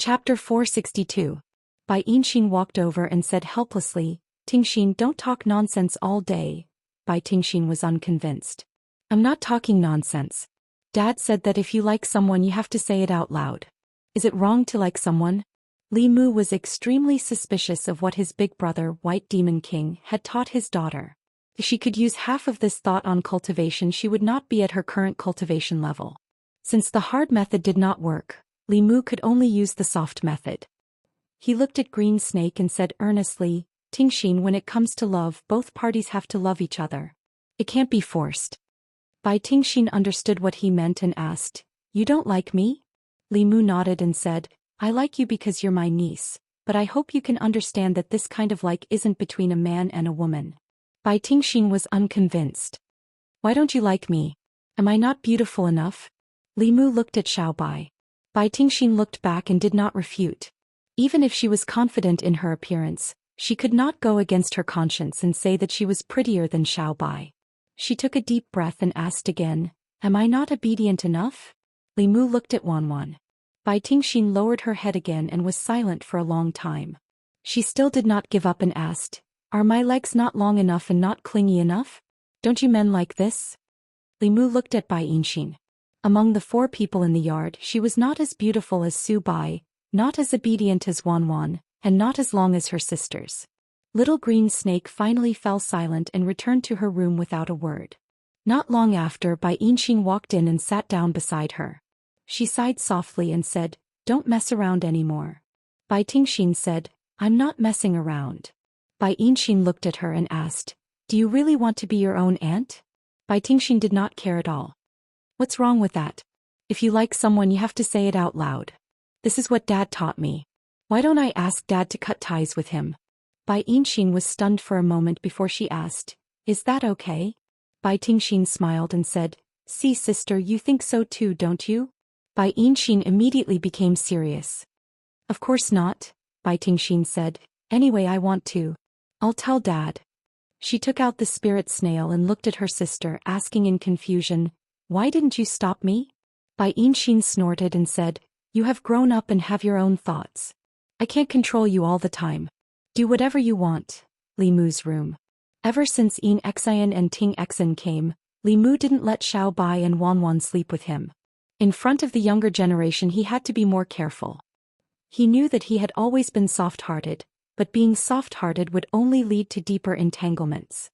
Chapter 462. Bai Yinxin walked over and said helplessly, Tingxin, don't talk nonsense all day. Bai Tingxin was unconvinced. I'm not talking nonsense. Dad said that if you like someone you have to say it out loud. Is it wrong to like someone? Li Mu was extremely suspicious of what his big brother, White Demon King, had taught his daughter. If she could use half of this thought on cultivation, she would not be at her current cultivation level. Since the hard method did not work, Li Mu could only use the soft method. He looked at Green Snake and said earnestly, Tingxin, when it comes to love, both parties have to love each other. It can't be forced. Bai Tingxin understood what he meant and asked, You don't like me? Li Mu nodded and said, I like you because you're my niece, but I hope you can understand that this kind of like isn't between a man and a woman. Bai Tingxin was unconvinced. Why don't you like me? Am I not beautiful enough? Li Mu looked at Xiao Bai. Bai Tingxin looked back and did not refute. Even if she was confident in her appearance, she could not go against her conscience and say that she was prettier than Xiao Bai. She took a deep breath and asked again, Am I not obedient enough? Li Mu looked at Wanwan. Bai Tingxin lowered her head again and was silent for a long time. She still did not give up and asked, Are my legs not long enough and not clingy enough? Don't you men like this? Li Mu looked at Bai Yinxin. Among the 4 people in the yard, she was not as beautiful as Su Bai, not as obedient as Wanwan, and not as long as her sisters. Little Green Snake finally fell silent and returned to her room without a word. Not long after, Bai Yinxin walked in and sat down beside her. She sighed softly and said, Don't mess around anymore. Bai Tingxin said, I'm not messing around. Bai Yinxin looked at her and asked, Do you really want to be your own aunt? Bai Tingxin did not care at all. What's wrong with that? If you like someone you have to say it out loud. This is what Dad taught me. Why don't I ask Dad to cut ties with him? Bai Yinxin was stunned for a moment before she asked, Is that okay? Bai Tingxin smiled and said, See sister, you think so too, don't you? Bai Yinxin immediately became serious. Of course not, Bai Tingxin said. Anyway, I want to. I'll tell Dad. She took out the spirit snail and looked at her sister, asking in confusion, Why didn't you stop me? Bai Yinxin snorted and said, You have grown up and have your own thoughts. I can't control you all the time. Do whatever you want. Li Mu's room. Ever since Yin Xian and Ting Xen came, Li Mu didn't let Xiao Bai and Wanwan sleep with him. In front of the younger generation he had to be more careful. He knew that he had always been soft-hearted, but being soft-hearted would only lead to deeper entanglements.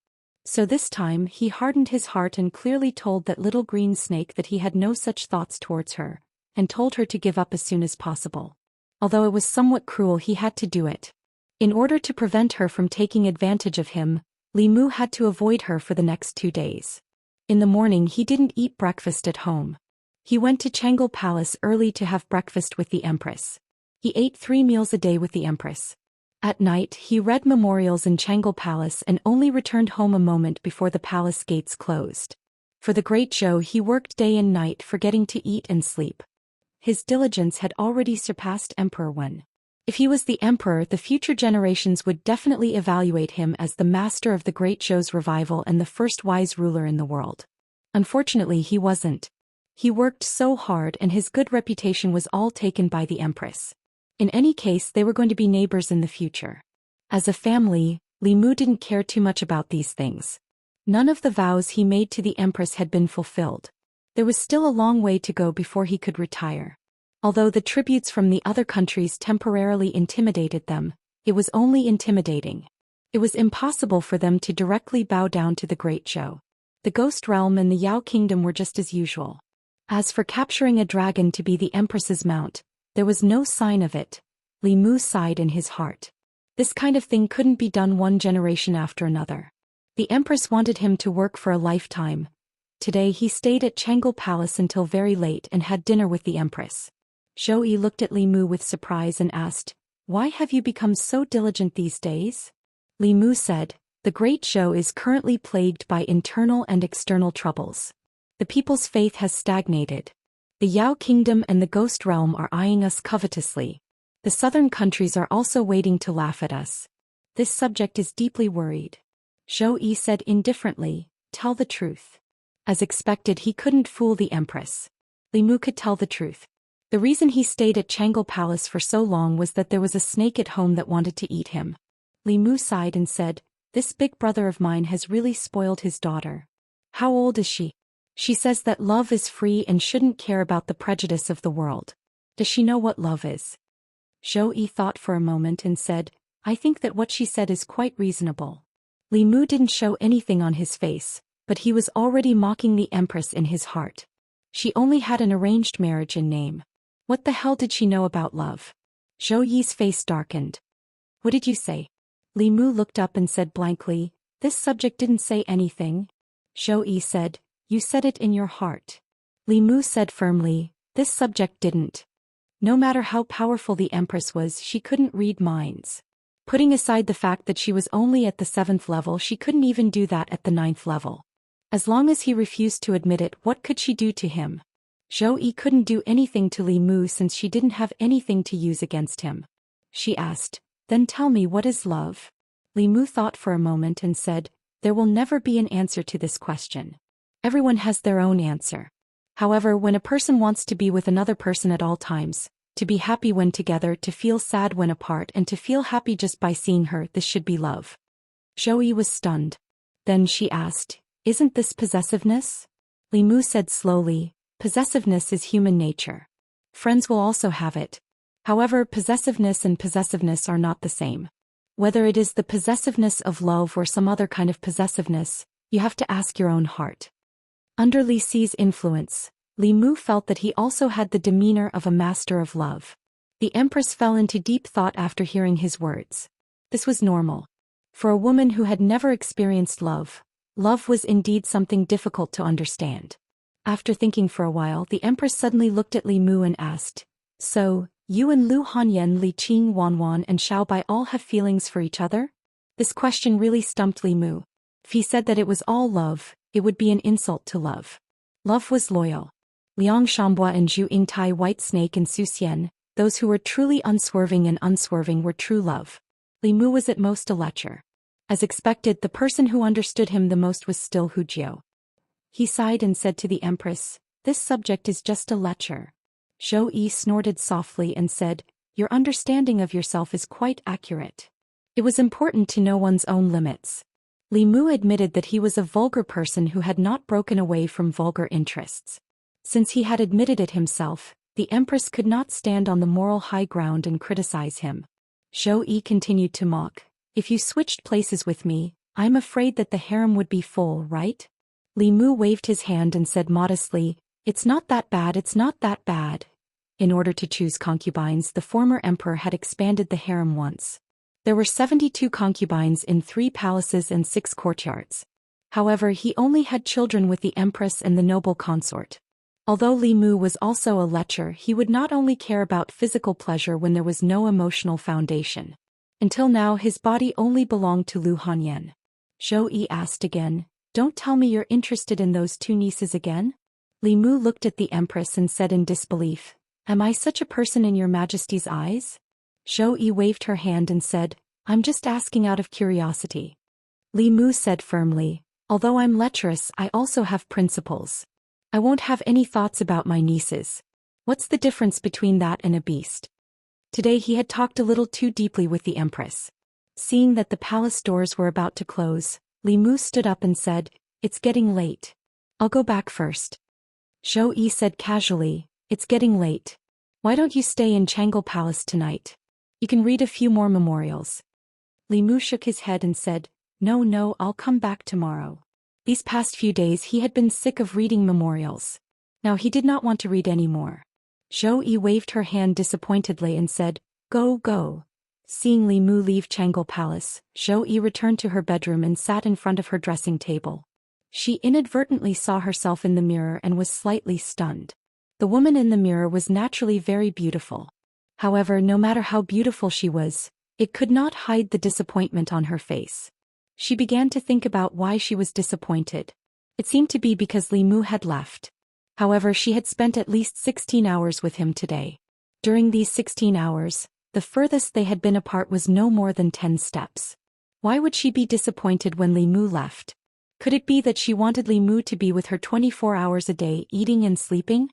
So this time he hardened his heart and clearly told that little Green Snake that he had no such thoughts towards her, and told her to give up as soon as possible. Although it was somewhat cruel, he had to do it. In order to prevent her from taking advantage of him, Li Mu had to avoid her for the next 2 days. In the morning he didn't eat breakfast at home. He went to Changel Palace early to have breakfast with the Empress. He ate 3 meals a day with the Empress. At night he read memorials in Changel Palace and only returned home a moment before the palace gates closed. For the great Zhou he worked day and night, forgetting to eat and sleep. His diligence had already surpassed Emperor Wen. If he was the emperor, the future generations would definitely evaluate him as the master of the great Zhou's revival and the first wise ruler in the world. Unfortunately he wasn't. He worked so hard and his good reputation was all taken by the Empress. In any case, they were going to be neighbors in the future. As a family, Li Mu didn't care too much about these things. None of the vows he made to the Empress had been fulfilled. There was still a long way to go before he could retire. Although the tributes from the other countries temporarily intimidated them, it was only intimidating. It was impossible for them to directly bow down to the Great Zhou. The Ghost Realm and the Yao Kingdom were just as usual. As for capturing a dragon to be the Empress's mount, there was no sign of it. Li Mu sighed in his heart. This kind of thing couldn't be done one generation after another. The Empress wanted him to work for a lifetime. Today he stayed at Changel Palace until very late and had dinner with the Empress. Zhou Yi looked at Li Mu with surprise and asked, Why have you become so diligent these days? Li Mu said, The Great Zhou is currently plagued by internal and external troubles. The people's faith has stagnated. The Yao Kingdom and the Ghost Realm are eyeing us covetously. The southern countries are also waiting to laugh at us. This subject is deeply worried. Zhou Yi said indifferently, Tell the truth. As expected, he couldn't fool the Empress. Li Mu could tell the truth. The reason he stayed at Changle Palace for so long was that there was a snake at home that wanted to eat him. Li Mu sighed and said, "This big brother of mine has really spoiled his daughter." "How old is she?" "She says that love is free and shouldn't care about the prejudice of the world." "Does she know what love is?" Zhou Yi thought for a moment and said, "I think that what she said is quite reasonable." Li Mu didn't show anything on his face, but he was already mocking the Empress in his heart. She only had an arranged marriage in name. What the hell did she know about love? Zhou Yi's face darkened. "What did you say?" Li Mu looked up and said blankly, "This subject didn't say anything." Zhou Yi said, "You said it in your heart." Li Mu said firmly, "This subject didn't." No matter how powerful the Empress was, she couldn't read minds. Putting aside the fact that she was only at the 7th level, she couldn't even do that at the 9th level. As long as he refused to admit it, what could she do to him? Zhou Yi couldn't do anything to Li Mu since she didn't have anything to use against him. She asked, "Then tell me, what is love?" Li Mu thought for a moment and said, "There will never be an answer to this question. Everyone has their own answer. However, when a person wants to be with another person at all times, to be happy when together, to feel sad when apart, and to feel happy just by seeing her, this should be love." Zhou Yi was stunned. Then she asked, "Isn't this possessiveness?" Li Mu said slowly, "Possessiveness is human nature. Friends will also have it. However, possessiveness and possessiveness are not the same. Whether it is the possessiveness of love or some other kind of possessiveness, you have to ask your own heart." Under Li Si's influence, Li Mu felt that he also had the demeanor of a master of love. The Empress fell into deep thought after hearing his words. This was normal. For a woman who had never experienced love, love was indeed something difficult to understand. After thinking for a while, the Empress suddenly looked at Li Mu and asked, "So, you and Lu Hanyan, Li Qing Wanwan and Xiao Bai all have feelings for each other?" This question really stumped Li Mu. If he said that it was all love, it would be an insult to love. Love was loyal. Liang Shambua and Zhu Yingtai, White Snake and Zhou Xian, those who were truly unswerving and unswerving, were true love. Li Mu was at most a lecher. As expected, the person who understood him the most was still Hu Jiu. He sighed and said to the Empress, "This subject is just a lecher." Zhou Yi snorted softly and said, "Your understanding of yourself is quite accurate. It was important to know one's own limits." Li Mu admitted that he was a vulgar person who had not broken away from vulgar interests. Since he had admitted it himself, the Empress could not stand on the moral high ground and criticize him. Zhou Yi continued to mock, "If you switched places with me, I'm afraid that the harem would be full, right?" Li Mu waved his hand and said modestly, "It's not that bad, it's not that bad." In order to choose concubines, the former emperor had expanded the harem once. There were 72 concubines in 3 palaces and 6 courtyards. However, he only had children with the Empress and the noble consort. Although Li Mu was also a lecher, he would not only care about physical pleasure when there was no emotional foundation. Until now, his body only belonged to Lu Hanyan. Zhou Yi asked again, "Don't tell me you're interested in those 2 nieces again?" Li Mu looked at the Empress and said in disbelief, "Am I such a person in your Majesty's eyes?" Zhou Yi waved her hand and said, "I'm just asking out of curiosity." Li Mu said firmly, "Although I'm lecherous, I also have principles. I won't have any thoughts about my nieces. What's the difference between that and a beast?" Today he had talked a little too deeply with the Empress. Seeing that the palace doors were about to close, Li Mu stood up and said, "It's getting late. I'll go back first." Zhou Yi said casually, "It's getting late. Why don't you stay in Changle Palace tonight? You can read a few more memorials." Li Mu shook his head and said, No, I'll come back tomorrow." These past few days he had been sick of reading memorials. Now he did not want to read any more. Zhou Yi waved her hand disappointedly and said, "Go, go." Seeing Li Mu leave Changle Palace, Zhou Yi returned to her bedroom and sat in front of her dressing table. She inadvertently saw herself in the mirror and was slightly stunned. The woman in the mirror was naturally very beautiful. However, no matter how beautiful she was, it could not hide the disappointment on her face. She began to think about why she was disappointed. It seemed to be because Li Mu had left. However, she had spent at least 16 hours with him today. During these 16 hours, the furthest they had been apart was no more than 10 steps. Why would she be disappointed when Li Mu left? Could it be that she wanted Li Mu to be with her 24 hours a day, eating and sleeping?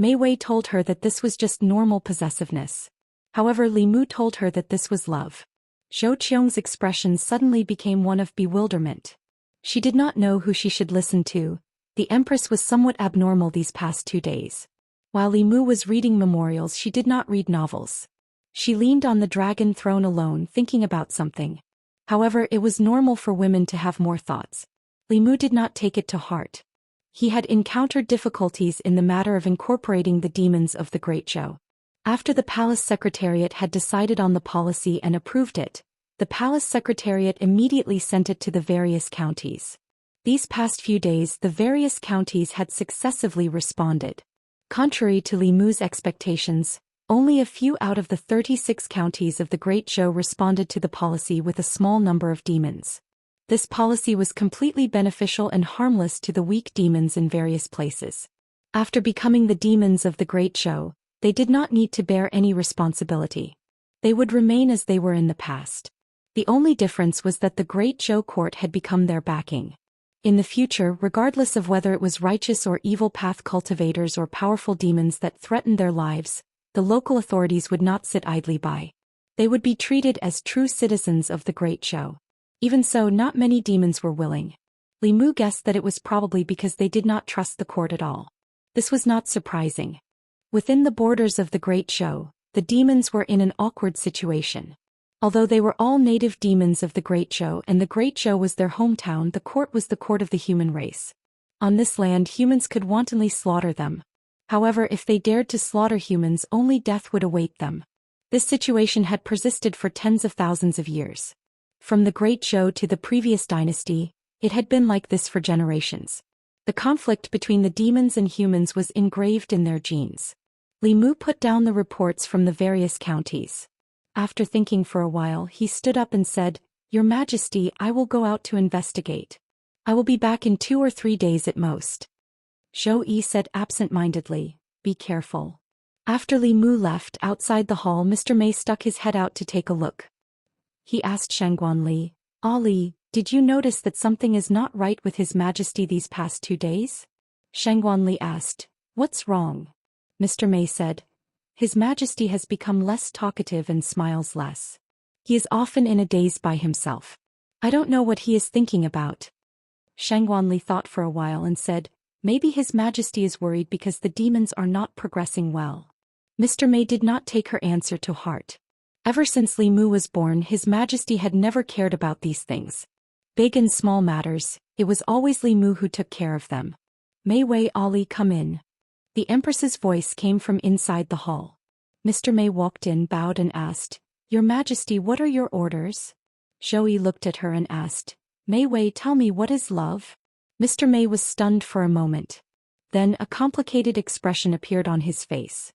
Mei Wei told her that this was just normal possessiveness. However, Li Mu told her that this was love. Zhou Qian's expression suddenly became one of bewilderment. She did not know who she should listen to. The Empress was somewhat abnormal these past 2 days. While Li Mu was reading memorials, she did not read novels. She leaned on the dragon throne alone, thinking about something. However, it was normal for women to have more thoughts. Li Mu did not take it to heart. He had encountered difficulties in the matter of incorporating the demons of the Great Zhou. After the palace secretariat had decided on the policy and approved it, the palace secretariat immediately sent it to the various counties. These past few days, the various counties had successively responded. Contrary to Li Mu's expectations, only a few out of the 36 counties of the Great Zhou responded to the policy with a small number of demons. This policy was completely beneficial and harmless to the weak demons in various places. After becoming the demons of the Great Zhou, they did not need to bear any responsibility. They would remain as they were in the past. The only difference was that the Great Zhou court had become their backing. In the future, regardless of whether it was righteous or evil path cultivators or powerful demons that threatened their lives, the local authorities would not sit idly by. They would be treated as true citizens of the Great Zhou. Even so, not many demons were willing. Li Mu guessed that it was probably because they did not trust the court at all. This was not surprising. Within the borders of the Great Zhou, the demons were in an awkward situation. Although they were all native demons of the Great Zhou and the Great Zhou was their hometown, the court was the court of the human race. On this land, humans could wantonly slaughter them. However, if they dared to slaughter humans, only death would await them. This situation had persisted for tens of thousands of years. From the Great Zhou to the previous dynasty, it had been like this for generations. The conflict between the demons and humans was engraved in their genes. Li Mu put down the reports from the various counties. After thinking for a while, he stood up and said, "Your Majesty, I will go out to investigate. I will be back in 2 or 3 days at most." Zhou Yi said absent-mindedly, "Be careful." After Li Mu left, outside the hall, Mr. Mei stuck his head out to take a look. He asked Shangguan Li, "Ali, did you notice that something is not right with His Majesty these past 2 days?" Shangguan Li asked, "What's wrong?" Mr. Mei said, "His Majesty has become less talkative and smiles less. He is often in a daze by himself. I don't know what he is thinking about." Shangguan Li thought for a while and said, "Maybe His Majesty is worried because the demons are not progressing well." Mr. Mei did not take her answer to heart. Ever since Li Mu was born, His Majesty had never cared about these things. Big and small matters, it was always Li Mu who took care of them. "Mei Wei, Ali, come in." The Empress's voice came from inside the hall. Mr. Mei walked in, bowed and asked, "Your Majesty, what are your orders?" Zhou Yi looked at her and asked, "Mei Wei, tell me, what is love?" Mr. Mei was stunned for a moment. Then a complicated expression appeared on his face.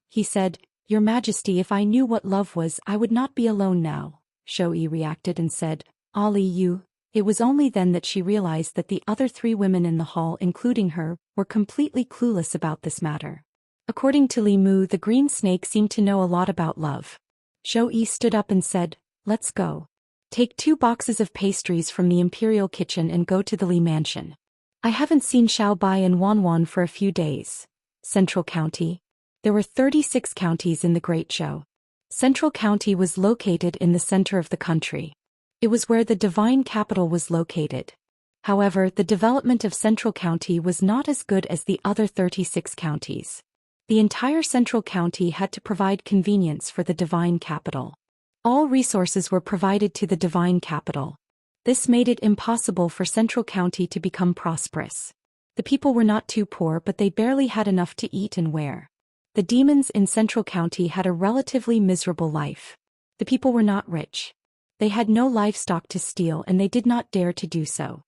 He said, "Your Majesty, if I knew what love was, I would not be alone now." Zhou Yi reacted and said, "Ali, you." It was only then that she realized that the other 3 women in the hall, including her, were completely clueless about this matter. According to Li Mu, the green snake seemed to know a lot about love. Zhou Yi stood up and said, "Let's go. Take 2 boxes of pastries from the imperial kitchen and go to the Li mansion. I haven't seen Xiao Bai and Wan Wan for a few days." Central County. There were 36 counties in the Great Zhou. Central County was located in the center of the country. It was where the divine capital was located. However, the development of Central County was not as good as the other 36 counties. The entire Central County had to provide convenience for the divine capital. All resources were provided to the divine capital. This made it impossible for Central County to become prosperous. The people were not too poor, but they barely had enough to eat and wear. The demons in Central County had a relatively miserable life. The people were not rich. They had no livestock to steal and they did not dare to do so.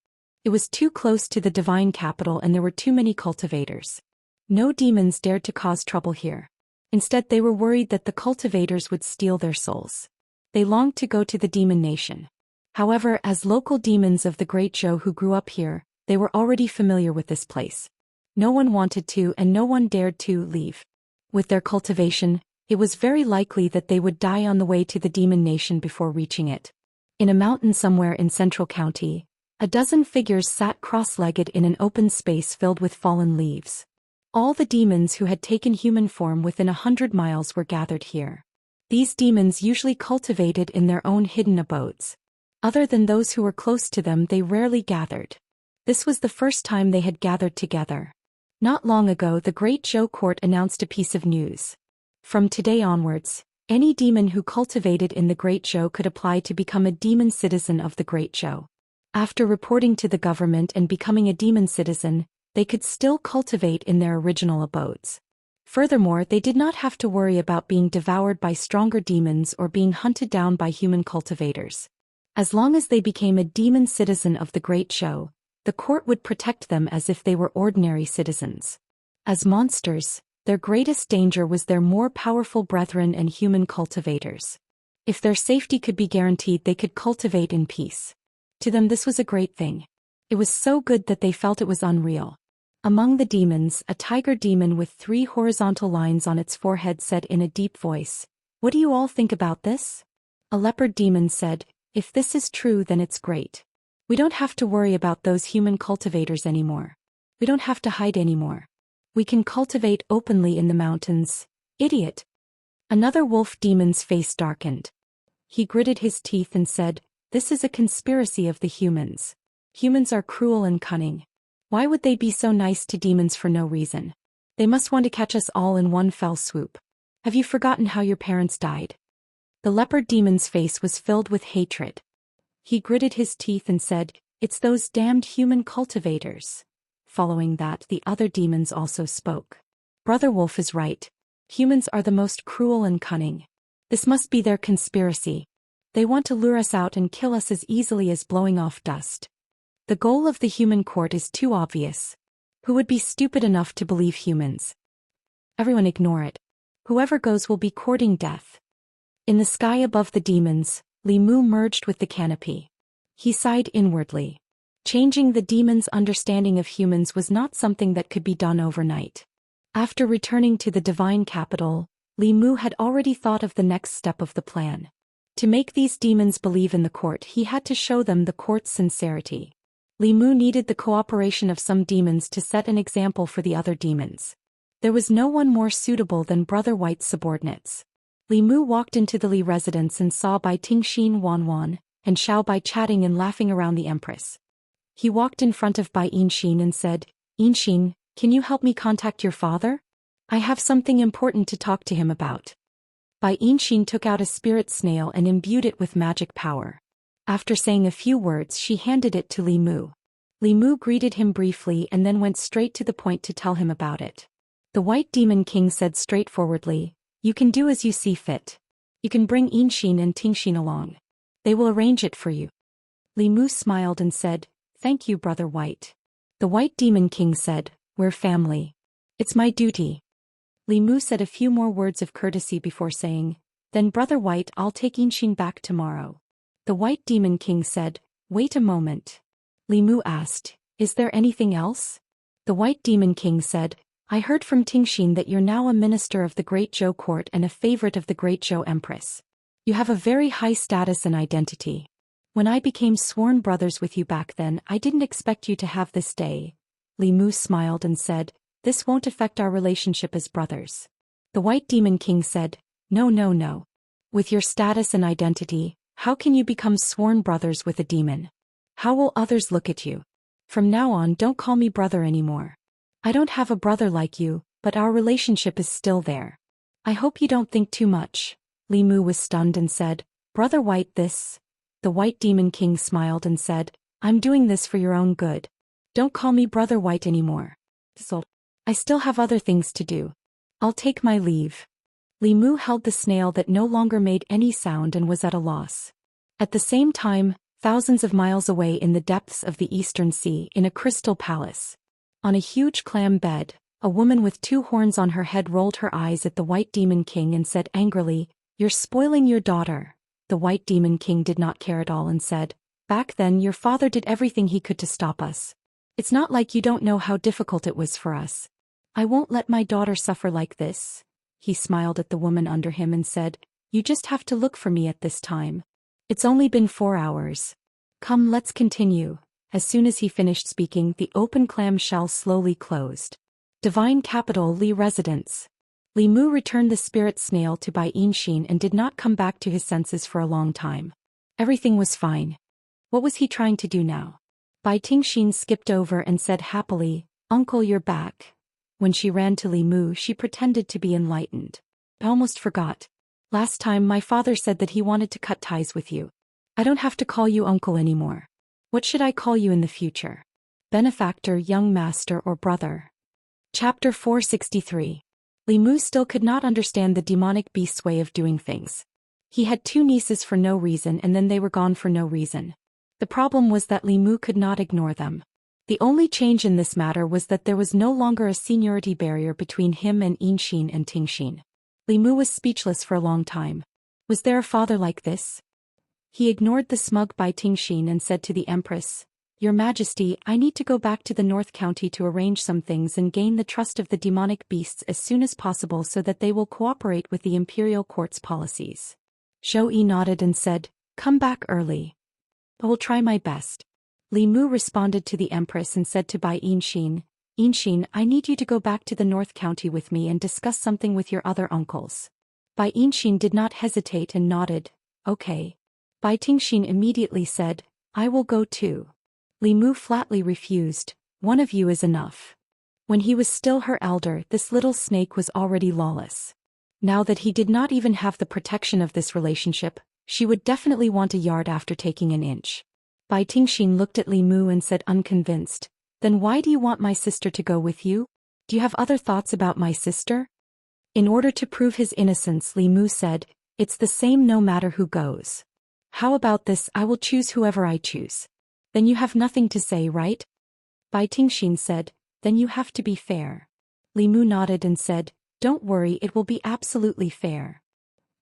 It was too close to the divine capital and there were too many cultivators. No demons dared to cause trouble here. Instead, they were worried that the cultivators would steal their souls. They longed to go to the demon nation. However, as local demons of the Great Zhou who grew up here, they were already familiar with this place. No one wanted to and no one dared to leave. With their cultivation, it was very likely that they would die on the way to the demon nation before reaching it. In a mountain somewhere in Central County, a dozen figures sat cross-legged in an open space filled with fallen leaves. All the demons who had taken human form within 100 miles were gathered here. These demons usually cultivated in their own hidden abodes. Other than those who were close to them, they rarely gathered. This was the first time they had gathered together. Not long ago, the Great Zhou court announced a piece of news. From today onwards, any demon who cultivated in the Great Zhou could apply to become a demon citizen of the Great Zhou. After reporting to the government and becoming a demon citizen, they could still cultivate in their original abodes. Furthermore, they did not have to worry about being devoured by stronger demons or being hunted down by human cultivators. As long as they became a demon citizen of the Great Zhou, the court would protect them as if they were ordinary citizens. As monsters, their greatest danger was their more powerful brethren and human cultivators. If their safety could be guaranteed, they could cultivate in peace. To them, this was a great thing. It was so good that they felt it was unreal. Among the demons, a tiger demon with 3 horizontal lines on its forehead said in a deep voice, "What do you all think about this?" A leopard demon said, "If this is true, then it's great. We don't have to worry about those human cultivators anymore. We don't have to hide anymore. We can cultivate openly in the mountains." Idiot. Another wolf demon's face darkened. He gritted his teeth and said, "This is a conspiracy of the humans. Humans are cruel and cunning. Why would they be so nice to demons for no reason? They must want to catch us all in one fell swoop. Have you forgotten how your parents died?" The leopard demon's face was filled with hatred. He gritted his teeth and said, "It's those damned human cultivators." Following that, the other demons also spoke. "Brother Wolf is right. Humans are the most cruel and cunning. This must be their conspiracy. They want to lure us out and kill us as easily as blowing off dust. The goal of the human court is too obvious. Who would be stupid enough to believe humans? Everyone ignore it. Whoever goes will be courting death." In the sky above the demons, Li Mu merged with the canopy. He sighed inwardly. Changing the demons' understanding of humans was not something that could be done overnight. After returning to the divine capital, Li Mu had already thought of the next step of the plan. To make these demons believe in the court, he had to show them the court's sincerity. Li Mu needed the cooperation of some demons to set an example for the other demons. There was no one more suitable than Brother White's subordinates. Li Mu walked into the Li residence and saw Bai Tingxin Wanwan and Xiao Bai chatting and laughing around the empress. He walked in front of Bai Yinxin and said, "Yinxin, can you help me contact your father? I have something important to talk to him about." Bai Yinxin took out a spirit snail and imbued it with magic power. After saying a few words, she handed it to Li Mu. Li Mu greeted him briefly and then went straight to the point to tell him about it. The White Demon King said straightforwardly, "You can do as you see fit. You can bring Yinxin and Tingxin along. They will arrange it for you." Li Mu smiled and said, "Thank you, Brother White." The White Demon King said, "We're family. It's my duty." Li Mu said a few more words of courtesy before saying, "Then Brother White, I'll take Yinxin back tomorrow." The White Demon King said, "Wait a moment." Li Mu asked, "Is there anything else?" The White Demon King said, "I heard from Tingxin that you're now a minister of the Great Zhou court and a favorite of the Great Zhou Empress. You have a very high status and identity. When I became sworn brothers with you back then, I didn't expect you to have this day." Li Mu smiled and said, "This won't affect our relationship as brothers." The White Demon King said, "No, no, no. With your status and identity, how can you become sworn brothers with a demon? How will others look at you? From now on, don't call me brother anymore. I don't have a brother like you, but our relationship is still there. I hope you don't think too much." Li Mu was stunned and said, "Brother White, this..." The White Demon King smiled and said, "I'm doing this for your own good. Don't call me Brother White anymore. I still have other things to do. I'll take my leave." Li Mu held the snail that no longer made any sound and was at a loss. At the same time, thousands of miles away in the depths of the Eastern Sea, in a crystal palace, on a huge clam bed, a woman with 2 horns on her head rolled her eyes at the White Demon King and said angrily, "You're spoiling your daughter." The White Demon King did not care at all and said, "Back then your father did everything he could to stop us. It's not like you don't know how difficult it was for us. I won't let my daughter suffer like this." He smiled at the woman under him and said, "You just have to look for me at this time. It's only been 4 hours. Come, let's continue." As soon as he finished speaking, the open clam shell slowly closed. Divine Capital Li Residence. Li Mu returned the spirit snail to Bai Yinxin and did not come back to his senses for a long time. Everything was fine. What was he trying to do now? Bai Tingxin skipped over and said happily, "Uncle, you're back." When she ran to Li Mu, she pretended to be enlightened. "I almost forgot. Last time my father said that he wanted to cut ties with you. I don't have to call you uncle anymore. What should I call you in the future? Benefactor, young master, or brother?" Chapter 463. Li Mu still could not understand the demonic beast's way of doing things. He had 2 nieces for no reason and then they were gone for no reason. The problem was that Li Mu could not ignore them. The only change in this matter was that there was no longer a seniority barrier between him and Yinxin and Tingxin. Li Mu was speechless for a long time. Was there a father like this? He ignored the smug Bai Tingxin and said to the Empress, "Your Majesty, I need to go back to the North County to arrange some things and gain the trust of the demonic beasts as soon as possible so that they will cooperate with the Imperial Court's policies." Zhou Xian nodded and said, "Come back early. I will try my best." Li Mu responded to the Empress and said to Bai Yinxin, "Yinxin, I need you to go back to the North County with me and discuss something with your other uncles." Bai Yinxin did not hesitate and nodded, "Okay." Bai Tingxin immediately said, "I will go too." Li Mu flatly refused, "One of you is enough." When he was still her elder, this little snake was already lawless. Now that he did not even have the protection of this relationship, she would definitely want a yard after taking an inch. Bai Tingxin looked at Li Mu and said unconvinced, "Then why do you want my sister to go with you? Do you have other thoughts about my sister?" In order to prove his innocence, Li Mu said, "It's the same no matter who goes. How about this? I will choose whoever I choose. Then you have nothing to say, right?" Bai Tingxin said, "Then you have to be fair." Li Mu nodded and said, "Don't worry, it will be absolutely fair."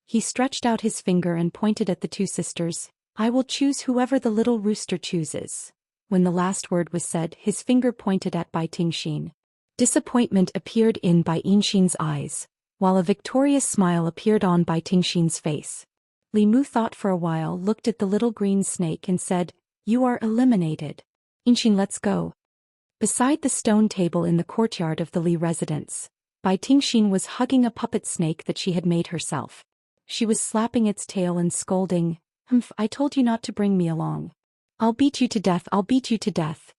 He stretched out his finger and pointed at the 2 sisters, "I will choose whoever the little rooster chooses." When the last word was said, his finger pointed at Bai Tingxin. Disappointment appeared in Bai Yinxin's eyes, while a victorious smile appeared on Bai Tingxin's face. Li Mu thought for a while, looked at the little green snake and said, "You are eliminated. Yinxin, let's go." Beside the stone table in the courtyard of the Li residence, Bai Tingxin was hugging a puppet snake that she had made herself. She was slapping its tail and scolding, "Humph, I told you not to bring me along. I'll beat you to death, I'll beat you to death."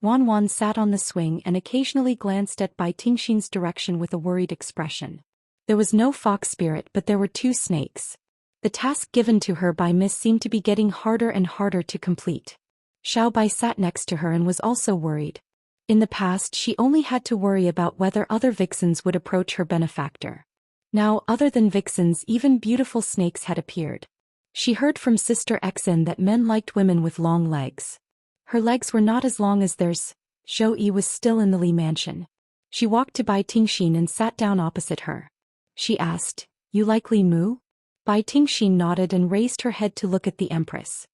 Wan Wan sat on the swing and occasionally glanced at Bai Tingxin's direction with a worried expression. There was no fox spirit, but there were 2 snakes. The task given to her by Miss seemed to be getting harder and harder to complete. Xiao Bai sat next to her and was also worried. In the past, she only had to worry about whether other vixens would approach her benefactor. Now, other than vixens, even beautiful snakes had appeared. She heard from Sister Xen that men liked women with long legs. Her legs were not as long as theirs. Zhou Yi was still in the Li mansion. She walked to Bai Tingxin and sat down opposite her. She asked, "You like Li Mu?" Bai Tingxin nodded and raised her head to look at the Empress.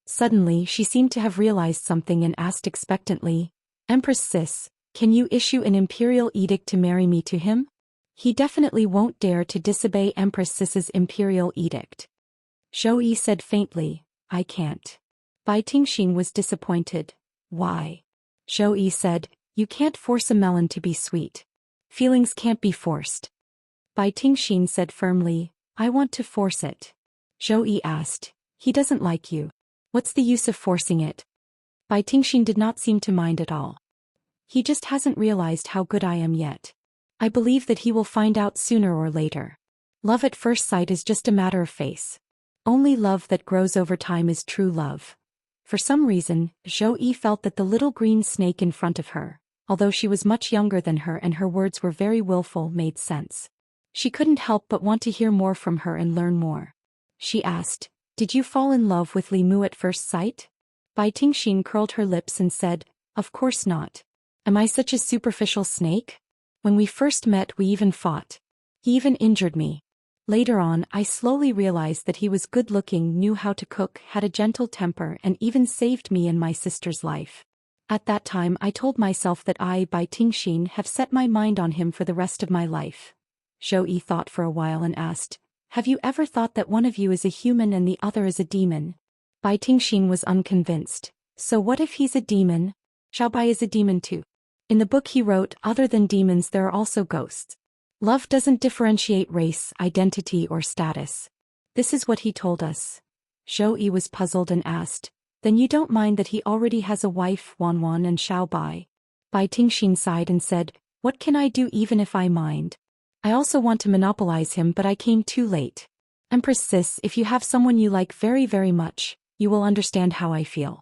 Suddenly, she seemed to have realized something and asked expectantly, "Empress Sis, can you issue an imperial edict to marry me to him?" He definitely won't dare to disobey Empress Sis's imperial edict. Zhou Yi said faintly, "I can't." Bai Tingxin was disappointed. "Why?" Zhou Yi said, "You can't force a melon to be sweet. Feelings can't be forced." Bai Tingxin said firmly, "I want to force it." Zhou Yi asked, "He doesn't like you. What's the use of forcing it?" Bai Tingxin did not seem to mind at all. "He just hasn't realized how good I am yet. I believe that he will find out sooner or later. Love at first sight is just a matter of face. Only love that grows over time is true love." For some reason, Zhou Yi felt that the little green snake in front of her, although she was much younger than her and her words were very willful, made sense. She couldn't help but want to hear more from her and learn more. She asked, "Did you fall in love with Li Mu at first sight?" Bai Tingxin curled her lips and said, "Of course not. Am I such a superficial snake? When we first met, we even fought. He even injured me. Later on, I slowly realized that he was good-looking, knew how to cook, had a gentle temper, and even saved me and my sister's life. At that time, I told myself that I, Bai Tingxin, have set my mind on him for the rest of my life." Zhou Yi thought for a while and asked, "Have you ever thought that one of you is a human and the other is a demon?" Bai Tingxin was unconvinced. "So what if he's a demon? Xiao Bai is a demon too. In the book he wrote, other than demons there are also ghosts. Love doesn't differentiate race, identity or status. This is what he told us. Zhou Yi was puzzled and asked, then you don't mind that he already has a wife, Wan and Xiao Bai? Bai Tingxin sighed and said, what can I do even if I mind? I also want to monopolize him but I came too late. Empress Sis, if you have someone you like very very much, you will understand how I feel.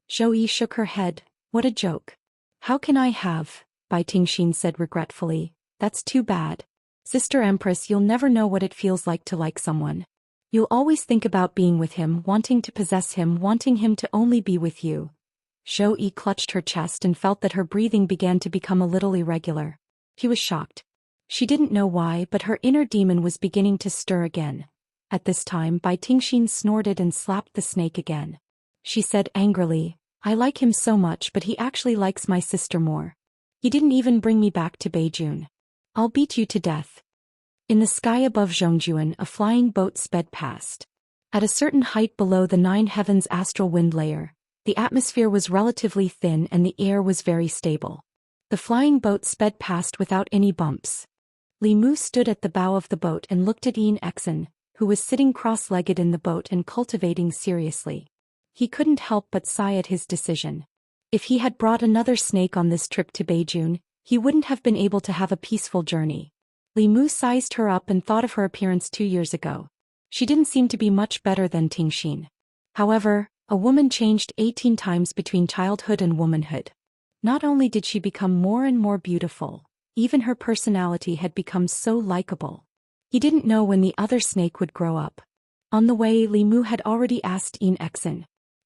Zhou Yi shook her head, what a joke. How can I have? Bai Tingxin said regretfully, that's too bad. Sister Empress, you'll never know what it feels like to like someone. You'll always think about being with him, wanting to possess him, wanting him to only be with you. Zhou Yi clutched her chest and felt that her breathing began to become a little irregular. She was shocked. She didn't know why, but her inner demon was beginning to stir again. At this time, Bai Tingxin snorted and slapped the snake again. She said angrily, I like him so much but he actually likes my sister more. He didn't even bring me back to Beijun. I'll beat you to death. In the sky above Zhongjuan, a flying boat sped past. At a certain height below the 9 heavens astral wind layer, the atmosphere was relatively thin and the air was very stable. The flying boat sped past without any bumps. Li Mu stood at the bow of the boat and looked at Yin Exen, who was sitting cross-legged in the boat and cultivating seriously. He couldn't help but sigh at his decision. If he had brought another snake on this trip to Beijun, he wouldn't have been able to have a peaceful journey. Li Mu sized her up and thought of her appearance 2 years ago. She didn't seem to be much better than Tingxin. However, a woman changed 18 times between childhood and womanhood. Not only did she become more and more beautiful, even her personality had become so likable. He didn't know when the other snake would grow up. On the way, Li Mu had already asked Yin Exen.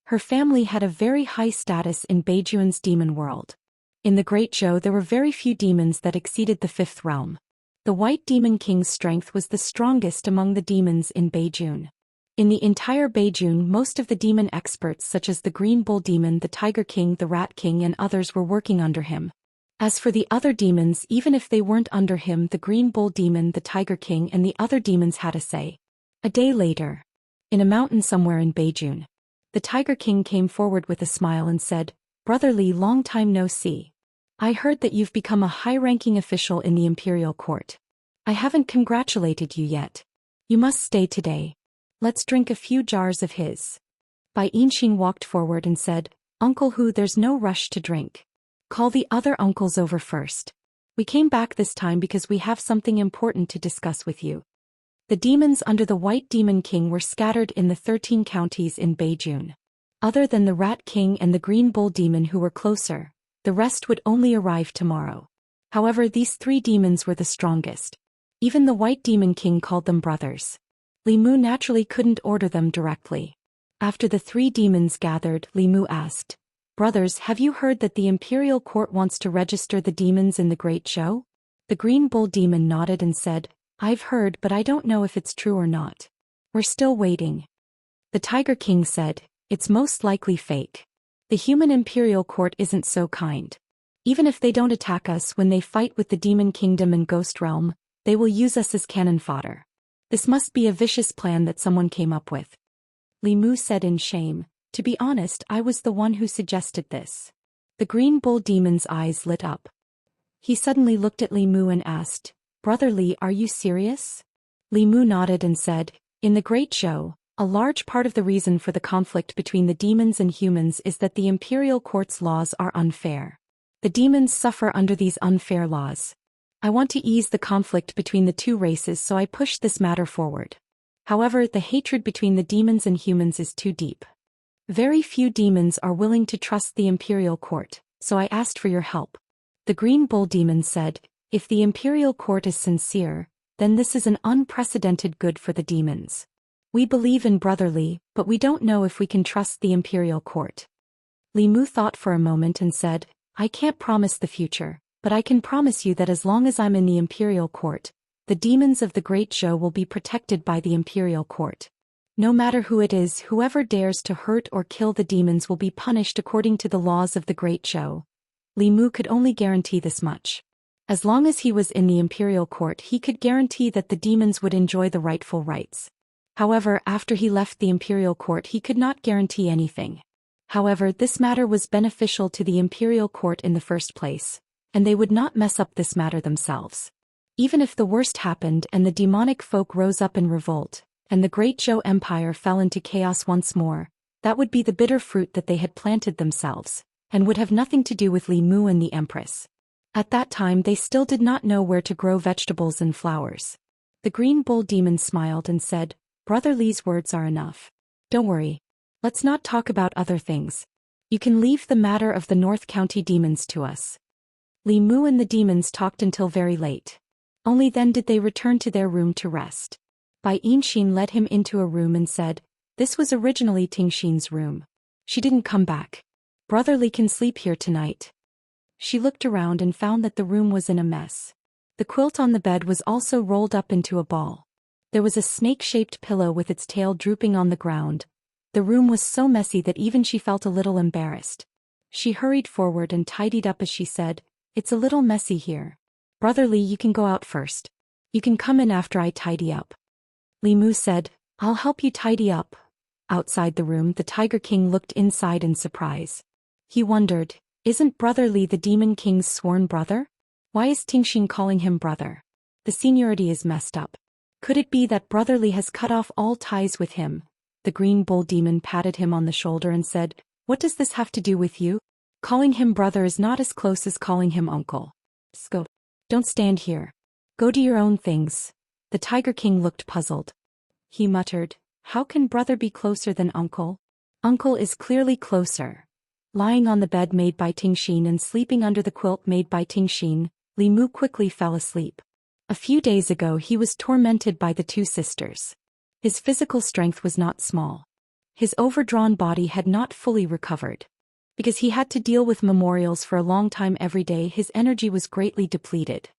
Her family had a very high status in Beijun's demon world. In the Great Zhou there were very few demons that exceeded the 5th realm. The White Demon King's strength was the strongest among the demons in Beijun. In the entire Beijun, most of the demon experts such as the Green Bull Demon, the Tiger King, the Rat King and others were working under him. As for the other demons, even if they weren't under him, the Green Bull Demon, the Tiger King and the other demons had a say. A day later, in a mountain somewhere in Beijun, the Tiger King came forward with a smile and said, Brother Li, long time no see. I heard that you've become a high-ranking official in the imperial court. I haven't congratulated you yet. You must stay today. Let's drink a few jars of his. Bai Yinxing walked forward and said, Uncle Hu, there's no rush to drink. Call the other uncles over first. We came back this time because we have something important to discuss with you. The demons under the White Demon King were scattered in the 13 counties in Beijun. Other than the Rat King and the Green Bull Demon who were closer, the rest would only arrive tomorrow. However, these 3 demons were the strongest. Even the White Demon King called them brothers. Li Mu naturally couldn't order them directly. After the 3 demons gathered, Li Mu asked, Brothers, have you heard that the imperial court wants to register the demons in the Great Zhou? The Green Bull Demon nodded and said, I've heard but I don't know if it's true or not. We're still waiting. The Tiger King said, it's most likely fake. The human imperial court isn't so kind. Even if they don't attack us when they fight with the Demon Kingdom and Ghost Realm, they will use us as cannon fodder. This must be a vicious plan that someone came up with. Li Mu said in shame, to be honest, I was the one who suggested this. The Green Bull Demon's eyes lit up. He suddenly looked at Li Mu and asked, Brother Li, are you serious? Li Mu nodded and said, in the Great Zhou, a large part of the reason for the conflict between the demons and humans is that the imperial court's laws are unfair. The demons suffer under these unfair laws. I want to ease the conflict between the 2 races, so I pushed this matter forward. However, the hatred between the demons and humans is too deep. Very few demons are willing to trust the imperial court, so I asked for your help. The Green Bull Demon said, if the imperial court is sincere, then this is an unprecedented good for the demons. We believe in Brother Li, but we don't know if we can trust the imperial court. Li Mu thought for a moment and said, I can't promise the future, but I can promise you that as long as I'm in the imperial court, the demons of the Great Zhou will be protected by the imperial court. No matter who it is, whoever dares to hurt or kill the demons will be punished according to the laws of the Great Zhou. Li Mu could only guarantee this much. As long as he was in the imperial court, he could guarantee that the demons would enjoy the rightful rights. However, after he left the imperial court, he could not guarantee anything. However, this matter was beneficial to the imperial court in the first place, and they would not mess up this matter themselves. Even if the worst happened and the demonic folk rose up in revolt, and the great Zhou Empire fell into chaos once more, that would be the bitter fruit that they had planted themselves, and would have nothing to do with Li Mu and the Empress. At that time they still did not know where to grow vegetables and flowers. The green bull demon smiled and said, "Brother Li's words are enough. Don't worry. Let's not talk about other things. You can leave the matter of the North County demons to us." Li Mu and the demons talked until very late. Only then did they return to their room to rest. Bai Yinxin led him into a room and said, "This was originally Tingxin's room. She didn't come back. Brother Li can sleep here tonight." She looked around and found that the room was in a mess. The quilt on the bed was also rolled up into a ball. There was a snake-shaped pillow with its tail drooping on the ground. The room was so messy that even she felt a little embarrassed. She hurried forward and tidied up as she said, "It's a little messy here. Brother Li, you can go out first. You can come in after I tidy up." Li Mu said, "I'll help you tidy up." Outside the room, the Tiger King looked inside in surprise. He wondered, isn't Brother Li the Demon King's sworn brother? Why is Tingxin calling him brother? The seniority is messed up. Could it be that Brother Li has cut off all ties with him? The green bull demon patted him on the shoulder and said, "What does this have to do with you? Calling him brother is not as close as calling him uncle. Go. Don't stand here. Go do your own things." The Tiger King looked puzzled. He muttered, "How can brother be closer than uncle? Uncle is clearly closer." Lying on the bed made by Tingxin and sleeping under the quilt made by Tingxin, Li Mu quickly fell asleep. A few days ago he was tormented by the two sisters. His physical strength was not small. His overdrawn body had not fully recovered. Because he had to deal with memorials for a long time every day, his energy was greatly depleted.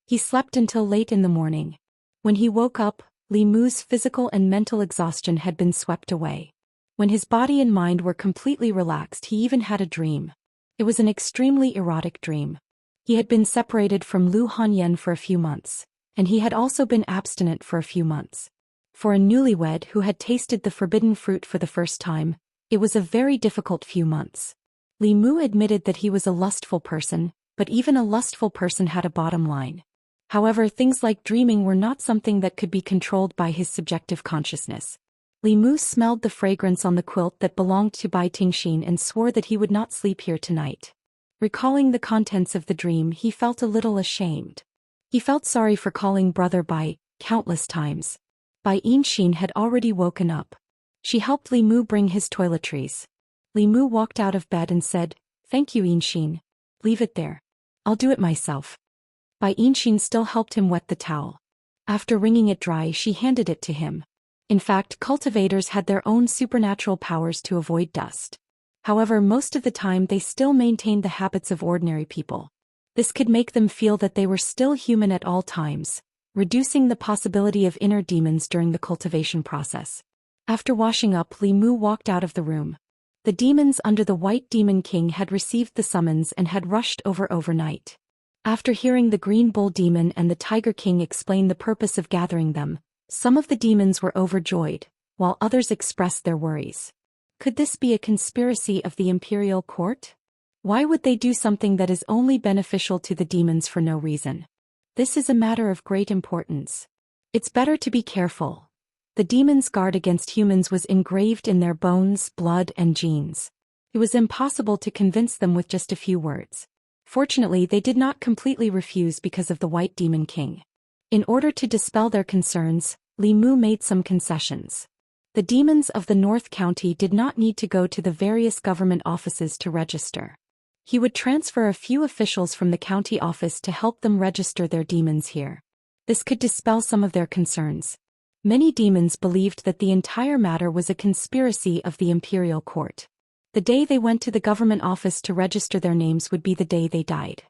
He slept until late in the morning. When he woke up, Li Mu's physical and mental exhaustion had been swept away. When his body and mind were completely relaxed, he even had a dream. It was an extremely erotic dream. He had been separated from Lu Hanyan for a few months, and he had also been abstinent for a few months. For a newlywed who had tasted the forbidden fruit for the first time, it was a very difficult few months. Li Mu admitted that he was a lustful person, but even a lustful person had a bottom line. However, things like dreaming were not something that could be controlled by his subjective consciousness. Li Mu smelled the fragrance on the quilt that belonged to Bai Tingxin and swore that he would not sleep here tonight. Recalling the contents of the dream, he felt a little ashamed. He felt sorry for calling brother Bai countless times. Bai Yinxin had already woken up. She helped Li Mu bring his toiletries. Li Mu walked out of bed and said, "Thank you, Yinxin. Leave it there. I'll do it myself." Bai Yinxin still helped him wet the towel. After wringing it dry, she handed it to him. In fact, cultivators had their own supernatural powers to avoid dust. However, most of the time they still maintained the habits of ordinary people. This could make them feel that they were still human at all times, reducing the possibility of inner demons during the cultivation process. After washing up, Li Mu walked out of the room. The demons under the White Demon King had received the summons and had rushed over overnight. After hearing the Green Bull Demon and the Tiger King explain the purpose of gathering them, some of the demons were overjoyed, while others expressed their worries. Could this be a conspiracy of the imperial court? Why would they do something that is only beneficial to the demons for no reason? This is a matter of great importance. It's better to be careful. The demons' guard against humans was engraved in their bones, blood, and genes. It was impossible to convince them with just a few words. Fortunately, they did not completely refuse because of the White Demon King. In order to dispel their concerns, Li Mu made some concessions. The demons of the North County did not need to go to the various government offices to register. He would transfer a few officials from the county office to help them register their demons here. This could dispel some of their concerns. Many demons believed that the entire matter was a conspiracy of the imperial court. The day they went to the government office to register their names would be the day they died.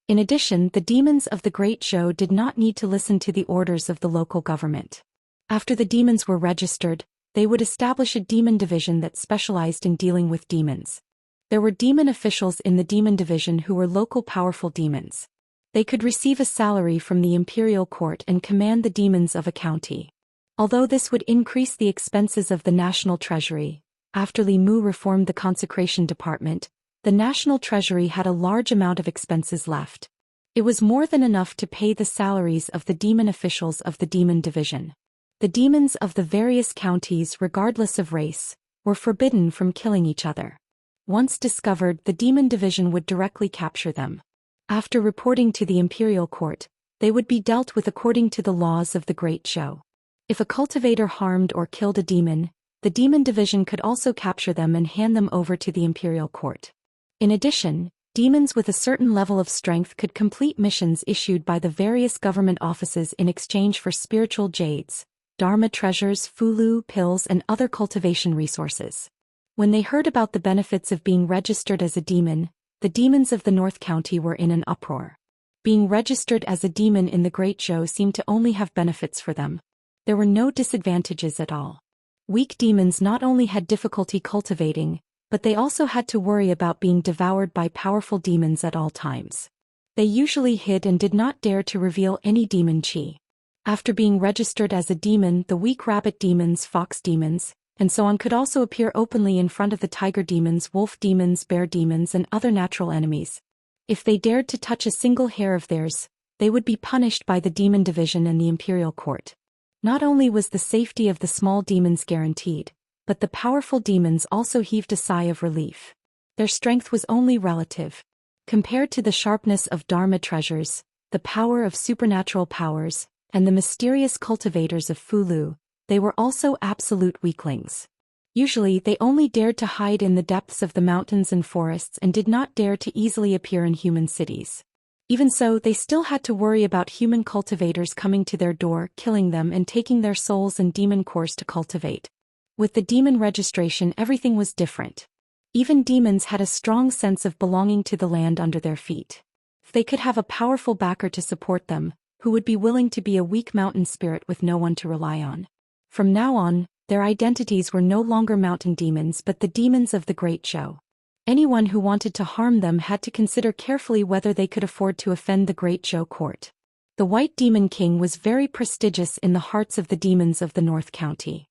In addition, the demons of the Great Zhou did not need to listen to the orders of the local government. After the demons were registered, they would establish a demon division that specialized in dealing with demons. There were demon officials in the demon division who were local powerful demons. They could receive a salary from the imperial court and command the demons of a county. Although this would increase the expenses of the national treasury, after Li Mu reformed the consecration department, the national treasury had a large amount of expenses left. It was more than enough to pay the salaries of the demon officials of the demon division. The demons of the various counties, regardless of race, were forbidden from killing each other. Once discovered, the demon division would directly capture them. After reporting to the imperial court, they would be dealt with according to the laws of the Great Zhou. If a cultivator harmed or killed a demon, the demon division could also capture them and hand them over to the imperial court. In addition, demons with a certain level of strength could complete missions issued by the various government offices in exchange for spiritual jades, dharma treasures, fulu pills, and other cultivation resources. When they heard about the benefits of being registered as a demon, the demons of the North County were in an uproar. Being registered as a demon in the Great Zhou seemed to only have benefits for them. There were no disadvantages at all. Weak demons not only had difficulty cultivating, but they also had to worry about being devoured by powerful demons at all times. They usually hid and did not dare to reveal any demon chi. After being registered as a demon, the weak rabbit demons, fox demons, and so on could also appear openly in front of the tiger demons, wolf demons, bear demons, and other natural enemies. If they dared to touch a single hair of theirs, they would be punished by the demon division and the imperial court. Not only was the safety of the small demons guaranteed, but the powerful demons also heaved a sigh of relief. Their strength was only relative. Compared to the sharpness of dharma treasures, the power of supernatural powers, and the mysterious cultivators of fulu, they were also absolute weaklings. Usually they only dared to hide in the depths of the mountains and forests and did not dare to easily appear in human cities. Even so, they still had to worry about human cultivators coming to their door, killing them, and taking their souls and demon cores to cultivate. With the demon registration, everything was different. Even demons had a strong sense of belonging to the land under their feet. If they could have a powerful backer to support them, who would be willing to be a weak mountain spirit with no one to rely on. From now on, their identities were no longer mountain demons but the demons of the Great Zhou. Anyone who wanted to harm them had to consider carefully whether they could afford to offend the Great Zhou court. The White Demon King was very prestigious in the hearts of the demons of the North County.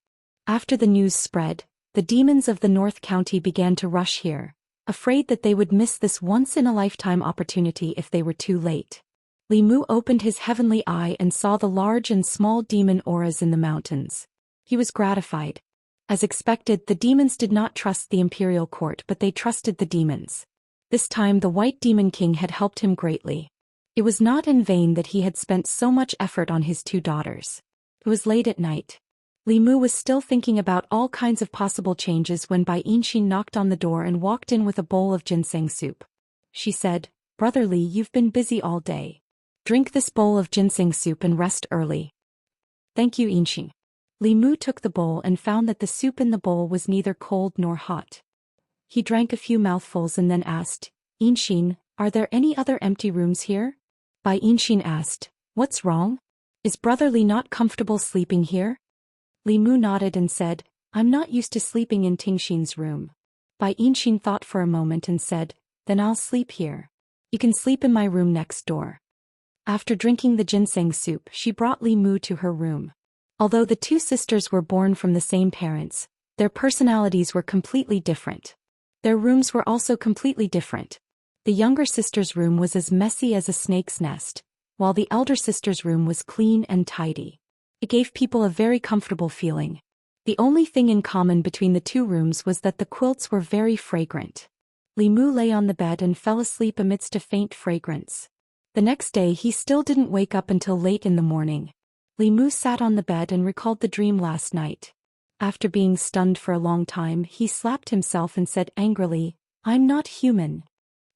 After the news spread, the demons of the North County began to rush here, afraid that they would miss this once-in-a-lifetime opportunity if they were too late. Li Mu opened his heavenly eye and saw the large and small demon auras in the mountains. He was gratified. As expected, the demons did not trust the imperial court but they trusted the demons. This time the White Demon King had helped him greatly. It was not in vain that he had spent so much effort on his two daughters. It was late at night. Li Mu was still thinking about all kinds of possible changes when Bai Yinxin knocked on the door and walked in with a bowl of ginseng soup. She said, "Brother Li, you've been busy all day. Drink this bowl of ginseng soup and rest early." "Thank you, Yinxin." Li Mu took the bowl and found that the soup in the bowl was neither cold nor hot. He drank a few mouthfuls and then asked, "Yinxin, are there any other empty rooms here?" Bai Yinxin asked, "What's wrong? Is Brother Li not comfortable sleeping here?" Li Mu nodded and said, "I'm not used to sleeping in Tingxin's room." Bai Yinxin thought for a moment and said, "Then I'll sleep here. You can sleep in my room next door." After drinking the ginseng soup, she brought Li Mu to her room. Although the two sisters were born from the same parents, their personalities were completely different. Their rooms were also completely different. The younger sister's room was as messy as a snake's nest, while the elder sister's room was clean and tidy. It gave people a very comfortable feeling. The only thing in common between the two rooms was that the quilts were very fragrant. Li Mu lay on the bed and fell asleep amidst a faint fragrance. The next day he still didn't wake up until late in the morning. Li Mu sat on the bed and recalled the dream last night. After being stunned for a long time, he slapped himself and said angrily, "I'm not human."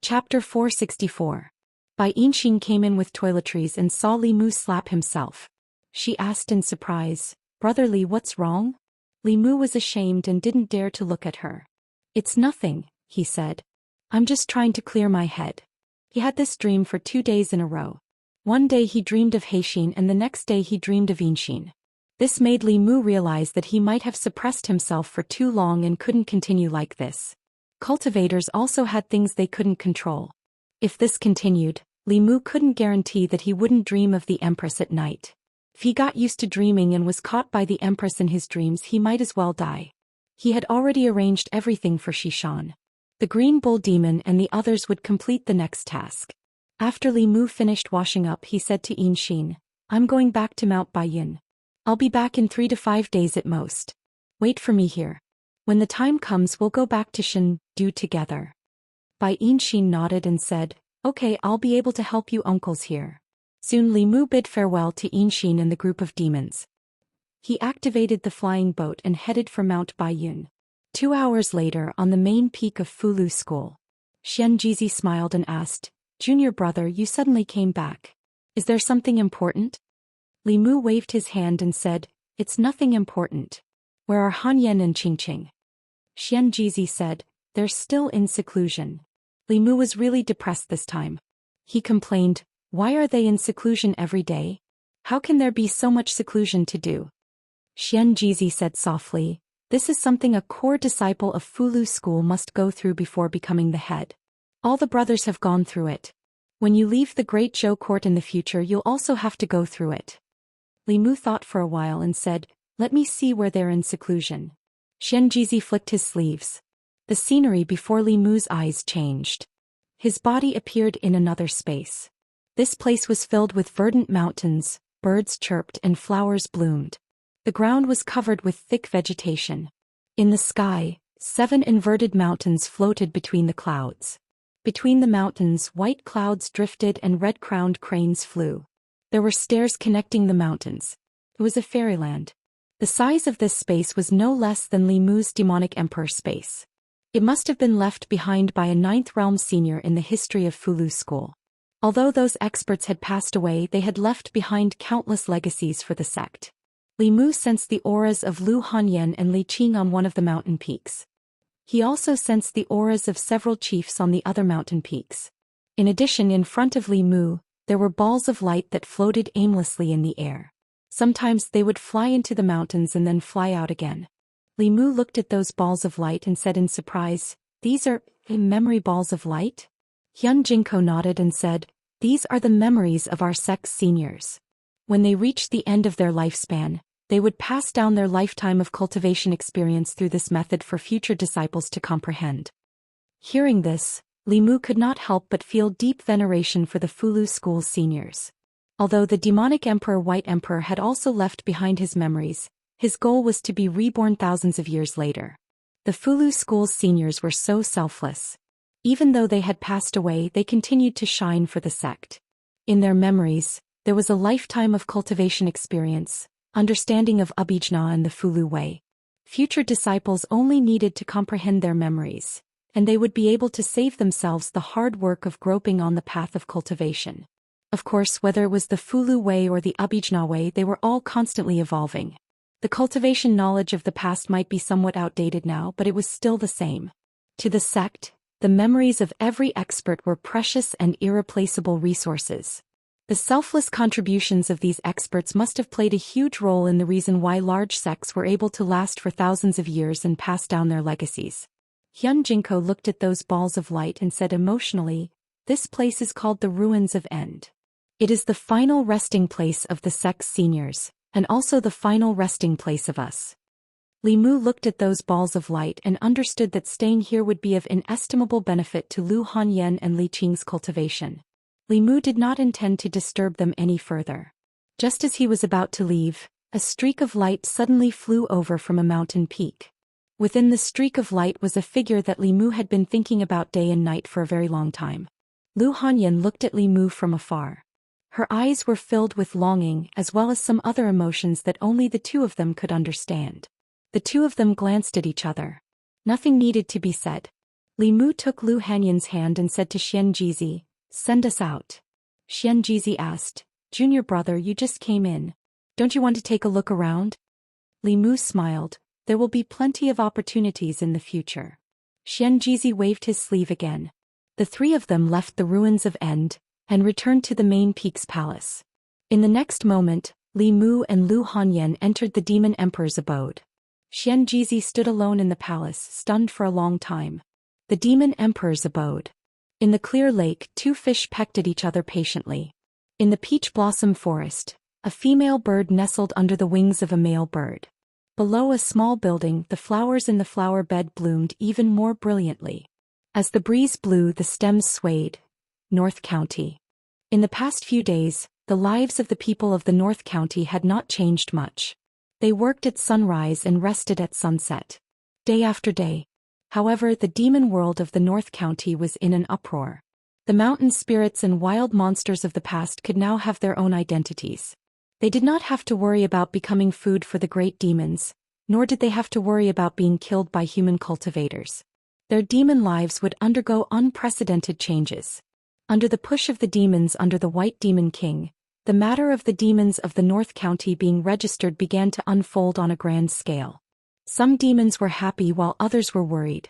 Chapter 464. Bai Yinxin came in with toiletries and saw Li Mu slap himself. She asked in surprise, "Brother Li, what's wrong?" Li Mu was ashamed and didn't dare to look at her. "It's nothing," he said. "I'm just trying to clear my head." He had this dream for 2 days in a row. One day he dreamed of Heixin and the next day he dreamed of Yinxin. This made Li Mu realize that he might have suppressed himself for too long and couldn't continue like this. Cultivators also had things they couldn't control. If this continued, Li Mu couldn't guarantee that he wouldn't dream of the Empress at night. If he got used to dreaming and was caught by the Empress in his dreams, he might as well die. He had already arranged everything for Xianxia. The Green Bull Demon and the others would complete the next task. After Li Mu finished washing up, he said to Xianxia, I'm going back to Mount Baiyin. I'll be back in 3 to 5 days at most. Wait for me here. When the time comes, we'll go back to Shendu together. Xianxia nodded and said, Okay, I'll be able to help you uncles here. Soon Li Mu bid farewell to Xianxia and the group of demons. He activated the flying boat and headed for Mount Baiyin. 2 hours later, on the main peak of Fulu School, Xianxia smiled and asked, Junior brother, you suddenly came back. Is there something important? Li Mu waved his hand and said, It's nothing important. Where are Hanyan and Qingqing? Xianxia said, They're still in seclusion. Li Mu was really depressed this time. He complained, Why are they in seclusion every day? How can there be so much seclusion to do? Xianxia said softly, This is something a core disciple of Fulu School must go through before becoming the head. All the brothers have gone through it. When you leave the Great Zhou Court in the future, you'll also have to go through it. Li Mu thought for a while and said, Let me see where they're in seclusion. Xianxia flicked his sleeves. The scenery before Li Mu's eyes changed. His body appeared in another space. This place was filled with verdant mountains, birds chirped and flowers bloomed. The ground was covered with thick vegetation. In the sky, 7 inverted mountains floated between the clouds. Between the mountains, white clouds drifted and red-crowned cranes flew. There were stairs connecting the mountains. It was a fairyland. The size of this space was no less than Li Mu's demonic emperor space. It must have been left behind by a 9th realm senior in the history of Fulu School. Although those experts had passed away, they had left behind countless legacies for the sect. Li Mu sensed the auras of Lu Hanyan and Li Qing on one of the mountain peaks. He also sensed the auras of several chiefs on the other mountain peaks. In addition, in front of Li Mu, there were balls of light that floated aimlessly in the air. Sometimes they would fly into the mountains and then fly out again. Li Mu looked at those balls of light and said in surprise, These are memory balls of light? Hyun Jinko nodded and said, These are the memories of our sect's seniors. When they reached the end of their lifespan, they would pass down their lifetime of cultivation experience through this method for future disciples to comprehend. Hearing this, Li Mu could not help but feel deep veneration for the Fulu School seniors. Although the demonic emperor White Emperor had also left behind his memories, his goal was to be reborn thousands of years later. The Fulu School's seniors were so selfless. Even though they had passed away, they continued to shine for the sect. In their memories, there was a lifetime of cultivation experience, understanding of Abhijna and the Fulu way. Future disciples only needed to comprehend their memories, and they would be able to save themselves the hard work of groping on the path of cultivation. Of course, whether it was the Fulu way or the Abhijna way, they were all constantly evolving. The cultivation knowledge of the past might be somewhat outdated now, but it was still the same. To the sect, the memories of every expert were precious and irreplaceable resources. The selfless contributions of these experts must have played a huge role in the reason why large sects were able to last for thousands of years and pass down their legacies. Hyun Jinko looked at those balls of light and said emotionally, This place is called the Ruins of End. It is the final resting place of the sect's seniors, and also the final resting place of us. Li Mu looked at those balls of light and understood that staying here would be of inestimable benefit to Lu Hanyan and Li Qing's cultivation. Li Mu did not intend to disturb them any further. Just as he was about to leave, a streak of light suddenly flew over from a mountain peak. Within the streak of light was a figure that Li Mu had been thinking about day and night for a very long time. Lu Hanyan looked at Li Mu from afar. Her eyes were filled with longing as well as some other emotions that only the two of them could understand. The two of them glanced at each other. Nothing needed to be said. Li Mu took Lu Hanyan's hand and said to Xianxia, Send us out. Xianxia asked, Junior brother, you just came in. Don't you want to take a look around? Li Mu smiled, There will be plenty of opportunities in the future. Xianxia waved his sleeve again. The three of them left the Ruins of End, and returned to the main peak's palace. In the next moment, Li Mu and Lu Hanyan entered the demon emperor's abode. Xianxia stood alone in the palace, stunned for a long time. The demon emperor's abode. In the clear lake, 2 fish pecked at each other patiently. In the peach blossom forest, a female bird nestled under the wings of a male bird. Below a small building, the flowers in the flower bed bloomed even more brilliantly. As the breeze blew, the stems swayed. North County. In the past few days, the lives of the people of the North County had not changed much. They worked at sunrise and rested at sunset. Day after day. However, the demon world of the North County was in an uproar. The mountain spirits and wild monsters of the past could now have their own identities. They did not have to worry about becoming food for the great demons, nor did they have to worry about being killed by human cultivators. Their demon lives would undergo unprecedented changes. Under the push of the demons under the White Demon King, the matter of the demons of the North County being registered began to unfold on a grand scale. Some demons were happy while others were worried.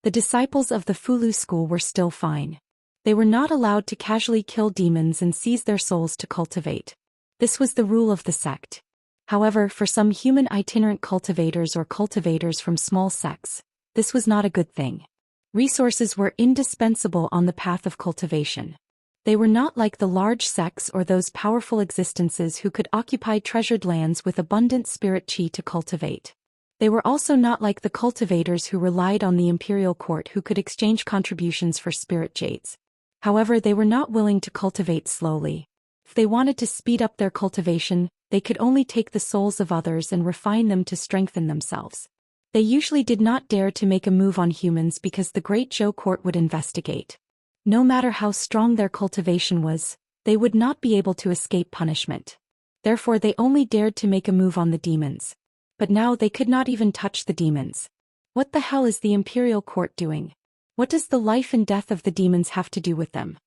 The disciples of the Fulu school were still fine. They were not allowed to casually kill demons and seize their souls to cultivate. This was the rule of the sect. However, for some human itinerant cultivators or cultivators from small sects, this was not a good thing. Resources were indispensable on the path of cultivation. They were not like the large sects or those powerful existences who could occupy treasured lands with abundant spirit chi to cultivate. They were also not like the cultivators who relied on the imperial court who could exchange contributions for spirit jades. However, they were not willing to cultivate slowly. If they wanted to speed up their cultivation, they could only take the souls of others and refine them to strengthen themselves. They usually did not dare to make a move on humans because the Great Zhou court would investigate. No matter how strong their cultivation was, they would not be able to escape punishment. Therefore, they only dared to make a move on the demons. But now they could not even touch the demons. What the hell is the imperial court doing? What does the life and death of the demons have to do with them?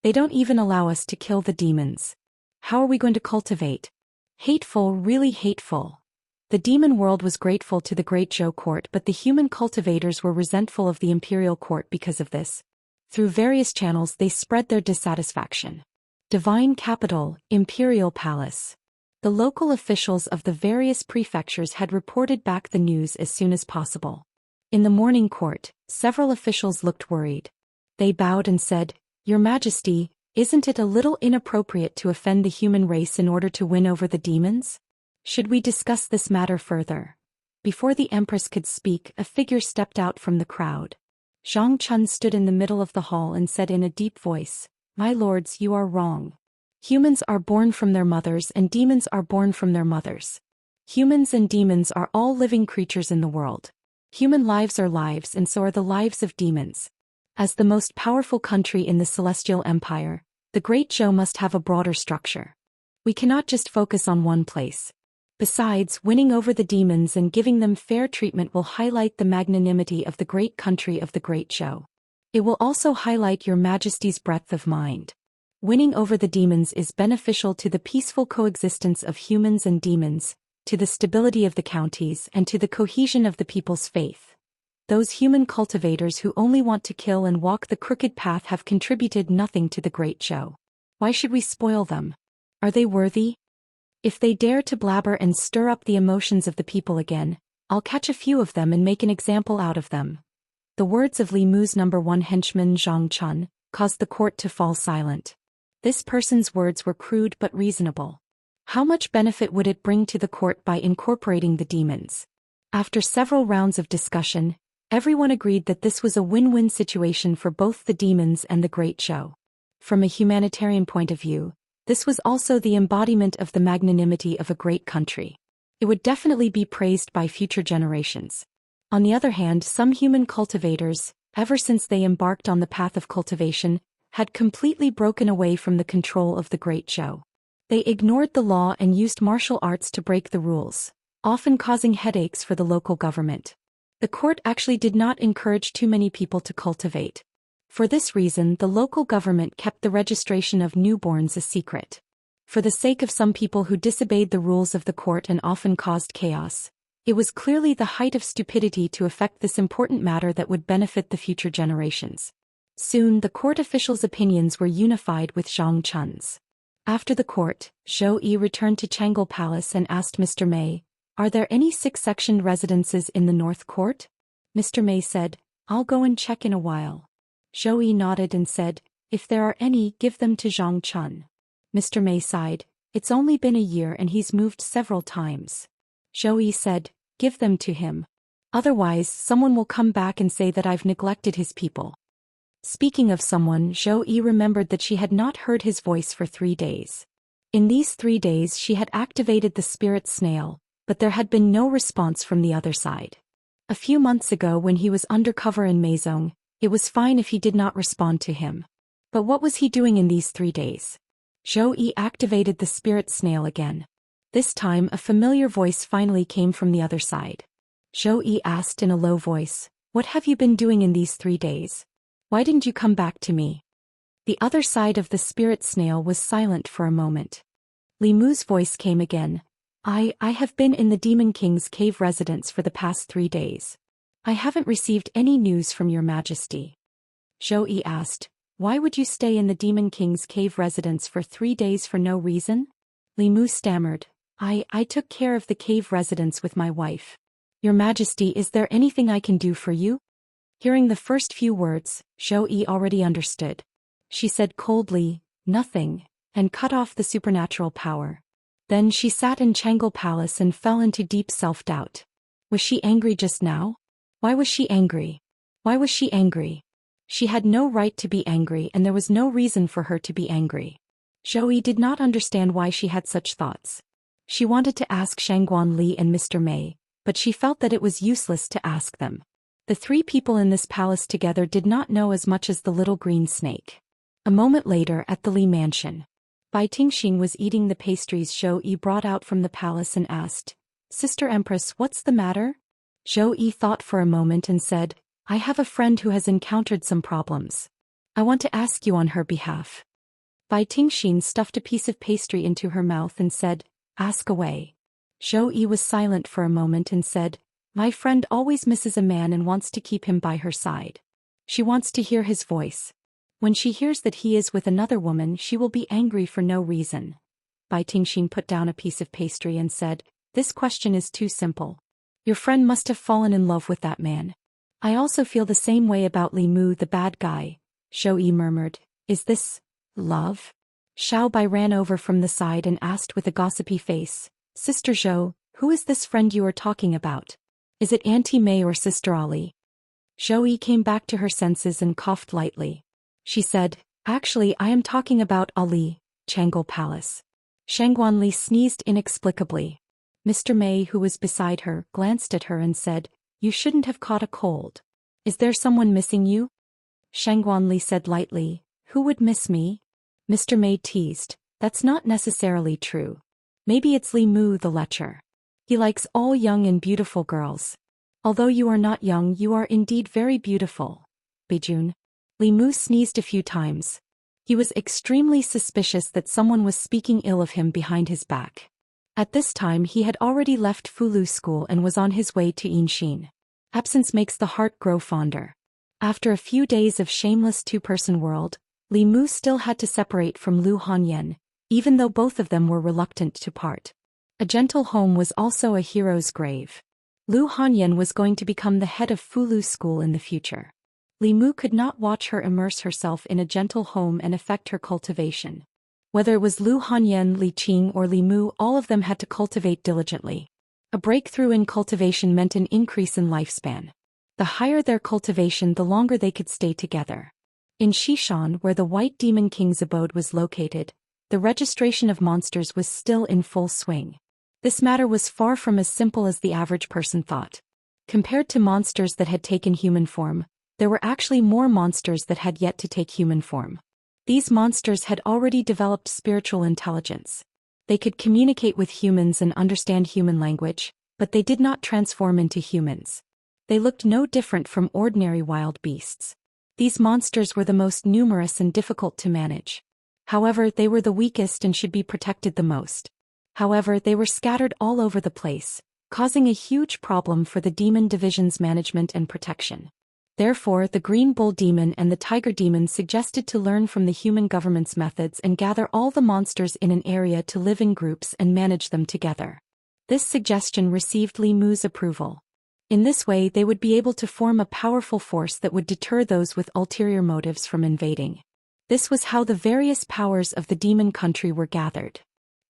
They don't even allow us to kill the demons. How are we going to cultivate? Hateful, really hateful. The demon world was grateful to the Great Zhou court, but the human cultivators were resentful of the imperial court because of this. Through various channels they spread their dissatisfaction. Divine capital, Imperial Palace. The local officials of the various prefectures had reported back the news as soon as possible. In the morning court, several officials looked worried. They bowed and said, "Your Majesty, isn't it a little inappropriate to offend the human race in order to win over the demons? Should we discuss this matter further?" Before the Empress could speak, a figure stepped out from the crowd. Xianxia stood in the middle of the hall and said in a deep voice, "My lords, you are wrong. Humans are born from their mothers and demons are born from their mothers. Humans and demons are all living creatures in the world. Human lives are lives and so are the lives of demons. As the most powerful country in the Celestial Empire, the Great Zhou must have a broader structure. We cannot just focus on one place. Besides, winning over the demons and giving them fair treatment will highlight the magnanimity of the great country of the Great Zhou. It will also highlight your Majesty's breadth of mind. Winning over the demons is beneficial to the peaceful coexistence of humans and demons, to the stability of the counties and to the cohesion of the people's faith. Those human cultivators who only want to kill and walk the crooked path have contributed nothing to the Great Zhou. Why should we spoil them? Are they worthy? If they dare to blabber and stir up the emotions of the people again, I'll catch a few of them and make an example out of them." The words of Li Mu's #1 henchman Zhang Chun caused the court to fall silent. This person's words were crude but reasonable. How much benefit would it bring to the court by incorporating the demons? After several rounds of discussion, everyone agreed that this was a win-win situation for both the demons and the Great Zhou. From a humanitarian point of view, this was also the embodiment of the magnanimity of a great country. It would definitely be praised by future generations. On the other hand, some human cultivators, ever since they embarked on the path of cultivation, had completely broken away from the control of the Great Zhou. They ignored the law and used martial arts to break the rules, often causing headaches for the local government. The court actually did not encourage too many people to cultivate. For this reason, the local government kept the registration of newborns a secret. For the sake of some people who disobeyed the rules of the court and often caused chaos, it was clearly the height of stupidity to affect this important matter that would benefit the future generations. Soon, the court officials' opinions were unified with Zhang Chun's. After the court, Zhou Yi returned to Changle Palace and asked Mr. Mei, "Are there any 6-sectioned residences in the North Court?" Mr. Mei said, "I'll go and check in a while." Zhou Yi nodded and said, "If there are any, give them to Zhang Chun." Mr. Mei sighed, "It's only been a year and he's moved several times." Zhou Yi said, "Give them to him. Otherwise, someone will come back and say that I've neglected his people." Speaking of someone, Zhou Yi remembered that she had not heard his voice for 3 days. In these 3 days she had activated the spirit snail, but there had been no response from the other side. A few months ago when he was undercover in Meizong, it was fine if he did not respond to him. But what was he doing in these 3 days? Zhou Yi activated the spirit snail again. This time a familiar voice finally came from the other side. Zhou Yi asked in a low voice, "What have you been doing in these 3 days? Why didn't you come back to me?" The other side of the spirit snail was silent for a moment. Li Mu's voice came again. I have been in the Demon King's cave residence for the past 3 days. I haven't received any news from your majesty." Zhou Yi asked, "Why would you stay in the Demon King's cave residence for 3 days for no reason?" Li Mu stammered, I took care of the cave residence with my wife. Your majesty, is there anything I can do for you?" Hearing the first few words, Zhou Yi already understood. She said coldly, "Nothing," and cut off the supernatural power. Then she sat in Changle Palace and fell into deep self-doubt. Was she angry just now? Why was she angry? Why was she angry? She had no right to be angry and there was no reason for her to be angry. Zhou Yi did not understand why she had such thoughts. She wanted to ask Shangguan Li and Mr. Mei, but she felt that it was useless to ask them. The 3 people in this palace together did not know as much as the little green snake. A moment later at the Li mansion, Bai Tingxing was eating the pastries Zhou Yi brought out from the palace and asked, "Sister Empress, what's the matter?" Zhou Yi thought for a moment and said, "I have a friend who has encountered some problems. I want to ask you on her behalf." Bai Tingxing stuffed a piece of pastry into her mouth and said, "Ask away." Zhou Yi was silent for a moment and said, "My friend always misses a man and wants to keep him by her side. She wants to hear his voice. When she hears that he is with another woman she will be angry for no reason." Bai Tingxing put down a piece of pastry and said, "This question is too simple. Your friend must have fallen in love with that man." "I also feel the same way about Li Mu the bad guy," Zhou Yi murmured. "Is this love?" Xiao Bai ran over from the side and asked with a gossipy face, "Sister Zhou, who is this friend you are talking about? Is it Auntie Mei or Sister Ali?" Zhou Yi came back to her senses and coughed lightly. She said, "Actually I am talking about Ali, Changle Palace." Shangguan Li sneezed inexplicably. Mr. Mei, who was beside her, glanced at her and said, "You shouldn't have caught a cold. Is there someone missing you?" Shangguan Li said lightly, "Who would miss me?" Mr. Mei teased, "That's not necessarily true. Maybe it's Li Mu the lecher. He likes all young and beautiful girls. Although you are not young you are indeed very beautiful. Beijun." Li Mu sneezed a few times. He was extremely suspicious that someone was speaking ill of him behind his back. At this time he had already left Fulu school and was on his way to Yinxin. Absence makes the heart grow fonder. After a few days of shameless two-person world, Li Mu still had to separate from Lu Hanyan, even though both of them were reluctant to part. A gentle home was also a hero's grave. Lu Hanyan was going to become the head of Fulu school in the future. Li Mu could not watch her immerse herself in a gentle home and affect her cultivation. Whether it was Lu Hanyan, Li Qing or Li Mu, all of them had to cultivate diligently. A breakthrough in cultivation meant an increase in lifespan. The higher their cultivation the longer they could stay together. In Xishan, where the White Demon King's abode was located, the registration of monsters was still in full swing. This matter was far from as simple as the average person thought. Compared to monsters that had taken human form, there were actually more monsters that had yet to take human form. These monsters had already developed spiritual intelligence. They could communicate with humans and understand human language, but they did not transform into humans. They looked no different from ordinary wild beasts. These monsters were the most numerous and difficult to manage. However, they were the weakest and should be protected the most. However, they were scattered all over the place, causing a huge problem for the demon division's management and protection. Therefore, the Green Bull Demon and the Tiger Demon suggested to learn from the human government's methods and gather all the monsters in an area to live in groups and manage them together. This suggestion received Li Mu's approval. In this way they would be able to form a powerful force that would deter those with ulterior motives from invading. This was how the various powers of the demon country were gathered.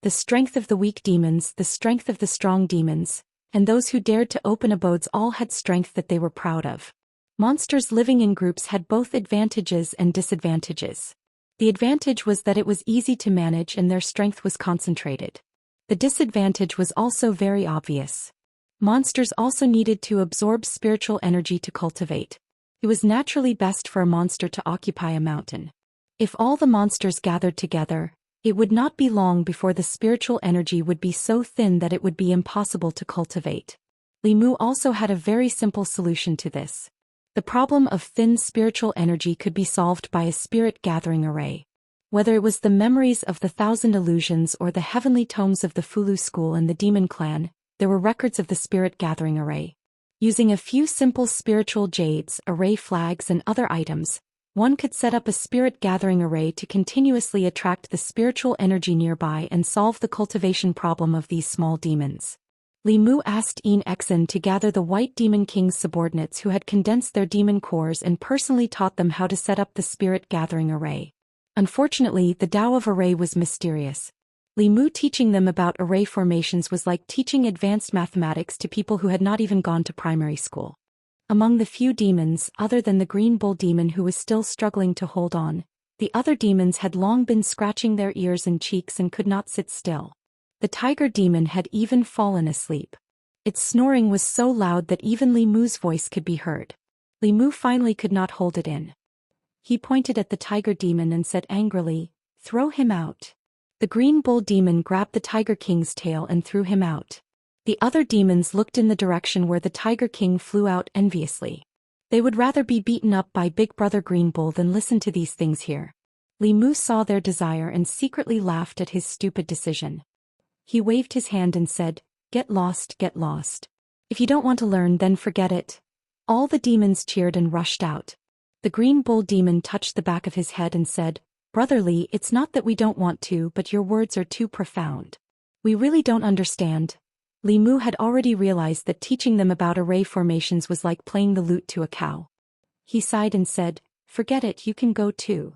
The strength of the weak demons, the strength of the strong demons, and those who dared to open abodes all had strength that they were proud of. Monsters living in groups had both advantages and disadvantages. The advantage was that it was easy to manage and their strength was concentrated. The disadvantage was also very obvious. Monsters also needed to absorb spiritual energy to cultivate. It was naturally best for a monster to occupy a mountain. If all the monsters gathered together, it would not be long before the spiritual energy would be so thin that it would be impossible to cultivate. Li Mu also had a very simple solution to this. The problem of thin spiritual energy could be solved by a spirit gathering array. Whether it was the memories of the Thousand Illusions or the heavenly tomes of the Fulu school and the demon clan, there were records of the spirit gathering array. Using a few simple spiritual jades, array flags and other items, one could set up a spirit gathering array to continuously attract the spiritual energy nearby and solve the cultivation problem of these small demons. Li Mu asked Xianxia to gather the White Demon King's subordinates who had condensed their demon cores and personally taught them how to set up the spirit gathering array. Unfortunately, the Tao of array was mysterious. Li Mu teaching them about array formations was like teaching advanced mathematics to people who had not even gone to primary school. Among the few demons, other than the Green Bull demon who was still struggling to hold on, the other demons had long been scratching their ears and cheeks and could not sit still. The tiger demon had even fallen asleep. Its snoring was so loud that even Li Mu's voice could be heard. Li Mu finally could not hold it in. He pointed at the tiger demon and said angrily, "Throw him out." The Green Bull demon grabbed the Tiger King's tail and threw him out. The other demons looked in the direction where the Tiger King flew out enviously. They would rather be beaten up by Big Brother Green Bull than listen to these things here. Li Mu saw their desire and secretly laughed at his stupid decision. He waved his hand and said, "Get lost, get lost. If you don't want to learn, then forget it." All the demons cheered and rushed out. The Green Bull demon touched the back of his head and said, "Brotherly, it's not that we don't want to, but your words are too profound. We really don't understand." Li Mu had already realized that teaching them about array formations was like playing the lute to a cow. He sighed and said, "Forget it, you can go too."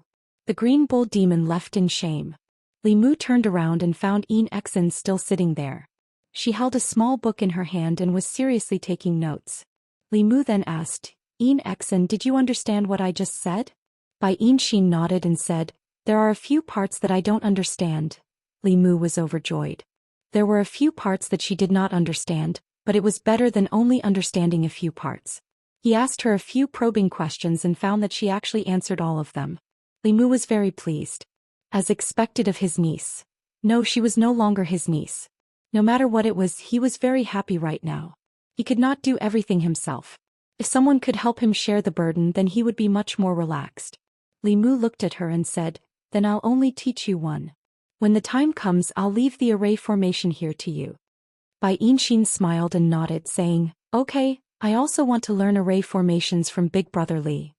The Green Bull demon left in shame. Li Mu turned around and found Xianxia still sitting there. She held a small book in her hand and was seriously taking notes. Li Mu then asked, "Xianxia, did you understand what I just said?" Xianxia nodded and said, "There are a few parts that I don't understand." Li Mu was overjoyed. There were a few parts that she did not understand, but it was better than only understanding a few parts. He asked her a few probing questions and found that she actually answered all of them. Li Mu was very pleased. As expected of his niece. No, she was no longer his niece. No matter what it was, he was very happy right now. He could not do everything himself. If someone could help him share the burden, then he would be much more relaxed. Li Mu looked at her and said, "Then I'll only teach you one. When the time comes, I'll leave the array formation here to you." Xianxia smiled and nodded, saying, "Okay, I also want to learn array formations from Big Brother Li."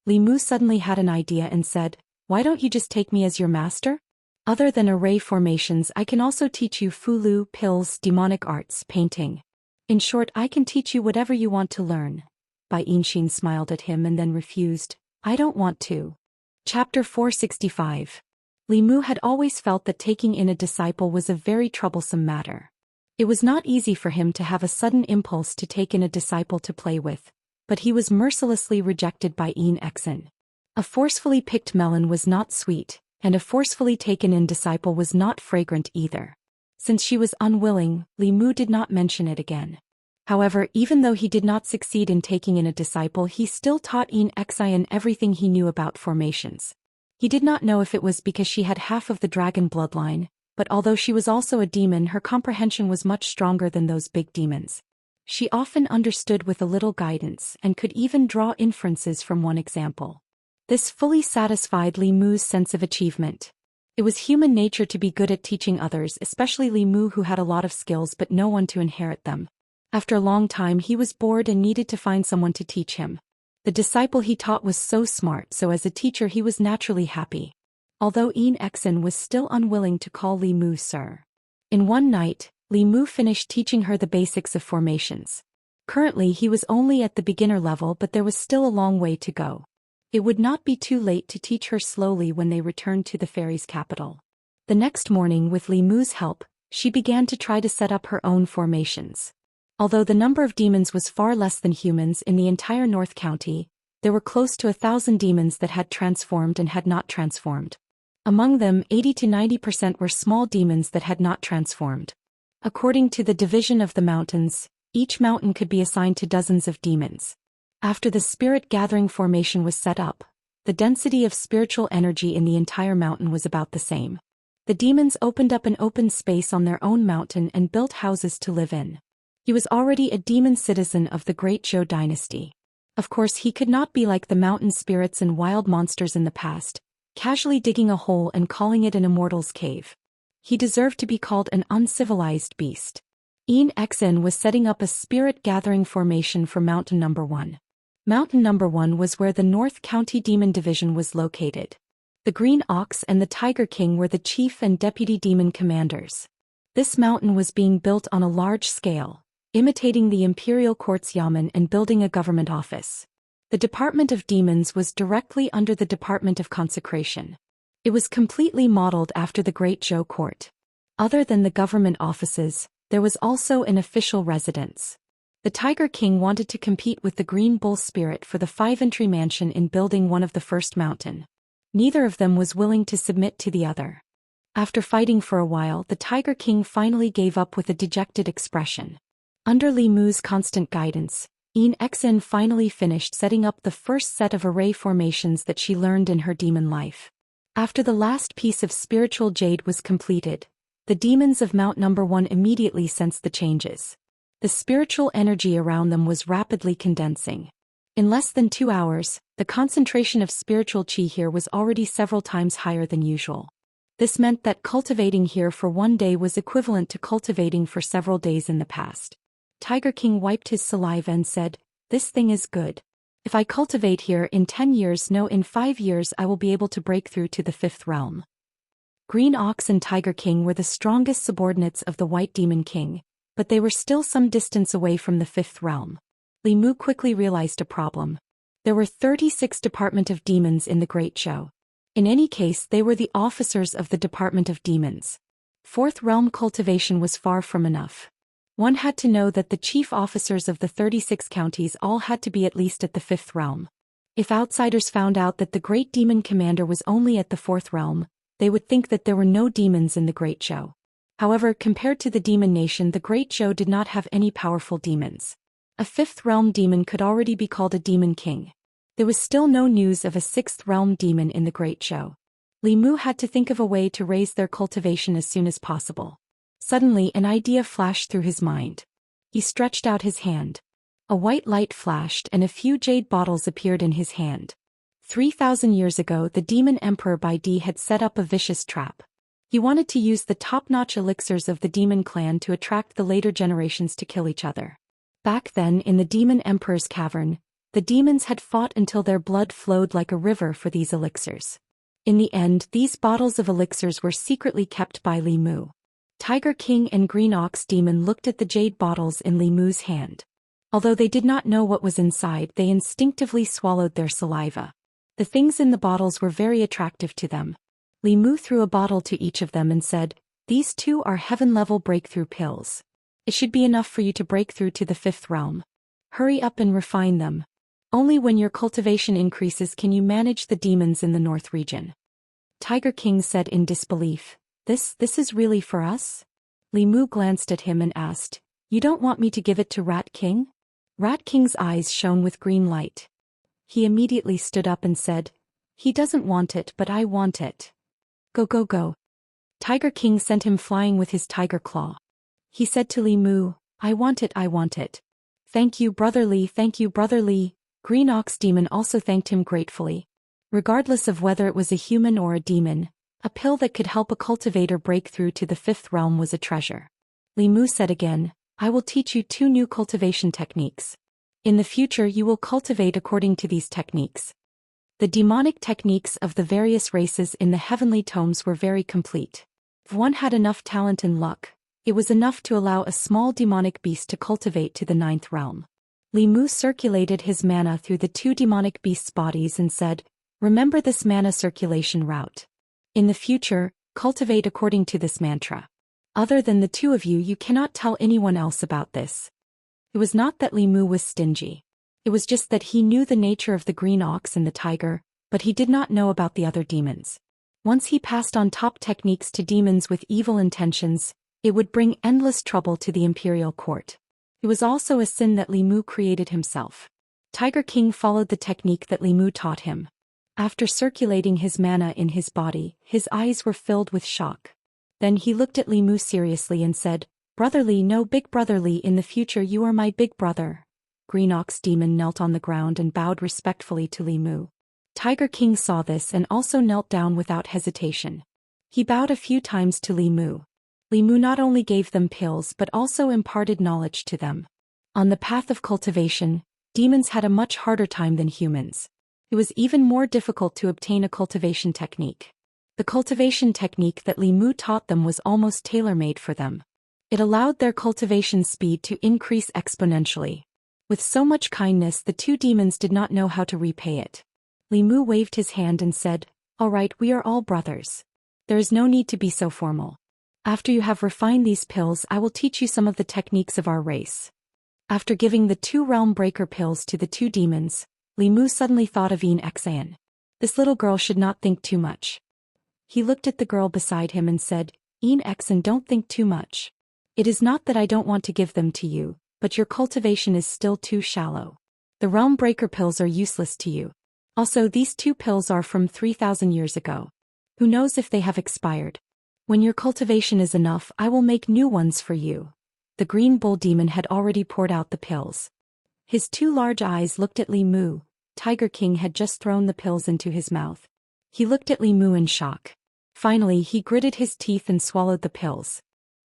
Li Mu suddenly had an idea and said, "Why don't you just take me as your master? Other than array formations, I can also teach you Fulu, pills, demonic arts, painting. In short, I can teach you whatever you want to learn." Xianxia smiled at him and then refused, "I don't want to." Chapter 465. Li Mu had always felt that taking in a disciple was a very troublesome matter. It was not easy for him to have a sudden impulse to take in a disciple to play with, but he was mercilessly rejected by Xianxia. A forcefully picked melon was not sweet, and a forcefully taken-in disciple was not fragrant either. Since she was unwilling, Li Mu did not mention it again. However, even though he did not succeed in taking in a disciple, he still taught Xianxia everything he knew about formations. He did not know if it was because she had half of the dragon bloodline, but although she was also a demon, her comprehension was much stronger than those big demons. She often understood with a little guidance and could even draw inferences from one example. This fully satisfied Li Mu's sense of achievement. It was human nature to be good at teaching others, especially Li Mu who had a lot of skills but no one to inherit them. After a long time he was bored and needed to find someone to teach him. The disciple he taught was so smart, so as a teacher he was naturally happy. Although Xianxia was still unwilling to call Li Mu sir. In one night, Li Mu finished teaching her the basics of formations. Currently he was only at the beginner level, but there was still a long way to go. It would not be too late to teach her slowly when they returned to the fairies' capital. The next morning, with Li Mu's help, she began to try to set up her own formations. Although the number of demons was far less than humans in the entire North County, There were close to 1,000 demons that had transformed and had not transformed. Among them, 80 to 90% were small demons that had not transformed. According to the division of the mountains, each mountain could be assigned to dozens of demons. After the spirit gathering formation was set up, the density of spiritual energy in the entire mountain was about the same. The demons opened up an open space on their own mountain and built houses to live in. He was already a demon citizen of the great Zhou dynasty. Of course, he could not be like the mountain spirits and wild monsters in the past, casually digging a hole and calling it an immortal's cave. He deserved to be called an uncivilized beast. Xianxia was setting up a spirit gathering formation for Mountain Number 1. Mountain Number 1 was where the North County Demon Division was located. The Green Ox and the Tiger King were the chief and deputy demon commanders. This mountain was being built on a large scale, imitating the Imperial Court's Yamen and building a government office. The Department of Demons was directly under the Department of Consecration. It was completely modeled after the Great Zhou Court. Other than the government offices, there was also an official residence. The Tiger King wanted to compete with the Green Bull Spirit for the 5-entry mansion in building one of the first mountain. Neither of them was willing to submit to the other. After fighting for a while, the Tiger King finally gave up with a dejected expression. Under Li Mu's constant guidance, Xianxia finally finished setting up the first set of array formations that she learned in her demon life. After the last piece of spiritual jade was completed, the demons of Mount Number 1 immediately sensed the changes. The spiritual energy around them was rapidly condensing. In less than 2 hours, the concentration of spiritual chi here was already several times higher than usual. This meant that cultivating here for one day was equivalent to cultivating for several days in the past. Tiger King wiped his saliva and said, "This thing is good. If I cultivate here in 10 years, no, in 5 years I will be able to break through to the 5th realm." Green Ox and Tiger King were the strongest subordinates of the White Demon King, but they were still some distance away from the 5th realm. Li Mu quickly realized a problem. There were 36 Department of Demons in the Great Zhou. In any case, they were the officers of the Department of Demons. 4th realm cultivation was far from enough. One had to know that the chief officers of the 36 counties all had to be at least at the 5th realm. If outsiders found out that the Great Demon Commander was only at the 4th realm, they would think that there were no demons in the Great Zhou. However, compared to the demon nation, the Great Zhou did not have any powerful demons. A 5th realm demon could already be called a demon king. There was still no news of a 6th realm demon in the Great Zhou. Li Mu had to think of a way to raise their cultivation as soon as possible. Suddenly, an idea flashed through his mind. He stretched out his hand. A white light flashed and a few jade bottles appeared in his hand. 3,000 years ago, the demon emperor Bai Di had set up a vicious trap. He wanted to use the top-notch elixirs of the demon clan to attract the later generations to kill each other. Back then, in the demon emperor's cavern, the demons had fought until their blood flowed like a river for these elixirs. In the end, these bottles of elixirs were secretly kept by Li Mu. Tiger King and Green Ox Demon looked at the jade bottles in Li Mu's hand. Although they did not know what was inside, they instinctively swallowed their saliva. The things in the bottles were very attractive to them. Li Mu threw a bottle to each of them and said, "These two are heaven-level breakthrough pills. It should be enough for you to break through to the 5th realm. Hurry up and refine them. Only when your cultivation increases can you manage the demons in the North region." Tiger King said in disbelief, This is really for us?" Li Mu glanced at him and asked, "You don't want me to give it to Rat King?" Rat King's eyes shone with green light. He immediately stood up and said, "He doesn't want it, but I want it. Go, go, go." Tiger King sent him flying with his tiger claw. He said to Li Mu, I want it, I want it." "Thank you, Brother Li, thank you, Brother Li." Green Ox Demon also thanked him gratefully. Regardless of whether it was a human or a demon, a pill that could help a cultivator break through to the 5th realm was a treasure. Li Mu said again, "I will teach you 2 new cultivation techniques. In the future you will cultivate according to these techniques." The demonic techniques of the various races in the heavenly tomes were very complete. If one had enough talent and luck, it was enough to allow a small demonic beast to cultivate to the 9th realm. Li Mu circulated his mana through the 2 demonic beasts' bodies and said, "Remember this mana circulation route. In the future, cultivate according to this mantra. Other than the 2 of you, you cannot tell anyone else about this." It was not that Li Mu was stingy. It was just that he knew the nature of the green ox and the tiger, but he did not know about the other demons. Once he passed on top techniques to demons with evil intentions, it would bring endless trouble to the imperial court. It was also a sin that Li Mu created himself. Tiger King followed the technique that Li Mu taught him. After circulating his mana in his body, his eyes were filled with shock. Then he looked at Li Mu seriously and said, "Brother Li, no, big brother Li, in the future you are my big brother." Green Ox Demon knelt on the ground and bowed respectfully to Li Mu. Tiger King saw this and also knelt down without hesitation. He bowed a few times to Li Mu. Li Mu not only gave them pills but also imparted knowledge to them. On the path of cultivation, demons had a much harder time than humans. It was even more difficult to obtain a cultivation technique. The cultivation technique that Li Mu taught them was almost tailor-made for them. It allowed their cultivation speed to increase exponentially. With so much kindness, the two demons did not know how to repay it. Li Mu waved his hand and said, "All right, we are all brothers. There is no need to be so formal. After you have refined these pills, I will teach you some of the techniques of our race." After giving the 2 realm breaker pills to the 2 demons, Li Mu suddenly thought of Xianxia. This little girl should not think too much. He looked at the girl beside him and said, "Xianxia, don't think too much. It is not that I don't want to give them to you, but your cultivation is still too shallow. The realm breaker pills are useless to you. Also, these 2 pills are from 3,000 years ago. Who knows if they have expired? When your cultivation is enough, I will make new ones for you." The green bull demon had already poured out the pills. His 2 large eyes looked at Li Mu. Tiger King had just thrown the pills into his mouth. He looked at Li Mu in shock. Finally, he gritted his teeth and swallowed the pills.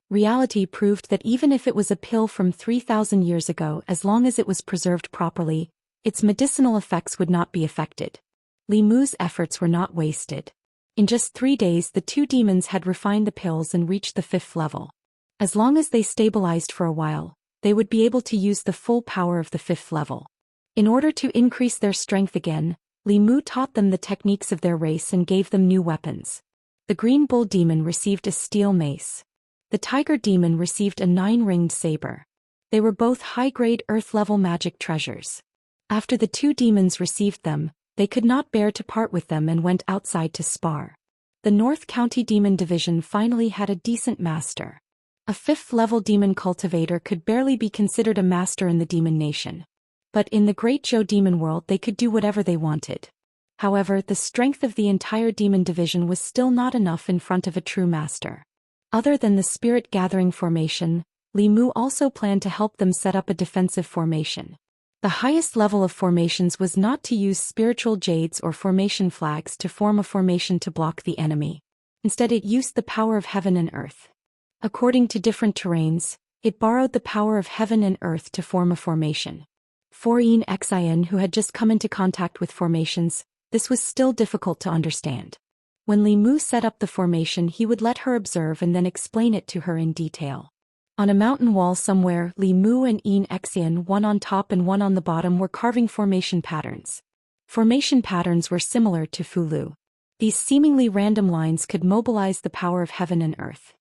Reality proved that even if it was a pill from 3,000 years ago, as long as it was preserved properly, its medicinal effects would not be affected. Li Mu's efforts were not wasted. In just 3 days, the 2 demons had refined the pills and reached the 5th level. As long as they stabilized for a while, they would be able to use the full power of the 5th level. In order to increase their strength again, Li Mu taught them the techniques of their race and gave them new weapons. The green bull demon received a steel mace. The tiger demon received a 9-ringed saber. They were both high-grade earth-level magic treasures. After the 2 demons received them, they could not bear to part with them and went outside to spar. The North County Demon Division finally had a decent master. A 5th-level demon cultivator could barely be considered a master in the demon nation. But in the Great Zhou demon world they could do whatever they wanted. However, the strength of the entire demon division was still not enough in front of a true master. Other than the spirit gathering formation, Li Mu also planned to help them set up a defensive formation. The highest level of formations was not to use spiritual jades or formation flags to form a formation to block the enemy. Instead, it used the power of heaven and earth. According to different terrains, it borrowed the power of heaven and earth to form a formation. For Xianxia, who had just come into contact with formations, this was still difficult to understand. When Li Mu set up the formation, he would let her observe and then explain it to her in detail. On a mountain wall somewhere, Li Mu and Xianxia, one on top and one on the bottom, were carving formation patterns. Formation patterns were similar to Fulu. These seemingly random lines could mobilize the power of heaven and earth.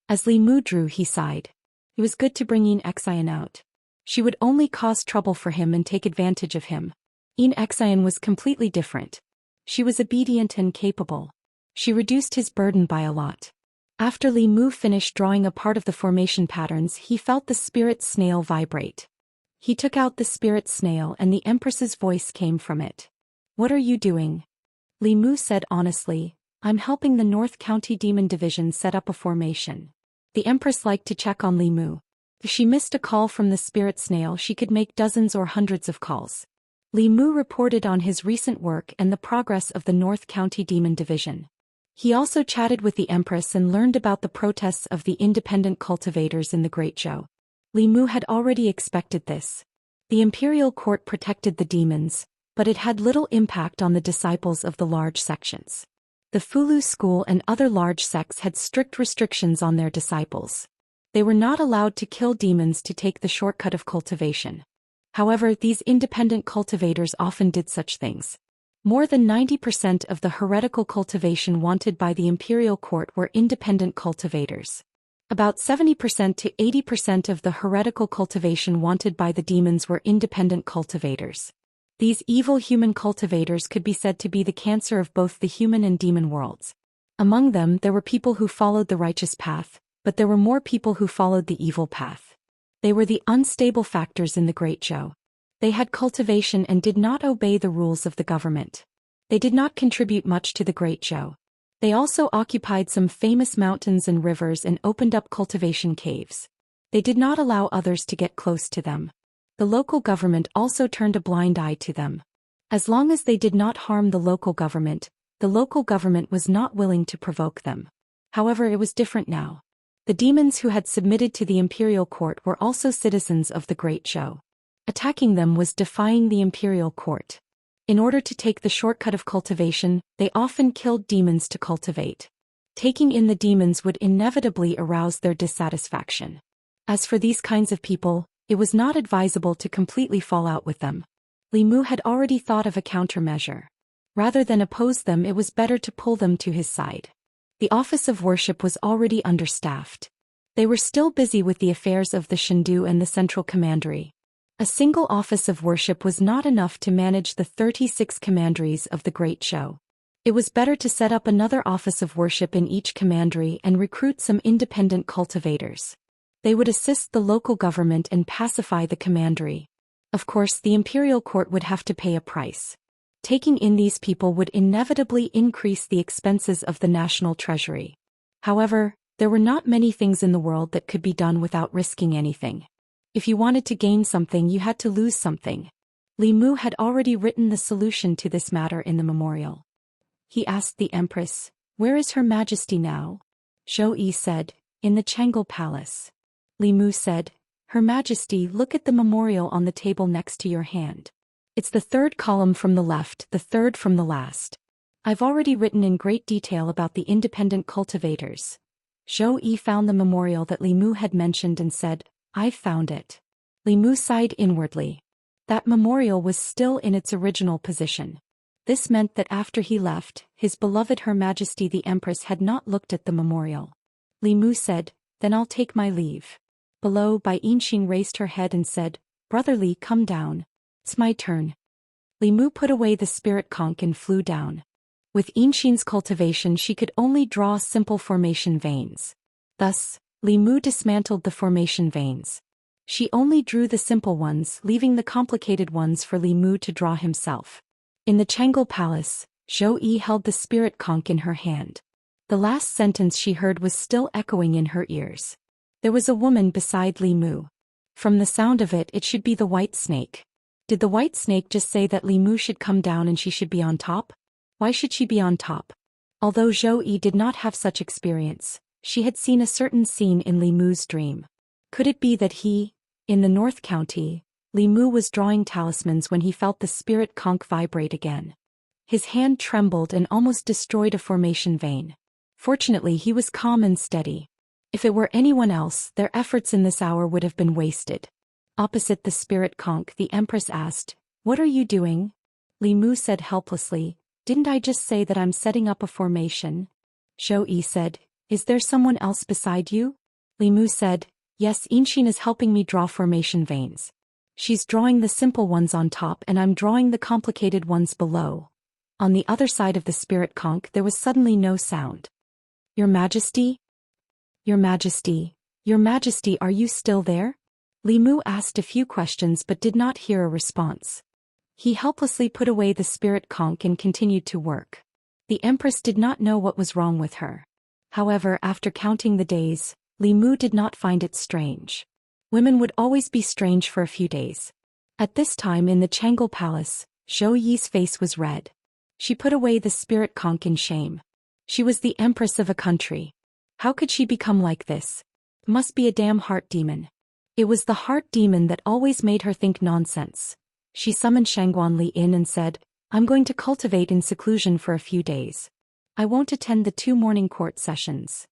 As Li Mu drew, he sighed. It was good to bring Xianxia out. She would only cause trouble for him and take advantage of him. Xianxia was completely different. She was obedient and capable. She reduced his burden by a lot. After Li Mu finished drawing a part of the formation patterns, he felt the spirit snail vibrate. He took out the spirit snail and the Empress's voice came from it. "What are you doing?" Li Mu said honestly, "I'm helping the North County Demon Division set up a formation." The Empress liked to check on Li Mu. If she missed a call from the spirit snail, she could make dozens or hundreds of calls. Li Mu reported on his recent work and the progress of the North County Demon Division. He also chatted with the Empress and learned about the protests of the independent cultivators in the Great Zhou. Li Mu had already expected this. The imperial court protected the demons, but it had little impact on the disciples of the large sections. The Fulu school and other large sects had strict restrictions on their disciples. They were not allowed to kill demons to take the shortcut of cultivation. However, these independent cultivators often did such things. More than 90% of the heretical cultivation wanted by the imperial court were independent cultivators. About 70% to 80% of the heretical cultivation wanted by the demons were independent cultivators. These evil human cultivators could be said to be the cancer of both the human and demon worlds. Among them there were people who followed the righteous path, but there were more people who followed the evil path. They were the unstable factors in the Great Zhou. They had cultivation and did not obey the rules of the government. They did not contribute much to the Great Zhou. They also occupied some famous mountains and rivers and opened up cultivation caves. They did not allow others to get close to them. The local government also turned a blind eye to them. As long as they did not harm the local government was not willing to provoke them. However, it was different now. The demons who had submitted to the imperial court were also citizens of the Great Zhou. Attacking them was defying the imperial court. In order to take the shortcut of cultivation, they often killed demons to cultivate. Taking in the demons would inevitably arouse their dissatisfaction. As for these kinds of people, it was not advisable to completely fall out with them. Li Mu had already thought of a countermeasure. Rather than oppose them, it was better to pull them to his side. The office of worship was already understaffed. They were still busy with the affairs of the Shendu and the central commandery. A single office of worship was not enough to manage the 36 commanderies of the Great Zhou. It was better to set up another office of worship in each commandery and recruit some independent cultivators. They would assist the local government and pacify the commandery. Of course, the imperial court would have to pay a price. Taking in these people would inevitably increase the expenses of the national treasury. However, there were not many things in the world that could be done without risking anything. If you wanted to gain something, you had to lose something. Li Mu had already written the solution to this matter in the memorial. He asked the Empress, "Where is Her Majesty now?" Zhou Yi said, "In the Chang'e Palace." Li Mu said, "Her Majesty, look at the memorial on the table next to your hand. It's the third column from the left, the third from the last. I've already written in great detail about the independent cultivators." Zhou Yi found the memorial that Li Mu had mentioned and said, "I've found it." Li Mu sighed inwardly. That memorial was still in its original position. This meant that after he left, his beloved Her Majesty the Empress had not looked at the memorial. Li Mu said, "Then I'll take my leave." Below, Bai Yinxing raised her head and said, "Brother Li, come down. It's my turn." Li Mu put away the spirit conch and flew down. With Yinxing's cultivation, she could only draw simple formation veins. Thus, Li Mu dismantled the formation veins. She only drew the simple ones, leaving the complicated ones for Li Mu to draw himself. In the Chang'e Palace, Zhou Yi held the spirit conch in her hand. The last sentence she heard was still echoing in her ears. There was a woman beside Li Mu. From the sound of it, it should be the white snake. Did the white snake just say that Li Mu should come down and she should be on top? Why should she be on top? Although Zhou Yi did not have such experience, she had seen a certain scene in Li Mu's dream. Could it be that in the North County, Li Mu was drawing talismans when he felt the spirit conch vibrate again? His hand trembled and almost destroyed a formation vein. Fortunately, he was calm and steady. If it were anyone else, their efforts in this hour would have been wasted. Opposite the spirit conch, the Empress asked, "What are you doing?" Li Mu said helplessly, "Didn't I just say that I'm setting up a formation?" Zhou Yi said, "Is there someone else beside you?" Li Mu said, "Yes, Yinxing is helping me draw formation veins. She's drawing the simple ones on top and I'm drawing the complicated ones below." On the other side of the spirit conch there was suddenly no sound. "Your Majesty? Your Majesty, Your Majesty, are you still there?" Li Mu asked a few questions but did not hear a response. He helplessly put away the spirit conch and continued to work. The Empress did not know what was wrong with her. However, after counting the days, Li Mu did not find it strange. Women would always be strange for a few days. At this time in the Chang'e Palace, Zhou Yi's face was red. She put away the spirit conch in shame. She was the Empress of a country. How could she become like this? Must be a damn heart demon. It was the heart demon that always made her think nonsense. She summoned Shangguanli in and said, "I'm going to cultivate in seclusion for a few days. I won't attend the 2 morning court sessions."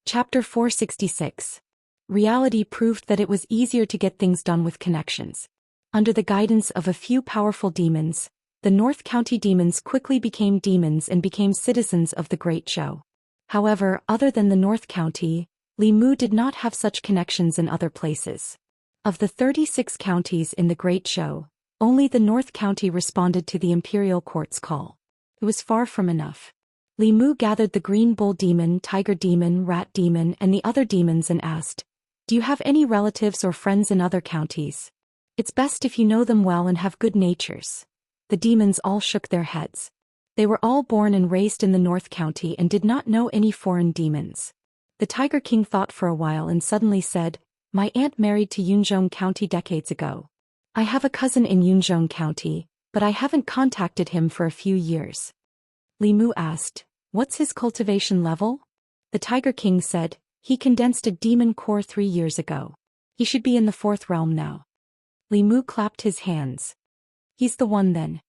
Chapter 466. Reality proved that it was easier to get things done with connections. Under the guidance of a few powerful demons, the North County demons quickly became demons and became citizens of the Great Zhou. However, other than the North County, Li Mu did not have such connections in other places. Of the 36 counties in the Great Zhou, only the North County responded to the imperial court's call. It was far from enough. Li Mu gathered the green bull demon, tiger demon, rat demon, and the other demons and asked, "Do you have any relatives or friends in other counties? It's best if you know them well and have good natures." The demons all shook their heads. They were all born and raised in the North County and did not know any foreign demons. The Tiger King thought for a while and suddenly said, "My aunt married to Yunzhong County decades ago. I have a cousin in Yunzhong County, but I haven't contacted him for a few years." Li Mu asked, "What's his cultivation level?" The Tiger King said, "He condensed a demon core 3 years ago. He should be in the 4th realm now." Li Mu clapped his hands. "He's the one then."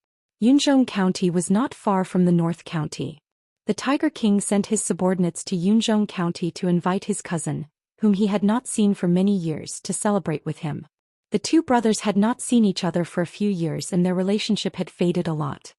Yunzhong County was not far from the North County. The Tiger King sent his subordinates to Yunzhong County to invite his cousin, whom he had not seen for many years, to celebrate with him. The two brothers had not seen each other for a few years and their relationship had faded a lot.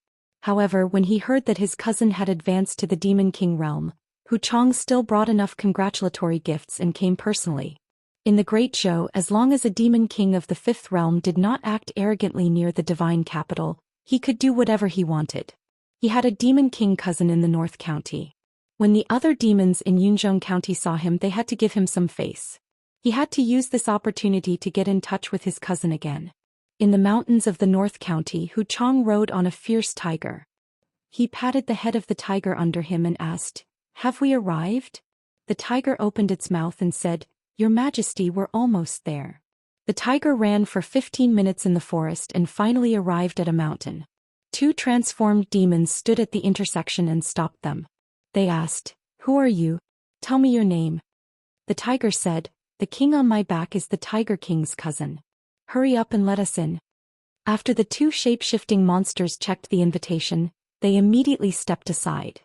However, when he heard that his cousin had advanced to the Demon King realm, Hu Chang still brought enough congratulatory gifts and came personally. In the Great Zhou, as long as a Demon King of the 5th realm did not act arrogantly near the divine capital, he could do whatever he wanted. He had a Demon King cousin in the North County. When the other demons in Yunzhong County saw him, they had to give him some face. He had to use this opportunity to get in touch with his cousin again. In the mountains of the North County, Hu Chang rode on a fierce tiger. He patted the head of the tiger under him and asked, "Have we arrived?" The tiger opened its mouth and said, "Your Majesty, we're almost there." The tiger ran for 15 minutes in the forest and finally arrived at a mountain. 2 transformed demons stood at the intersection and stopped them. They asked, "Who are you? Tell me your name." The tiger said, "The king on my back is the Tiger King's cousin. Hurry up and let us in." After the 2 shape-shifting monsters checked the invitation, they immediately stepped aside.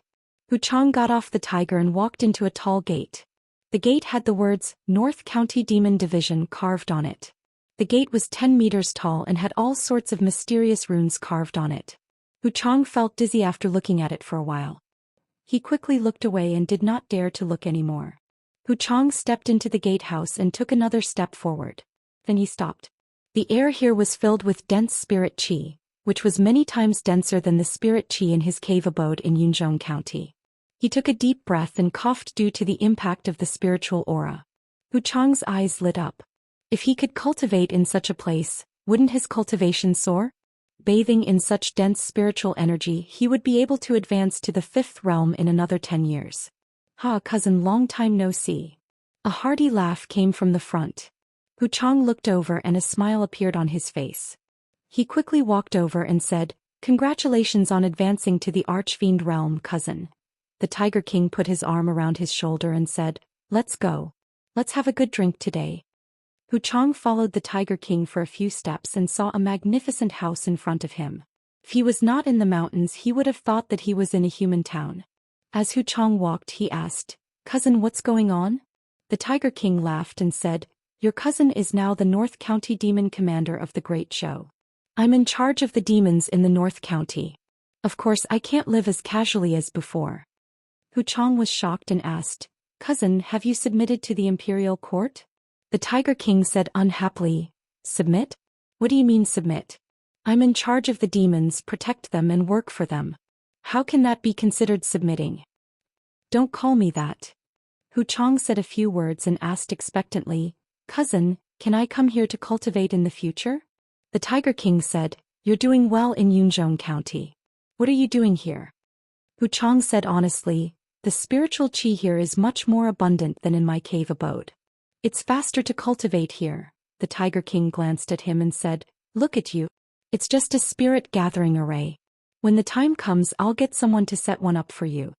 Hu Chang got off the tiger and walked into a tall gate. The gate had the words, "North County Demon Division" carved on it. The gate was 10 meters tall and had all sorts of mysterious runes carved on it. Hu Chang felt dizzy after looking at it for a while. He quickly looked away and did not dare to look anymore. Hu Chang stepped into the gatehouse and took another step forward. Then he stopped. The air here was filled with dense spirit qi, which was many times denser than the spirit qi in his cave abode in Yunzhong County. He took a deep breath and coughed due to the impact of the spiritual aura. Hu Chang's eyes lit up. If he could cultivate in such a place, wouldn't his cultivation soar? Bathing in such dense spiritual energy, he would be able to advance to the 5th realm in another 10 years. "Ha, cousin, long time no see." A hearty laugh came from the front. Hu Chang looked over and a smile appeared on his face. He quickly walked over and said, "Congratulations on advancing to the Archfiend realm, cousin." The Tiger King put his arm around his shoulder and said, "Let's go. Let's have a good drink today." Hu Chang followed the Tiger King for a few steps and saw a magnificent house in front of him. If he was not in the mountains, he would have thought that he was in a human town. As Hu Chang walked, he asked, "Cousin, what's going on?" The Tiger King laughed and said, "Your cousin is now the North County Demon Commander of the Great Zhou. I'm in charge of the demons in the North County. Of course, I can't live as casually as before." Hu Chang was shocked and asked, "Cousin, have you submitted to the imperial court?" The Tiger King said unhappily, "Submit? What do you mean submit? I'm in charge of the demons, protect them and work for them. How can that be considered submitting?" "Don't call me that." Hu Chang said a few words and asked expectantly, "Cousin, can I come here to cultivate in the future?" The Tiger King said, "You're doing well in Yunzhong County. What are you doing here?" Hu Chang said honestly, "The spiritual qi here is much more abundant than in my cave abode. It's faster to cultivate here." The Tiger King glanced at him and said, "Look at you. It's just a spirit gathering array. When the time comes, I'll get someone to set one up for you."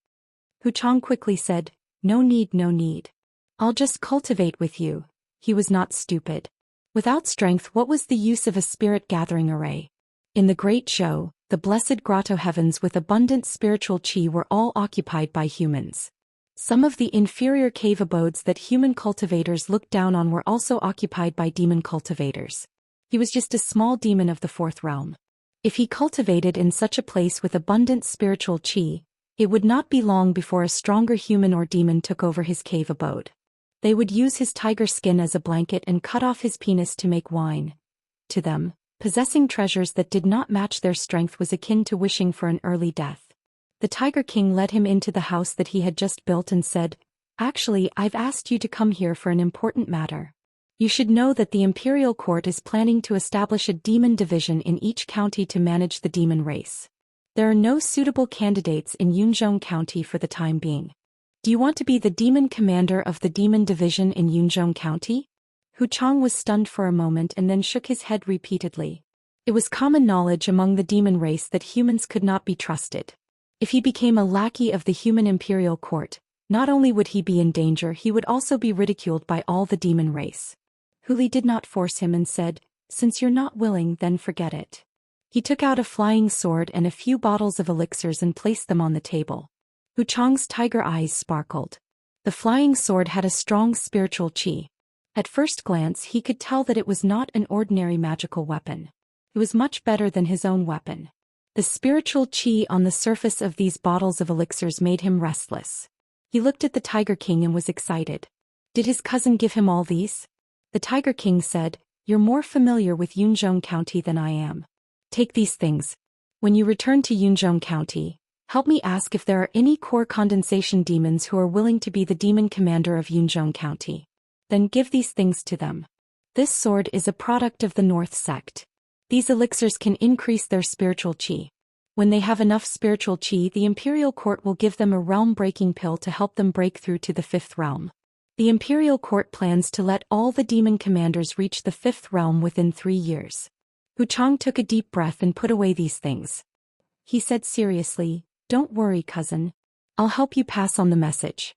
Hu Chang quickly said, "No need, no need. I'll just cultivate with you." He was not stupid. Without strength, what was the use of a spirit gathering array? In the Great Zhou, the blessed grotto heavens with abundant spiritual qi were all occupied by humans. Some of the inferior cave abodes that human cultivators looked down on were also occupied by demon cultivators. He was just a small demon of the 4th realm. If he cultivated in such a place with abundant spiritual qi, it would not be long before a stronger human or demon took over his cave abode. They would use his tiger skin as a blanket and cut off his penis to make wine. To them, possessing treasures that did not match their strength was akin to wishing for an early death. The Tiger King led him into the house that he had just built and said, "Actually, I've asked you to come here for an important matter. You should know that the Imperial Court is planning to establish a demon division in each county to manage the demon race. There are no suitable candidates in Yunzhong County for the time being. Do you want to be the demon commander of the demon division in Yunzhong County?" Hu Chang was stunned for a moment and then shook his head repeatedly. It was common knowledge among the demon race that humans could not be trusted. If he became a lackey of the human Imperial Court, not only would he be in danger, he would also be ridiculed by all the demon race. Hu Li did not force him and said, "Since you're not willing, then forget it." He took out a flying sword and a few bottles of elixirs and placed them on the table. Hu Chang's tiger eyes sparkled. The flying sword had a strong spiritual qi. At first glance he could tell that it was not an ordinary magical weapon. It was much better than his own weapon. The spiritual qi on the surface of these bottles of elixirs made him restless. He looked at the Tiger King and was excited. Did his cousin give him all these? The Tiger King said, "You're more familiar with Yunzhong County than I am. Take these things. When you return to Yunzhong County, help me ask if there are any core condensation demons who are willing to be the demon commander of Yunzhong County. Then give these things to them. This sword is a product of the North Sect. These elixirs can increase their spiritual qi. When they have enough spiritual qi, the Imperial Court will give them a realm-breaking pill to help them break through to the 5th realm. The Imperial Court plans to let all the demon commanders reach the 5th realm within 3 years." Hu Chang took a deep breath and put away these things. He said seriously, "Don't worry, cousin. I'll help you pass on the message."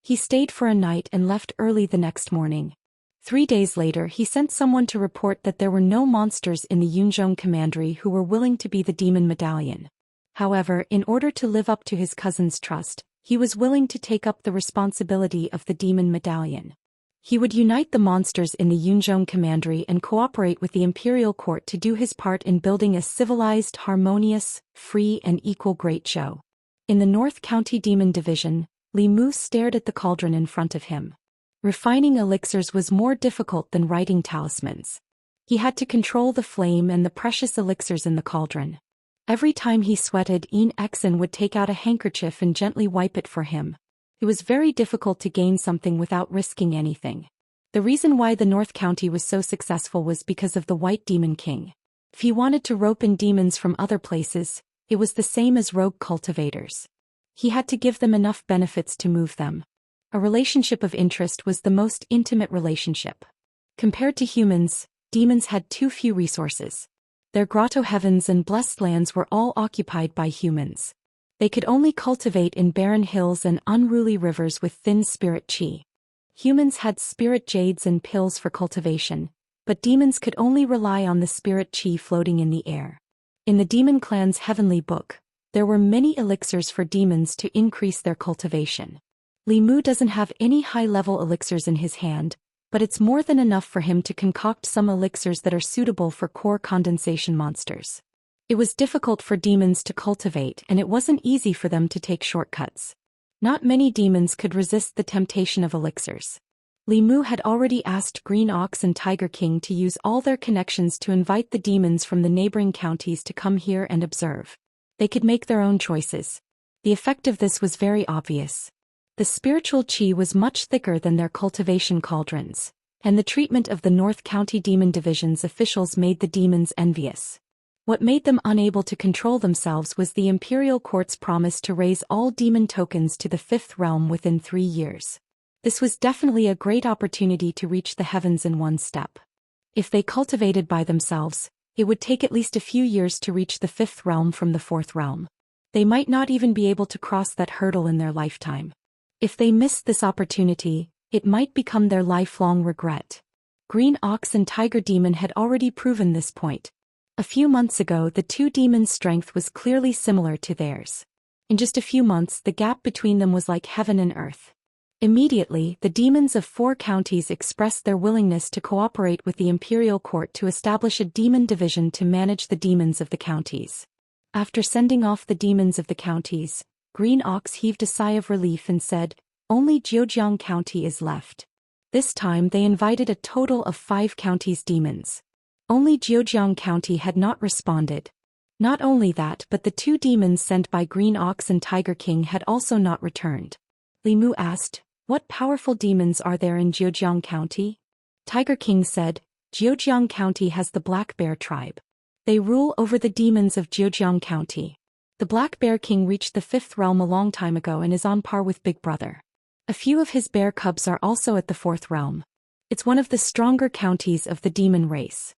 He stayed for a night and left early the next morning. 3 days later he sent someone to report that there were no monsters in the Yunzhong Commandery who were willing to be the demon medallion. However, in order to live up to his cousin's trust, he was willing to take up the responsibility of the demon medallion. He would unite the monsters in the Yunzhong Commandery and cooperate with the Imperial Court to do his part in building a civilized, harmonious, free and equal great show. In the North County Demon Division, Li Mu stared at the cauldron in front of him. Refining elixirs was more difficult than writing talismans. He had to control the flame and the precious elixirs in the cauldron. Every time he sweated, Exen would take out a handkerchief and gently wipe it for him. It was very difficult to gain something without risking anything. The reason why the North County was so successful was because of the White Demon King. If he wanted to rope in demons from other places, it was the same as rogue cultivators. He had to give them enough benefits to move them. A relationship of interest was the most intimate relationship. Compared to humans, demons had too few resources. Their grotto heavens and blessed lands were all occupied by humans. They could only cultivate in barren hills and unruly rivers with thin spirit qi. Humans had spirit jades and pills for cultivation, but demons could only rely on the spirit qi floating in the air. In the demon clan's heavenly book, there were many elixirs for demons to increase their cultivation. Li Mu doesn't have any high-level elixirs in his hand, but it's more than enough for him to concoct some elixirs that are suitable for core condensation monsters. It was difficult for demons to cultivate and it wasn't easy for them to take shortcuts. Not many demons could resist the temptation of elixirs. Li Mu had already asked Green Ox and Tiger King to use all their connections to invite the demons from the neighboring counties to come here and observe. They could make their own choices. The effect of this was very obvious. The spiritual qi was much thicker than their cultivation cauldrons, and the treatment of the North County Demon Division's officials made the demons envious. What made them unable to control themselves was the Imperial Court's promise to raise all demon tokens to the 5th realm within 3 years. This was definitely a great opportunity to reach the heavens in one step. If they cultivated by themselves, it would take at least a few years to reach the 5th realm from the 4th realm. They might not even be able to cross that hurdle in their lifetime. If they missed this opportunity, it might become their lifelong regret. Green Ox and Tiger Demon had already proven this point. A few months ago, the two demons' strength was clearly similar to theirs. In just a few months, the gap between them was like heaven and earth. Immediately, the demons of 4 counties expressed their willingness to cooperate with the Imperial Court to establish a demon division to manage the demons of the counties. After sending off the demons of the counties, Green Ox heaved a sigh of relief and said, "Only Zhejiang County is left." This time they invited a total of 5 counties' demons. Only Zhejiang County had not responded. Not only that, but the 2 demons sent by Green Ox and Tiger King had also not returned. Li Mu asked, "What powerful demons are there in Zhejiang County?" Tiger King said, "Zhejiang County has the Black Bear tribe. They rule over the demons of Zhejiang County. The Black Bear King reached the 5th realm a long time ago and is on par with Big Brother. A few of his bear cubs are also at the 4th realm. It's one of the stronger counties of the demon race."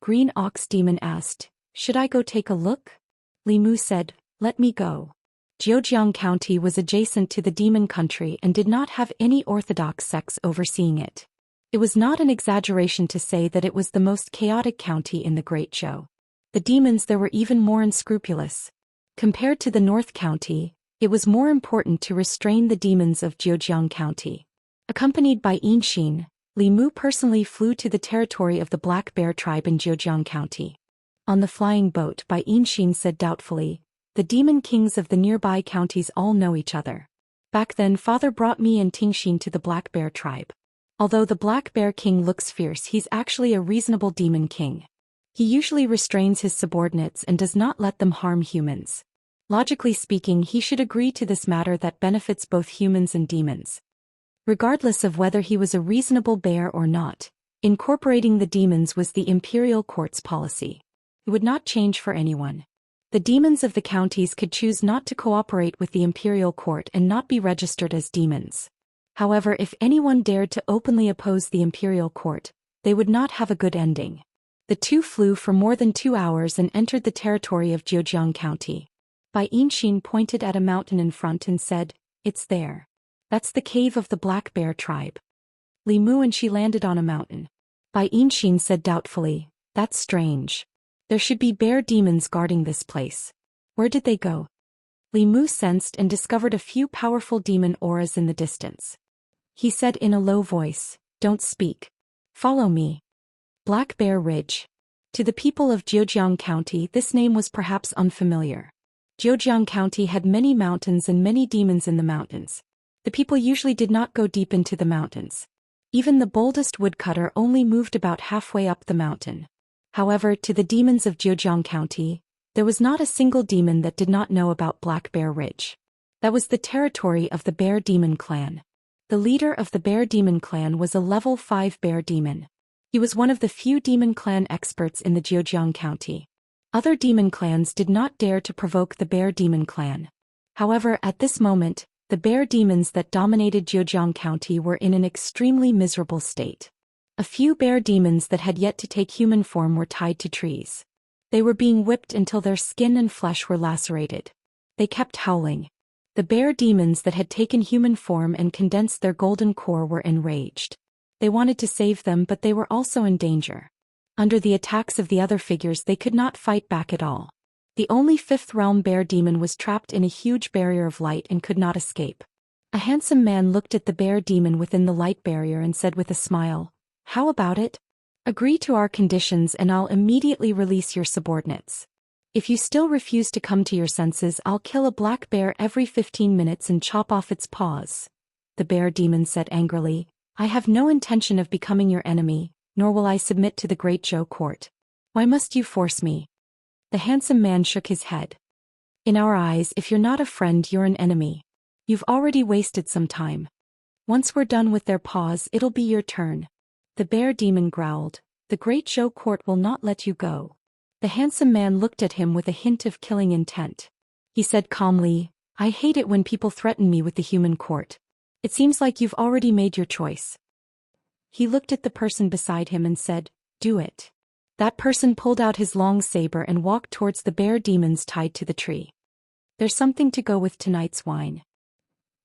Green Ox Demon asked, "Should I go take a look?" Li Mu said, "Let me go." Zhejiang County was adjacent to the demon country and did not have any orthodox sects overseeing it. It was not an exaggeration to say that it was the most chaotic county in the Great Zhou. The demons there were even more unscrupulous. Compared to the North County, it was more important to restrain the demons of Zhejiang County. Accompanied by Yinxin, Li Mu personally flew to the territory of the Black Bear tribe in Zhejiang County. On the flying boat, Bai Yinxin said doubtfully, "The demon kings of the nearby counties all know each other. Back then father brought me and Tingxin to the Black Bear tribe. Although the Black Bear King looks fierce, he's actually a reasonable demon king. He usually restrains his subordinates and does not let them harm humans. Logically speaking, he should agree to this matter that benefits both humans and demons." Regardless of whether he was a reasonable bear or not, incorporating the demons was the imperial court's policy. It would not change for anyone. The demons of the counties could choose not to cooperate with the imperial court and not be registered as demons. However, if anyone dared to openly oppose the imperial court, they would not have a good ending. The 2 flew for more than 2 hours and entered the territory of Zhejiang County. Bai Yinxin pointed at a mountain in front and said, "It's there. That's the cave of the Black Bear tribe." Li Mu and she landed on a mountain. Bai Yinxin said doubtfully, "That's strange. There should be bear demons guarding this place. Where did they go?" Li Mu sensed and discovered a few powerful demon auras in the distance. He said in a low voice, "Don't speak. Follow me." Black Bear Ridge. To the people of Zhejiang County, this name was perhaps unfamiliar. Zhejiang County had many mountains and many demons in the mountains. The people usually did not go deep into the mountains. Even the boldest woodcutter only moved about halfway up the mountain. However, to the demons of Zhejiang County, there was not a single demon that did not know about Black Bear Ridge. That was the territory of the Bear Demon clan. The leader of the Bear Demon clan was a level 5 bear demon. He was one of the few demon clan experts in the Zhejiang County. Other demon clans did not dare to provoke the Bear Demon clan. However, at this moment, the bear demons that dominated Zhejiang County were in an extremely miserable state. A few bear demons that had yet to take human form were tied to trees. They were being whipped until their skin and flesh were lacerated. They kept howling. The bear demons that had taken human form and condensed their golden core were enraged. They wanted to save them, but they were also in danger. Under the attacks of the other figures, they could not fight back at all. The only 5th realm bear demon was trapped in a huge barrier of light and could not escape. A handsome man looked at the bear demon within the light barrier and said with a smile, "How about it? Agree to our conditions and I'll immediately release your subordinates. If you still refuse to come to your senses, I'll kill a black bear every 15 minutes and chop off its paws." The bear demon said angrily, "I have no intention of becoming your enemy, nor will I submit to the Great Zhou court. Why must you force me?" The handsome man shook his head. "In our eyes, if you're not a friend, you're an enemy. You've already wasted some time. Once we're done with their paws, it'll be your turn." The bear demon growled, "The Great Zhou court will not let you go." The handsome man looked at him with a hint of killing intent. He said calmly, "I hate it when people threaten me with the human court. It seems like you've already made your choice." He looked at the person beside him and said, "Do it." That person pulled out his long saber and walked towards the bear demons tied to the tree. "There's something to go with tonight's wine."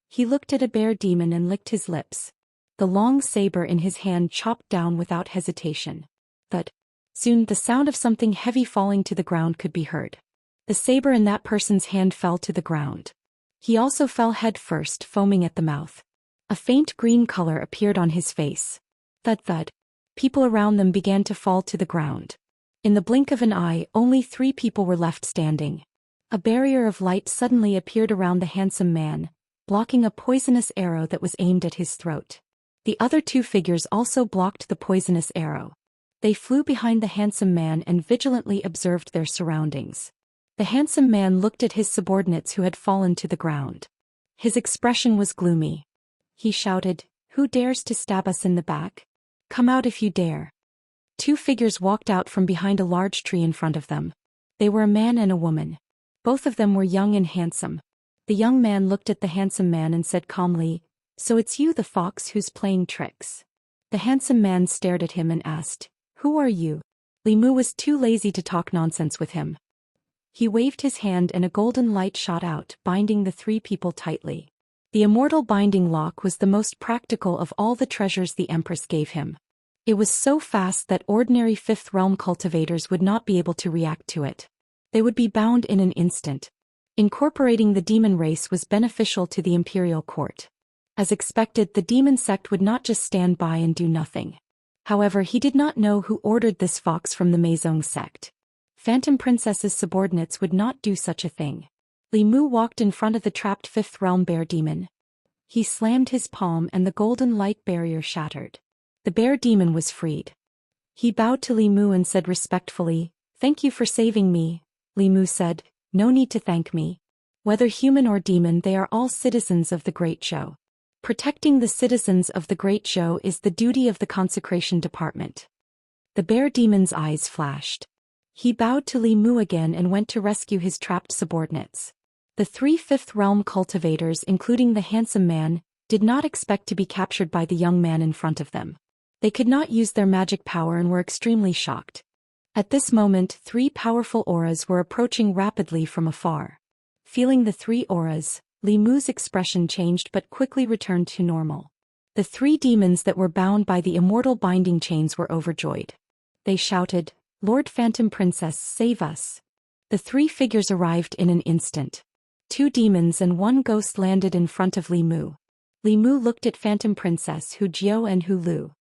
He looked at a bear demon and licked his lips. The long saber in his hand chopped down without hesitation. Thud. Soon the sound of something heavy falling to the ground could be heard. The saber in that person's hand fell to the ground. He also fell head first, foaming at the mouth. A faint green color appeared on his face. Thud thud. People around them began to fall to the ground. In the blink of an eye, only 3 people were left standing. A barrier of light suddenly appeared around the handsome man, blocking a poisonous arrow that was aimed at his throat. The other two figures also blocked the poisonous arrow. They flew behind the handsome man and vigilantly observed their surroundings. The handsome man looked at his subordinates who had fallen to the ground. His expression was gloomy. He shouted, "Who dares to stab us in the back? Come out if you dare." Two figures walked out from behind a large tree in front of them. They were a man and a woman. Both of them were young and handsome. The young man looked at the handsome man and said calmly, "So it's you, the fox, who's playing tricks?" The handsome man stared at him and asked, "Who are you?" Li Mu was too lazy to talk nonsense with him. He waved his hand and a golden light shot out, binding the three people tightly. The immortal binding lock was the most practical of all the treasures the Empress gave him. It was so fast that ordinary fifth realm cultivators would not be able to react to it. They would be bound in an instant. Incorporating the demon race was beneficial to the imperial court. As expected, the demon sect would not just stand by and do nothing. However, he did not know who ordered this fox from the Meizong sect. Phantom Princess's subordinates would not do such a thing. Li Mu walked in front of the trapped fifth realm bear demon. He slammed his palm and the golden light barrier shattered. The bear demon was freed. He bowed to Li Mu and said respectfully, "Thank you for saving me." Li Mu said, "No need to thank me. Whether human or demon, they are all citizens of the Great Zhou. Protecting the citizens of the Great Zhou is the duty of the consecration department." The bear demon's eyes flashed. He bowed to Li Mu again and went to rescue his trapped subordinates. The three fifth realm cultivators, including the handsome man, did not expect to be captured by the young man in front of them. They could not use their magic power and were extremely shocked. At this moment, three powerful auras were approaching rapidly from afar. Feeling the three auras, Li Mu's expression changed but quickly returned to normal. The three demons that were bound by the immortal binding chains were overjoyed. They shouted, "Lord Phantom Princess, save us." The three figures arrived in an instant. Two demons and one ghost landed in front of Li Mu. Li Mu looked at Phantom Princess Hu Jiao and Hu Lu.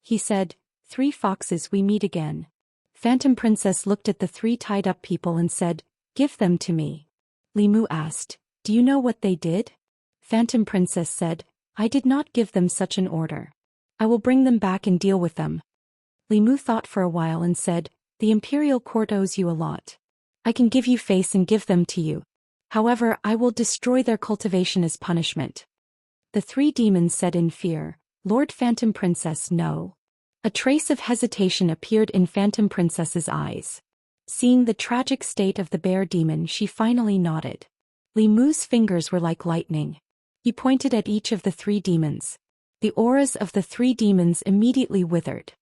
He said, "Three foxes, we meet again." Phantom Princess looked at the three tied-up people and said, "Give them to me." Li Mu asked, "Do you know what they did?" Phantom Princess said, "I did not give them such an order. I will bring them back and deal with them." Li Mu thought for a while and said, "The imperial court owes you a lot. I can give you face and give them to you. However, I will destroy their cultivation as punishment." The three demons said in fear, "Lord Phantom Princess, no." A trace of hesitation appeared in Phantom Princess's eyes. Seeing the tragic state of the bear demon, she finally nodded. Li Mu's fingers were like lightning. He pointed at each of the three demons. The auras of the three demons immediately withered.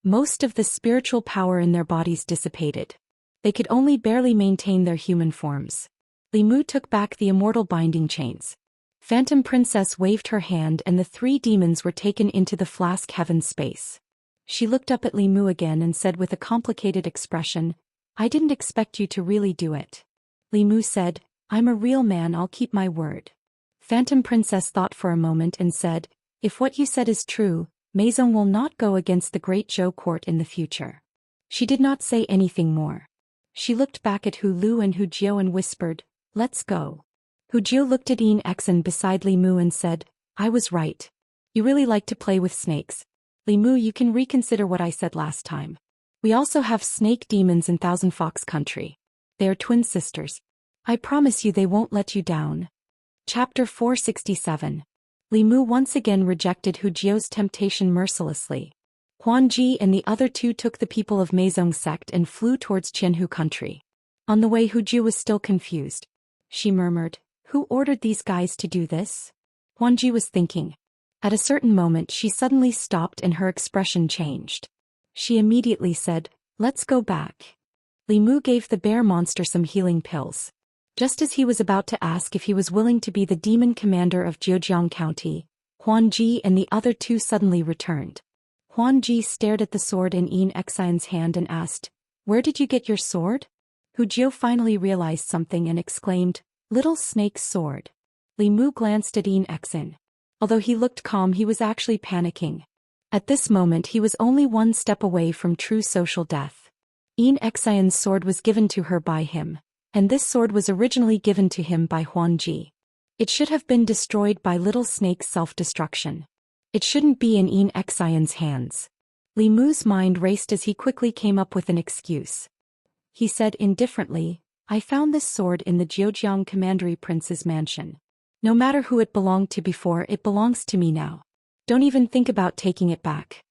Most of the spiritual power in their bodies dissipated. They could only barely maintain their human forms. Li Mu took back the immortal binding chains. Phantom Princess waved her hand and the three demons were taken into the flask heaven space. She looked up at Li Mu again and said with a complicated expression, "I didn't expect you to really do it." Li Mu said, "I'm a real man, I'll keep my word." Phantom Princess thought for a moment and said, "If what you said is true, Meizong will not go against the Great Zhou court in the future." She did not say anything more. She looked back at Hu Lu and Hu Jiao and whispered, "Let's go." Hu Jiao looked at Yin Exen beside Li Mu and said, "I was right. You really like to play with snakes. Li Mu, you can reconsider what I said last time. We also have snake demons in Thousand Fox Country. They are twin sisters. I promise you they won't let you down." Chapter 467. Li Mu once again rejected Hu Jiao's temptation mercilessly. Huan Ji and the other two took the people of Meizong sect and flew towards Qianhu country. On the way, Hu Jiao was still confused. She murmured, "Who ordered these guys to do this?" Huan Ji was thinking. At a certain moment she suddenly stopped and her expression changed. She immediately said, "Let's go back." Li Mu gave the bear monster some healing pills. Just as he was about to ask if he was willing to be the demon commander of Zhejiang County, Huan Ji and the other two suddenly returned. Huan Ji stared at the sword in Yin Xian's hand and asked, "Where did you get your sword?" Hu Jiao finally realized something and exclaimed, "Little snake's sword." Li Mu glanced at Yin Xian. Although he looked calm, he was actually panicking. At this moment he was only one step away from true social death. Yin Xian's sword was given to her by him. And this sword was originally given to him by Huan Ji. It should have been destroyed by Little Snake's self-destruction. It shouldn't be in Xian's hands. Li Mu's mind raced as he quickly came up with an excuse. He said indifferently, I found this sword in the Zhejiang Commandery Prince's mansion. No matter who it belonged to before, it belongs to me now. Don't even think about taking it back.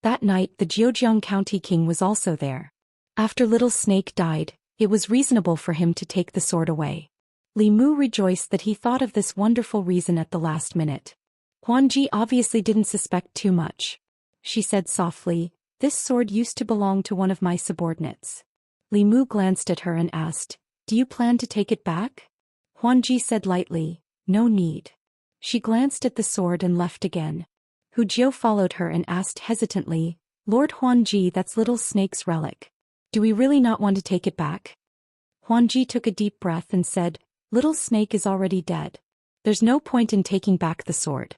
That night the Zhejiang County King was also there. After Little Snake died, it was reasonable for him to take the sword away. Li Mu rejoiced that he thought of this wonderful reason at the last minute. Huanji obviously didn't suspect too much. She said softly, this sword used to belong to one of my subordinates. Li Mu glanced at her and asked, do you plan to take it back? Huanji said lightly, no need. She glanced at the sword and left again. Hu Jiu followed her and asked hesitantly, Lord Huanji, that's Little Snake's relic. Do we really not want to take it back? Huanji took a deep breath and said, Little Snake is already dead. There's no point in taking back the sword.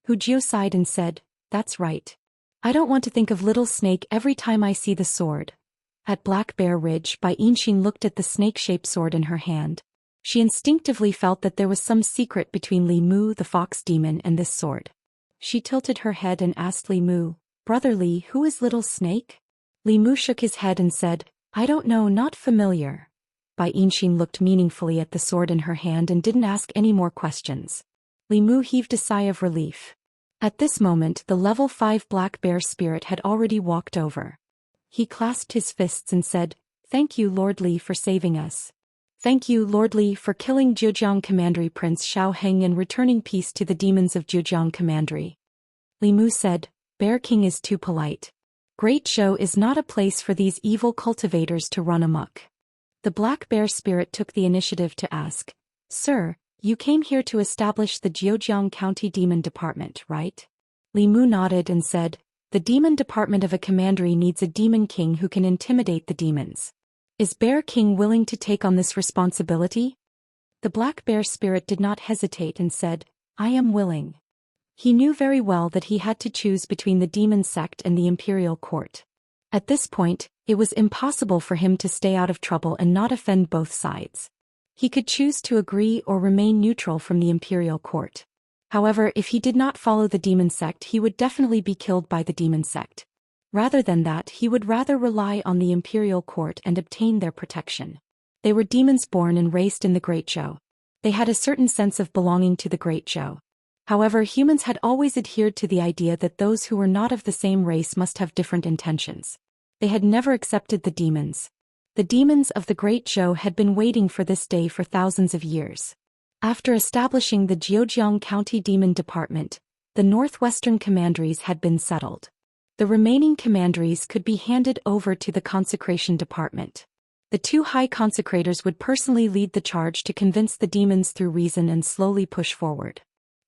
Hu Jiu sighed and said, that's right. I don't want to think of Little Snake every time I see the sword. At Black Bear Ridge, Bai Yinxing looked at the snake-shaped sword in her hand. She instinctively felt that there was some secret between Li Mu the fox demon and this sword. She tilted her head and asked Li Mu, Brother Li, who is Little Snake? Li Mu shook his head and said, I don't know, not familiar. Bai Yinxing looked meaningfully at the sword in her hand and didn't ask any more questions. Li Mu heaved a sigh of relief. At this moment the level 5 Black Bear spirit had already walked over. He clasped his fists and said, Thank you, Lord Li, for saving us. Thank you, Lord Li, for killing Zhejiang Commandery Prince Xiao Heng and returning peace to the demons of Zhejiang Commandery. Li Mu said, Bear King is too polite. Great Zhou is not a place for these evil cultivators to run amok. The Black Bear spirit took the initiative to ask, Sir, you came here to establish the Zhejiang County Demon Department, right? Li Mu nodded and said, the Demon Department of a commandery needs a demon king who can intimidate the demons. Is Bear King willing to take on this responsibility? The Black Bear spirit did not hesitate and said, I am willing. He knew very well that he had to choose between the demon sect and the imperial court. At this point, it was impossible for him to stay out of trouble and not offend both sides. He could choose to agree or remain neutral from the imperial court. However, if he did not follow the demon sect, he would definitely be killed by the demon sect. Rather than that, he would rather rely on the imperial court and obtain their protection. They were demons born and raised in the Great Zhou. They had a certain sense of belonging to the Great Zhou. However, humans had always adhered to the idea that those who were not of the same race must have different intentions. They had never accepted the demons. The demons of the Great Zhou had been waiting for this day for thousands of years. After establishing the Zhejiang County Demon Department, the northwestern commanderies had been settled. The remaining commanderies could be handed over to the Consecration Department. The two high consecrators would personally lead the charge to convince the demons through reason and slowly push forward.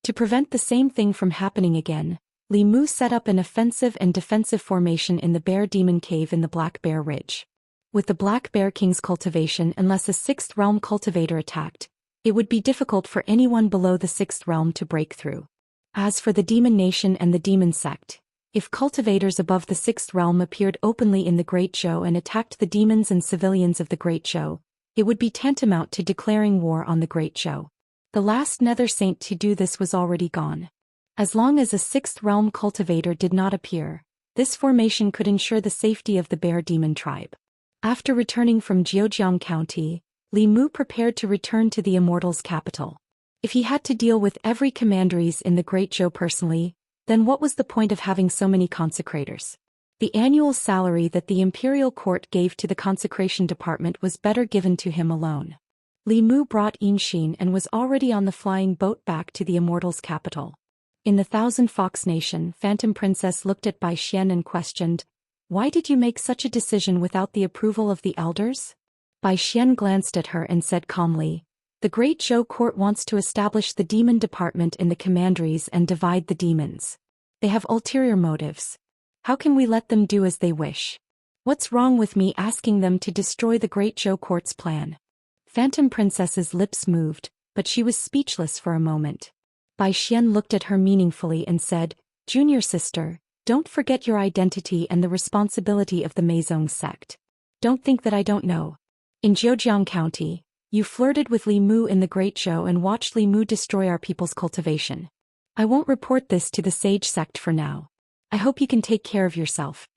To prevent the same thing from happening again, Li Mu set up an offensive and defensive formation in the Bear Demon Cave in the Black Bear Ridge. With the Black Bear King's cultivation, unless a 6th realm cultivator attacked, it would be difficult for anyone below the 6th realm to break through. As for the Demon Nation and the Demon Sect, if cultivators above the 6th realm appeared openly in the Great Zhou and attacked the demons and civilians of the Great Zhou, it would be tantamount to declaring war on the Great Zhou. The last Nether Saint to do this was already gone. As long as a 6th realm cultivator did not appear, this formation could ensure the safety of the Bear Demon tribe. After returning from Zhejiang County, Li Mu prepared to return to the Immortal's capital. If he had to deal with every commanderies in the Great Zhou personally, then what was the point of having so many consecrators? The annual salary that the imperial court gave to the consecration department was better given to him alone. Li Mu brought Yinxin and was already on the flying boat back to the Immortal's capital. In the Thousand Fox Nation, Phantom Princess looked at Bai Xian and questioned, why did you make such a decision without the approval of the elders? Bai Xian glanced at her and said calmly, the Great Zhou court wants to establish the demon department in the commanderies and divide the demons. They have ulterior motives. How can we let them do as they wish? What's wrong with me asking them to destroy the Great Zhou court's plan? Phantom Princess's lips moved, but she was speechless for a moment. Bai Xian looked at her meaningfully and said, Junior sister, don't forget your identity and the responsibility of the Meizong sect. Don't think that I don't know. In Zhejiang County, you flirted with Li Mu in the Great Zhou and watched Li Mu destroy our people's cultivation. I won't report this to the sage sect for now. I hope you can take care of yourself.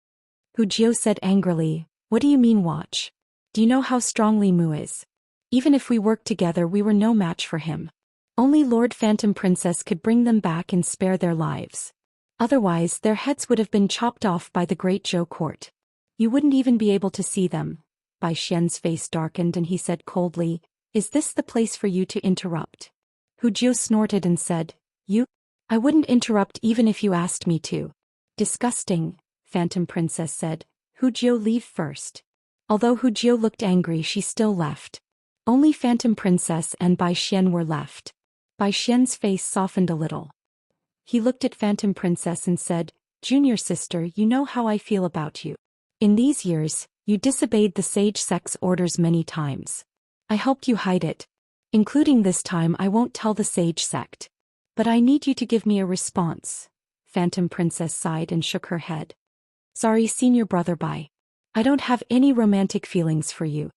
Hu Jiu said angrily, what do you mean watch? Do you know how strong Li Mu is? Even if we worked together we were no match for him. Only Lord Phantom Princess could bring them back and spare their lives. Otherwise their heads would have been chopped off by the great Zhou court. You wouldn't even be able to see them. Bai Xian's face darkened and he said coldly, is this the place for you to interrupt? Hu Jiu snorted and said, you? I wouldn't interrupt even if you asked me to. Disgusting, Phantom Princess said. Hu Jiu leave first. Although Hu Jiu looked angry she still left. Only Phantom Princess and Bai Xian were left. Bai Xian's face softened a little. He looked at Phantom Princess and said, Junior sister, you know how I feel about you. In these years, you disobeyed the sage sect's orders many times. I helped you hide it. Including this time I won't tell the sage sect. But I need you to give me a response. Phantom Princess sighed and shook her head. Sorry senior brother Bai. I don't have any romantic feelings for you.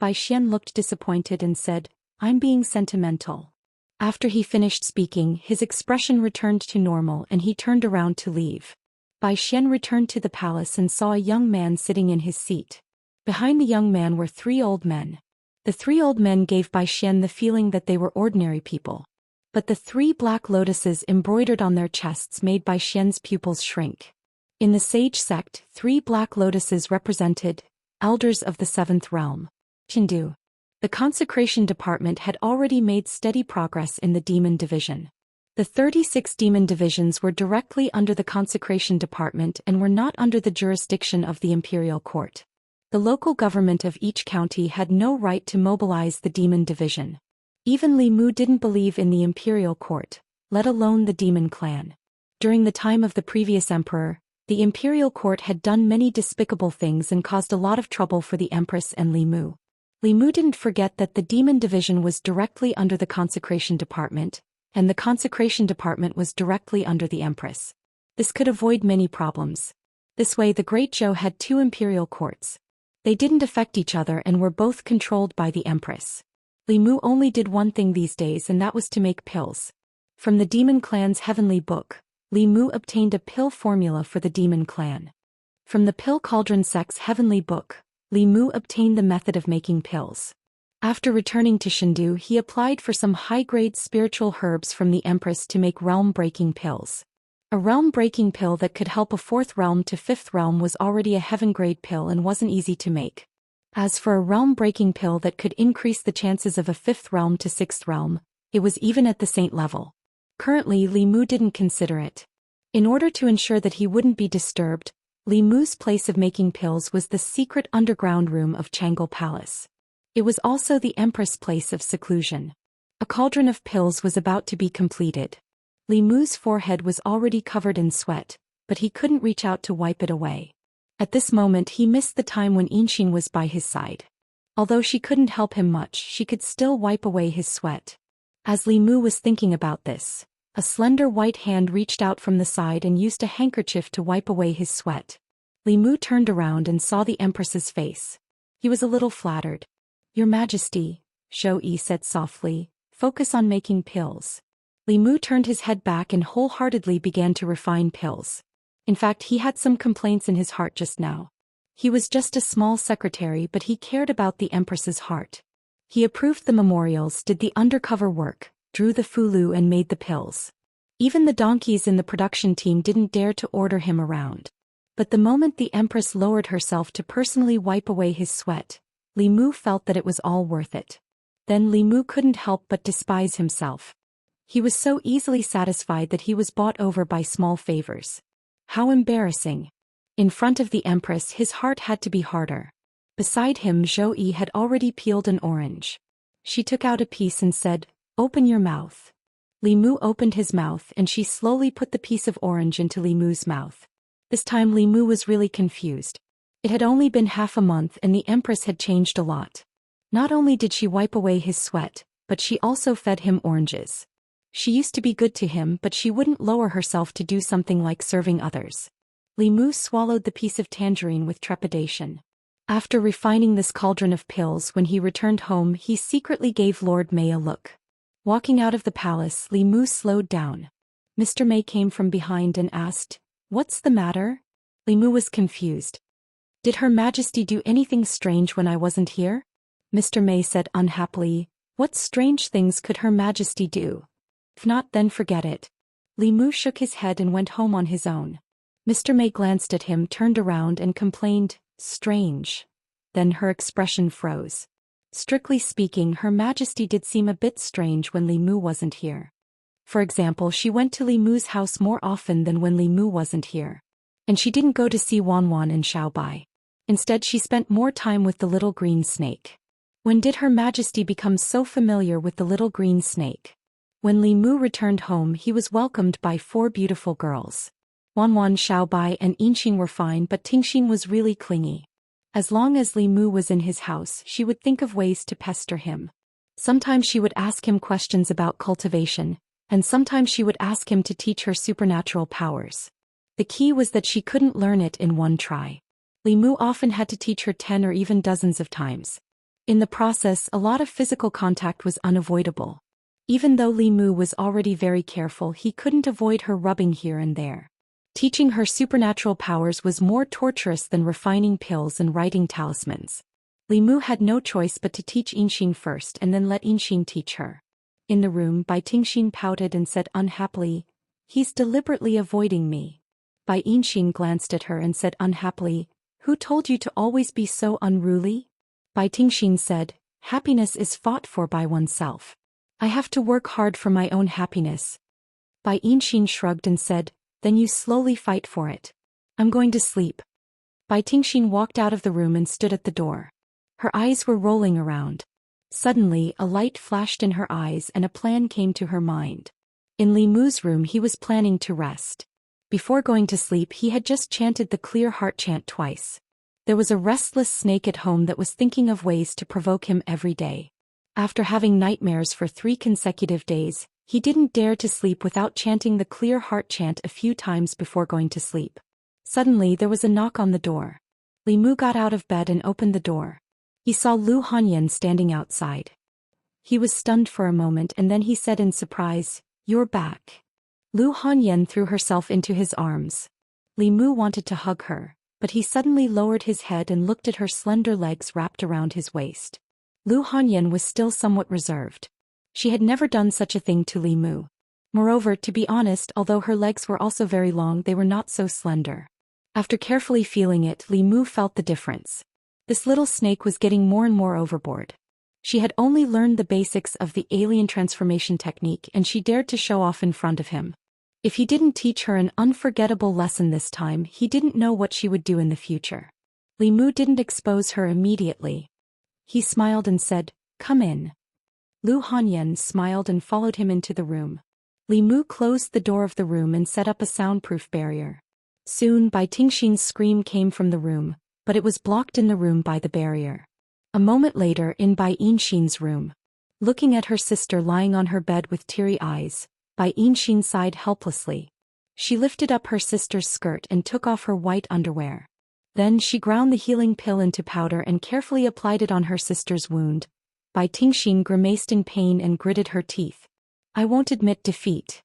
Bai Xian looked disappointed and said, I'm being sentimental. After he finished speaking his expression returned to normal and he turned around to leave. Bai Xian returned to the palace and saw a young man sitting in his seat. Behind the young man were 3 old men. The 3 old men gave Bai Xian the feeling that they were ordinary people. But the 3 black lotuses embroidered on their chests made Bai Xian's pupils shrink. In the sage sect, 3 black lotuses represented elders of the 7th realm. Chindu. The consecration department had already made steady progress in the demon division. The 36 demon divisions were directly under the consecration department and were not under the jurisdiction of the imperial court. The local government of each county had no right to mobilize the demon division. Even Li Mu didn't believe in the imperial court, let alone the demon clan. During the time of the previous emperor, the imperial court had done many despicable things and caused a lot of trouble for the empress and Li Mu. Li Mu didn't forget that the demon division was directly under the consecration department, and the consecration department was directly under the empress. This could avoid many problems. This way the Great Zhou had 2 imperial courts. They didn't affect each other and were both controlled by the empress. Li Mu only did one thing these days and that was to make pills. From the demon clan's heavenly book, Li Mu obtained a pill formula for the demon clan. From the pill cauldron sect's heavenly book, Li Mu obtained the method of making pills. After returning to Chengdu he applied for some high-grade spiritual herbs from the empress to make realm-breaking pills. A realm-breaking pill that could help a 4th realm to 5th realm was already a heaven-grade pill and wasn't easy to make. As for a realm-breaking pill that could increase the chances of a 5th realm to 6th realm, it was even at the saint level. Currently Li Mu didn't consider it. In order to ensure that he wouldn't be disturbed, Li Mu's place of making pills was the secret underground room of Chang'e Palace. It was also the empress' place of seclusion. A cauldron of pills was about to be completed. Li Mu's forehead was already covered in sweat, but he couldn't reach out to wipe it away. At this moment he missed the time when Yinxin was by his side. Although she couldn't help him much, she could still wipe away his sweat. As Li Mu was thinking about this, a slender white hand reached out from the side and used a handkerchief to wipe away his sweat. Li Mu turned around and saw the empress's face. He was a little flattered. Your Majesty, Zhou Yi said softly, focus on making pills. Li Mu turned his head back and wholeheartedly began to refine pills. In fact, he had some complaints in his heart just now. He was just a small secretary but he cared about the empress's heart. He approved the memorials, did the undercover work, drew the fulu and made the pills. Even the donkeys in the production team didn't dare to order him around. But the moment the empress lowered herself to personally wipe away his sweat, Li Mu felt that it was all worth it. Then Li Mu couldn't help but despise himself. He was so easily satisfied that he was bought over by small favors. How embarrassing. In front of the empress his heart had to be harder. Beside him Zhou Yi had already peeled an orange. She took out a piece and said, "Open your mouth." Li Mu opened his mouth and she slowly put the piece of orange into Li Mu's mouth. This time Li Mu was really confused. It had only been half a month and the empress had changed a lot. Not only did she wipe away his sweat, but she also fed him oranges. She used to be good to him but she wouldn't lower herself to do something like serving others. Li Mu swallowed the piece of tangerine with trepidation. After refining this cauldron of pills when he returned home he secretly gave Lord Mei a look. Walking out of the palace Li Mu slowed down. Mr. Mei came from behind and asked, "What's the matter?" Li Mu was confused. "Did Her Majesty do anything strange when I wasn't here?" Mr. Mei said unhappily, "What strange things could Her Majesty do? If not, then forget it." Li Mu shook his head and went home on his own. Mr. Mei glanced at him, turned around and complained, "Strange." Then her expression froze. Strictly speaking, Her Majesty did seem a bit strange when Li Mu wasn't here. For example, she went to Li Mu's house more often than when Li Mu wasn't here. And she didn't go to see Wanwan and Xiaobai. Instead, she spent more time with the little green snake. When did Her Majesty become so familiar with the little green snake? When Li Mu returned home, he was welcomed by 4 beautiful girls. Wanwan, Xiaobai, and Yinxing were fine, but Tingxin was really clingy. As long as Li Mu was in his house, she would think of ways to pester him. Sometimes she would ask him questions about cultivation, and sometimes she would ask him to teach her supernatural powers. The key was that she couldn't learn it in one try. Li Mu often had to teach her 10 or even dozens of times. In the process, a lot of physical contact was unavoidable. Even though Li Mu was already very careful, he couldn't avoid her rubbing here and there. Teaching her supernatural powers was more torturous than refining pills and writing talismans. Li Mu had no choice but to teach Yinxing first and then let Yinxing teach her. In the room, Bai Tingxin pouted and said unhappily, "He's deliberately avoiding me." Bai Yinxing glanced at her and said unhappily, "Who told you to always be so unruly?" Bai Tingxin said, "Happiness is fought for by oneself. I have to work hard for my own happiness." Bai Yinxing shrugged and said, "Then you slowly fight for it. I'm going to sleep." Bai Tingxin walked out of the room and stood at the door. Her eyes were rolling around. Suddenly, a light flashed in her eyes and a plan came to her mind. In Li Mu's room, he was planning to rest. Before going to sleep, he had just chanted the clear heart chant twice. There was a restless snake at home that was thinking of ways to provoke him every day. After having nightmares for 3 consecutive days, he didn't dare to sleep without chanting the clear heart chant a few times before going to sleep. Suddenly, there was a knock on the door. Li Mu got out of bed and opened the door. He saw Lu Hanyan standing outside. He was stunned for a moment and then he said in surprise, "You're back." Lu Hanyan threw herself into his arms. Li Mu wanted to hug her, but he suddenly lowered his head and looked at her slender legs wrapped around his waist. Lu Hanyan was still somewhat reserved. She had never done such a thing to Li Mu. Moreover, to be honest, although her legs were also very long, they were not so slender. After carefully feeling it, Li Mu felt the difference. This little snake was getting more and more overboard. She had only learned the basics of the alien transformation technique and she dared to show off in front of him. If he didn't teach her an unforgettable lesson this time, he didn't know what she would do in the future. Li Mu didn't expose her immediately. He smiled and said, "Come in." Lu Hanyan smiled and followed him into the room. Li Mu closed the door of the room and set up a soundproof barrier. Soon, Bai Tingxin's scream came from the room, but it was blocked in the room by the barrier. A moment later, in Bai Yinxing's room. Looking at her sister lying on her bed with teary eyes, Bai Yinxing sighed helplessly. She lifted up her sister's skirt and took off her white underwear. Then she ground the healing pill into powder and carefully applied it on her sister's wound. Bai Tingxin grimaced in pain and gritted her teeth. "I won't admit defeat."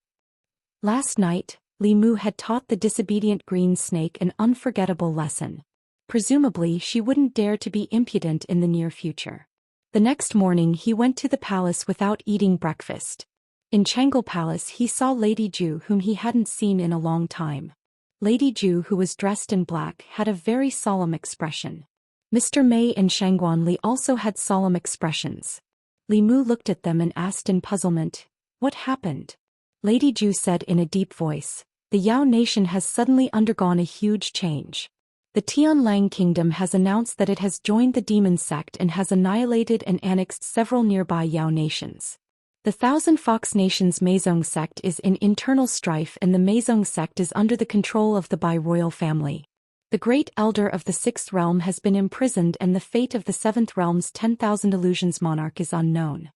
Last night, Li Mu had taught the disobedient green snake an unforgettable lesson. Presumably, she wouldn't dare to be impudent in the near future. The next morning, he went to the palace without eating breakfast. In Chang'e Palace, he saw Lady Zhu, whom he hadn't seen in a long time. Lady Zhu, who was dressed in black, had a very solemn expression. Mr. Mei and Shangguan Li also had solemn expressions. Li Mu looked at them and asked in puzzlement, "What happened?" Lady Zhu said in a deep voice, "The Yao nation has suddenly undergone a huge change. The Tianlang kingdom has announced that it has joined the demon sect and has annihilated and annexed several nearby Yao nations. The Thousand Fox Nation's Meizong sect is in internal strife and the Meizong sect is under the control of the Bai royal family. The great elder of the 6th realm has been imprisoned and the fate of the 7th realm's 10,000 illusions monarch is unknown."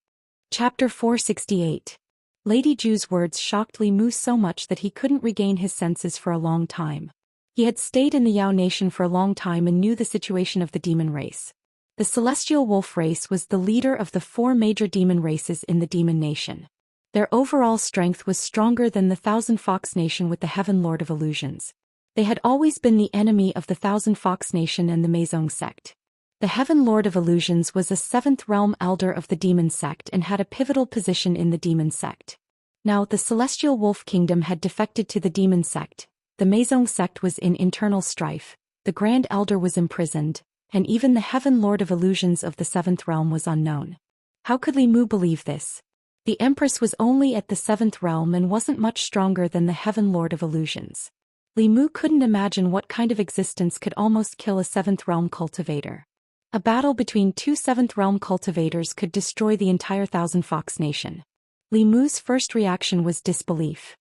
Chapter 468. Lady Zhu's words shocked Li Mu so much that he couldn't regain his senses for a long time. He had stayed in the Yao nation for a long time and knew the situation of the demon race. The celestial wolf race was the leader of the 4 major demon races in the demon nation. Their overall strength was stronger than the Thousand Fox Nation with the Heaven Lord of Illusions. They had always been the enemy of the Thousand Fox Nation and the Meizong sect. The Heaven Lord of Illusions was a 7th realm elder of the demon sect and had a pivotal position in the demon sect. Now the Celestial Wolf Kingdom had defected to the demon sect, the Meizong sect was in internal strife, the Grand Elder was imprisoned, and even the Heaven Lord of Illusions of the 7th realm was unknown. How could Li Mu believe this? The Empress was only at the 7th realm and wasn't much stronger than the Heaven Lord of Illusions. Li Mu couldn't imagine what kind of existence could almost kill a 7th realm cultivator. A battle between two 7th realm cultivators could destroy the entire Thousand Fox Nation. Li Mu's first reaction was disbelief.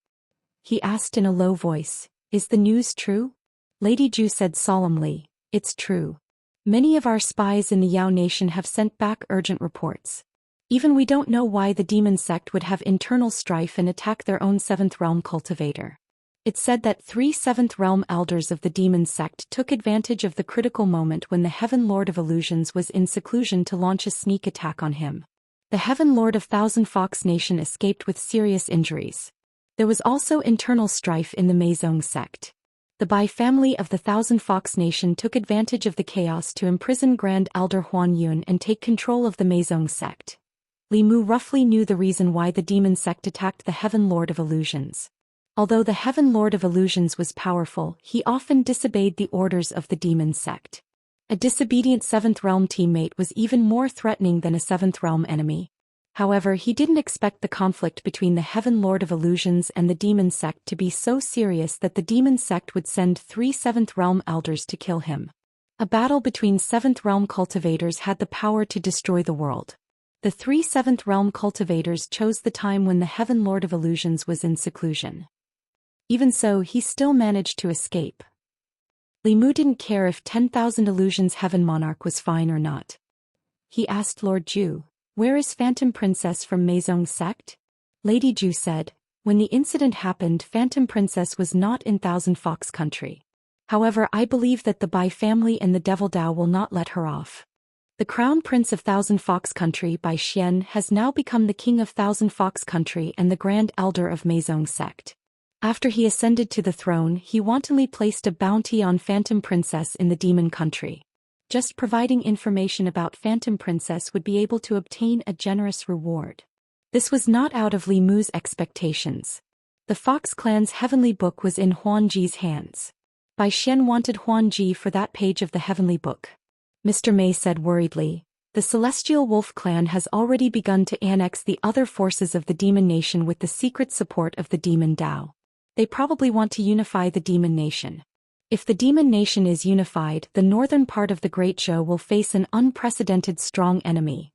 He asked in a low voice, "Is the news true?" Lady Zhu said solemnly, "It's true. Many of our spies in the Yao Nation have sent back urgent reports. Even we don't know why the demon sect would have internal strife and attack their own 7th realm cultivator. It's said that 3 7th realm elders of the demon sect took advantage of the critical moment when the Heaven Lord of Illusions was in seclusion to launch a sneak attack on him. The Heaven Lord of Thousand Fox Nation escaped with serious injuries. There was also internal strife in the Meizong sect. The Bai family of the Thousand Fox Nation took advantage of the chaos to imprison Grand Elder Huan Yun and take control of the Meizong sect. Li Mu roughly knew the reason why the demon sect attacked the Heaven Lord of Illusions. Although the Heaven Lord of Illusions was powerful, he often disobeyed the orders of the demon sect. A disobedient 7th realm teammate was even more threatening than a 7th realm enemy. However, he didn't expect the conflict between the Heaven Lord of Illusions and the demon sect to be so serious that the demon sect would send 3 7th realm elders to kill him. A battle between 7th realm cultivators had the power to destroy the world. The 3 7th realm cultivators chose the time when the Heaven Lord of Illusions was in seclusion. Even so, he still managed to escape. Li Mu didn't care if 10,000 Illusions Heaven Monarch was fine or not. He asked Lord Zhu, "Where is Phantom Princess from Meizong sect?" Lady Zhu said, "When the incident happened, Phantom Princess was not in Thousand Fox Country. However, I believe that the Bai family and the Devil Dao will not let her off. The Crown Prince of Thousand Fox Country Bai Xian has now become the King of Thousand Fox Country and the Grand Elder of Meizong sect. After he ascended to the throne, he wantonly placed a bounty on Phantom Princess in the Demon Country. Just providing information about Phantom Princess would be able to obtain a generous reward. This was not out of Li Mu's expectations. The Fox clan's heavenly book was in Huan Ji's hands. Bai Xian wanted Huan Ji for that page of the heavenly book. Mr. Mei said worriedly, "The Celestial Wolf clan has already begun to annex the other forces of the Demon Nation with the secret support of the Demon Dao. They probably want to unify the Demon Nation. If the Demon Nation is unified, the northern part of the Great Zhou will face an unprecedented strong enemy.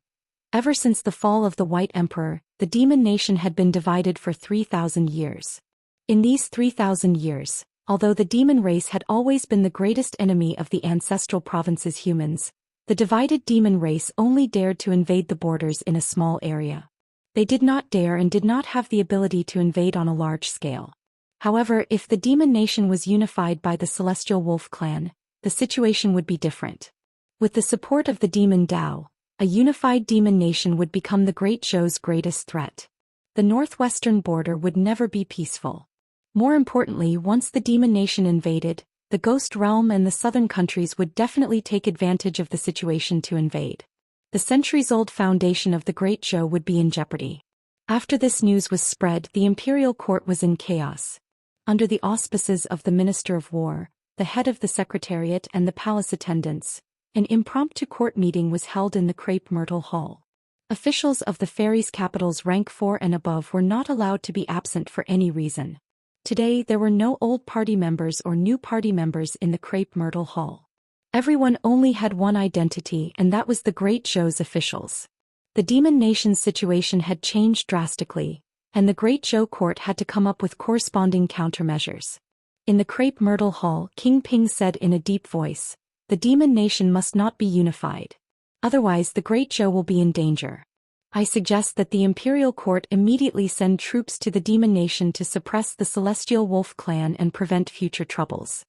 Ever since the fall of the White Emperor, the Demon Nation had been divided for 3,000 years. In these 3,000 years, although the demon race had always been the greatest enemy of the ancestral province's humans, the divided demon race only dared to invade the borders in a small area. They did not dare and did not have the ability to invade on a large scale. However, if the demon nation was unified by the Celestial Wolf clan, the situation would be different. With the support of the Demon Dao, a unified demon nation would become the Great Zhou's greatest threat. The northwestern border would never be peaceful. More importantly, once the demon nation invaded, the Ghost Realm and the southern countries would definitely take advantage of the situation to invade. The centuries-old foundation of the Great Zhou would be in jeopardy. After this news was spread, the imperial court was in chaos. Under the auspices of the Minister of War, the head of the Secretariat and the palace attendants, an impromptu court meeting was held in the Crepe Myrtle Hall. Officials of the fairies' capitals rank 4 and above were not allowed to be absent for any reason. Today there were no old party members or new party members in the Crepe Myrtle Hall. Everyone only had one identity, and that was the Great Zhou's officials. The demon nation's situation had changed drastically, and the Great Zhou court had to come up with corresponding countermeasures. In the Crepe Myrtle Hall, King Ping said in a deep voice, "The demon nation must not be unified. Otherwise the Great Zhou will be in danger. I suggest that the imperial court immediately send troops to the demon nation to suppress the Celestial Wolf clan and prevent future troubles."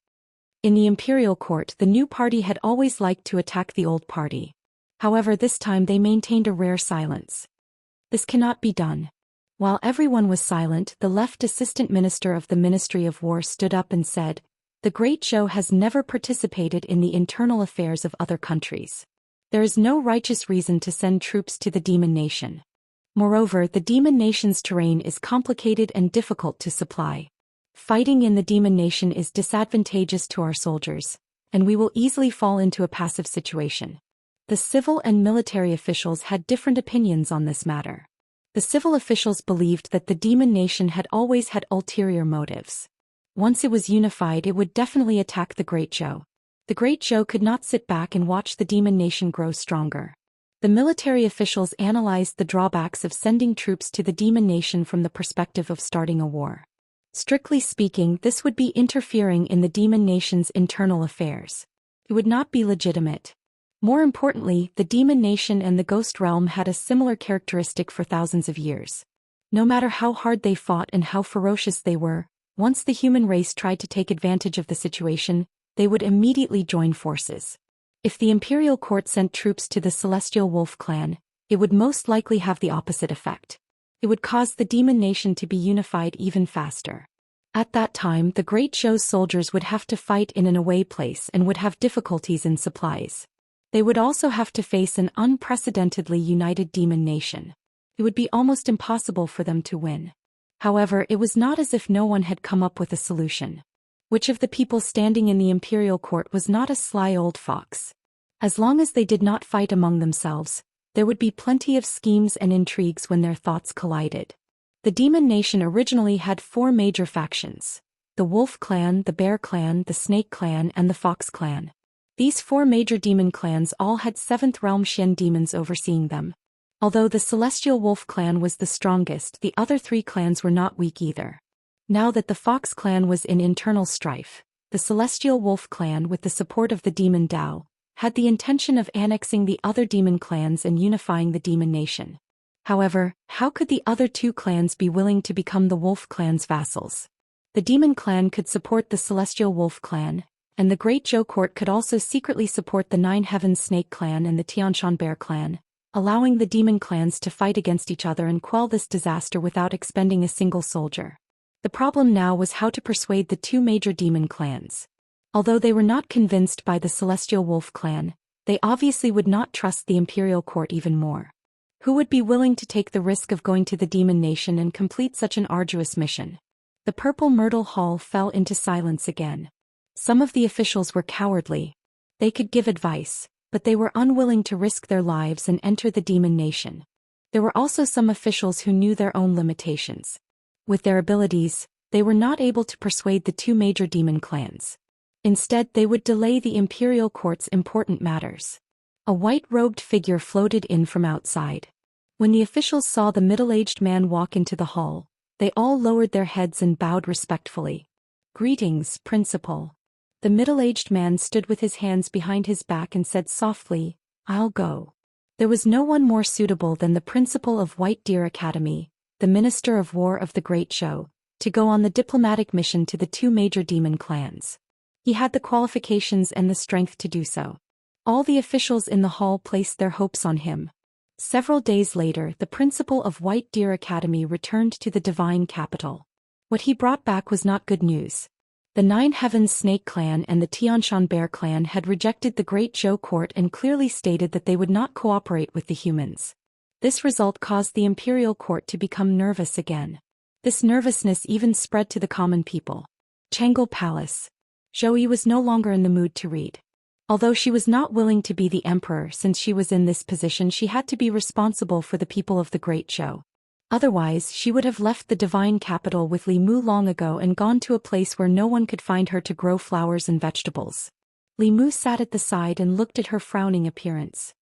In the imperial court, the new party had always liked to attack the old party. However, this time they maintained a rare silence. "This cannot be done. While everyone was silent, the left assistant minister of the Ministry of War stood up and said, "The Great Zhou has never participated in the internal affairs of other countries. There is no righteous reason to send troops to the demon nation. Moreover, the demon nation's terrain is complicated and difficult to supply. Fighting in the demon nation is disadvantageous to our soldiers, and we will easily fall into a passive situation." The civil and military officials had different opinions on this matter. The civil officials believed that the demon nation had always had ulterior motives. Once it was unified, it would definitely attack the Great Zhou. The Great Zhou could not sit back and watch the demon nation grow stronger. The military officials analyzed the drawbacks of sending troops to the demon nation from the perspective of starting a war. Strictly speaking, this would be interfering in the demon nation's internal affairs. It would not be legitimate. More importantly, the demon nation and the ghost realm had a similar characteristic for thousands of years. No matter how hard they fought and how ferocious they were, once the human race tried to take advantage of the situation, they would immediately join forces. If the imperial court sent troops to the Celestial Wolf clan, it would most likely have the opposite effect. It would cause the demon nation to be unified even faster. At that time, the Great Zhou's soldiers would have to fight in an away place and would have difficulties in supplies. They would also have to face an unprecedentedly united demon nation. It would be almost impossible for them to win. However, it was not as if no one had come up with a solution. Which of the people standing in the imperial court was not a sly old fox? As long as they did not fight among themselves, there would be plenty of schemes and intrigues when their thoughts collided. The demon nation originally had 4 major factions: the Wolf clan, the Bear clan, the Snake clan, and the Fox clan. These 4 major demon clans all had 7th realm Xian demons overseeing them. Although the Celestial Wolf clan was the strongest, the other 3 clans were not weak either. Now that the Fox clan was in internal strife, the Celestial Wolf clan, with the support of the demon Dao, had the intention of annexing the other demon clans and unifying the demon nation. However, how could the other 2 clans be willing to become the Wolf clan's vassals? The demon clan could support the Celestial Wolf clan, and the Great Zhou court could also secretly support the 9 Heavens Snake clan and the Xianxia Bear clan, allowing the demon clans to fight against each other and quell this disaster without expending a single soldier. The problem now was how to persuade the 2 major demon clans. Although they were not convinced by the Celestial Wolf clan, they obviously would not trust the imperial court even more. Who would be willing to take the risk of going to the demon nation and complete such an arduous mission? The Purple Myrtle Hall fell into silence again. Some of the officials were cowardly. They could give advice, but they were unwilling to risk their lives and enter the demon nation. There were also some officials who knew their own limitations. With their abilities, they were not able to persuade the 2 major demon clans. Instead, they would delay the imperial court's important matters. A white-robed figure floated in from outside. When the officials saw the middle-aged man walk into the hall, they all lowered their heads and bowed respectfully. "Greetings, Principal." The middle-aged man stood with his hands behind his back and said softly, "I'll go." There was no one more suitable than the principal of White Deer Academy, the Minister of War of the Great Zhou, to go on the diplomatic mission to the 2 major demon clans. He had the qualifications and the strength to do so. All the officials in the hall placed their hopes on him. Several days later, the principal of White Deer Academy returned to the divine capital. What he brought back was not good news. The 9 Heavens Snake clan and the Xianxia Bear clan had rejected the Great Zhou court and clearly stated that they would not cooperate with the humans. This result caused the imperial court to become nervous again. This nervousness even spread to the common people. Changel Palace. Zhou Yi was no longer in the mood to read. Although she was not willing to be the emperor since she was in this position, she had to be responsible for the people of the Great Zhou. Otherwise, she would have left the divine capital with Li Mu long ago and gone to a place where no one could find her to grow flowers and vegetables. Li Mu sat at the side and looked at her frowning appearance.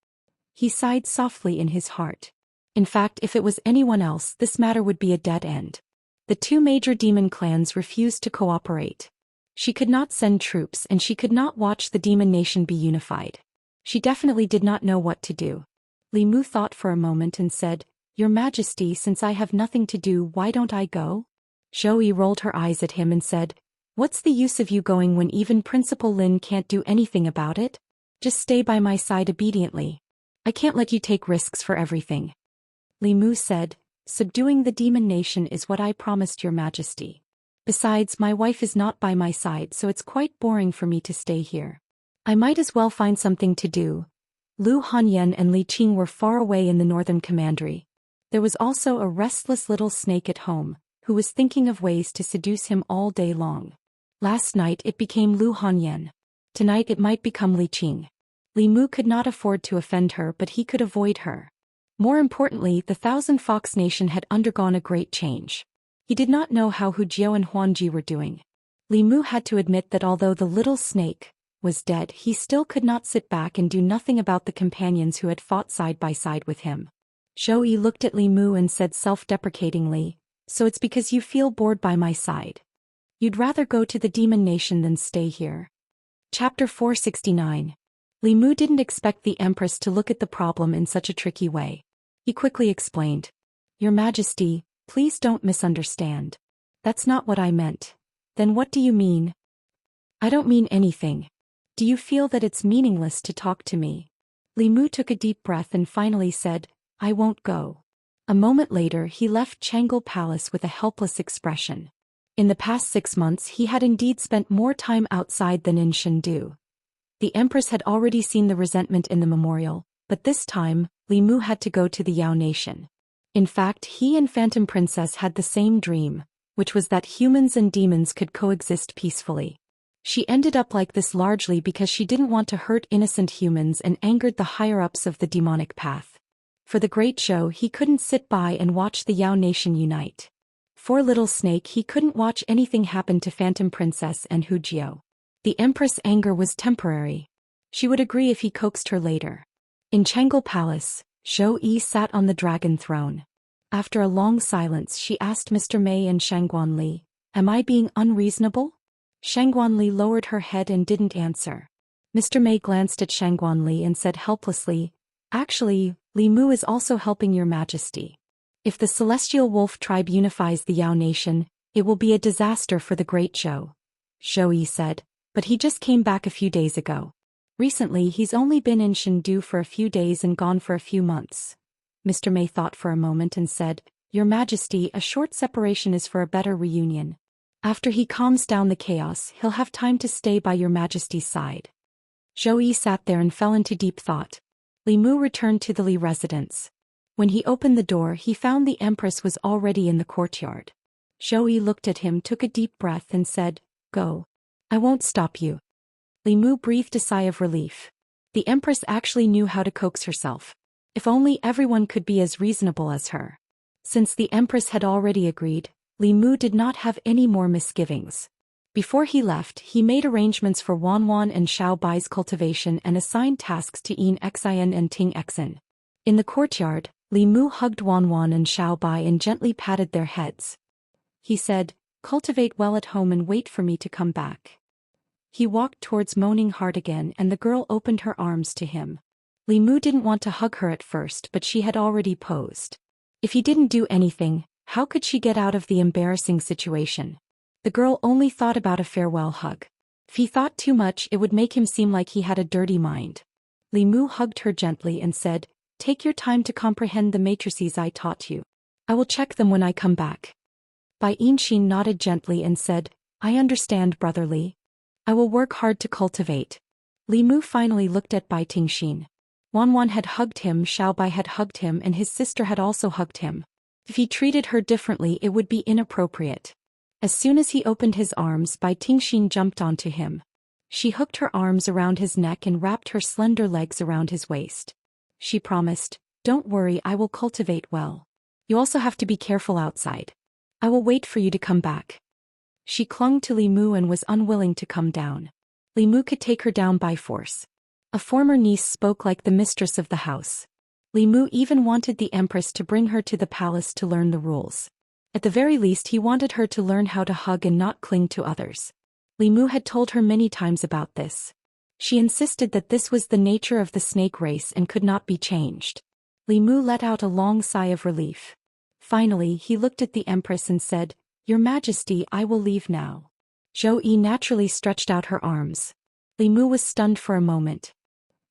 He sighed softly in his heart. In fact, if it was anyone else, this matter would be a dead end. The 2 major demon clans refused to cooperate. She could not send troops and she could not watch the demon nation be unified. She definitely did not know what to do. Li Mu thought for a moment and said, "Your Majesty, since I have nothing to do, why don't I go?" Zhou Yi rolled her eyes at him and said, "What's the use of you going when even Principal Lin can't do anything about it? Just stay by my side obediently. I can't let you take risks for everything." Li Mu said, Subduing the demon nation is what I promised your majesty. Besides, my wife is not by my side, so it's quite boring for me to stay here. I might as well find something to do. Lu Hanyan and Li Qing were far away in the northern commandery. There was also a restless little snake at home, who was thinking of ways to seduce him all day long. Last night it became Lu Hanyan. Tonight it might become Li Qing. Li Mu could not afford to offend her, but he could avoid her. More importantly, the Thousand Fox Nation had undergone a great change. He did not know how Hu Jiao and Huanji were doing. Li Mu had to admit that although the little snake was dead, he still could not sit back and do nothing about the companions who had fought side by side with him. Zhou Yi looked at Li Mu and said self-deprecatingly, "So it's because you feel bored by my side. You'd rather go to the demon nation than stay here." Chapter 469. Li Mu didn't expect the Empress to look at the problem in such a tricky way. He quickly explained, "Your Majesty, please don't misunderstand. That's not what I meant." "Then what do you mean?" "I don't mean anything. Do you feel that it's meaningless to talk to me?" Li Mu took a deep breath and finally said, "I won't go." A moment later he left Changle Palace with a helpless expression. In the past 6 months he had indeed spent more time outside than in Chengdu. The Empress had already seen the resentment in the memorial, but this time, Li Mu had to go to the Yao nation. In fact, he and Phantom Princess had the same dream, which was that humans and demons could coexist peacefully. She ended up like this largely because she didn't want to hurt innocent humans and angered the higher-ups of the demonic path. For the great show he couldn't sit by and watch the Yao nation unite. For Little Snake he couldn't watch anything happen to Phantom Princess and Hu Jiao. The Empress' anger was temporary. She would agree if he coaxed her later. In Changle Palace, Zhou Yi sat on the dragon throne. After a long silence she asked Mr. Mei and Shangguan Li, "Am I being unreasonable?" Shangguan Li lowered her head and didn't answer. Mr. Mei glanced at Shangguan Li and said helplessly, "Actually, Li Mu is also helping your majesty. If the Celestial Wolf tribe unifies the Yao nation, it will be a disaster for the Great Zhou." Zhou Yi said, "But he just came back a few days ago. Recently he's only been in Chengdu for a few days and gone for a few months." Mr. Mei thought for a moment and said, "Your Majesty, a short separation is for a better reunion. After he calms down the chaos, he'll have time to stay by your Majesty's side." Zhou Yi sat there and fell into deep thought. Li Mu returned to the Li residence. When he opened the door he found the Empress was already in the courtyard. Zhou Yi looked at him, took a deep breath and said, "Go. I won't stop you." Li Mu breathed a sigh of relief. The Empress actually knew how to coax herself. If only everyone could be as reasonable as her. Since the Empress had already agreed, Li Mu did not have any more misgivings. Before he left, he made arrangements for Wanwan and Xiao Bai's cultivation and assigned tasks to Yin Xian and Ting Xen. In the courtyard, Li Mu hugged Wanwan and Xiao Bai and gently patted their heads. He said, "Cultivate well at home and wait for me to come back." He walked towards Moaning Heart again and the girl opened her arms to him. Li Mu didn't want to hug her at first, but she had already posed. If he didn't do anything, how could she get out of the embarrassing situation? The girl only thought about a farewell hug. If he thought too much, it would make him seem like he had a dirty mind. Li Mu hugged her gently and said, "Take your time to comprehend the matrices I taught you. I will check them when I come back." Bai Yinxin nodded gently and said, "I understand, Brother Li. I will work hard to cultivate." Li Mu finally looked at Bai Tingxin. Wanwan had hugged him, Xiao Bai had hugged him, and his sister had also hugged him. If he treated her differently, it would be inappropriate. As soon as he opened his arms, Bai Tingxin jumped onto him. She hooked her arms around his neck and wrapped her slender legs around his waist. She promised, "Don't worry, I will cultivate well. You also have to be careful outside. I will wait for you to come back." She clung to Li Mu and was unwilling to come down. Li Mu could take her down by force. A former niece spoke like the mistress of the house. Li Mu even wanted the Empress to bring her to the palace to learn the rules. At the very least he wanted her to learn how to hug and not cling to others. Li Mu had told her many times about this. She insisted that this was the nature of the snake race and could not be changed. Li Mu let out a long sigh of relief. Finally he looked at the Empress and said, "Your Majesty, I will leave now." Zhou Yi naturally stretched out her arms. Li Mu was stunned for a moment.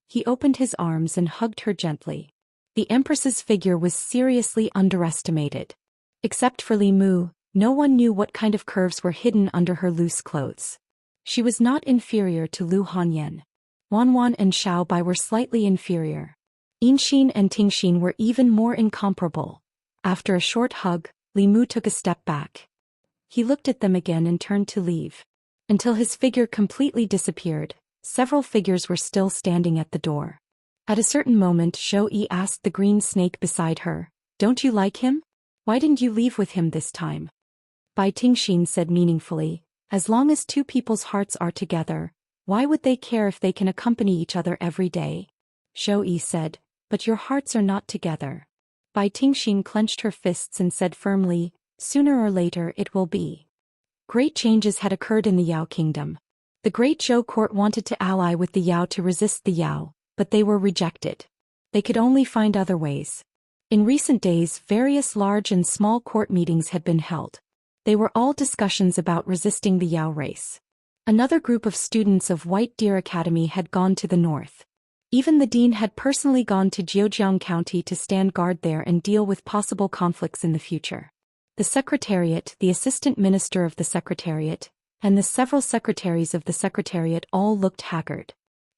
He opened his arms and hugged her gently. The Empress's figure was seriously underestimated. Except for Li Mu, no one knew what kind of curves were hidden under her loose clothes. She was not inferior to Lu Hanyan. Wanwan and Xiao Bai were slightly inferior. Yinxin and Tingxin were even more incomparable. After a short hug, Li Mu took a step back. He looked at them again and turned to leave. Until his figure completely disappeared, several figures were still standing at the door. At a certain moment, Zhou Yi asked the green snake beside her, "Don't you like him? Why didn't you leave with him this time?" Bai Tingxin said meaningfully, "As long as two people's hearts are together, why would they care if they can accompany each other every day?" Zhou Yi said, "But your hearts are not together." Bai Tingxin clenched her fists and said firmly, "Sooner or later it will be." Great changes had occurred in the Yao kingdom. The great Zhou court wanted to ally with the Yao to resist the Yao, but they were rejected. They could only find other ways. In recent days, various large and small court meetings had been held. They were all discussions about resisting the Yao race. Another group of students of White Deer Academy had gone to the north. Even the dean had personally gone to Jiujiang County to stand guard there and deal with possible conflicts in the future. The Secretariat, the Assistant Minister of the Secretariat, and the several secretaries of the Secretariat all looked haggard.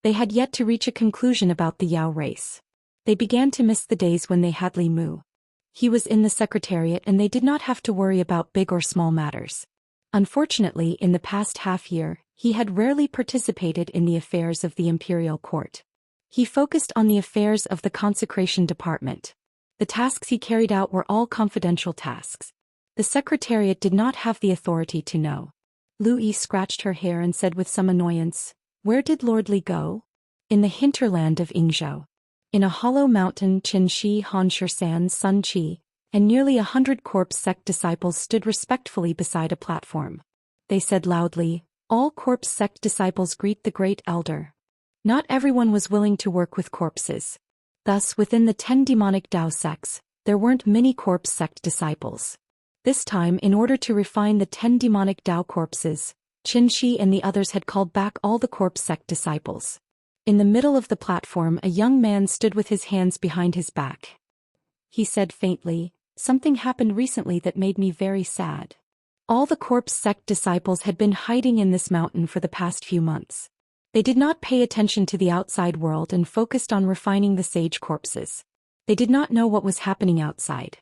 They had yet to reach a conclusion about the Yao race. They began to miss the days when they had Li Mu. He was in the Secretariat and they did not have to worry about big or small matters. Unfortunately, in the past half-year, he had rarely participated in the affairs of the imperial court. He focused on the affairs of the consecration department. The tasks he carried out were all confidential tasks. The Secretariat did not have the authority to know. Lu Yi scratched her hair and said with some annoyance, "Where did Lord Li go?" "In the hinterland of Yingzhou. In a hollow mountain, Qinshi, Hanshersan, Sun Qi, and nearly 100 corpse sect disciples stood respectfully beside a platform. They said loudly, 'All corpse sect disciples greet the great elder.' Not everyone was willing to work with corpses. Thus, within the 10 demonic Dao sects, there weren't many corpse sect disciples. This time, in order to refine the 10 demonic Dao corpses, Qinshi and the others had called back all the corpse sect disciples. In the middle of the platform, a young man stood with his hands behind his back. He said faintly, "Something happened recently that made me very sad." All the corpse sect disciples had been hiding in this mountain for the past few months. They did not pay attention to the outside world and focused on refining the sage corpses. They did not know what was happening outside.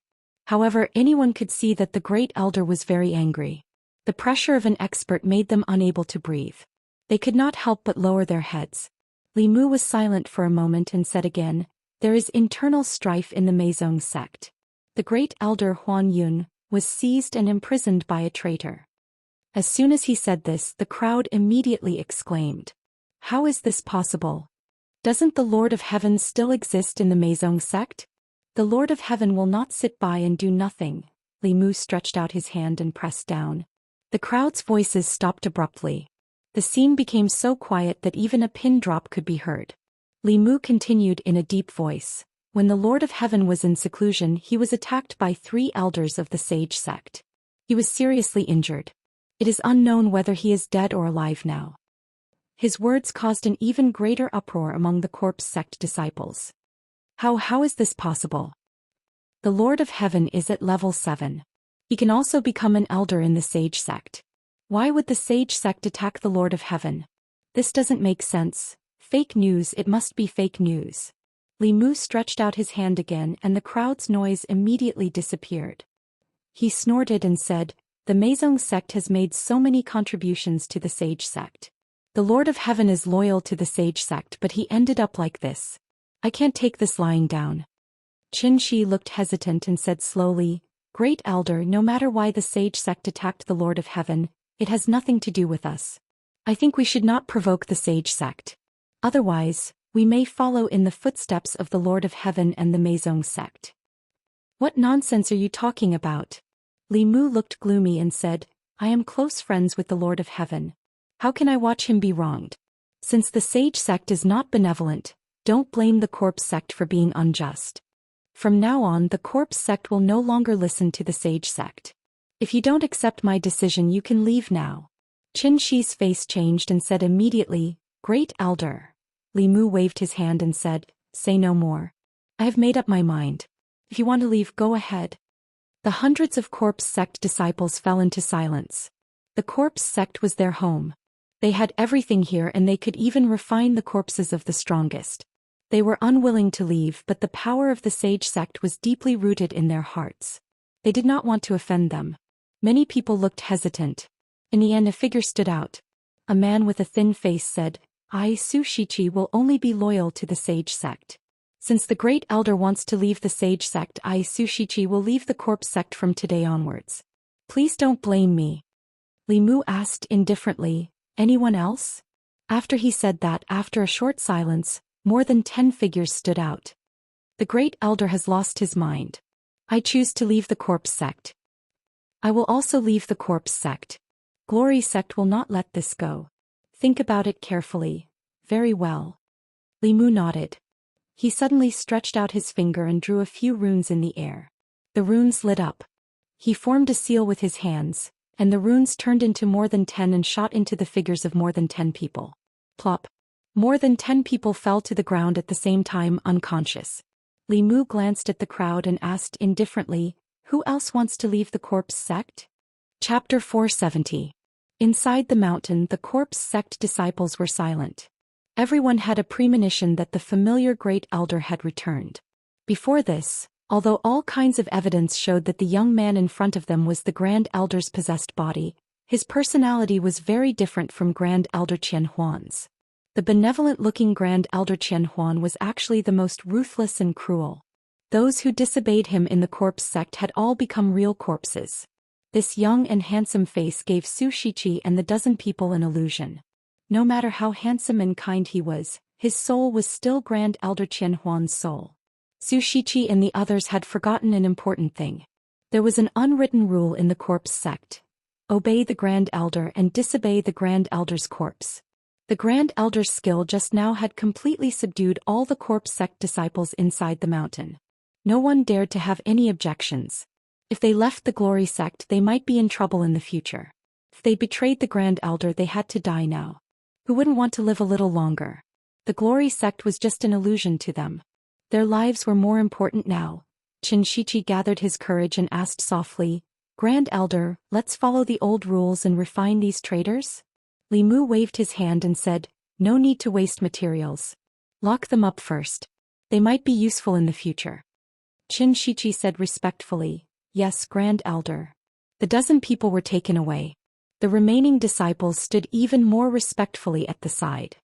However, anyone could see that the great elder was very angry. The pressure of an expert made them unable to breathe. They could not help but lower their heads. Li Mu was silent for a moment and said again, "There is internal strife in the Meizong sect. The great elder Huan Yun was seized and imprisoned by a traitor." As soon as he said this, the crowd immediately exclaimed, "How is this possible? Doesn't the Lord of Heaven still exist in the Meizong sect? The Lord of Heaven will not sit by and do nothing." Li Mu stretched out his hand and pressed down. The crowd's voices stopped abruptly. The scene became so quiet that even a pin drop could be heard. Li Mu continued in a deep voice, "When the Lord of Heaven was in seclusion, he was attacked by 3 elders of the sage sect. He was seriously injured. It is unknown whether he is dead or alive now." His words caused an even greater uproar among the corpse sect disciples. How is this possible? The Lord of Heaven is at level 7. He can also become an elder in the sage sect. Why would the sage sect attack the Lord of Heaven? This doesn't make sense. Fake news, it must be fake news. Li Mu stretched out his hand again and the crowd's noise immediately disappeared. He snorted and said, "The Meizong sect has made so many contributions to the sage sect. The Lord of Heaven is loyal to the sage sect, but he ended up like this. I can't take this lying down." Qin Shi looked hesitant and said slowly, "Great Elder, no matter why the sage sect attacked the Lord of Heaven, it has nothing to do with us. I think we should not provoke the sage sect. Otherwise, we may follow in the footsteps of the Lord of Heaven and the Meizong sect." "What nonsense are you talking about?" Li Mu looked gloomy and said, "I am close friends with the Lord of Heaven. How can I watch him be wronged? Since the sage sect is not benevolent, don't blame the corpse sect for being unjust. From now on, the corpse sect will no longer listen to the sage sect. If you don't accept my decision, you can leave now." Qin Shi's face changed and said immediately, "Great Elder." Li Mu waved his hand and said, "Say no more." I have made up my mind. If you want to leave, go ahead. The hundreds of corpse sect disciples fell into silence. The corpse sect was their home. They had everything here and they could even refine the corpses of the strongest. They were unwilling to leave, but the power of the sage sect was deeply rooted in their hearts. They did not want to offend them. Many people looked hesitant. In the end, a figure stood out. A man with a thin face said, I, Zhou Xian, will only be loyal to the sage sect. Since the great elder wants to leave the sage sect, I, Zhou Xian, will leave the corpse sect from today onwards. Please don't blame me. Li Mu asked indifferently, anyone else? After he said that, after a short silence, more than 10 figures stood out. The great elder has lost his mind. I choose to leave the corpse sect. I will also leave the corpse sect. Glory sect will not let this go. Think about it carefully. Very well. Li Mu nodded. He suddenly stretched out his finger and drew a few runes in the air. The runes lit up. He formed a seal with his hands, and the runes turned into more than 10 and shot into the figures of more than 10 people. Plop. More than 10 people fell to the ground at the same time, unconscious. Li Mu glanced at the crowd and asked indifferently, who else wants to leave the corpse sect? Chapter 470. Inside the mountain, the corpse sect disciples were silent. Everyone had a premonition that the familiar great elder had returned. Before this, although all kinds of evidence showed that the young man in front of them was the Grand Elder's possessed body, his personality was very different from Grand Elder Qian Huan's. The benevolent-looking Grand Elder Qian Huan was actually the most ruthless and cruel. Those who disobeyed him in the corpse sect had all become real corpses. This young and handsome face gave Zhou Xian and the dozen people an illusion. No matter how handsome and kind he was, his soul was still Grand Elder Qian Huan's soul. Zhou Xian and the others had forgotten an important thing. There was an unwritten rule in the corpse sect. Obey the Grand Elder and disobey the Grand Elder's corpse. The Grand Elder's skill just now had completely subdued all the corpse sect disciples inside the mountain. No one dared to have any objections. If they left the glory sect, they might be in trouble in the future. If they betrayed the Grand Elder, they had to die now. Who wouldn't want to live a little longer? The glory sect was just an illusion to them. Their lives were more important now. Qin Shichi gathered his courage and asked softly, Grand Elder, let's follow the old rules and refine these traitors? Li Mu waved his hand and said, no need to waste materials. Lock them up first. They might be useful in the future. Qin Shichi said respectfully, yes, Grand Elder. The dozen people were taken away. The remaining disciples stood even more respectfully at the side.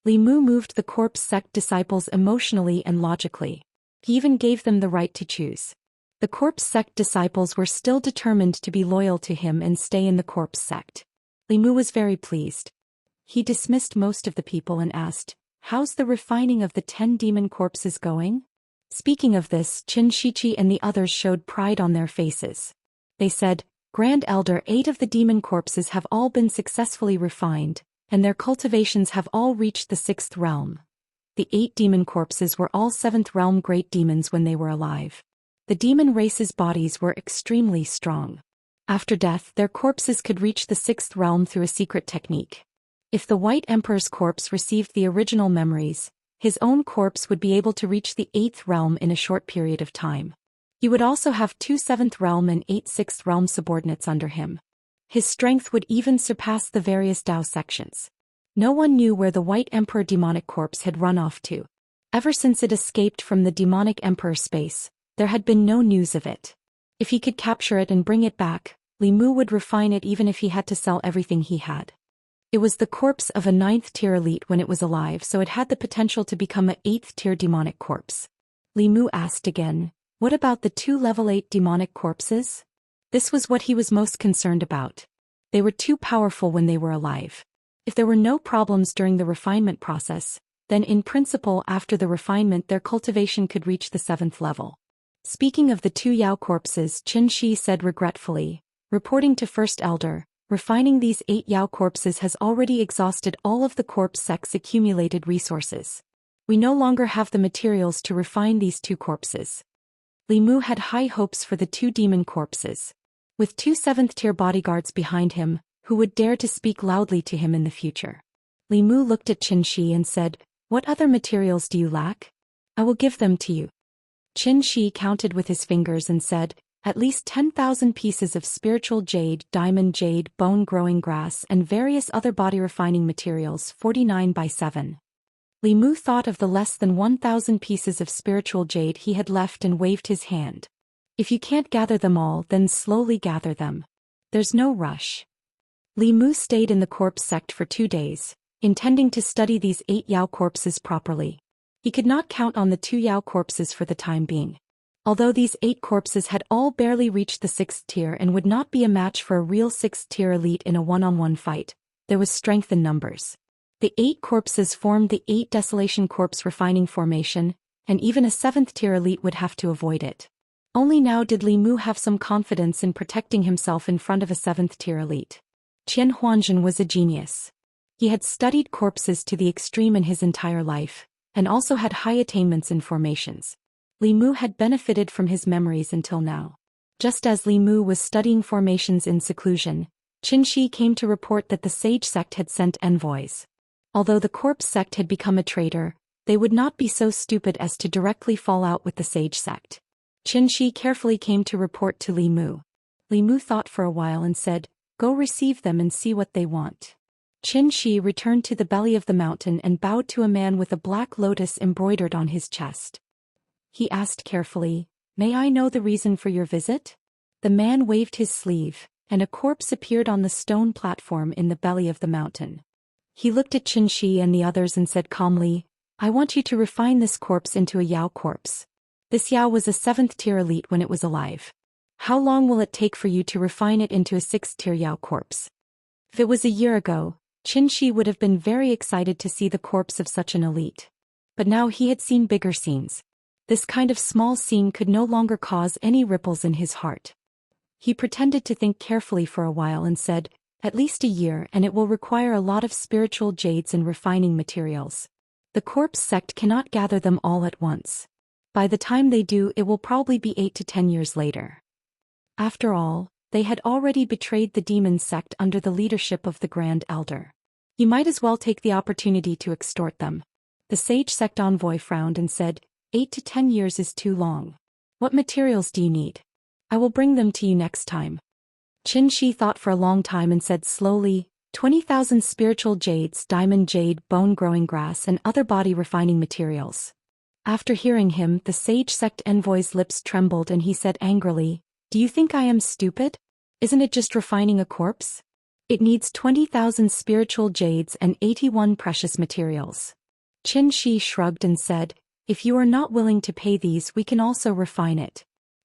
Li Mu moved the corpse sect disciples emotionally and logically. He even gave them the right to choose. The corpse sect disciples were still determined to be loyal to him and stay in the corpse sect. Li Mu was very pleased. He dismissed most of the people and asked, how's the refining of the 10 demon corpses going? Speaking of this, Qin Shichi and the others showed pride on their faces. They said, Grand Elder, 8 of the demon corpses have all been successfully refined, and their cultivations have all reached the 6th realm. The 8 demon corpses were all 7th realm great demons when they were alive. The demon race's bodies were extremely strong. After death, their corpses could reach the 6th realm through a secret technique. If the White Emperor's corpse received the original memories, his own corpse would be able to reach the 8th realm in a short period of time. He would also have 2 7th realm and 8 6th realm subordinates under him. His strength would even surpass the various Dao sections. No one knew where the White Emperor demonic corpse had run off to. Ever since it escaped from the demonic emperor space, there had been no news of it. If he could capture it and bring it back, Li Mu would refine it even if he had to sell everything he had. It was the corpse of a 9th tier elite when it was alive, so it had the potential to become an 8th tier demonic corpse. Li Mu asked again, what about the 2 level 8 demonic corpses? This was what he was most concerned about. They were too powerful when they were alive. If there were no problems during the refinement process, then in principle after the refinement their cultivation could reach the 7th level. Speaking of the 2 Yao corpses, Qin Shi said regretfully, reporting to First Elder, refining these 8 Yao corpses has already exhausted all of the corpse sect's accumulated resources. We no longer have the materials to refine these 2 corpses. Li Mu had high hopes for the 2 demon corpses. With 2 7th tier bodyguards behind him, who would dare to speak loudly to him in the future. Li Mu looked at Qin Shi and said, what other materials do you lack? I will give them to you. Xianxia counted with his fingers and said, at least 10,000 pieces of spiritual jade, diamond jade, bone-growing grass and various other body-refining materials 49 by 7. Li Mu thought of the less than 1,000 pieces of spiritual jade he had left and waved his hand. If you can't gather them all, then slowly gather them. There's no rush. Li Mu stayed in the corpse sect for 2 days, intending to study these 8 Yao corpses properly. He could not count on the 2 Yao corpses for the time being. Although these 8 corpses had all barely reached the 6th tier and would not be a match for a real 6th tier elite in a one-on-one fight, there was strength in numbers. The 8 corpses formed the 8 Desolation Corpse Refining Formation, and even a 7th tier elite would have to avoid it. Only now did Li Mu have some confidence in protecting himself in front of a 7th tier elite. Qian Huanzhen was a genius. He had studied corpses to the extreme in his entire life, and also had high attainments in formations. Li Mu had benefited from his memories until now. Just as Li Mu was studying formations in seclusion, Xianxia came to report that the Sage sect had sent envoys. Although the corpse sect had become a traitor, they would not be so stupid as to directly fall out with the Sage sect. Xianxia carefully came to report to Li Mu. Li Mu thought for a while and said, go receive them and see what they want. Xianxia returned to the belly of the mountain and bowed to a man with a black lotus embroidered on his chest. He asked carefully, may I know the reason for your visit? The man waved his sleeve, and a corpse appeared on the stone platform in the belly of the mountain. He looked at Xianxia and the others and said calmly, I want you to refine this corpse into a Yao corpse. This Yao was a 7th tier elite when it was alive. How long will it take for you to refine it into a 6th tier Yao corpse? If it was a year ago, Xianxia would have been very excited to see the corpse of such an elite. But now he had seen bigger scenes. This kind of small scene could no longer cause any ripples in his heart. He pretended to think carefully for a while and said, at least a year, and it will require a lot of spiritual jades and refining materials. The corpse sect cannot gather them all at once. By the time they do, it will probably be 8 to 10 years later. After all, they had already betrayed the demon sect under the leadership of the Grand Elder. He might as well take the opportunity to extort them. The Sage sect envoy frowned and said, 8 to 10 years is too long. What materials do you need? I will bring them to you next time. Xianxia thought for a long time and said slowly, 20,000 spiritual jades, diamond jade, bone-growing grass and other body-refining materials. After hearing him, the Sage sect envoy's lips trembled and he said angrily, do you think I am stupid? Isn't it just refining a corpse? It needs 20,000 spiritual jades and 81 precious materials. Xianxia shrugged and said, if you are not willing to pay these, we can also refine it.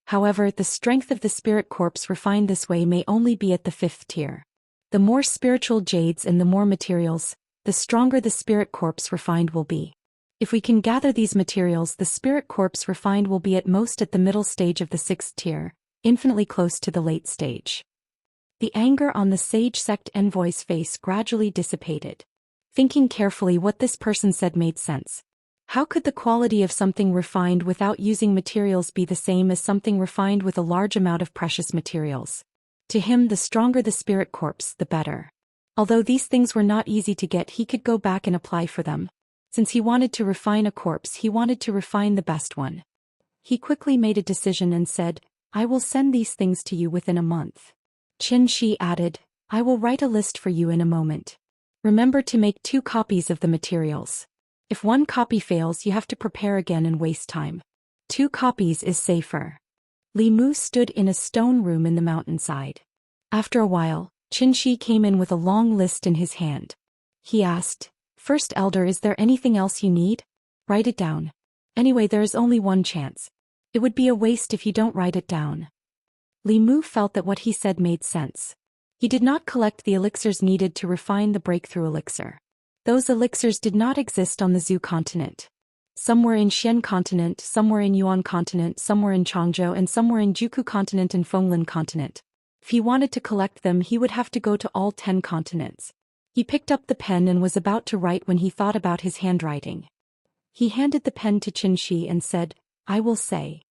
However, the strength of the spirit corpse refined this way may only be at the 5th tier. The more spiritual jades and the more materials, the stronger the spirit corpse refined will be. If we can gather these materials, the spirit corpse refined will be at most at the middle stage of the 6th tier, infinitely close to the late stage. The anger on the Sage sect envoy's face gradually dissipated. Thinking carefully, what this person said made sense. How could the quality of something refined without using materials be the same as something refined with a large amount of precious materials? To him, the stronger the spirit corpse, the better. Although these things were not easy to get, he could go back and apply for them. Since he wanted to refine a corpse, he wanted to refine the best one. He quickly made a decision and said, I will send these things to you within a month. Xianxia added, I will write a list for you in a moment. Remember to make 2 copies of the materials. If 1 copy fails, you have to prepare again and waste time. 2 copies is safer. Li Mu stood in a stone room in the mountainside. After a while, Xianxia came in with a long list in his hand. He asked, First Elder, is there anything else you need? Write it down. Anyway, there is only 1 chance. It would be a waste if you don't write it down. Li Mu felt that what he said made sense. He did not collect the elixirs needed to refine the breakthrough elixir. Those elixirs did not exist on the Zhou continent. Some were in Xian continent, some were in Yuan continent, some were in Changzhou, and some were in Juku continent and Fenglin continent. If he wanted to collect them, he would have to go to all 10 continents. He picked up the pen and was about to write when he thought about his handwriting. He handed the pen to Xianxia and said, I will say.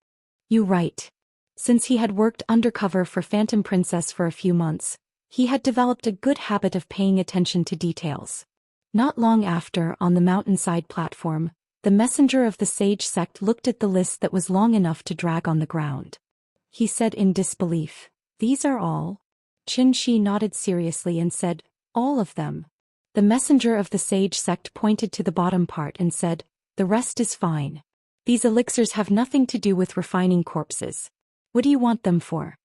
You write. Since he had worked undercover for Phantom Princess for a few months, he had developed a good habit of paying attention to details. Not long after, on the mountainside platform, The messenger of the sage sect looked at the list that was long enough to drag on the ground. He said in disbelief, "These are all?" Xianxia nodded seriously and said, "All of them." The messenger of the sage sect pointed to the bottom part and said, "The rest is fine. These elixirs have nothing to do with refining corpses. What do you want them for?"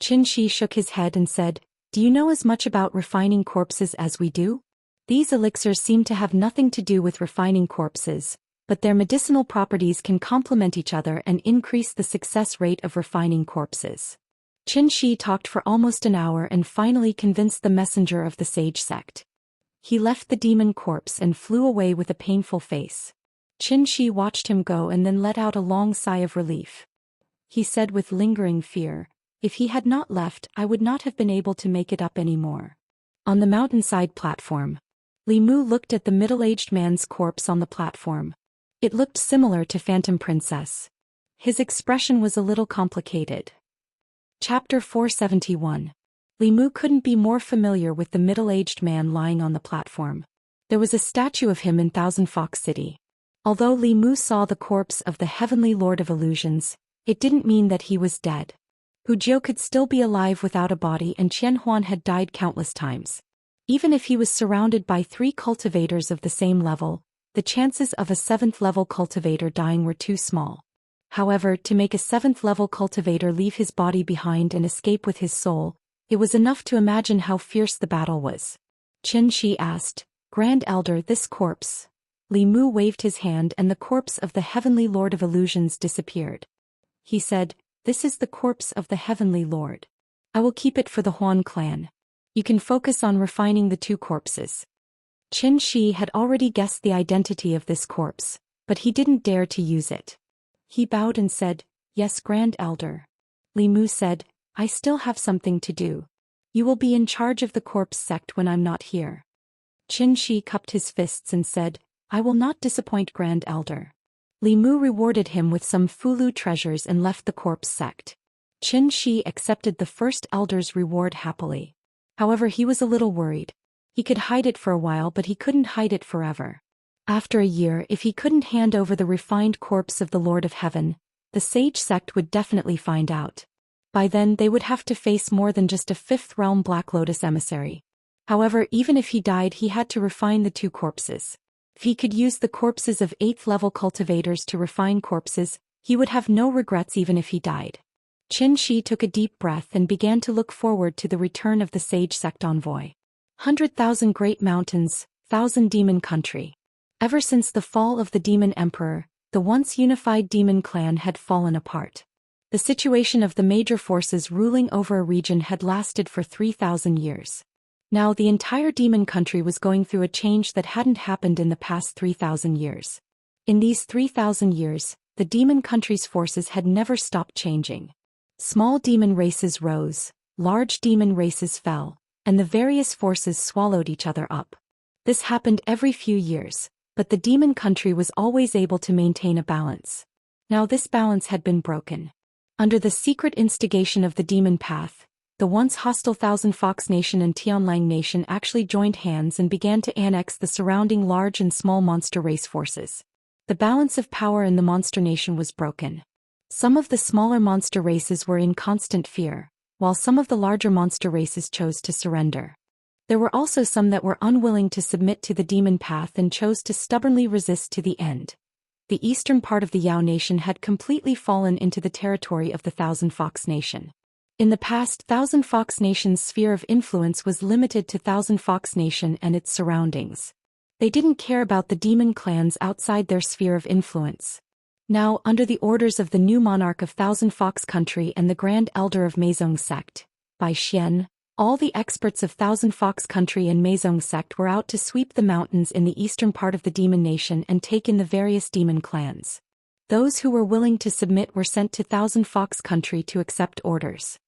Xianxia shook his head and said, "Do you know as much about refining corpses as we do? These elixirs seem to have nothing to do with refining corpses, but their medicinal properties can complement each other and increase the success rate of refining corpses." Xianxia talked for almost an hour and finally convinced the messenger of the sage sect. He left the demon corpse and flew away with a painful face. Xianxia watched him go and then let out a long sigh of relief. He said with lingering fear, "If he had not left, I would not have been able to make it up anymore." On the mountainside platform, Li Mu looked at the middle-aged man's corpse on the platform. It looked similar to Phantom Princess. His expression was a little complicated. Chapter 471. Li Mu couldn't be more familiar with the middle-aged man lying on the platform. There was a statue of him in Thousand Fox City. Although Li Mu saw the corpse of the Heavenly Lord of Illusions, it didn't mean that he was dead. Hu Jiu could still be alive without a body, and Qian Huan had died countless times. Even if he was surrounded by 3 cultivators of the same level, the chances of a 7th-level cultivator dying were too small. However, to make a 7th-level cultivator leave his body behind and escape with his soul, it was enough to imagine how fierce the battle was. Xianxia asked, "Grand Elder, this corpse?" Li Mu waved his hand and the corpse of the Heavenly Lord of Illusions disappeared. He said, "This is the corpse of the Heavenly Lord. I will keep it for the Huan clan. You can focus on refining the 2 corpses." Xianxia had already guessed the identity of this corpse, but he didn't dare to use it. He bowed and said, "Yes, Grand Elder." Li Mu said, "I still have something to do. You will be in charge of the corpse sect when I'm not here." Xianxia cupped his fists and said, "I will not disappoint, Grand Elder." Li Mu rewarded him with some Fulu treasures and left the corpse sect. Xianxia accepted the first elder's reward happily. However, he was a little worried. He could hide it for a while, but he couldn't hide it forever. After a year, if he couldn't hand over the refined corpse of the Lord of Heaven, the sage sect would definitely find out. By then they would have to face more than just a 5th realm Black Lotus emissary. However, even if he died, he had to refine the 2 corpses. If he could use the corpses of 8th-level cultivators to refine corpses, he would have no regrets even if he died. Xianxia took a deep breath and began to look forward to the return of the sage sect envoy. 100,000 Great Mountains, 1,000 Demon Country. Ever since the fall of the Demon Emperor, the once unified demon clan had fallen apart. The situation of the major forces ruling over a region had lasted for 3,000 years. Now the entire demon country was going through a change that hadn't happened in the past 3,000 years. In these 3,000 years, the demon country's forces had never stopped changing. Small demon races rose, large demon races fell, and the various forces swallowed each other up. This happened every few years, but the demon country was always able to maintain a balance. Now this balance had been broken. Under the secret instigation of the demon path, the once hostile Thousand Fox Nation and Tianlang Nation actually joined hands and began to annex the surrounding large and small monster race forces. The balance of power in the monster nation was broken. Some of the smaller monster races were in constant fear, while some of the larger monster races chose to surrender. There were also some that were unwilling to submit to the demon path and chose to stubbornly resist to the end. The eastern part of the Yao Nation had completely fallen into the territory of the Thousand Fox Nation. In the past, Thousand Fox Nation's sphere of influence was limited to Thousand Fox Nation and its surroundings. They didn't care about the demon clans outside their sphere of influence. Now, under the orders of the new monarch of Thousand Fox Country and the Grand Elder of Meizong Sect, Bai Xian, all the experts of Thousand Fox Country and Meizong Sect were out to sweep the mountains in the eastern part of the demon nation and take in the various demon clans. Those who were willing to submit were sent to Thousand Fox Country to accept orders.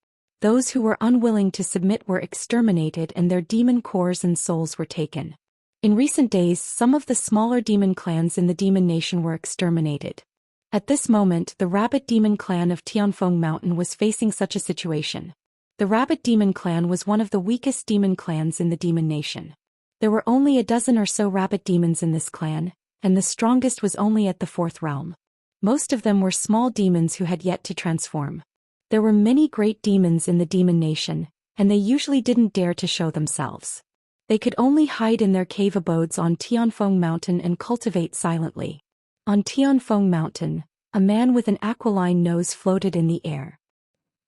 Those who were unwilling to submit were exterminated and their demon cores and souls were taken. In recent days, some of the smaller demon clans in the demon nation were exterminated. At this moment, the Rabbit Demon Clan of Tianfeng Mountain was facing such a situation. The Rabbit Demon Clan was one of the weakest demon clans in the demon nation. There were only a dozen or so rabbit demons in this clan, and the strongest was only at the 4th realm. Most of them were small demons who had yet to transform. There were many great demons in the demon nation, and they usually didn't dare to show themselves. They could only hide in their cave abodes on Tianfeng Mountain and cultivate silently. On Tianfeng Mountain, a man with an aquiline nose floated in the air.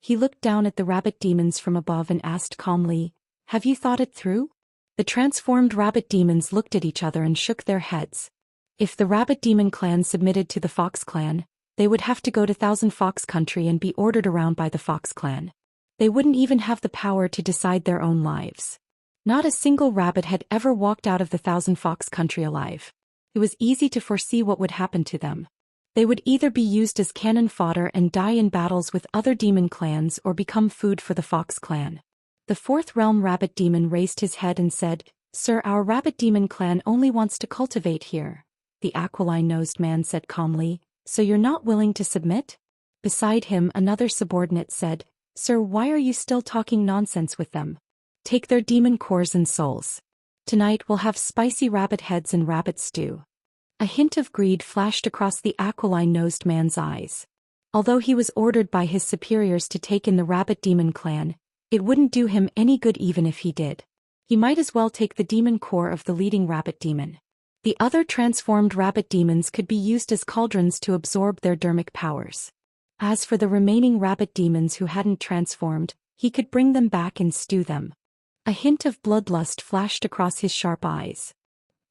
He looked down at the rabbit demons from above and asked calmly, "Have you thought it through?" The transformed rabbit demons looked at each other and shook their heads. If the rabbit demon clan submitted to the fox clan, they would have to go to Thousand Fox Country and be ordered around by the fox clan. They wouldn't even have the power to decide their own lives. Not a single rabbit had ever walked out of the Thousand Fox Country alive. It was easy to foresee what would happen to them. They would either be used as cannon fodder and die in battles with other demon clans or become food for the fox clan. The 4th realm rabbit demon raised his head and said, "Sir, our rabbit demon clan only wants to cultivate here." The aquiline-nosed man said calmly, "So you're not willing to submit?" Beside him another subordinate said, "Sir, why are you still talking nonsense with them? Take their demon cores and souls. Tonight we'll have spicy rabbit heads and rabbit stew." A hint of greed flashed across the aquiline-nosed man's eyes. Although he was ordered by his superiors to take in the rabbit demon clan, it wouldn't do him any good even if he did. He might as well take the demon core of the leading rabbit demon. The other transformed rabbit demons could be used as cauldrons to absorb their dermic powers. As for the remaining rabbit demons who hadn't transformed, he could bring them back and stew them. A hint of bloodlust flashed across his sharp eyes.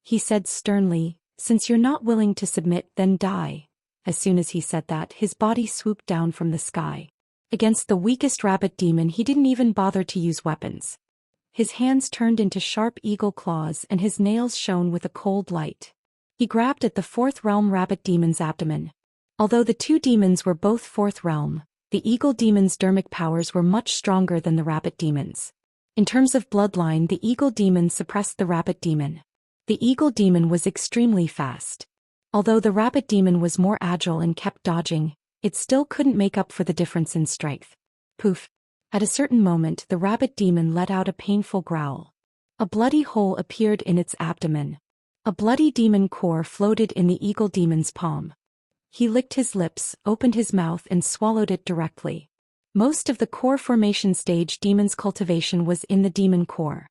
He said sternly, "Since you're not willing to submit, then die." As soon as he said that, his body swooped down from the sky. Against the weakest rabbit demon he didn't even bother to use weapons. His hands turned into sharp eagle claws and his nails shone with a cold light. He grabbed at the 4th realm rabbit demon's abdomen. Although the two demons were both 4th realm, the eagle demon's dermic powers were much stronger than the rabbit demon's. In terms of bloodline, the eagle demon suppressed the rabbit demon. The eagle demon was extremely fast. Although the rabbit demon was more agile and kept dodging, it still couldn't make up for the difference in strength. Poof! At a certain moment the rabbit demon let out a painful growl. A bloody hole appeared in its abdomen. A bloody demon core floated in the eagle demon's palm. He licked his lips, opened his mouth and swallowed it directly. Most of the core formation stage demon's cultivation was in the demon core.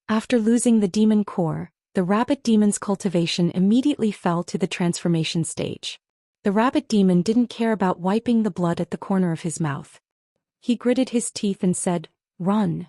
After losing the demon core, the rabbit demon's cultivation immediately fell to the transformation stage. The rabbit demon didn't care about wiping the blood at the corner of his mouth. He gritted his teeth and said, "Run,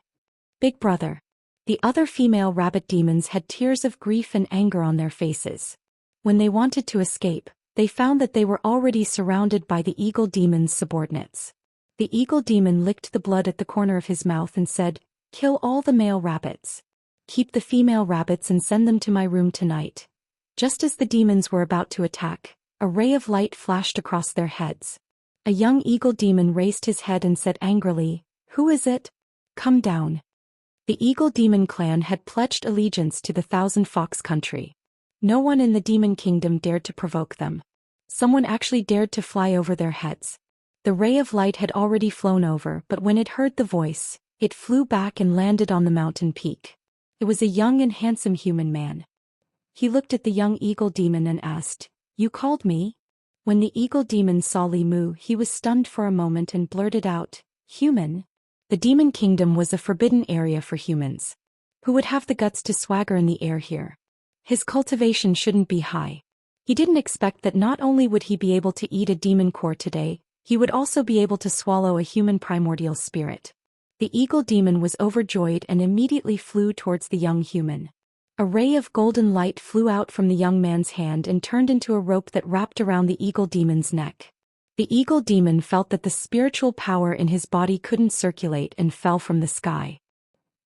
big brother." The other female rabbit demons had tears of grief and anger on their faces. When they wanted to escape, they found that they were already surrounded by the eagle demon's subordinates. The eagle demon licked the blood at the corner of his mouth and said, "Kill all the male rabbits. Keep the female rabbits and send them to my room tonight." Just as the demons were about to attack, a ray of light flashed across their heads. A young eagle demon raised his head and said angrily, "Who is it? Come down." The eagle demon clan had pledged allegiance to the Thousand Fox Country. No one in the demon kingdom dared to provoke them. Someone actually dared to fly over their heads. The ray of light had already flown over, but when it heard the voice, it flew back and landed on the mountain peak. It was a young and handsome human man. He looked at the young eagle demon and asked, "You called me?" When the eagle demon saw Li Mu, he was stunned for a moment and blurted out, "Human?" The demon kingdom was a forbidden area for humans. Who would have the guts to swagger in the air here? His cultivation shouldn't be high. He didn't expect that not only would he be able to eat a demon core today, he would also be able to swallow a human primordial spirit. The eagle demon was overjoyed and immediately flew towards the young human. A ray of golden light flew out from the young man's hand and turned into a rope that wrapped around the eagle demon's neck. The eagle demon felt that the spiritual power in his body couldn't circulate and fell from the sky.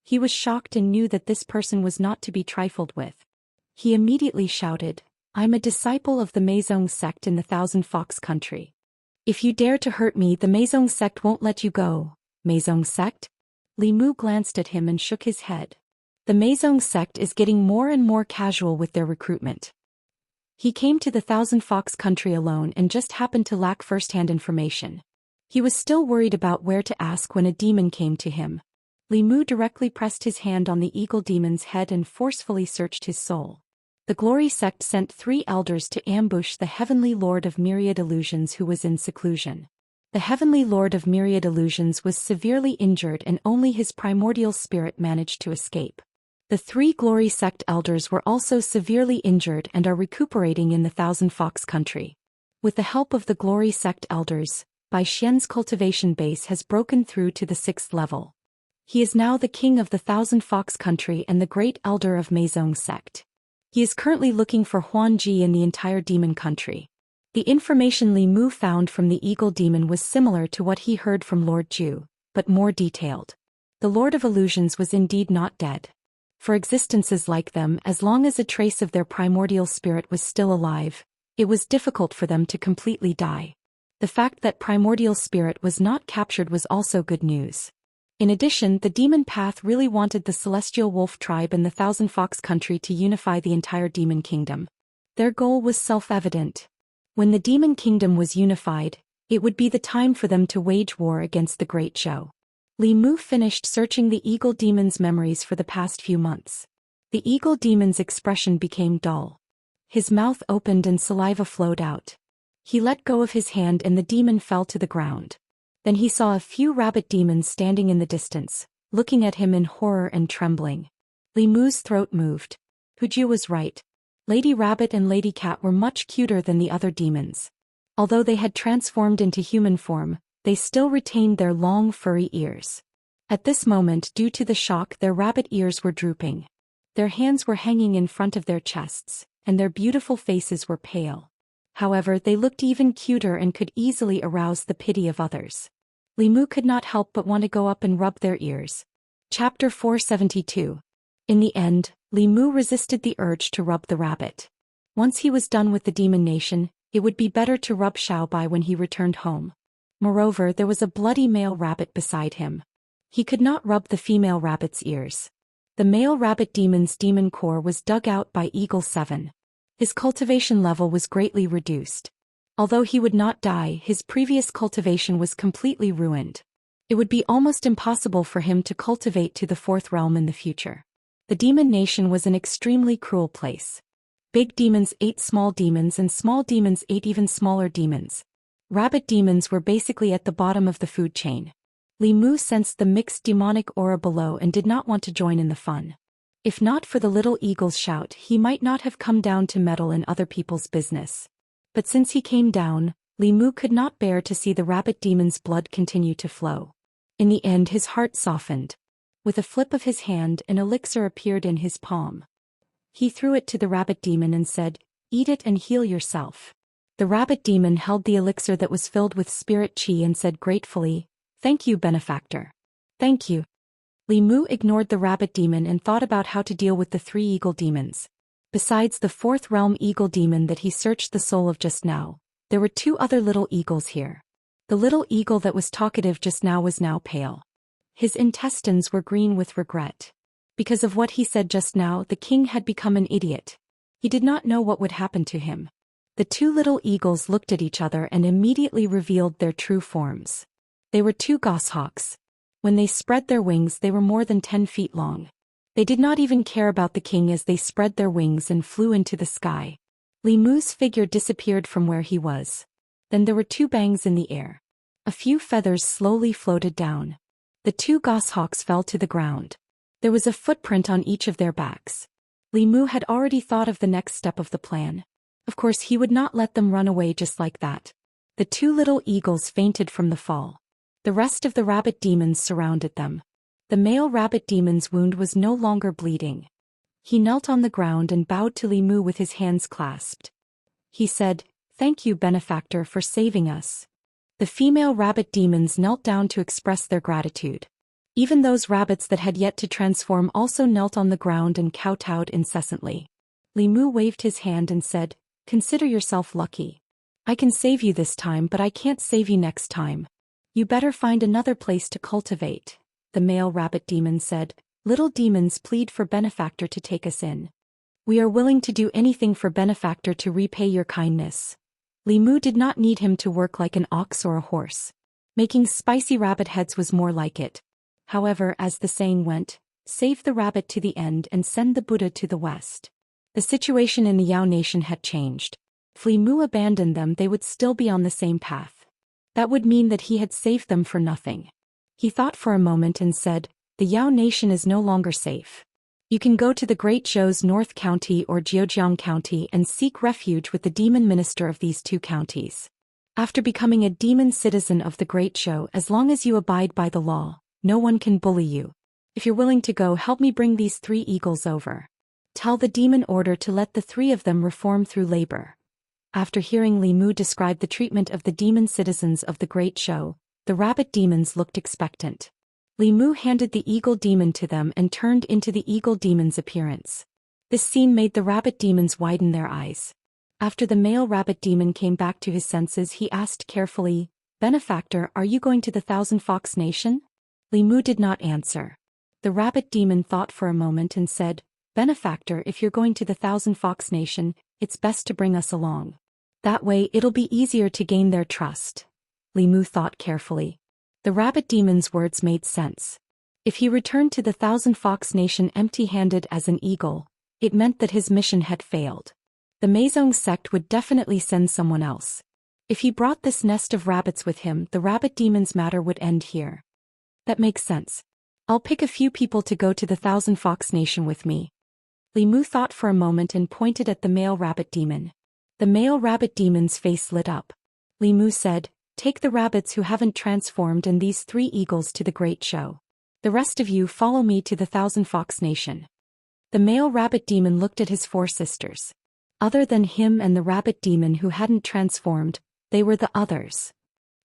He was shocked and knew that this person was not to be trifled with. He immediately shouted, "I'm a disciple of the Meizong sect in the Thousand Fox Country. If you dare to hurt me, the Meizong sect won't let you go." Meizong sect? Li Mu glanced at him and shook his head. The Meizong sect is getting more and more casual with their recruitment. He came to the Thousand Fox Country alone and just happened to lack first-hand information. He was still worried about where to ask when a demon came to him. Li Mu directly pressed his hand on the eagle demon's head and forcefully searched his soul. The Glory sect sent 3 elders to ambush the Heavenly Lord of Myriad Illusions who was in seclusion. The Heavenly Lord of Myriad Illusions was severely injured and only his primordial spirit managed to escape. The 3 Glory sect elders were also severely injured and are recuperating in the Thousand Fox country. With the help of the Glory sect elders, Bai Xian's cultivation base has broken through to the 6th level. He is now the king of the Thousand Fox country and the great elder of Meizong sect. He is currently looking for Huan Ji in the entire demon country. The information Li Mu found from the eagle demon was similar to what he heard from Lord Zhu, but more detailed. The Lord of Illusions was indeed not dead. For existences like them, as long as a trace of their primordial spirit was still alive, it was difficult for them to completely die. The fact that primordial spirit was not captured was also good news. In addition, the demon path really wanted the Celestial Wolf tribe and the Thousand Fox country to unify the entire demon kingdom. Their goal was self-evident. When the demon kingdom was unified, it would be the time for them to wage war against the Great Zhou. Li Mu finished searching the eagle demon's memories for the past few months. The eagle demon's expression became dull. His mouth opened and saliva flowed out. He let go of his hand and the demon fell to the ground. Then he saw a few rabbit demons standing in the distance, looking at him in horror and trembling. Li Mu's throat moved. Huju was right. Lady Rabbit and Lady Cat were much cuter than the other demons. Although they had transformed into human form, they still retained their long furry ears. At this moment, due to the shock, their rabbit ears were drooping. Their hands were hanging in front of their chests, and their beautiful faces were pale. However, they looked even cuter and could easily arouse the pity of others. Li Mu could not help but want to go up and rub their ears. Chapter 472. In the end, Li Mu resisted the urge to rub the rabbit. Once he was done with the demon nation, it would be better to rub Xiaobai when he returned home. Moreover, there was a bloody male rabbit beside him. He could not rub the female rabbit's ears. The male rabbit demon's demon core was dug out by Eagle 7. His cultivation level was greatly reduced. Although he would not die, his previous cultivation was completely ruined. It would be almost impossible for him to cultivate to the 4th realm in the future. The demon nation was an extremely cruel place. Big demons ate small demons and small demons ate even smaller demons. Rabbit demons were basically at the bottom of the food chain. Li Mu sensed the mixed demonic aura below and did not want to join in the fun. If not for the little eagle's shout, he might not have come down to meddle in other people's business. But since he came down, Li Mu could not bear to see the rabbit demon's blood continue to flow. In the end, his heart softened. With a flip of his hand, an elixir appeared in his palm. He threw it to the rabbit demon and said, "Eat it and heal yourself." The rabbit demon held the elixir that was filled with spirit chi and said gratefully, "Thank you, benefactor." "Thank you." Li Mu ignored the rabbit demon and thought about how to deal with the 3 eagle demons. Besides the 4th realm eagle demon that he searched the soul of just now, there were 2 other little eagles here. The little eagle that was talkative just now was now pale. His intestines were green with regret. Because of what he said just now, the king had become an idiot. He did not know what would happen to him. The 2 little eagles looked at each other and immediately revealed their true forms. They were 2 goshawks. When they spread their wings, they were more than 10 feet long. They did not even care about the king as they spread their wings and flew into the sky. Li Mu's figure disappeared from where he was. Then there were 2 bangs in the air. A few feathers slowly floated down. The 2 goshawks fell to the ground. There was a footprint on each of their backs. Li Mu had already thought of the next step of the plan. Of course, he would not let them run away just like that. The 2 little eagles fainted from the fall. The rest of the rabbit demons surrounded them. The male rabbit demon's wound was no longer bleeding. He knelt on the ground and bowed to Li Mu with his hands clasped. He said, "Thank you, benefactor, for saving us." The female rabbit demons knelt down to express their gratitude. Even those rabbits that had yet to transform also knelt on the ground and kowtowed incessantly. Li Mu waved his hand and said, "Consider yourself lucky. I can save you this time, but I can't save you next time. You better find another place to cultivate." The male rabbit demon said, "Little demons plead for benefactor to take us in. We are willing to do anything for benefactor to repay your kindness." Li Mu did not need him to work like an ox or a horse. Making spicy rabbit heads was more like it. However, as the saying went, save the rabbit to the end and send the Buddha to the west. The situation in the Yao nation had changed. If Li Mu abandoned them, they would still be on the same path. That would mean that he had saved them for nothing. He thought for a moment and said, "The Yao nation is no longer safe. You can go to the Great Zhou's North County or Jiujiang County and seek refuge with the demon minister of these two counties. After becoming a demon citizen of the Great Zhou, as long as you abide by the law, no one can bully you. If you're willing to go, help me bring these 3 eagles over. Tell the demon order to let the 3 of them reform through labor." After hearing Li Mu describe the treatment of the demon citizens of the Great Zhou, the rabbit demons looked expectant. Li Mu handed the eagle demon to them and turned into the eagle demon's appearance. This scene made the rabbit demons widen their eyes. After the male rabbit demon came back to his senses, he asked carefully, "Benefactor, are you going to the Thousand Fox Nation?" Li Mu did not answer. The rabbit demon thought for a moment and said, "Benefactor, if you're going to the Thousand Fox Nation, it's best to bring us along. That way it'll be easier to gain their trust." Li Mu thought carefully. The rabbit demon's words made sense. If he returned to the Thousand Fox Nation empty-handed as an eagle, it meant that his mission had failed. The Meizong sect would definitely send someone else. If he brought this nest of rabbits with him, the rabbit demon's matter would end here. That makes sense. I'll pick a few people to go to the Thousand Fox Nation with me. Li Mu thought for a moment and pointed at the male rabbit demon. The male rabbit demon's face lit up. Li Mu said, "Take the rabbits who haven't transformed and these 3 eagles to the Great Zhou. The rest of you follow me to the Thousand Fox Nation." The male rabbit demon looked at his 4 sisters. Other than him and the rabbit demon who hadn't transformed, they were the others.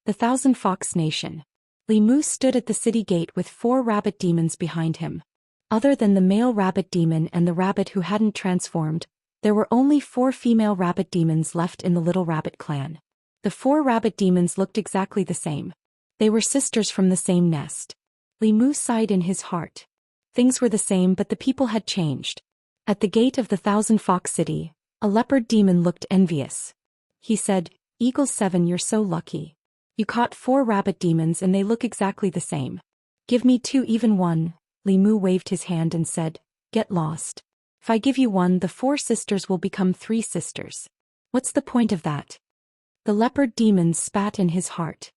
The Thousand Fox Nation. Li Mu stood at the city gate with 4 rabbit demons behind him. Other than the male rabbit demon and the rabbit who hadn't transformed, there were only 4 female rabbit demons left in the Little Rabbit clan. The 4 rabbit demons looked exactly the same. They were sisters from the same nest. Li Mu sighed in his heart. Things were the same, but the people had changed. At the gate of the Thousand Fox City, a leopard demon looked envious. He said, "Eagle 7, you're so lucky. You caught 4 rabbit demons and they look exactly the same. Give me 2, even 1. Li Mu waved his hand and said, "Get lost. If I give you 1, the 4 sisters will become 3 sisters. What's the point of that?" The leopard demon spat in his heart.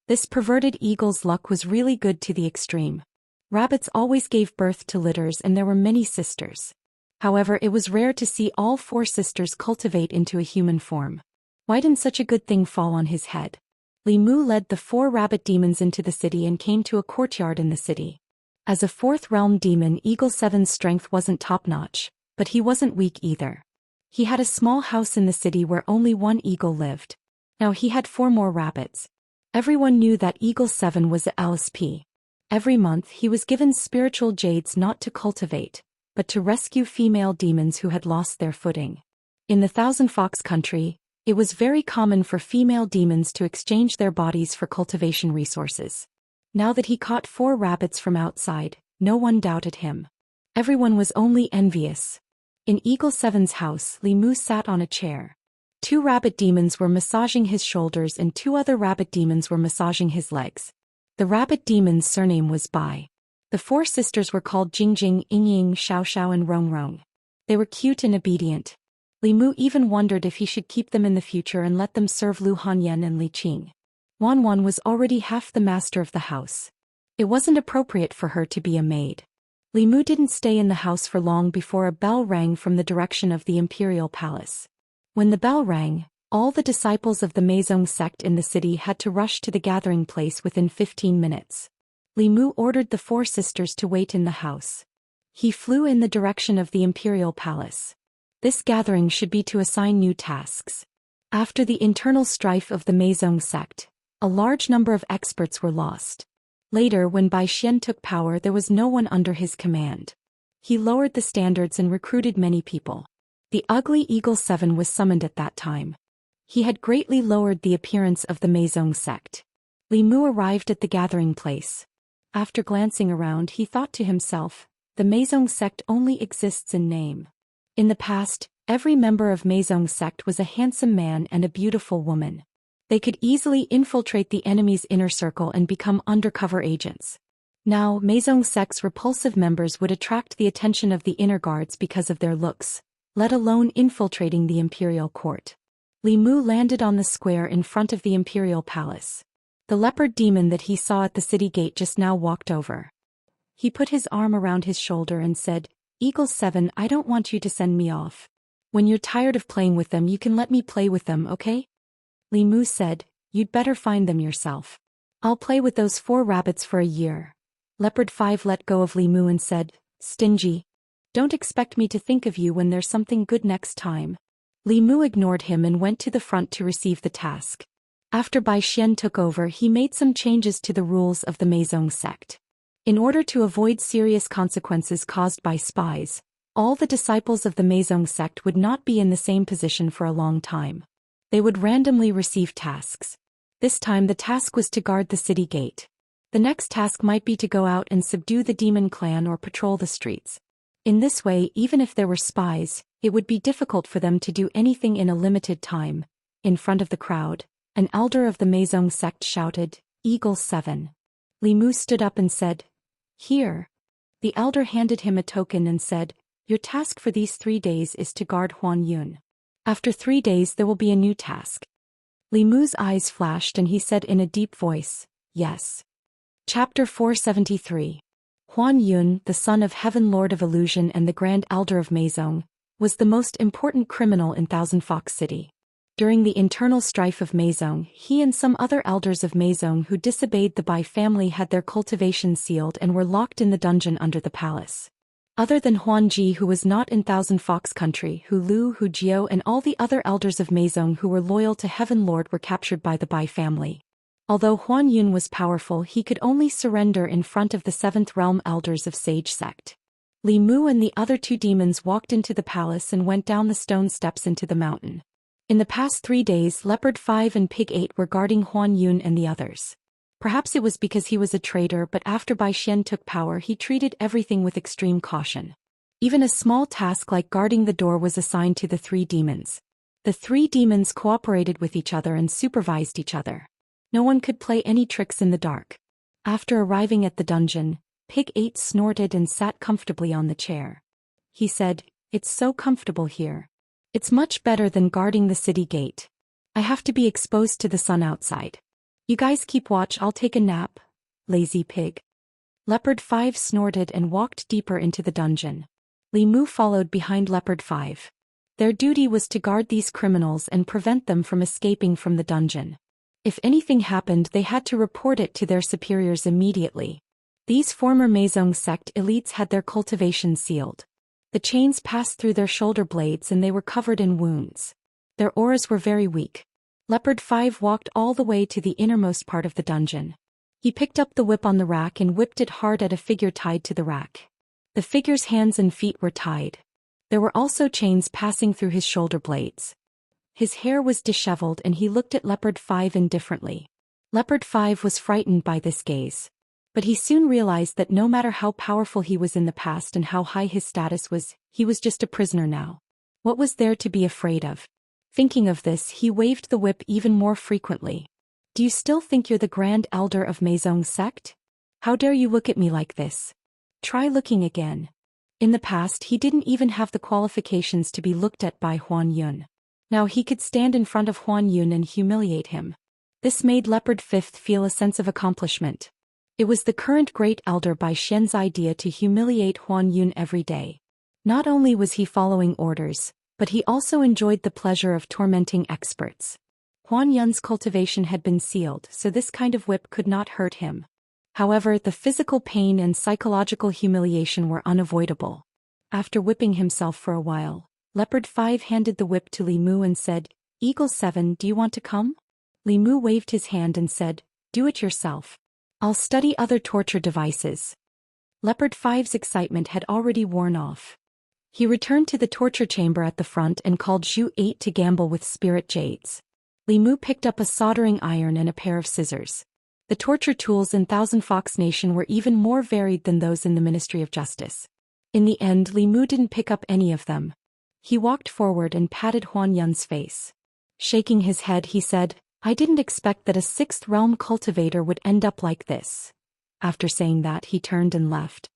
This perverted eagle's luck was really good to the extreme. Rabbits always gave birth to litters and there were many sisters. However, it was rare to see all 4 sisters cultivate into a human form. Why didn't such a good thing fall on his head? Li Mu led the 4 rabbit demons into the city and came to a courtyard in the city. As a 4th realm demon, Eagle 7's strength wasn't top-notch, but he wasn't weak either. He had a small house in the city where only 1 eagle lived. Now he had 4 more rabbits. Everyone knew that Eagle 7 was a LSP. Every month he was given spiritual jades not to cultivate, but to rescue female demons who had lost their footing. In the Thousand Fox country, it was very common for female demons to exchange their bodies for cultivation resources. Now that he caught 4 rabbits from outside, no one doubted him. Everyone was only envious. In Eagle 7's house, Li Mu sat on a chair. 2 rabbit demons were massaging his shoulders and 2 other rabbit demons were massaging his legs. The rabbit demon's surname was Bai. The 4 sisters were called Jingjing, Yingying, Xiaoxiao and Rongrong. They were cute and obedient. Li Mu even wondered if he should keep them in the future and let them serve Lu Hanyan and Li Qing. Wan Wan was already half the master of the house. It wasn't appropriate for her to be a maid. Li Mu didn't stay in the house for long before a bell rang from the direction of the imperial palace. When the bell rang, all the disciples of the Meizong sect in the city had to rush to the gathering place within 15 minutes. Li Mu ordered the 4 sisters to wait in the house. He flew in the direction of the imperial palace. This gathering should be to assign new tasks. After the internal strife of the Meizong sect, a large number of experts were lost. Later, when Bai Xian took power, there was no one under his command. He lowered the standards and recruited many people. The ugly Eagle 7 was summoned at that time. He had greatly lowered the appearance of the Meizong sect. Li Mu arrived at the gathering place. After glancing around, he thought to himself, the Meizong sect only exists in name. In the past, every member of Meizong sect was a handsome man and a beautiful woman. They could easily infiltrate the enemy's inner circle and become undercover agents. Now, Meizong sect's repulsive members would attract the attention of the inner guards because of their looks, let alone infiltrating the imperial court. Li Mu landed on the square in front of the imperial palace. The leopard demon that he saw at the city gate just now walked over. He put his arm around his shoulder and said, "Eagle 7, I don't want you to send me off. When you're tired of playing with them, you can let me play with them, okay?" Li Mu said, "You'd better find them yourself. I'll play with those 4 rabbits for a year." Leopard 5 let go of Li Mu and said, "Stingy. Don't expect me to think of you when there's something good next time." Li Mu ignored him and went to the front to receive the task. After Bai Xian took over, he made some changes to the rules of the Meizong sect. In order to avoid serious consequences caused by spies, all the disciples of the Meizong sect would not be in the same position for a long time. They would randomly receive tasks. This time the task was to guard the city gate. The next task might be to go out and subdue the demon clan or patrol the streets. In this way, even if there were spies, it would be difficult for them to do anything in a limited time. In front of the crowd, an elder of the Meizong sect shouted, "Eagle 7. Li Mu stood up and said, "Here." The elder handed him a token and said, "Your task for these 3 days is to guard Huan Yun. After 3 days there will be a new task." Li Mu's eyes flashed and he said in a deep voice, "Yes." Chapter 473. Huan Yun, the son of Heaven Lord of Illusion and the Grand Elder of Meizong, was the most important criminal in Thousand Fox City. During the internal strife of Meizong, he and some other elders of Meizong who disobeyed the Bai family had their cultivation sealed and were locked in the dungeon under the palace. Other than Huan Ji, who was not in Thousand Fox Country, Hu Lu, Hu Jiao and all the other elders of Meizong who were loyal to Heaven Lord were captured by the Bai family. Although Huan Yun was powerful, he could only surrender in front of the 7th Realm elders of Sage Sect. Li Mu and the other 2 demons walked into the palace and went down the stone steps into the mountain. In the past 3 days, Leopard 5 and Pig 8 were guarding Huan Yun and the others. Perhaps it was because he was a traitor, but after Bai Xian took power he treated everything with extreme caution. Even a small task like guarding the door was assigned to the 3 demons. The 3 demons cooperated with each other and supervised each other. No one could play any tricks in the dark. After arriving at the dungeon, Pig 8 snorted and sat comfortably on the chair. He said, "It's so comfortable here. It's much better than guarding the city gate. I have to be exposed to the sun outside. You guys keep watch, I'll take a nap, lazy pig." Leopard 5 snorted and walked deeper into the dungeon. Li Mu followed behind Leopard 5. Their duty was to guard these criminals and prevent them from escaping from the dungeon. If anything happened, they had to report it to their superiors immediately. These former Meizong sect elites had their cultivation sealed. The chains passed through their shoulder blades and they were covered in wounds. Their auras were very weak. Leopard 5 walked all the way to the innermost part of the dungeon. He picked up the whip on the rack and whipped it hard at a figure tied to the rack. The figure's hands and feet were tied. There were also chains passing through his shoulder blades. His hair was disheveled and he looked at Leopard 5 indifferently. Leopard 5 was frightened by this gaze. But he soon realized that no matter how powerful he was in the past and how high his status was, he was just a prisoner now. What was there to be afraid of? Thinking of this, he waved the whip even more frequently. "Do you still think you're the Grand Elder of Meizong sect? How dare you look at me like this? Try looking again." In the past, he didn't even have the qualifications to be looked at by Huan Yun. Now he could stand in front of Huan Yun and humiliate him. This made Leopard 5 feel a sense of accomplishment. It was the current Great Elder Bai Xian's idea to humiliate Huan Yun every day. Not only was he following orders, but he also enjoyed the pleasure of tormenting experts. Huan Yun's cultivation had been sealed, so this kind of whip could not hurt him. However, the physical pain and psychological humiliation were unavoidable. After whipping himself for a while, Leopard 5 handed the whip to Li Mu and said, "Eagle 7, do you want to come?" Li Mu waved his hand and said, "Do it yourself. I'll study other torture devices." Leopard 5's excitement had already worn off. He returned to the torture chamber at the front and called Zhou 8 to gamble with spirit jades. Li Mu picked up a soldering iron and a pair of scissors. The torture tools in Thousand Fox Nation were even more varied than those in the Ministry of Justice. In the end, Li Mu didn't pick up any of them. He walked forward and patted Huan Yun's face. Shaking his head, he said, "I didn't expect that a 6th realm cultivator would end up like this." After saying that, he turned and left.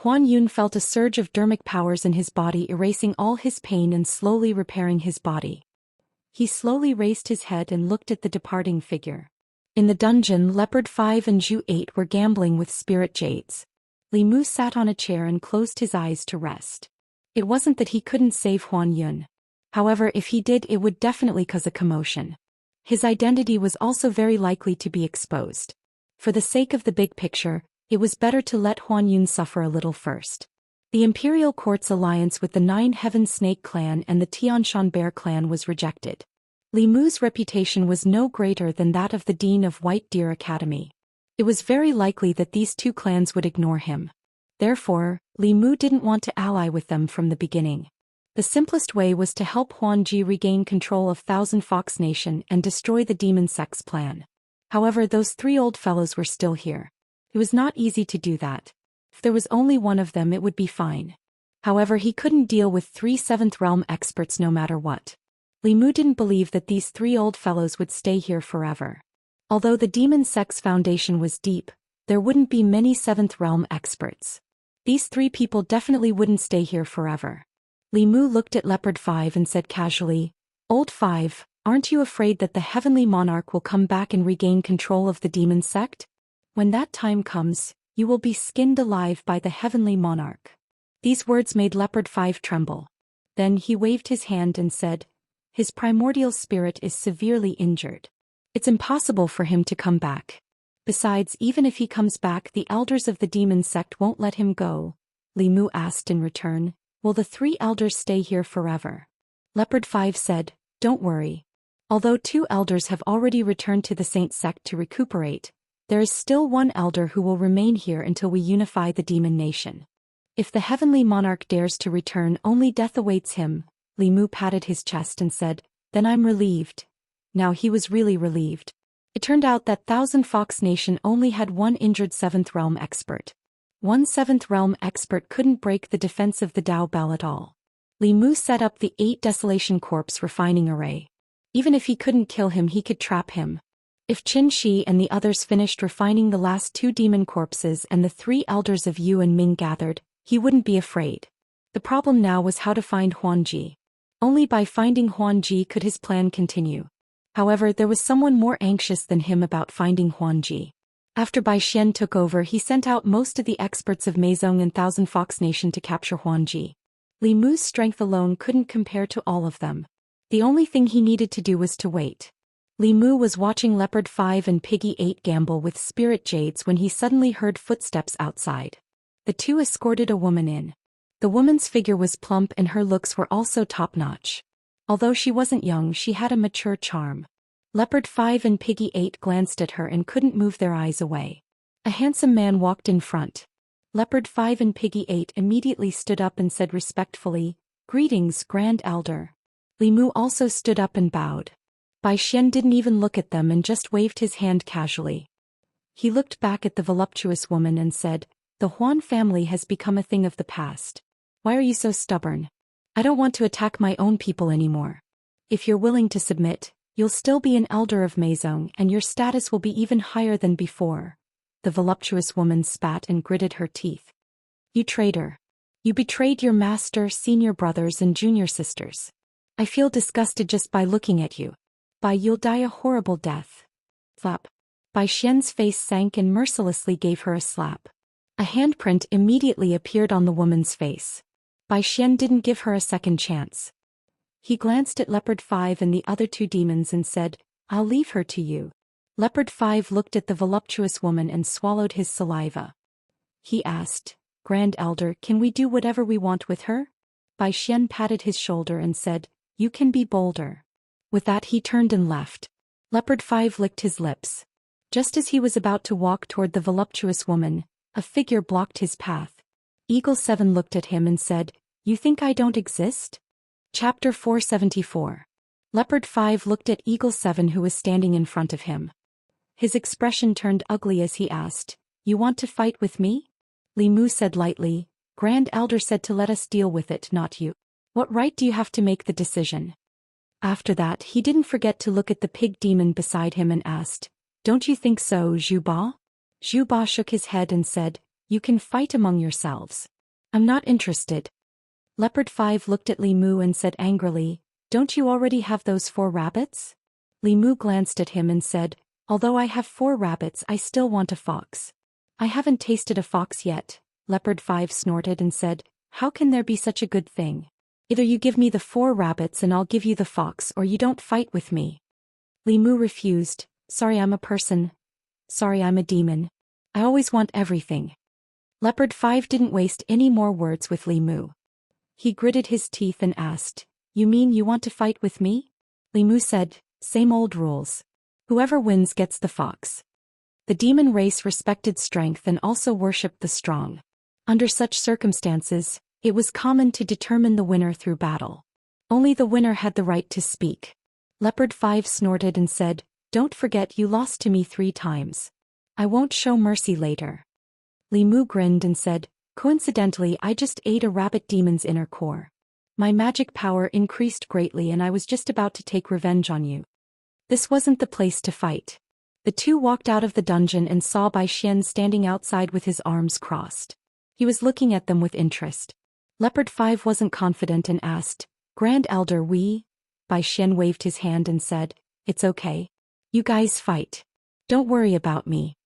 Huan Yun felt a surge of dermic powers in his body, erasing all his pain and slowly repairing his body. He slowly raised his head and looked at the departing figure. In the dungeon, Leopard 5 and Zhu 8 were gambling with spirit jades. Li Mu sat on a chair and closed his eyes to rest. It wasn't that he couldn't save Huan Yun. However, if he did, it would definitely cause a commotion. His identity was also very likely to be exposed. For the sake of the big picture, it was better to let Huan Yun suffer a little first. The Imperial Court's alliance with the Nine Heaven Snake clan and the Tianshan Bear clan was rejected. Li Mu's reputation was no greater than that of the Dean of White Deer Academy. It was very likely that these two clans would ignore him. Therefore, Li Mu didn't want to ally with them from the beginning. The simplest way was to help Huan Ji regain control of Thousand Fox Nation and destroy the Demon Sect's plan. However, those three old fellows were still here. It was not easy to do that. If there was only one of them, it would be fine. However, he couldn't deal with 3 Seventh Realm experts no matter what. Li Mu didn't believe that these three old fellows would stay here forever. Although the Demon Sect's foundation was deep, there wouldn't be many Seventh Realm experts. These three people definitely wouldn't stay here forever. Li Mu looked at Leopard 5 and said casually, "Old 5, aren't you afraid that the Heavenly Monarch will come back and regain control of the Demon Sect? When that time comes, you will be skinned alive by the Heavenly Monarch." These words made Leopard 5 tremble. Then he waved his hand and said, "His primordial spirit is severely injured. It's impossible for him to come back. Besides, even if he comes back, the elders of the Demon Sect won't let him go." Li Mu asked in return, "Will the three elders stay here forever?" Leopard 5 said, "Don't worry. Although 2 elders have already returned to the Saint Sect to recuperate, there is still 1 elder who will remain here until we unify the Demon Nation. If the Heavenly Monarch dares to return, only death awaits him." Li Mu patted his chest and said, "Then I'm relieved." Now he was really relieved. It turned out that Thousand Fox Nation only had 1 injured 7th Realm expert. 1 7th Realm expert couldn't break the defense of the Dao Bell at all. Li Mu set up the 8 Desolation Corpse refining array. Even if he couldn't kill him, he could trap him. If Qin Shi and the others finished refining the last 2 demon corpses and the 3 elders of Yu and Ming gathered, he wouldn't be afraid. The problem now was how to find Huan Ji. Only by finding Huan Ji could his plan continue. However, there was someone more anxious than him about finding Huan Ji. After Bai Xian took over, he sent out most of the experts of Meizong and Thousand Fox Nation to capture Huan Ji. Li Mu's strength alone couldn't compare to all of them. The only thing he needed to do was to wait. Li Mu was watching Leopard 5 and Piggy 8 gamble with spirit jades when he suddenly heard footsteps outside. The two escorted a woman in. The woman's figure was plump and her looks were also top-notch. Although she wasn't young, she had a mature charm. Leopard 5 and Piggy 8 glanced at her and couldn't move their eyes away. A handsome man walked in front. Leopard 5 and Piggy 8 immediately stood up and said respectfully, "Greetings, Grand Elder." Li Mu also stood up and bowed. Bai Xian didn't even look at them and just waved his hand casually. He looked back at the voluptuous woman and said, "The Huan family has become a thing of the past. Why are you so stubborn? I don't want to attack my own people anymore. If you're willing to submit, you'll still be an elder of Meizong and your status will be even higher than before." The voluptuous woman spat and gritted her teeth. "You traitor. You betrayed your master, senior brothers and junior sisters. I feel disgusted just by looking at you. You'll die a horrible death." Slap. Bai Xian's face sank and mercilessly gave her a slap. A handprint immediately appeared on the woman's face. Bai Xian didn't give her a second chance. He glanced at Leopard 5 and the other 2 demons and said, "I'll leave her to you." Leopard 5 looked at the voluptuous woman and swallowed his saliva. He asked, "Grand Elder, can we do whatever we want with her?" Bai Xian patted his shoulder and said, "You can be bolder." With that he turned and left. Leopard 5 licked his lips. Just as he was about to walk toward the voluptuous woman, a figure blocked his path. Eagle 7 looked at him and said, "You think I don't exist?" Chapter 474. Leopard 5 looked at Eagle 7 who was standing in front of him. His expression turned ugly as he asked, "You want to fight with me?" Li Mu said lightly, "Grand Elder said to let us deal with it, not you. What right do you have to make the decision?" After that, he didn't forget to look at the pig demon beside him and asked, "Don't you think so, Zhu Ba?" Zhu Ba shook his head and said, You can fight among yourselves. I'm not interested. Leopard 5 looked at Li Mu and said angrily, don't you already have those 4 rabbits? Li Mu glanced at him and said, although I have 4 rabbits I still want a fox. I haven't tasted a fox yet. Leopard 5 snorted and said, how can there be such a good thing? Either you give me the 4 rabbits and I'll give you the fox, or you don't fight with me. Li Mu refused. Sorry, I'm a person. Sorry, I'm a demon. I always want everything. Leopard 5 didn't waste any more words with Li Mu. He gritted his teeth and asked, you mean you want to fight with me? Li Mu said, same old rules. Whoever wins gets the fox. The demon race respected strength and also worshipped the strong. Under such circumstances, it was common to determine the winner through battle. Only the winner had the right to speak. Leopard 5 snorted and said, don't forget you lost to me 3 times. I won't show mercy later. Li Mu grinned and said, coincidentally I just ate a rabbit demon's inner core. My magic power increased greatly and I was just about to take revenge on you. This wasn't the place to fight. The two walked out of the dungeon and saw Zhou Xian standing outside with his arms crossed. He was looking at them with interest. Leopard 5 wasn't confident and asked, Grand Elder Zhou Xian waved his hand and said, it's okay. You guys fight. Don't worry about me.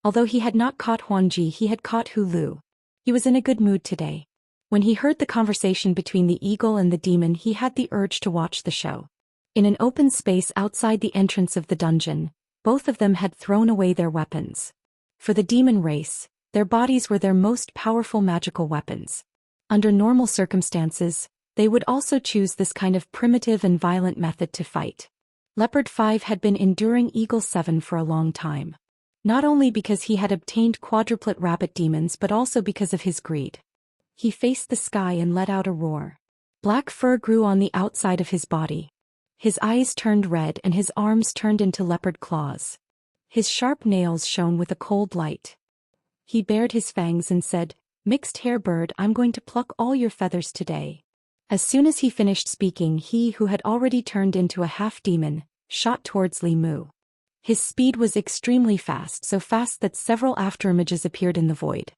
Although he had not caught Huanji, he had caught Hu Lu. He was in a good mood today. When he heard the conversation between the eagle and the demon, he had the urge to watch the show. In an open space outside the entrance of the dungeon, both of them had thrown away their weapons. For the demon race, their bodies were their most powerful magical weapons. Under normal circumstances, they would also choose this kind of primitive and violent method to fight. Leopard 5 had been enduring Eagle 7 for a long time. Not only because he had obtained quadruplet rabbit demons but also because of his greed. He faced the sky and let out a roar. Black fur grew on the outside of his body. His eyes turned red and his arms turned into leopard claws. His sharp nails shone with a cold light. He bared his fangs and said, Mixed hair bird, I'm going to pluck all your feathers today. As soon as he finished speaking, he who had already turned into a half-demon, shot towards Li Mu. His speed was extremely fast, so fast that several afterimages appeared in the void.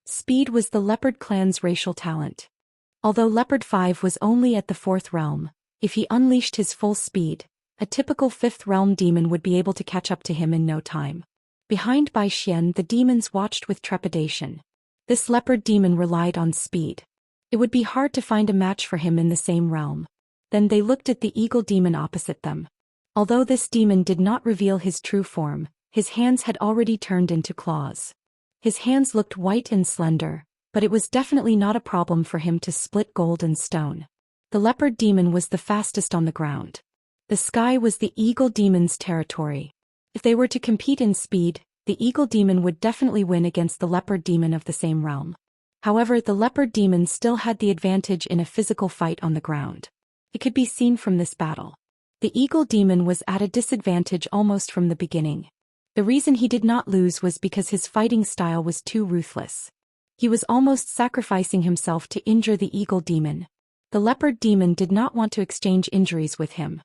Speed was the Leopard clan's racial talent. Although Leopard 5 was only at the 4th realm, if he unleashed his full speed, a typical 5th realm demon would be able to catch up to him in no time. Behind Zhou Xian, the demons watched with trepidation. This leopard demon relied on speed. It would be hard to find a match for him in the same realm. Then they looked at the eagle demon opposite them. Although this demon did not reveal his true form, his hands had already turned into claws. His hands looked white and slender, but it was definitely not a problem for him to split gold and stone. The leopard demon was the fastest on the ground. The sky was the eagle demon's territory. If they were to compete in speed, the eagle demon would definitely win against the leopard demon of the same realm. However, the leopard demon still had the advantage in a physical fight on the ground. It could be seen from this battle. The eagle demon was at a disadvantage almost from the beginning. The reason he did not lose was because his fighting style was too ruthless. He was almost sacrificing himself to injure the eagle demon. The leopard demon did not want to exchange injuries with him.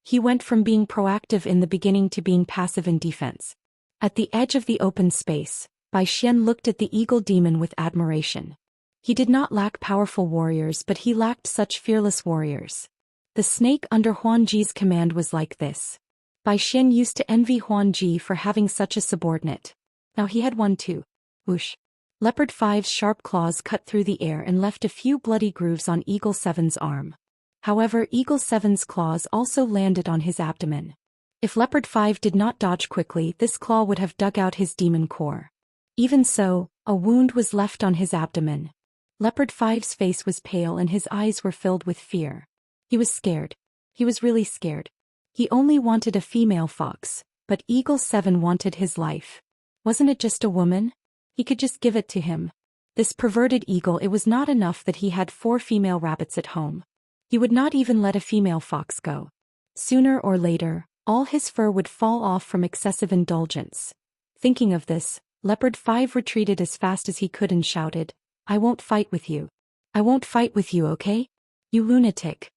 He went from being proactive in the beginning to being passive in defense. At the edge of the open space, Zhou Xian looked at the eagle demon with admiration. He did not lack powerful warriors, but he lacked such fearless warriors. The snake under Huanji's command was like this. Zhou Xian used to envy Huanji for having such a subordinate. Now he had one too. Whoosh. Leopard 5's sharp claws cut through the air and left a few bloody grooves on Eagle 7's arm. However, Eagle 7's claws also landed on his abdomen. If Leopard 5 did not dodge quickly, this claw would have dug out his demon core. Even so, a wound was left on his abdomen. Leopard 5's face was pale and his eyes were filled with fear. He was scared. He was really scared. He only wanted a female fox, but Eagle 7 wanted his life. Wasn't it just a woman? He could just give it to him. This perverted eagle, it was not enough that he had 4 female rabbits at home. He would not even let a female fox go. Sooner or later, all his fur would fall off from excessive indulgence. Thinking of this, Leopard 5 retreated as fast as he could and shouted, I won't fight with you. I won't fight with you, okay? You lunatic.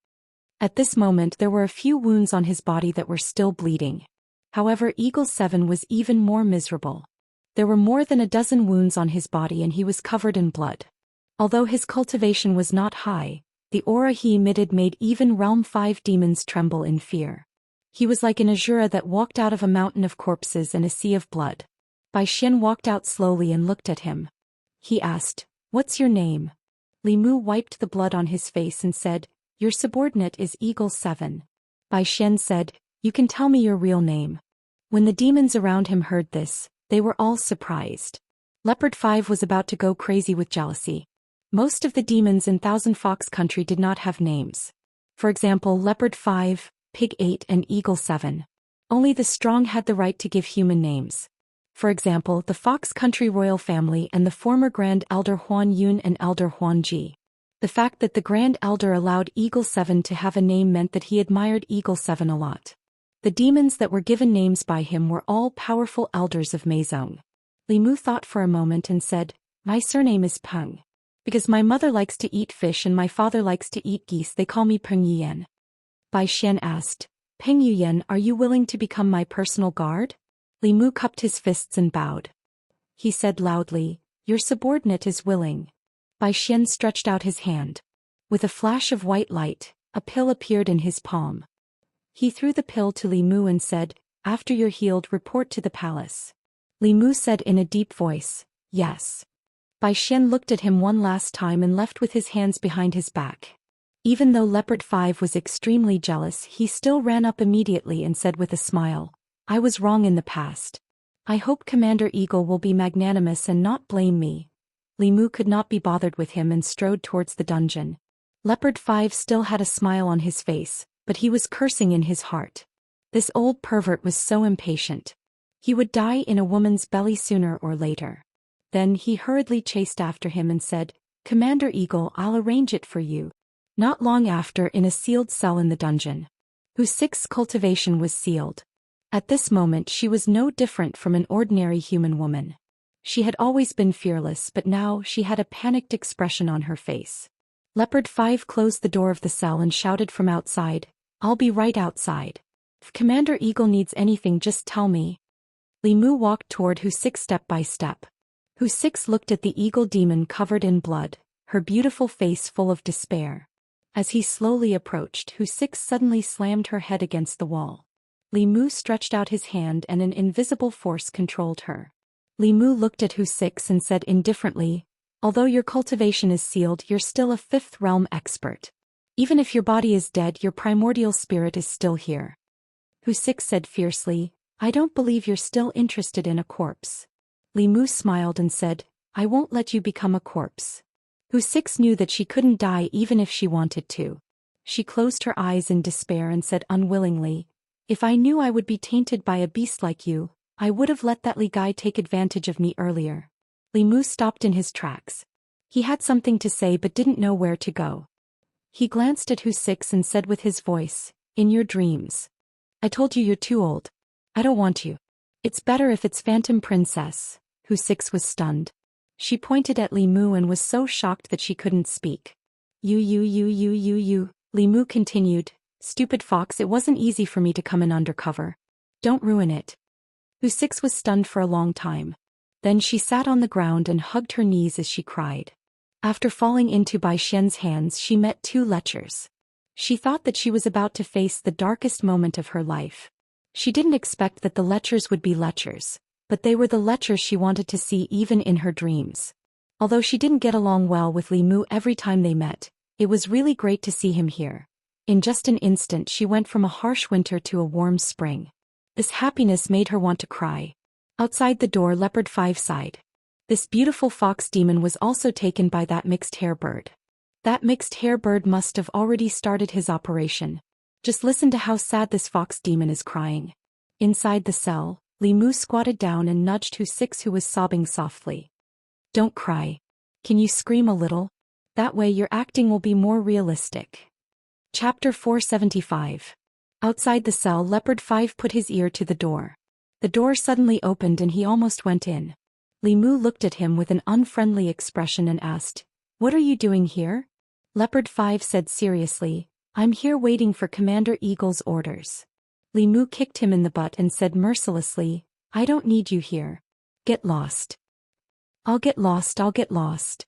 At this moment there were a few wounds on his body that were still bleeding. However, Eagle 7 was even more miserable. There were more than a dozen wounds on his body and he was covered in blood. Although his cultivation was not high, the aura he emitted made even Realm 5 demons tremble in fear. He was like an Azura that walked out of a mountain of corpses and a sea of blood. Bai Xian walked out slowly and looked at him. He asked, "What's your name?" Li Mu wiped the blood on his face and said, "Your subordinate is Eagle 7. Bai Xian said, "You can tell me your real name." When the demons around him heard this, they were all surprised. Leopard 5 was about to go crazy with jealousy. Most of the demons in Thousand Fox Country did not have names. For example, Leopard 5, Pig 8 and Eagle 7. Only the strong had the right to give human names. For example, the Fox Country royal family and the former Grand Elder Huan Yun and Elder Huan Ji. The fact that the Grand Elder allowed Eagle 7 to have a name meant that he admired Eagle 7 a lot. The demons that were given names by him were all powerful elders of Meizong. Li Mu thought for a moment and said, "My surname is Peng. Because my mother likes to eat fish and my father likes to eat geese, they call me Peng Yuyan." Bai Xian asked, "Peng Yuyan, are you willing to become my personal guard?" Li Mu cupped his fists and bowed. He said loudly, "Your subordinate is willing." Bai Xian stretched out his hand. With a flash of white light, a pill appeared in his palm. He threw the pill to Li Mu and said, "After you're healed, report to the palace." Li Mu said in a deep voice, "Yes." Bai Xian looked at him one last time and left with his hands behind his back. Even though Leopard 5 was extremely jealous, he still ran up immediately and said with a smile, "I was wrong in the past. I hope Commander Eagle will be magnanimous and not blame me." Li Mu could not be bothered with him and strode towards the dungeon. Leopard 5 still had a smile on his face, but he was cursing in his heart. This old pervert was so impatient. He would die in a woman's belly sooner or later. Then he hurriedly chased after him and said, "Commander Eagle, I'll arrange it for you." Not long after, in a sealed cell in the dungeon, whose 6th cultivation was sealed. At this moment she was no different from an ordinary human woman. She had always been fearless, but now she had a panicked expression on her face. Leopard 5 closed the door of the cell and shouted from outside, "I'll be right outside. If Commander Eagle needs anything, just tell me." Li Mu walked toward Hu 6 step by step. Hu 6 looked at the eagle demon covered in blood, her beautiful face full of despair. As he slowly approached, Hu 6 suddenly slammed her head against the wall. Li Mu stretched out his hand and an invisible force controlled her. Li Mu looked at Hu 6 and said indifferently, "Although your cultivation is sealed, you're still a 5th realm expert. Even if your body is dead, your primordial spirit is still here." Hu 6 said fiercely, "I don't believe you're still interested in a corpse." Li Mu smiled and said, "I won't let you become a corpse." Hu 6 knew that she couldn't die even if she wanted to. She closed her eyes in despair and said unwillingly, "If I knew I would be tainted by a beast like you, I would have let that Li guy take advantage of me earlier." Li Mu stopped in his tracks. He had something to say but didn't know where to go. He glanced at Hu 6 and said with his voice, "In your dreams. I told you you're too old. I don't want you. It's better if it's Phantom Princess." Hu 6 was stunned. She pointed at Li Mu and was so shocked that she couldn't speak. You. Li Mu continued, "Stupid fox, it wasn't easy for me to come in undercover. Don't ruin it." Hu 6 was stunned for a long time. Then she sat on the ground and hugged her knees as she cried. After falling into Bai Xian's hands, she met 2 lechers. She thought that she was about to face the darkest moment of her life. She didn't expect that the lechers would be lechers, but they were the lechers she wanted to see even in her dreams. Although she didn't get along well with Li Mu every time they met, it was really great to see him here. In just an instant she went from a harsh winter to a warm spring. This happiness made her want to cry. Outside the door, Leopard 5 sighed. This beautiful fox demon was also taken by that mixed hair bird. That mixed hair bird must have already started his operation. Just listen to how sad this fox demon is crying. Inside the cell, Li Mu squatted down and nudged Hu 6, who was sobbing softly. "Don't cry. Can you scream a little? That way your acting will be more realistic." Chapter 475. Outside the cell, Leopard 5 put his ear to the door. The door suddenly opened and he almost went in. Li Mu looked at him with an unfriendly expression and asked, "What are you doing here?" Leopard 5 said seriously, "I'm here waiting for Commander Eagle's orders." Li Mu kicked him in the butt and said mercilessly, "I don't need you here. Get lost. I'll get lost, I'll get lost.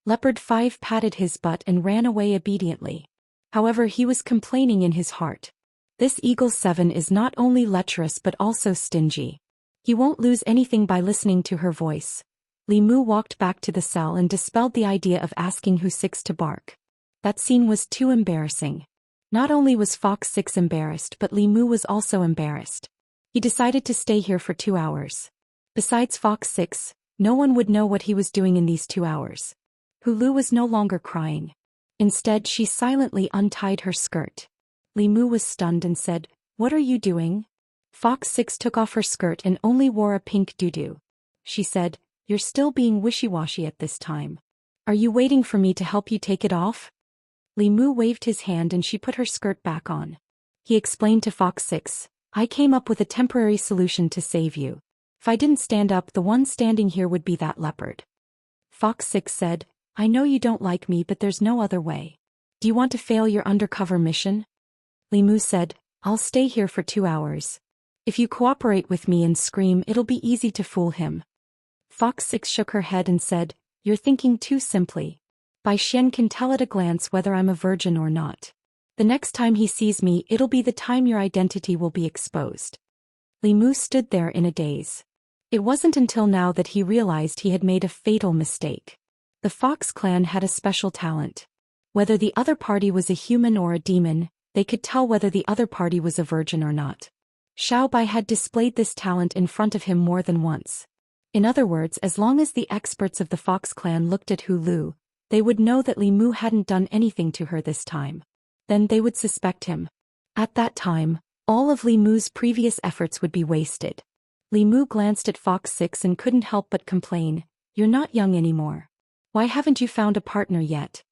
Leopard 5 patted his butt and ran away obediently. However, he was complaining in his heart. This Eagle 7 is not only lecherous but also stingy. He won't lose anything by listening to her voice. Li Mu walked back to the cell and dispelled the idea of asking Who 6 to bark. That scene was too embarrassing. Not only was Fox 6 embarrassed but Li Mu was also embarrassed. He decided to stay here for 2 hours. Besides Fox 6, no one would know what he was doing in these 2 hours. Hulu was no longer crying. Instead, she silently untied her skirt. Li Mu was stunned and said, "What are you doing?" Fox 6 took off her skirt and only wore a pink doo-doo. She said, "You're still being wishy-washy at this time. Are you waiting for me to help you take it off?" Li Mu waved his hand and she put her skirt back on. He explained to Fox 6, "I came up with a temporary solution to save you. If I didn't stand up, the one standing here would be that leopard." Fox 6 said, "I know you don't like me, but there's no other way. Do you want to fail your undercover mission?" Li Mu said, "I'll stay here for 2 hours. If you cooperate with me and scream, it'll be easy to fool him." Fox 6 shook her head and said, "You're thinking too simply. Bai Xian can tell at a glance whether I'm a virgin or not. The next time he sees me, it'll be the time your identity will be exposed." Li Mu stood there in a daze. It wasn't until now that he realized he had made a fatal mistake. The Fox clan had a special talent. Whether the other party was a human or a demon, they could tell whether the other party was a virgin or not. Xiao Bai had displayed this talent in front of him more than once. In other words, as long as the experts of the Fox clan looked at Hulu, they would know that Li Mu hadn't done anything to her this time. Then they would suspect him. At that time, all of Li Mu's previous efforts would be wasted. Li Mu glanced at Fox 6 and couldn't help but complain, "You're not young anymore. Why haven't you found a partner yet?"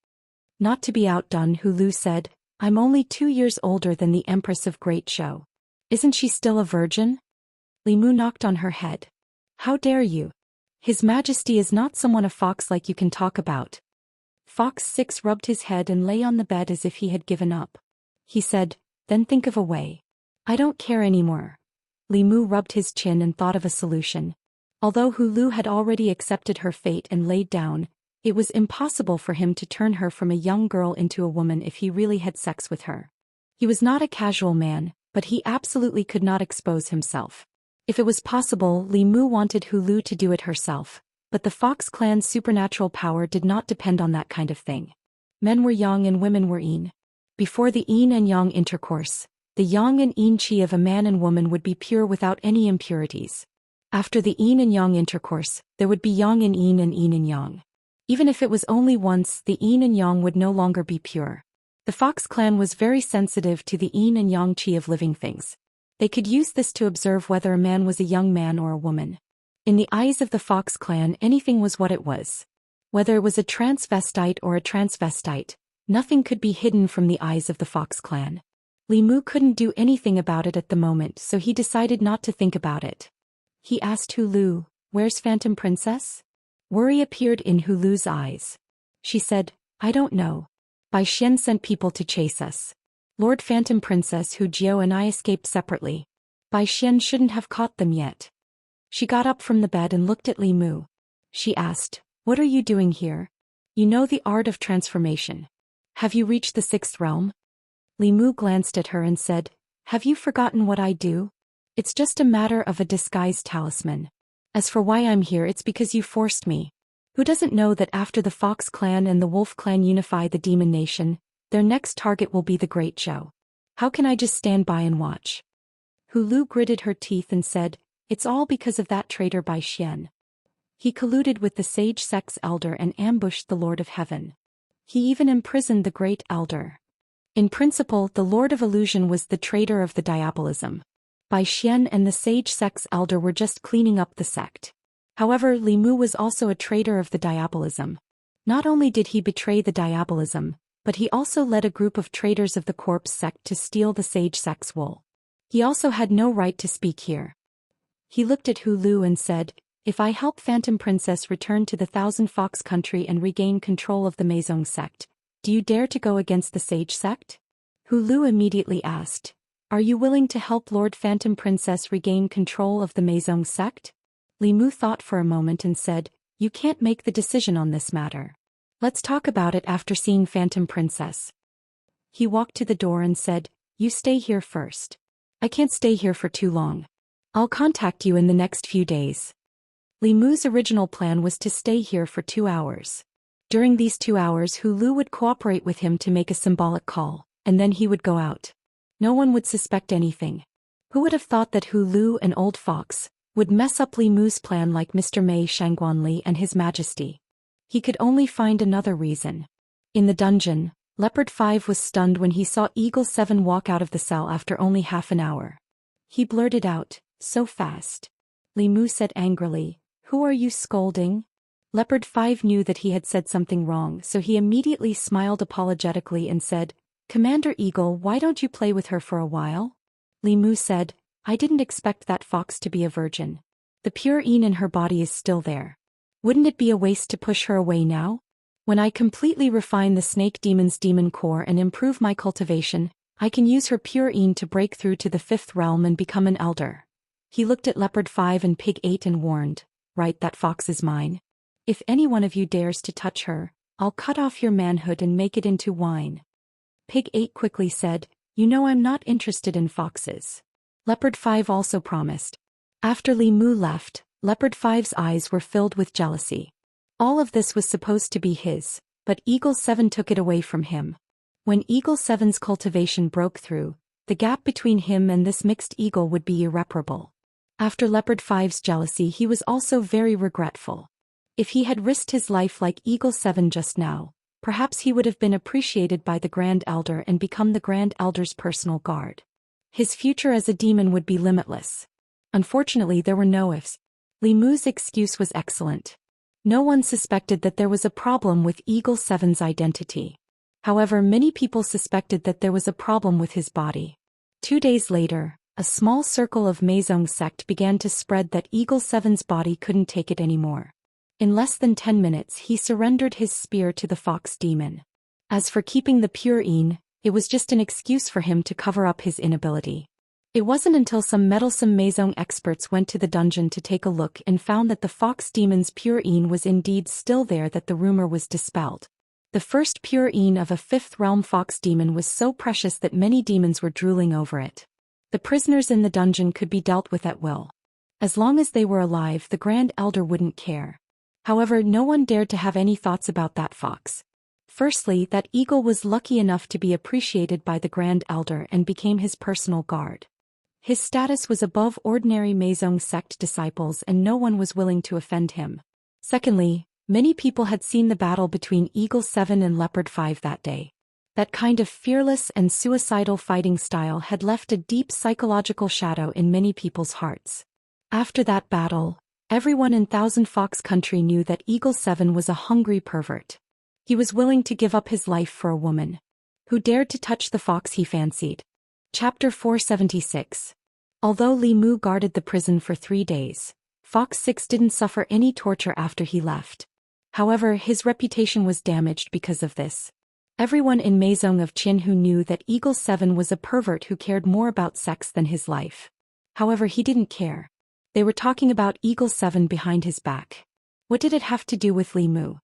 Not to be outdone, Hulu said, "I'm only 2 years older than the Empress of Great Zhou. Isn't she still a virgin?" Li Mu knocked on her head. "How dare you? His Majesty is not someone a fox like you can talk about." Fox 6 rubbed his head and lay on the bed as if he had given up. He said, "Then think of a way." "I don't care anymore." Li Mu rubbed his chin and thought of a solution. Although Hulu had already accepted her fate and laid down, it was impossible for him to turn her from a young girl into a woman if he really had sex with her. He was not a casual man, but he absolutely could not expose himself. If it was possible, Li Mu wanted Hulu to do it herself, but the Fox clan's supernatural power did not depend on that kind of thing. Men were yang and women were yin. Before the yin and yang intercourse, the yang and yin qi of a man and woman would be pure without any impurities. After the yin and yang intercourse, there would be yang and yin and yang. Even if it was only once, the yin and yang would no longer be pure. The Fox clan was very sensitive to the yin and yang qi of living things. They could use this to observe whether a man was a young man or a woman. In the eyes of the Fox clan, anything was what it was. Whether it was a transvestite or a transvestite, nothing could be hidden from the eyes of the Fox clan. Li Mu couldn't do anything about it at the moment, so he decided not to think about it. He asked Hulu, "Where's Phantom Princess?" Worry appeared in Hulu's eyes. She said, "I don't know. Bai Xian sent people to chase us. Lord Phantom Princess Hu Jiao and I escaped separately. Bai Xian shouldn't have caught them yet." She got up from the bed and looked at Li Mu. She asked, "What are you doing here? You know the art of transformation. Have you reached the 6th realm?" Li Mu glanced at her and said, "Have you forgotten what I do? It's just a matter of a disguised talisman. As for why I'm here, it's because you forced me. Who doesn't know that after the Fox clan and the Wolf clan unify the Demon Nation, their next target will be the Great Zhou? How can I just stand by and watch?" Hulu gritted her teeth and said, "It's all because of that traitor Bai Xian. He colluded with the Sage Sect's elder and ambushed the Lord of Heaven. He even imprisoned the Great Elder. In principle, the Lord of Illusion was the traitor of the diabolism. Bai Xian and the Sage Sect's elder were just cleaning up the sect. However, Li Mu was also a traitor of the diabolism. Not only did he betray the diabolism, but he also led a group of traitors of the Corpse sect to steal the Sage Sect's wool. He also had no right to speak here." He looked at Hulu and said, "If I help Phantom Princess return to the Thousand Fox country and regain control of the Maison sect, do you dare to go against the Sage sect?" Hulu immediately asked, "Are you willing to help Lord Phantom Princess regain control of the Maison sect?" Li Mu thought for a moment and said, "You can't make the decision on this matter. Let's talk about it after seeing Phantom Princess." He walked to the door and said, "You stay here first. I can't stay here for too long. I'll contact you in the next few days." Li Mu's original plan was to stay here for 2 hours. During these 2 hours Hu Lu would cooperate with him to make a symbolic call, and then he would go out. No one would suspect anything. Who would have thought that Hu Lu, an old fox, would mess up Li Mu's plan like Mr. Mei Shangguanli and His Majesty? He could only find another reason. In the dungeon, Leopard 5 was stunned when he saw Eagle 7 walk out of the cell after only half an hour. He blurted out, "So fast." Li Mu said angrily, "Who are you scolding?" Leopard 5 knew that he had said something wrong, so he immediately smiled apologetically and said, "Commander Eagle, why don't you play with her for a while?" Li Mu said, "I didn't expect that fox to be a virgin. The pure Yin in her body is still there. Wouldn't it be a waste to push her away now? When I completely refine the snake demon's demon core and improve my cultivation, I can use her pure Yin to break through to the 5th realm and become an elder." He looked at Leopard 5 and Pig 8 and warned, "Right, that fox is mine. If any one of you dares to touch her, I'll cut off your manhood and make it into wine." Pig 8 quickly said, "You know I'm not interested in foxes." Leopard 5 also promised. After Li Mu left, Leopard 5's eyes were filled with jealousy. All of this was supposed to be his, but Eagle 7 took it away from him. When Eagle 7's cultivation broke through, the gap between him and this mixed eagle would be irreparable. After Leopard 5's jealousy, he was also very regretful. If he had risked his life like Eagle 7 just now, perhaps he would have been appreciated by the Grand Elder and become the Grand Elder's personal guard. His future as a demon would be limitless. Unfortunately, there were no ifs. Li Mu's excuse was excellent. No one suspected that there was a problem with Eagle 7's identity. However, many people suspected that there was a problem with his body. 2 days later, a small circle of Meizong sect began to spread that Eagle 7's body couldn't take it anymore. In less than 10 minutes he surrendered his spear to the fox demon. As for keeping the pure Yin, it was just an excuse for him to cover up his inability. It wasn't until some meddlesome Meizong experts went to the dungeon to take a look and found that the fox demon's pure Yin was indeed still there that the rumor was dispelled. The first pure Yin of a 5th realm fox demon was so precious that many demons were drooling over it. The prisoners in the dungeon could be dealt with at will. As long as they were alive, the Grand Elder wouldn't care. However, no one dared to have any thoughts about that fox. Firstly, that eagle was lucky enough to be appreciated by the Grand Elder and became his personal guard. His status was above ordinary Meizong sect disciples and no one was willing to offend him. Secondly, many people had seen the battle between Eagle 7 and Leopard 5 that day. That kind of fearless and suicidal fighting style had left a deep psychological shadow in many people's hearts. After that battle, everyone in Thousand Fox Country knew that Eagle 7 was a hungry pervert. He was willing to give up his life for a woman who dared to touch the fox he fancied. Chapter 476. Although Li Mu guarded the prison for 3 days, Fox 6 didn't suffer any torture after he left. However, his reputation was damaged because of this. Everyone in Meizong of Qianhu knew that Eagle 7 was a pervert who cared more about sex than his life. However, he didn't care. They were talking about Eagle 7 behind his back. What did it have to do with Li Mu?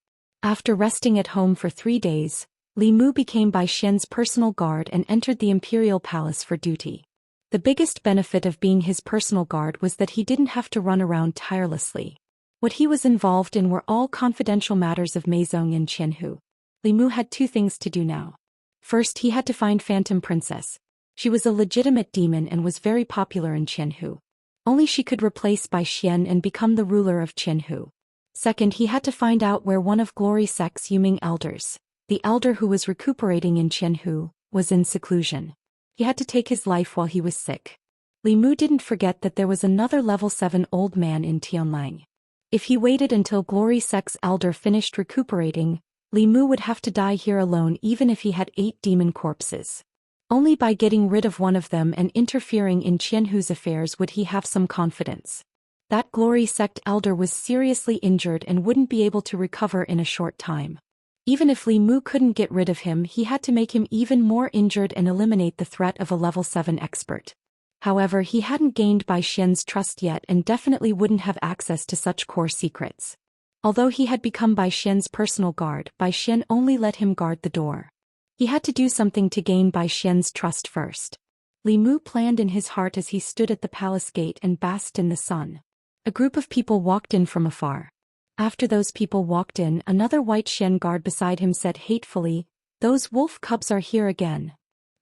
After resting at home for 3 days, Li Mu became Bai Xian's personal guard and entered the imperial palace for duty. The biggest benefit of being his personal guard was that he didn't have to run around tirelessly. What he was involved in were all confidential matters of Meizong and Qianhu. Li Mu had 2 things to do now. First, he had to find Phantom Princess. She was a legitimate demon and was very popular in Qianhu. Only she could replace Bai Xian and become the ruler of Qianhu. Second, he had to find out where one of Glory Sect's Yuming elders, the elder who was recuperating in Qianhu, was in seclusion. He had to take his life while he was sick. Li Mu didn't forget that there was another level 7 old man in Tianlang. If he waited until Glory Sect's elder finished recuperating, Li Mu would have to die here alone even if he had 8 demon corpses. Only by getting rid of one of them and interfering in Qianhu's affairs would he have some confidence. That Glory Sect elder was seriously injured and wouldn't be able to recover in a short time. Even if Li Mu couldn't get rid of him, he had to make him even more injured and eliminate the threat of a level 7 expert. However, he hadn't gained Bai Xian's trust yet and definitely wouldn't have access to such core secrets. Although he had become Bai Xian's personal guard, Bai Xian only let him guard the door. He had to do something to gain Bai Xian's trust first. Li Mu planned in his heart as he stood at the palace gate and basked in the sun. A group of people walked in from afar. After those people walked in, another white Xian guard beside him said hatefully, "Those wolf cubs are here again."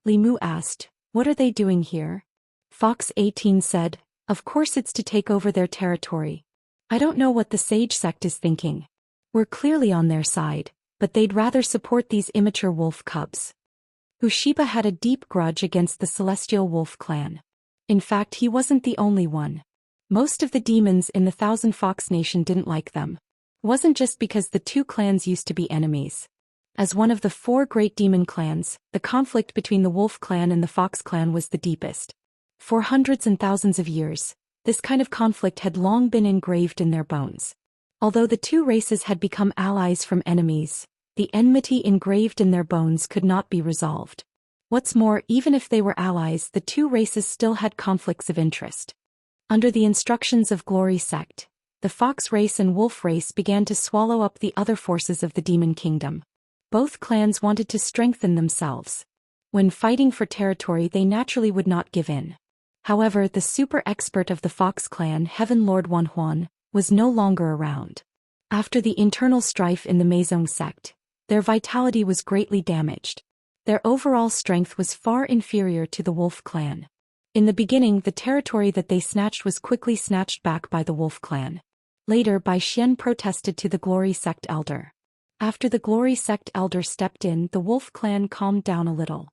Li Mu asked, "What are they doing here?" Fox 18 said, "Of course it's to take over their territory. I don't know what the sage sect is thinking. We're clearly on their side, but they'd rather support these immature wolf cubs." Ushiba had a deep grudge against the celestial wolf clan. In fact, he wasn't the only one. Most of the demons in the Thousand Fox Nation didn't like them. It wasn't just because the two clans used to be enemies. As one of the 4 great demon clans, the conflict between the wolf clan and the fox clan was the deepest. For hundreds and thousands of years, this kind of conflict had long been engraved in their bones. Although the two races had become allies from enemies, the enmity engraved in their bones could not be resolved. What's more, even if they were allies, the two races still had conflicts of interest. Under the instructions of Glory Sect, the fox race and wolf race began to swallow up the other forces of the demon kingdom. Both clans wanted to strengthen themselves. When fighting for territory, they naturally would not give in. However, the super expert of the Fox clan, Heaven Lord Wan Huan, was no longer around. After the internal strife in the Meizong sect, their vitality was greatly damaged. Their overall strength was far inferior to the Wolf clan. In the beginning, the territory that they snatched was quickly snatched back by the Wolf clan. Later, Bai Xian protested to the Glory Sect elder. After the Glory Sect elder stepped in, the Wolf clan calmed down a little.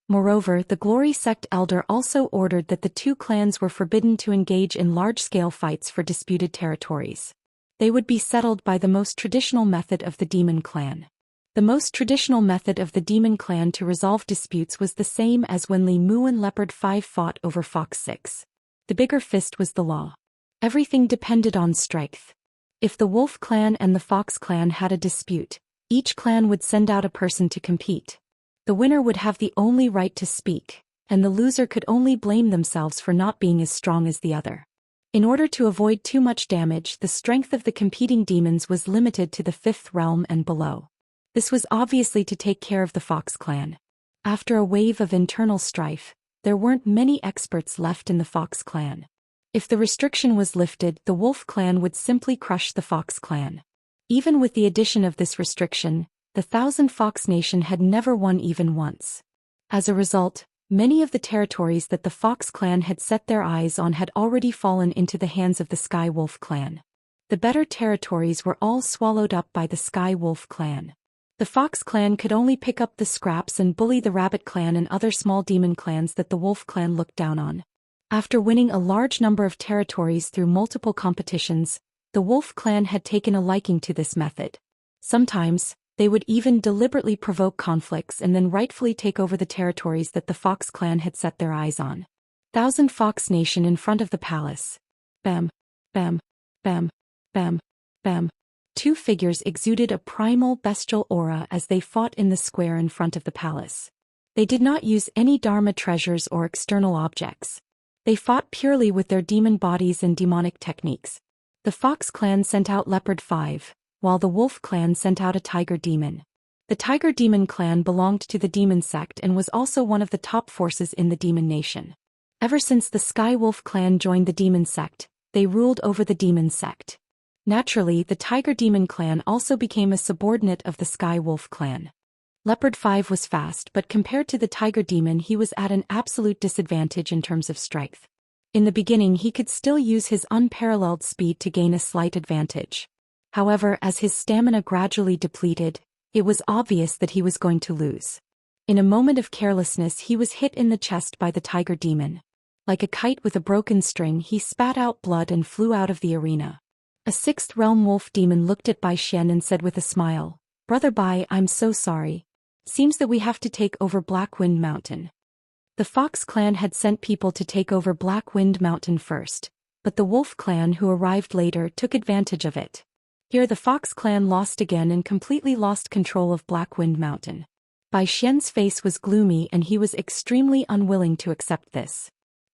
Moreover, the Glory Sect elder also ordered that the two clans were forbidden to engage in large-scale fights for disputed territories. They would be settled by the most traditional method of the Demon clan. The most traditional method of the Demon clan to resolve disputes was the same as when Li Mu and Leopard 5 fought over Fox 6. The bigger fist was the law. Everything depended on strength. If the Wolf clan and the Fox clan had a dispute, each clan would send out a person to compete. The winner would have the only right to speak, and the loser could only blame themselves for not being as strong as the other. In order to avoid too much damage, the strength of the competing demons was limited to the 5th realm and below. This was obviously to take care of the Fox clan. After a wave of internal strife, there weren't many experts left in the Fox clan. If the restriction was lifted, the Wolf clan would simply crush the Fox clan. Even with the addition of this restriction, the Thousand Fox Nation had never won even once. As a result, many of the territories that the Fox clan had set their eyes on had already fallen into the hands of the Sky Wolf clan. The better territories were all swallowed up by the Sky Wolf clan. The Fox clan could only pick up the scraps and bully the Rabbit clan and other small demon clans that the Wolf clan looked down on. After winning a large number of territories through multiple competitions, the Wolf clan had taken a liking to this method. Sometimes, they would even deliberately provoke conflicts and then rightfully take over the territories that the Fox clan had set their eyes on. Thousand Fox Nation in front of the palace. Bam, bam, bam, bam, bam. Two figures exuded a primal bestial aura as they fought in the square in front of the palace. They did not use any Dharma treasures or external objects. They fought purely with their demon bodies and demonic techniques. The Fox clan sent out Leopard 5. While the Wolf clan sent out a Tiger Demon. The Tiger Demon clan belonged to the Demon sect and was also one of the top forces in the Demon Nation. Ever since the Sky Wolf clan joined the Demon sect, they ruled over the Demon sect. Naturally, the Tiger Demon clan also became a subordinate of the Sky Wolf clan. Leopard 5 was fast, but compared to the Tiger Demon, he was at an absolute disadvantage in terms of strength. In the beginning, he could still use his unparalleled speed to gain a slight advantage. However, as his stamina gradually depleted, it was obvious that he was going to lose. In a moment of carelessness, he was hit in the chest by the Tiger Demon. Like a kite with a broken string, he spat out blood and flew out of the arena. A 6th realm wolf demon looked at Bai Xian and said with a smile, "Brother Bai, I'm so sorry. Seems that we have to take over Blackwind Mountain." The Fox clan had sent people to take over Blackwind Mountain first, but the Wolf clan who arrived later took advantage of it. Here the Fox clan lost again and completely lost control of Blackwind Mountain. Bai Xian's face was gloomy and he was extremely unwilling to accept this.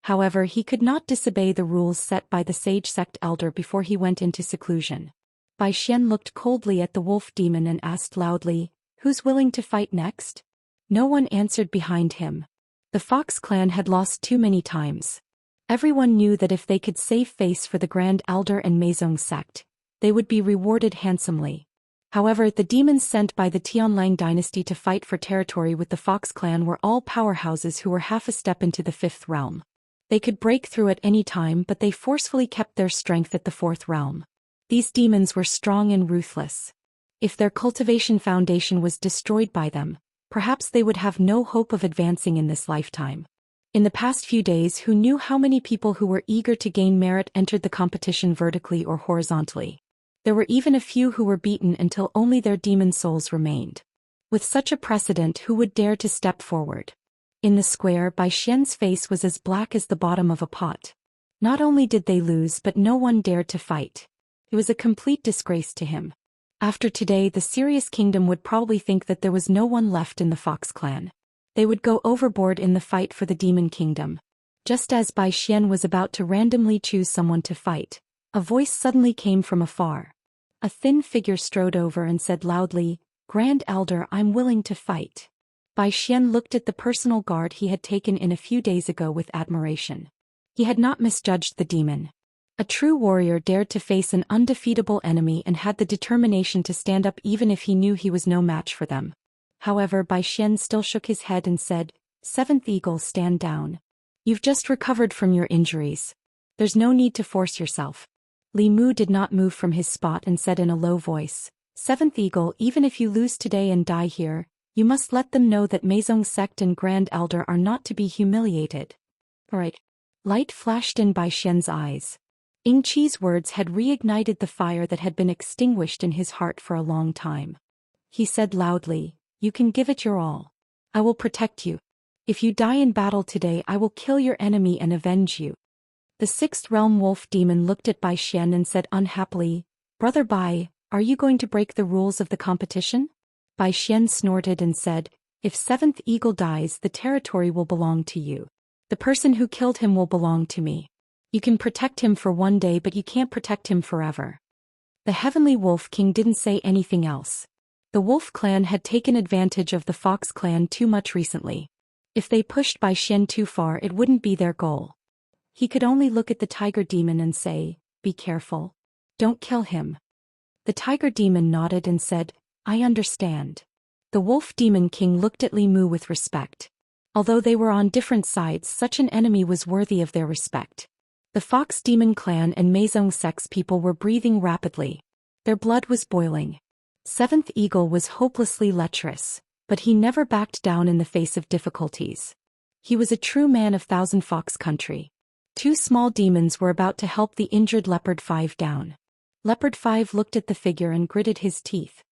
However, he could not disobey the rules set by the sage sect elder before he went into seclusion. Bai Xian looked coldly at the wolf demon and asked loudly, "Who's willing to fight next?" No one answered behind him. The Fox clan had lost too many times. Everyone knew that if they could save face for the Grand Elder and Meizong sect, they would be rewarded handsomely. However, the demons sent by the Tianlang dynasty to fight for territory with the Fox clan were all powerhouses who were half a step into the fifth realm. They could break through at any time, but they forcefully kept their strength at the fourth realm. These demons were strong and ruthless. If their cultivation foundation was destroyed by them, perhaps they would have no hope of advancing in this lifetime. In the past few days, who knew how many people who were eager to gain merit entered the competition vertically or horizontally? There were even a few who were beaten until only their demon souls remained. With such a precedent, who would dare to step forward? In the square, Bai Xian's face was as black as the bottom of a pot. Not only did they lose, but no one dared to fight. It was a complete disgrace to him. After today, the Serious Kingdom would probably think that there was no one left in the Fox clan. They would go overboard in the fight for the Demon Kingdom. Just as Bai Xian was about to randomly choose someone to fight, a voice suddenly came from afar. A thin figure strode over and said loudly, "Grand Elder, I'm willing to fight." Bai Xian looked at the personal guard he had taken in a few days ago with admiration. He had not misjudged the demon. A true warrior dared to face an undefeatable enemy and had the determination to stand up even if he knew he was no match for them. However, Bai Xian still shook his head and said, "Seventh Eagle, stand down. You've just recovered from your injuries. There's no need to force yourself." Li Mu did not move from his spot and said in a low voice, "Seventh Eagle, even if you lose today and die here, you must let them know that Meizong sect and Grand Elder are not to be humiliated." Alright. Light flashed in Bai Xian's eyes. Ying Qi's words had reignited the fire that had been extinguished in his heart for a long time. He said loudly, "You can give it your all. I will protect you. If you die in battle today, I will kill your enemy and avenge you." The sixth realm wolf demon looked at Bai Xian and said unhappily, "Brother Bai, are you going to break the rules of the competition?" Bai Xian snorted and said, "If Seventh Eagle dies, the territory will belong to you. The person who killed him will belong to me. You can protect him for one day, but you can't protect him forever." The Heavenly Wolf King didn't say anything else. The Wolf clan had taken advantage of the Fox clan too much recently. If they pushed Bai Xian too far, it wouldn't be their goal. He could only look at the tiger demon and say, "Be careful. Don't kill him." The tiger demon nodded and said, "I understand." The Wolf Demon King looked at Li Mu with respect. Although they were on different sides, such an enemy was worthy of their respect. The Fox Demon Clan and Meizong Sect's people were breathing rapidly. Their blood was boiling. Seventh Eagle was hopelessly lecherous, but he never backed down in the face of difficulties. He was a true man of Thousand Fox Country. Two small demons were about to help the injured Leopard 5 down. Leopard 5 looked at the figure and gritted his teeth.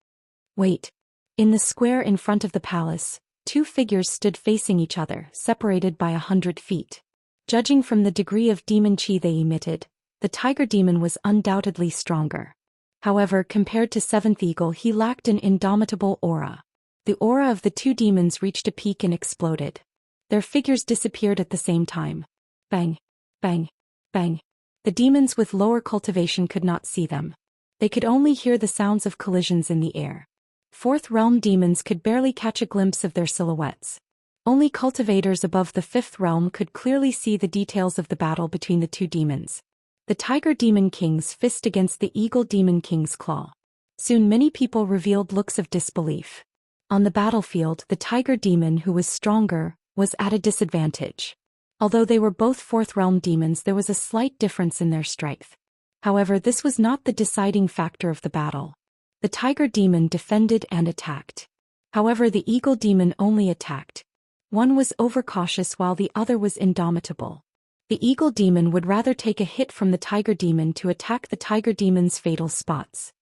Wait. In the square in front of the palace, two figures stood facing each other, separated by 100 feet. Judging from the degree of demon chi they emitted, the tiger demon was undoubtedly stronger. However, compared to Seventh Eagle, he lacked an indomitable aura. The aura of the two demons reached a peak and exploded. Their figures disappeared at the same time. Bang, bang, bang. The demons with lower cultivation could not see them. They could only hear the sounds of collisions in the air. Fourth realm demons could barely catch a glimpse of their silhouettes. Only cultivators above the fifth realm could clearly see the details of the battle between the two demons. The Tiger Demon King's fist against the Eagle Demon King's claw. Soon many people revealed looks of disbelief. On the battlefield, the Tiger Demon, who was stronger, was at a disadvantage. Although they were both fourth realm demons, there was a slight difference in their strength. However, this was not the deciding factor of the battle. The Tiger Demon defended and attacked. However, the Eagle Demon only attacked. One was overcautious while the other was indomitable. The Eagle Demon would rather take a hit from the Tiger Demon to attack the Tiger Demon's fatal spots.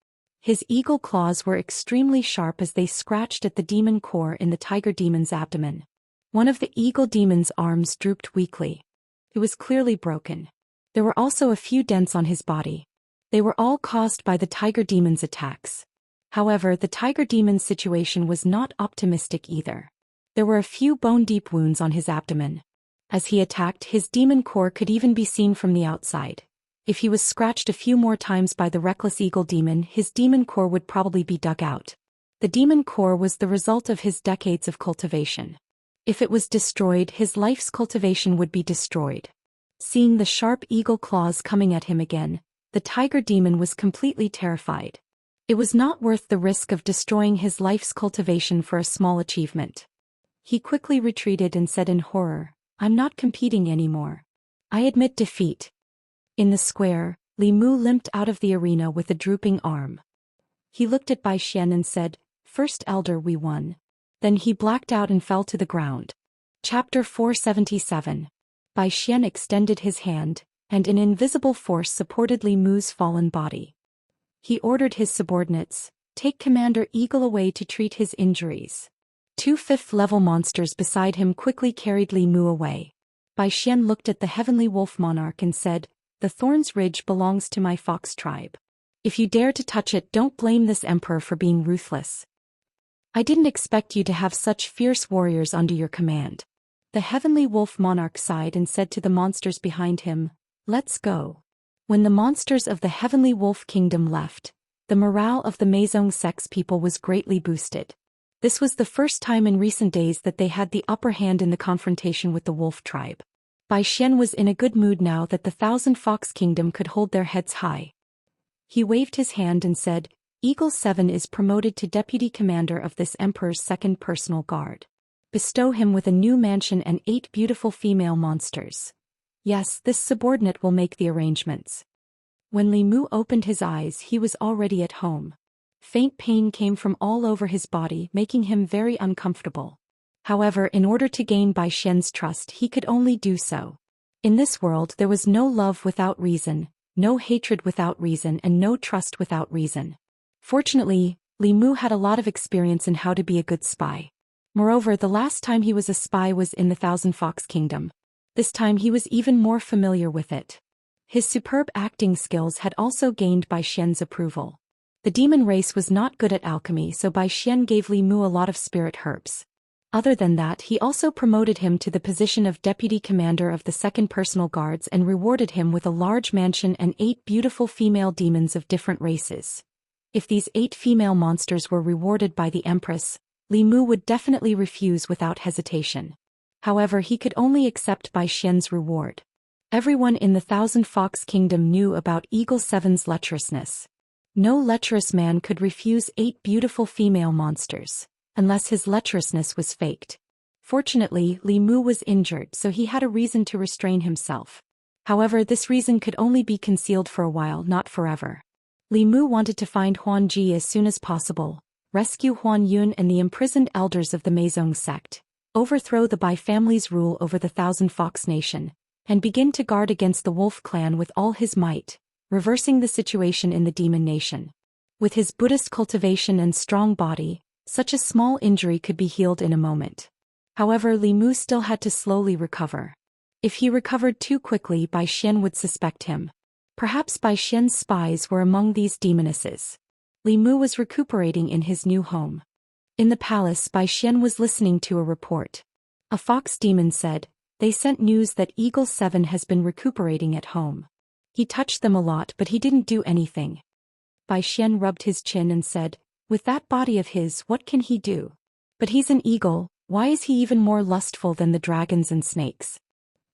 His eagle claws were extremely sharp as they scratched at the demon core in the Tiger Demon's abdomen. One of the Eagle Demon's arms drooped weakly. It was clearly broken. There were also a few dents on his body. They were all caused by the Tiger Demon's attacks. However, the Tiger Demon's situation was not optimistic either. There were a few bone-deep wounds on his abdomen. As he attacked, his demon core could even be seen from the outside. If he was scratched a few more times by the reckless eagle demon, his demon core would probably be dug out. The demon core was the result of his decades of cultivation. If it was destroyed, his life's cultivation would be destroyed. Seeing the sharp eagle claws coming at him again, the tiger demon was completely terrified. It was not worth the risk of destroying his life's cultivation for a small achievement. He quickly retreated and said in horror, "I'm not competing anymore. I admit defeat." In the square, Li Mu limped out of the arena with a drooping arm. He looked at Bai Xian and said, "First Elder, we won." Then he blacked out and fell to the ground. Chapter 477. Bai Xian extended his hand, and an invisible force supported Li Mu's fallen body. He ordered his subordinates, "Take Commander Eagle away to treat his injuries." Two fifth-level monsters beside him quickly carried Li Mu away. Bai Xian looked at the heavenly wolf monarch and said, "The Thorns Ridge belongs to my fox tribe. If you dare to touch it, don't blame this emperor for being ruthless. I didn't expect you to have such fierce warriors under your command." The heavenly wolf monarch sighed and said to the monsters behind him, "Let's go." When the monsters of the heavenly wolf kingdom left, the morale of the Meizong Sect's people was greatly boosted. This was the first time in recent days that they had the upper hand in the confrontation with the wolf tribe. Bai Xian was in a good mood now that the Thousand Fox Kingdom could hold their heads high. He waved his hand and said, "Eagle 7 is promoted to deputy commander of this emperor's second personal guard. Bestow him with a new mansion and 8 beautiful female monsters. Yes, this subordinate will make the arrangements." When Li Mu opened his eyes, he was already at home. Faint pain came from all over his body, making him very uncomfortable. However, in order to gain Bai Xian's trust, he could only do so. In this world there was no love without reason, no hatred without reason, and no trust without reason. Fortunately, Li Mu had a lot of experience in how to be a good spy. Moreover, the last time he was a spy was in the Thousand Fox Kingdom. This time he was even more familiar with it. His superb acting skills had also gained Bai Xian's approval. The demon race was not good at alchemy, so Bai Xian gave Li Mu a lot of spirit herbs. Other than that, he also promoted him to the position of deputy commander of the second personal guards and rewarded him with a large mansion and 8 beautiful female demons of different races. If these 8 female monsters were rewarded by the Empress, Li Mu would definitely refuse without hesitation. However, he could only accept Bai Xian's reward. Everyone in the Thousand Fox Kingdom knew about Eagle 7's lecherousness. No lecherous man could refuse 8 beautiful female monsters, unless his lecherousness was faked. Fortunately, Li Mu was injured, so he had a reason to restrain himself. However, this reason could only be concealed for a while, not forever. Li Mu wanted to find Huan Ji as soon as possible, rescue Huan Yun and the imprisoned elders of the Meizong sect, overthrow the Bai family's rule over the Thousand Fox Nation, and begin to guard against the Wolf clan with all his might, reversing the situation in the Demon Nation. With his Buddhist cultivation and strong body, such a small injury could be healed in a moment. However, Li Mu still had to slowly recover. If he recovered too quickly, Bai Xian would suspect him. Perhaps Bai Xian's spies were among these demonesses. Li Mu was recuperating in his new home. In the palace, Bai Xian was listening to a report. A fox demon said, "They sent news that Eagle 7 has been recuperating at home. He touched them a lot, but he didn't do anything." Bai Xian rubbed his chin and said, "With that body of his, what can he do? But he's an eagle, why is he even more lustful than the dragons and snakes?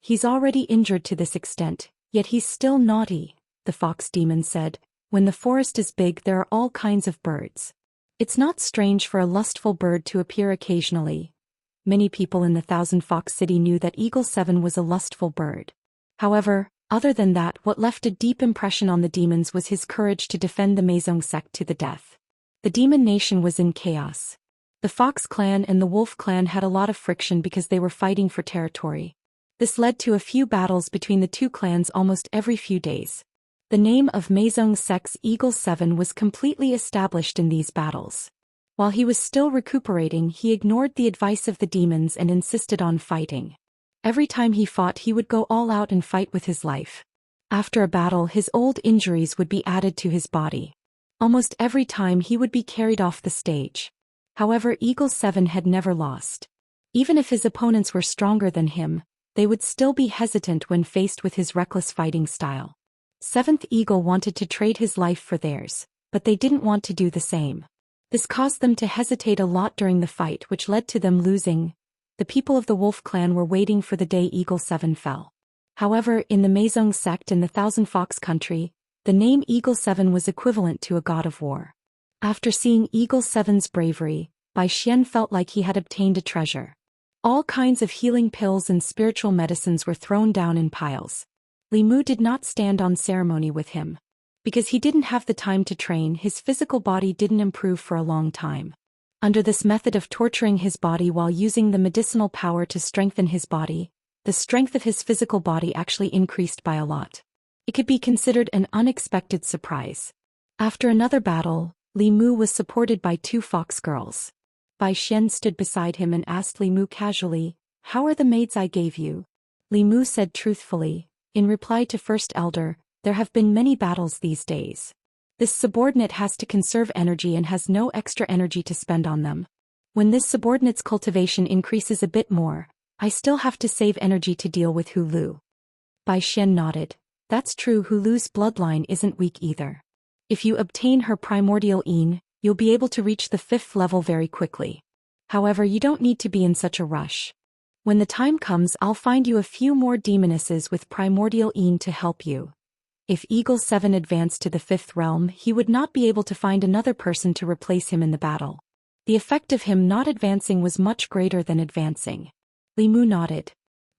He's already injured to this extent, yet he's still naughty," the fox demon said. "When the forest is big, there are all kinds of birds. It's not strange for a lustful bird to appear occasionally." Many people in the Thousand Fox City knew that Eagle 7 was a lustful bird. However, other than that, what left a deep impression on the demons was his courage to defend the Meizong sect to the death. The Demon Nation was in chaos. The Fox clan and the Wolf clan had a lot of friction because they were fighting for territory. This led to a few battles between the two clans almost every few days. The name of Meizong sect's Eagle 7 was completely established in these battles. While he was still recuperating, he ignored the advice of the demons and insisted on fighting. Every time he fought, he would go all out and fight with his life. After a battle, his old injuries would be added to his body. Almost every time he would be carried off the stage. However, Eagle 7 had never lost. Even if his opponents were stronger than him, they would still be hesitant when faced with his reckless fighting style. Seventh Eagle wanted to trade his life for theirs, but they didn't want to do the same. This caused them to hesitate a lot during the fight, which led to them losing. The people of the Wolf clan were waiting for the day Eagle 7 fell. However, in the Meizong sect in the Thousand Fox country, the name Eagle 7 was equivalent to a god of war. After seeing Eagle 7's bravery, Bai Xian felt like he had obtained a treasure. All kinds of healing pills and spiritual medicines were thrown down in piles. Li Mu did not stand on ceremony with him. Because he didn't have the time to train, his physical body didn't improve for a long time. Under this method of torturing his body while using the medicinal power to strengthen his body, the strength of his physical body actually increased by a lot. It could be considered an unexpected surprise. After another battle, Li Mu was supported by 2 fox girls. Bai Xian stood beside him and asked Li Mu casually, "How are the maids I gave you?" Li Mu said truthfully, in reply to First Elder, "There have been many battles these days. This subordinate has to conserve energy and has no extra energy to spend on them. When this subordinate's cultivation increases a bit more, I still have to save energy to deal with Hu Lu." Bai Xian nodded. That's true, Hu Lu's bloodline isn't weak either. If you obtain her primordial yin, you'll be able to reach the 5th level very quickly. However, you don't need to be in such a rush. When the time comes, I'll find you a few more demonesses with primordial yin to help you. If Eagle 7 advanced to the 5th realm, he would not be able to find another person to replace him in the battle. The effect of him not advancing was much greater than advancing. Li Mu nodded.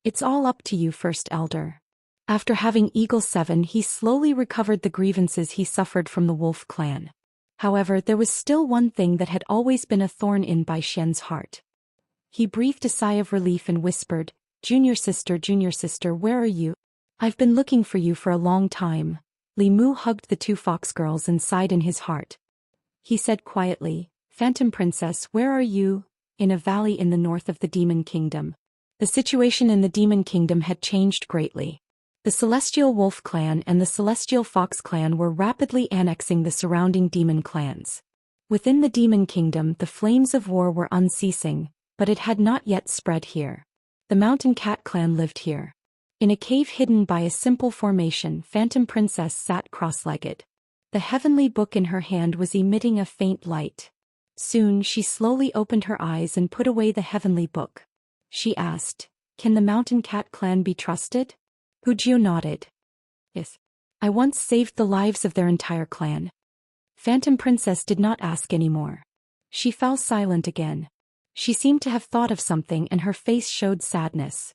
It's all up to you, First Elder. After having Eagle 7, he slowly recovered the grievances he suffered from the Wolf clan. However, there was still one thing that had always been a thorn in Bai Xian's heart. He breathed a sigh of relief and whispered, Junior sister, where are you? I've been looking for you for a long time." Li Mu hugged the 2 fox girls and sighed in his heart. He said quietly, "Phantom Princess, where are you?" In a valley in the north of the Demon Kingdom. The situation in the Demon Kingdom had changed greatly. The Celestial Wolf clan and the Celestial Fox clan were rapidly annexing the surrounding demon clans. Within the Demon Kingdom, the flames of war were unceasing, but it had not yet spread here. The Mountain Cat clan lived here. In a cave hidden by a simple formation, Phantom Princess sat cross-legged. The heavenly book in her hand was emitting a faint light. Soon she slowly opened her eyes and put away the heavenly book. She asked, "Can the Mountain Cat clan be trusted?" Hu Jiu nodded. "Yes. I once saved the lives of their entire clan." Phantom Princess did not ask any more. She fell silent again. She seemed to have thought of something and her face showed sadness.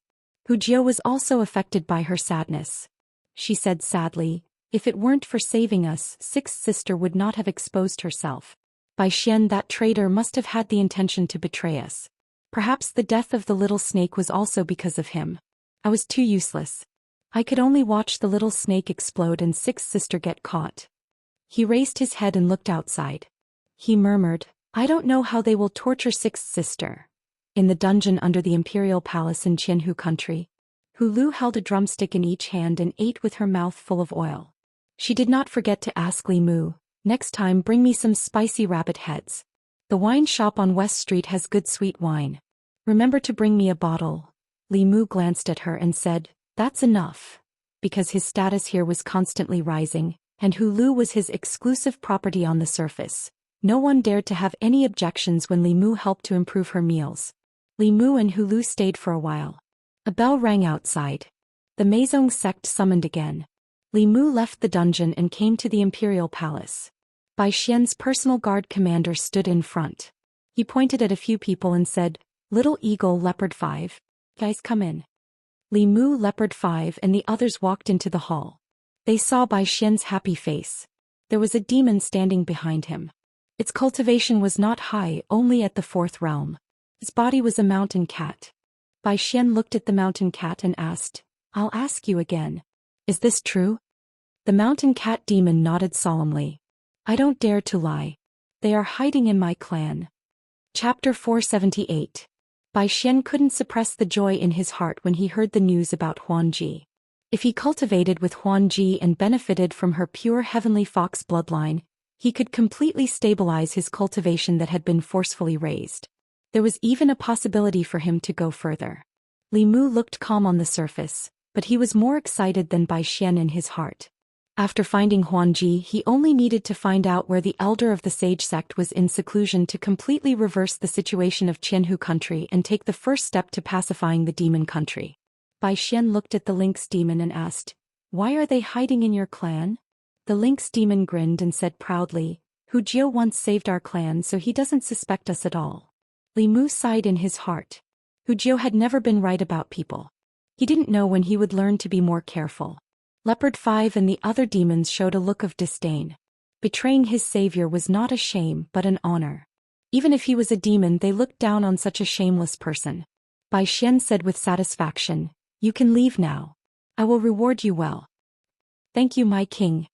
Hu Jiu was also affected by her sadness. She said sadly, "If it weren't for saving us, 6th sister would not have exposed herself. Bai Xian, that traitor, must have had the intention to betray us. Perhaps the death of the little snake was also because of him. I was too useless. I could only watch the little snake explode and 6th sister get caught." He raised his head and looked outside. He murmured, "I don't know how they will torture 6th sister." In the dungeon under the Imperial Palace in Qianhu country, Hu Lu held a drumstick in each hand and ate with her mouth full of oil. She did not forget to ask Li Mu, "Next time bring me some spicy rabbit heads. The wine shop on West Street has good sweet wine. Remember to bring me a bottle." Li Mu glanced at her and said, "That's enough." Because his status here was constantly rising, and Hu Lu was his exclusive property on the surface, no one dared to have any objections when Li Mu helped to improve her meals. Li Mu and Hu Lu stayed for a while. A bell rang outside. The Meizong sect summoned again. Li Mu left the dungeon and came to the Imperial Palace. Bai Xian's personal guard commander stood in front. He pointed at a few people and said, "Little Eagle Leopard 5. Guys, come in." Li Mu, Leopard 5 and the others walked into the hall. They saw Bai Xian's happy face. There was a demon standing behind him. Its cultivation was not high, only at the 4th realm. Its body was a mountain cat. Bai Xian looked at the mountain cat and asked, "I'll ask you again. Is this true?" The mountain cat demon nodded solemnly. "I don't dare to lie. They are hiding in my clan." Chapter 478. Bai Xian couldn't suppress the joy in his heart when he heard the news about Huan Ji. If he cultivated with Huan Ji and benefited from her pure heavenly fox bloodline, he could completely stabilize his cultivation that had been forcefully raised. There was even a possibility for him to go further. Li Mu looked calm on the surface, but he was more excited than Bai Xian in his heart. After finding Huanji, he only needed to find out where the elder of the sage sect was in seclusion to completely reverse the situation of Qianhu country and take the first step to pacifying the demon country. Bai Xian looked at the lynx demon and asked, "Why are they hiding in your clan?" The lynx demon grinned and said proudly, "Hu Jiu once saved our clan, so he doesn't suspect us at all." Li Mu sighed in his heart. Hu Jiu had never been right about people. He didn't know when he would learn to be more careful. Leopard 5 and the other demons showed a look of disdain. Betraying his savior was not a shame but an honor. Even if he was a demon, they looked down on such a shameless person. Bai Xian said with satisfaction, "You can leave now. I will reward you well." "Thank you, my king."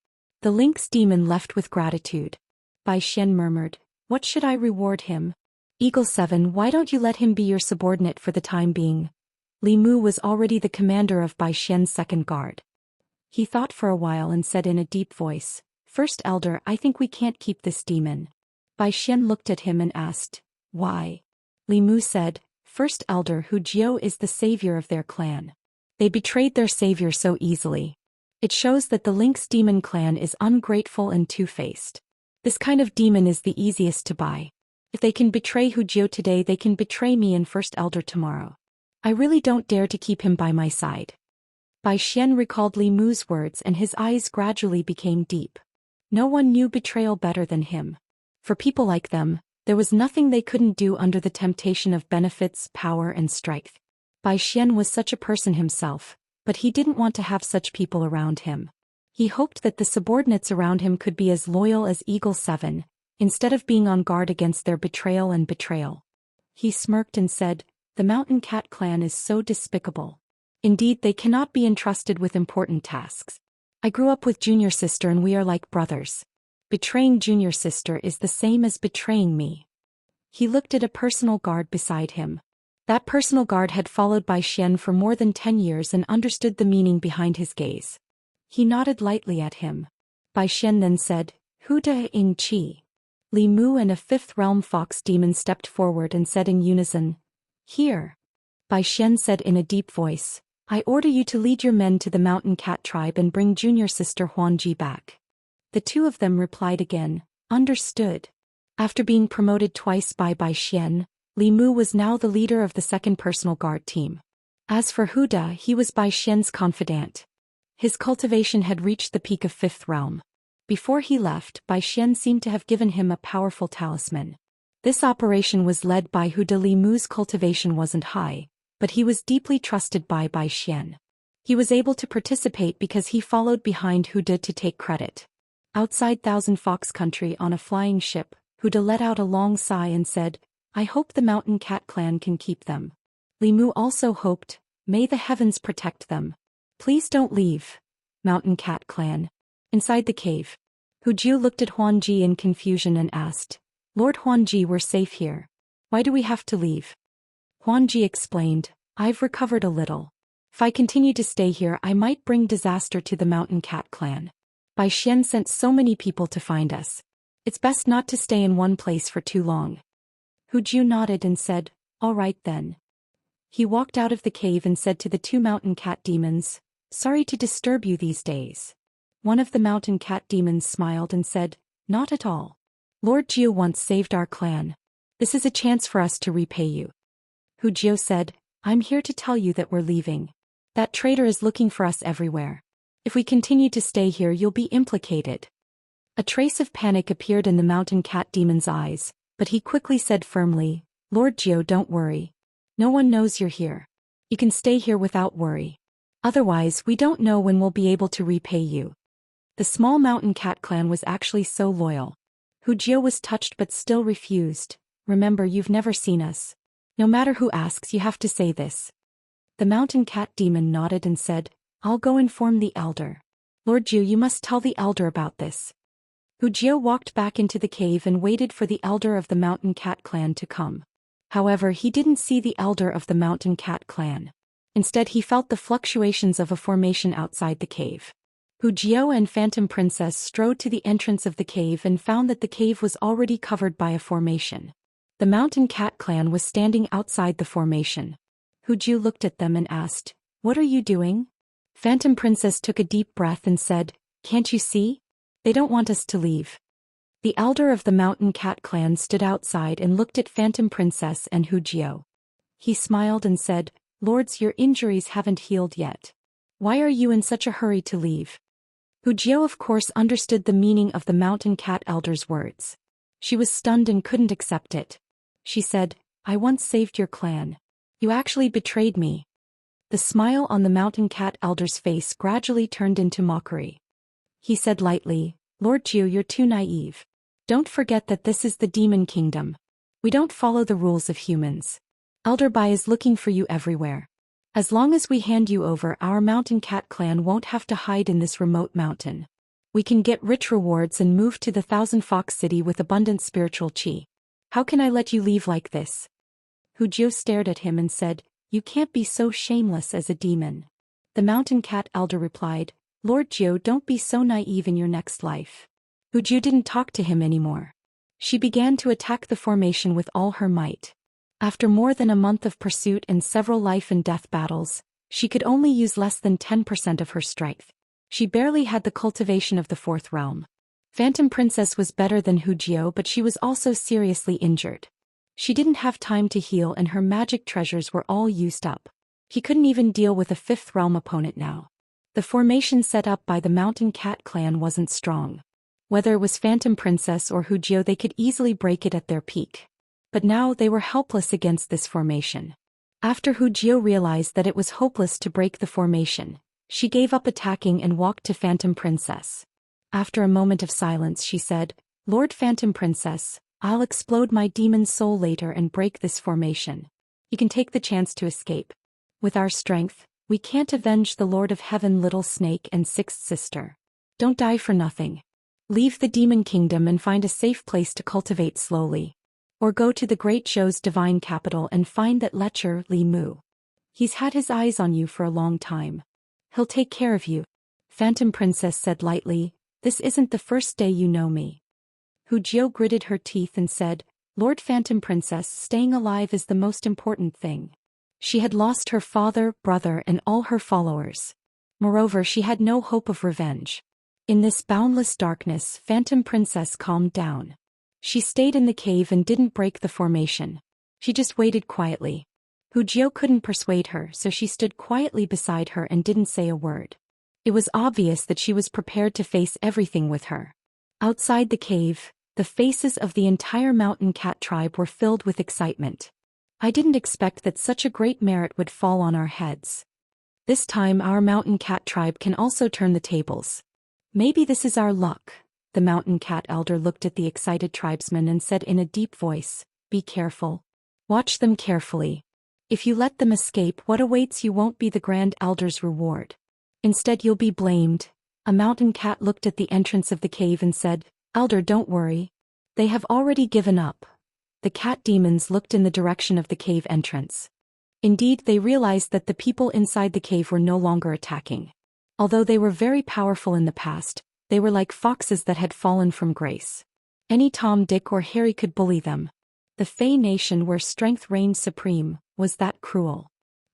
The lynx demon left with gratitude. Bai Xian murmured, "What should I reward him?" "Eagle 7, why don't you let him be your subordinate for the time being?" Li Mu was already the commander of Bai Xian's second guard. He thought for a while and said in a deep voice, "First Elder, I think we can't keep this demon." Bai Xian looked at him and asked, "Why?" Li Mu said, "First Elder, Hu Jiu is the savior of their clan. They betrayed their savior so easily. It shows that the lynx demon clan is ungrateful and two-faced. This kind of demon is the easiest to buy. If they can betray Hu Jiu today, they can betray me and First Elder tomorrow. I really don't dare to keep him by my side." Bai Xian recalled Li Mu's words and his eyes gradually became deep. No one knew betrayal better than him. For people like them, there was nothing they couldn't do under the temptation of benefits, power and strength. Bai Xian was such a person himself, but he didn't want to have such people around him. He hoped that the subordinates around him could be as loyal as Eagle 7, instead of being on guard against their betrayal and betrayal. He smirked and said, "The Mountain Cat clan is so despicable. Indeed, they cannot be entrusted with important tasks. I grew up with Junior Sister and we are like brothers. Betraying Junior Sister is the same as betraying me." He looked at a personal guard beside him. That personal guard had followed Bai Xian for more than 10 years and understood the meaning behind his gaze. He nodded lightly at him. Bai Xian then said, "Hu de ing qi." Li Mu and a fifth realm fox demon stepped forward and said in unison, "Here." Bai Xian said in a deep voice, "I order you to lead your men to the Mountain Cat tribe and bring Junior Sister Huanji back." The two of them replied again, "Understood." After being promoted twice by Bai Xian, Li Mu was now the leader of the second personal guard team. As for Huda, he was Bai Xian's confidant. His cultivation had reached the peak of 5th realm. Before he left, Bai Xian seemed to have given him a powerful talisman. This operation was led by Huda. Li Mu's cultivation wasn't high, but he was deeply trusted by Bai Xian. He was able to participate because he followed behind Huda to take credit. Outside Thousand Fox Country on a flying ship, Huda let out a long sigh and said, "I hope the Mountain Cat clan can keep them." Li Mu also hoped, "May the heavens protect them. Please don't leave, Mountain Cat clan." Inside the cave, Hu Jiu looked at Huanji in confusion and asked, "Lord Huanji, we're safe here. Why do we have to leave?" Huanji explained, "I've recovered a little. If I continue to stay here, I might bring disaster to the Mountain Cat clan. Bai Xian sent so many people to find us. It's best not to stay in one place for too long." Hu Jiu nodded and said, "All right then." He walked out of the cave and said to the two Mountain Cat demons, "Sorry to disturb you these days." One of the Mountain Cat demons smiled and said, "Not at all. Lord Jiu once saved our clan. This is a chance for us to repay you." Hu Jiu said, "I'm here to tell you that we're leaving. That traitor is looking for us everywhere. If we continue to stay here, you'll be implicated." A trace of panic appeared in the Mountain Cat demon's eyes, but he quickly said firmly, "Lord Jiu, don't worry. No one knows you're here. You can stay here without worry. Otherwise, we don't know when we'll be able to repay you." The small Mountain Cat clan was actually so loyal. Hu Jiu was touched but still refused. "Remember, you've never seen us. No matter who asks, you have to say this." The Mountain Cat demon nodded and said, "I'll go inform the elder. Lord Jiu, you must tell the elder about this." Hu Jiu walked back into the cave and waited for the elder of the Mountain Cat clan to come. However, he didn't see the elder of the Mountain Cat clan. Instead, he felt the fluctuations of a formation outside the cave. Hu Jiu and Phantom Princess strode to the entrance of the cave and found that the cave was already covered by a formation. The Mountain Cat clan was standing outside the formation. Hu Jiu looked at them and asked, "What are you doing?" Phantom Princess took a deep breath and said, "Can't you see? They don't want us to leave." The elder of the Mountain Cat clan stood outside and looked at Phantom Princess and Hu Jiu. He smiled and said, "Lords, your injuries haven't healed yet. Why are you in such a hurry to leave?" Hu Jiu of course understood the meaning of the Mountain Cat elder's words. She was stunned and couldn't accept it. She said, "I once saved your clan. You actually betrayed me." The smile on the Mountain Cat elder's face gradually turned into mockery. He said lightly, "Lord Jiu, you're too naive. Don't forget that this is the Demon Kingdom. We don't follow the rules of humans. Elder Bai is looking for you everywhere. As long as we hand you over, our Mountain Cat clan won't have to hide in this remote mountain. We can get rich rewards and move to the Thousand Fox City with abundant spiritual qi. How can I let you leave like this?" Hu Jiu stared at him and said, "You can't be so shameless as a demon." The Mountain Cat elder replied, "Lord Jiu, don't be so naive in your next life." Hu Jiu didn't talk to him anymore. She began to attack the formation with all her might. After more than a month of pursuit and several life and death battles, she could only use less than 10% of her strength. She barely had the cultivation of the fourth realm. Phantom Princess was better than Hu Jiu, but she was also seriously injured. She didn't have time to heal and her magic treasures were all used up. He couldn't even deal with a fifth realm opponent now. The formation set up by the Mountain Cat clan wasn't strong. Whether it was Phantom Princess or Hu Jiu, they could easily break it at their peak. But now they were helpless against this formation. After Hu Jiu realized that it was hopeless to break the formation, she gave up attacking and walked to Phantom Princess. After a moment of silence she said, "Lord Phantom Princess, I'll explode my demon soul later and break this formation. You can take the chance to escape. With our strength, we can't avenge the Lord of Heaven, Little Snake and Sixth Sister. Don't die for nothing. Leave the Demon Kingdom and find a safe place to cultivate slowly. Or go to the Great Zhou's divine capital and find that lecher Li Mu. He's had his eyes on you for a long time. He'll take care of you." Phantom Princess said lightly, "This isn't the first day you know me." Hu Jiu gritted her teeth and said, "Lord Phantom Princess, staying alive is the most important thing." She had lost her father, brother and all her followers. Moreover, she had no hope of revenge. In this boundless darkness, Phantom Princess calmed down. She stayed in the cave and didn't break the formation. She just waited quietly. Hu Jiu couldn't persuade her, so she stood quietly beside her and didn't say a word. It was obvious that she was prepared to face everything with her. Outside the cave, the faces of the entire Mountain Cat tribe were filled with excitement. "I didn't expect that such a great merit would fall on our heads. This time our Mountain Cat tribe can also turn the tables. Maybe this is our luck." The Mountain Cat elder looked at the excited tribesmen and said in a deep voice, "Be careful. Watch them carefully. If you let them escape, what awaits you won't be the Grand Elder's reward. Instead you'll be blamed." A Mountain Cat looked at the entrance of the cave and said, "Elder, don't worry. They have already given up." The cat demons looked in the direction of the cave entrance. Indeed, they realized that the people inside the cave were no longer attacking. Although they were very powerful in the past, they were like foxes that had fallen from grace. Any Tom, Dick or Harry could bully them. The Fey nation where strength reigned supreme, was that cruel?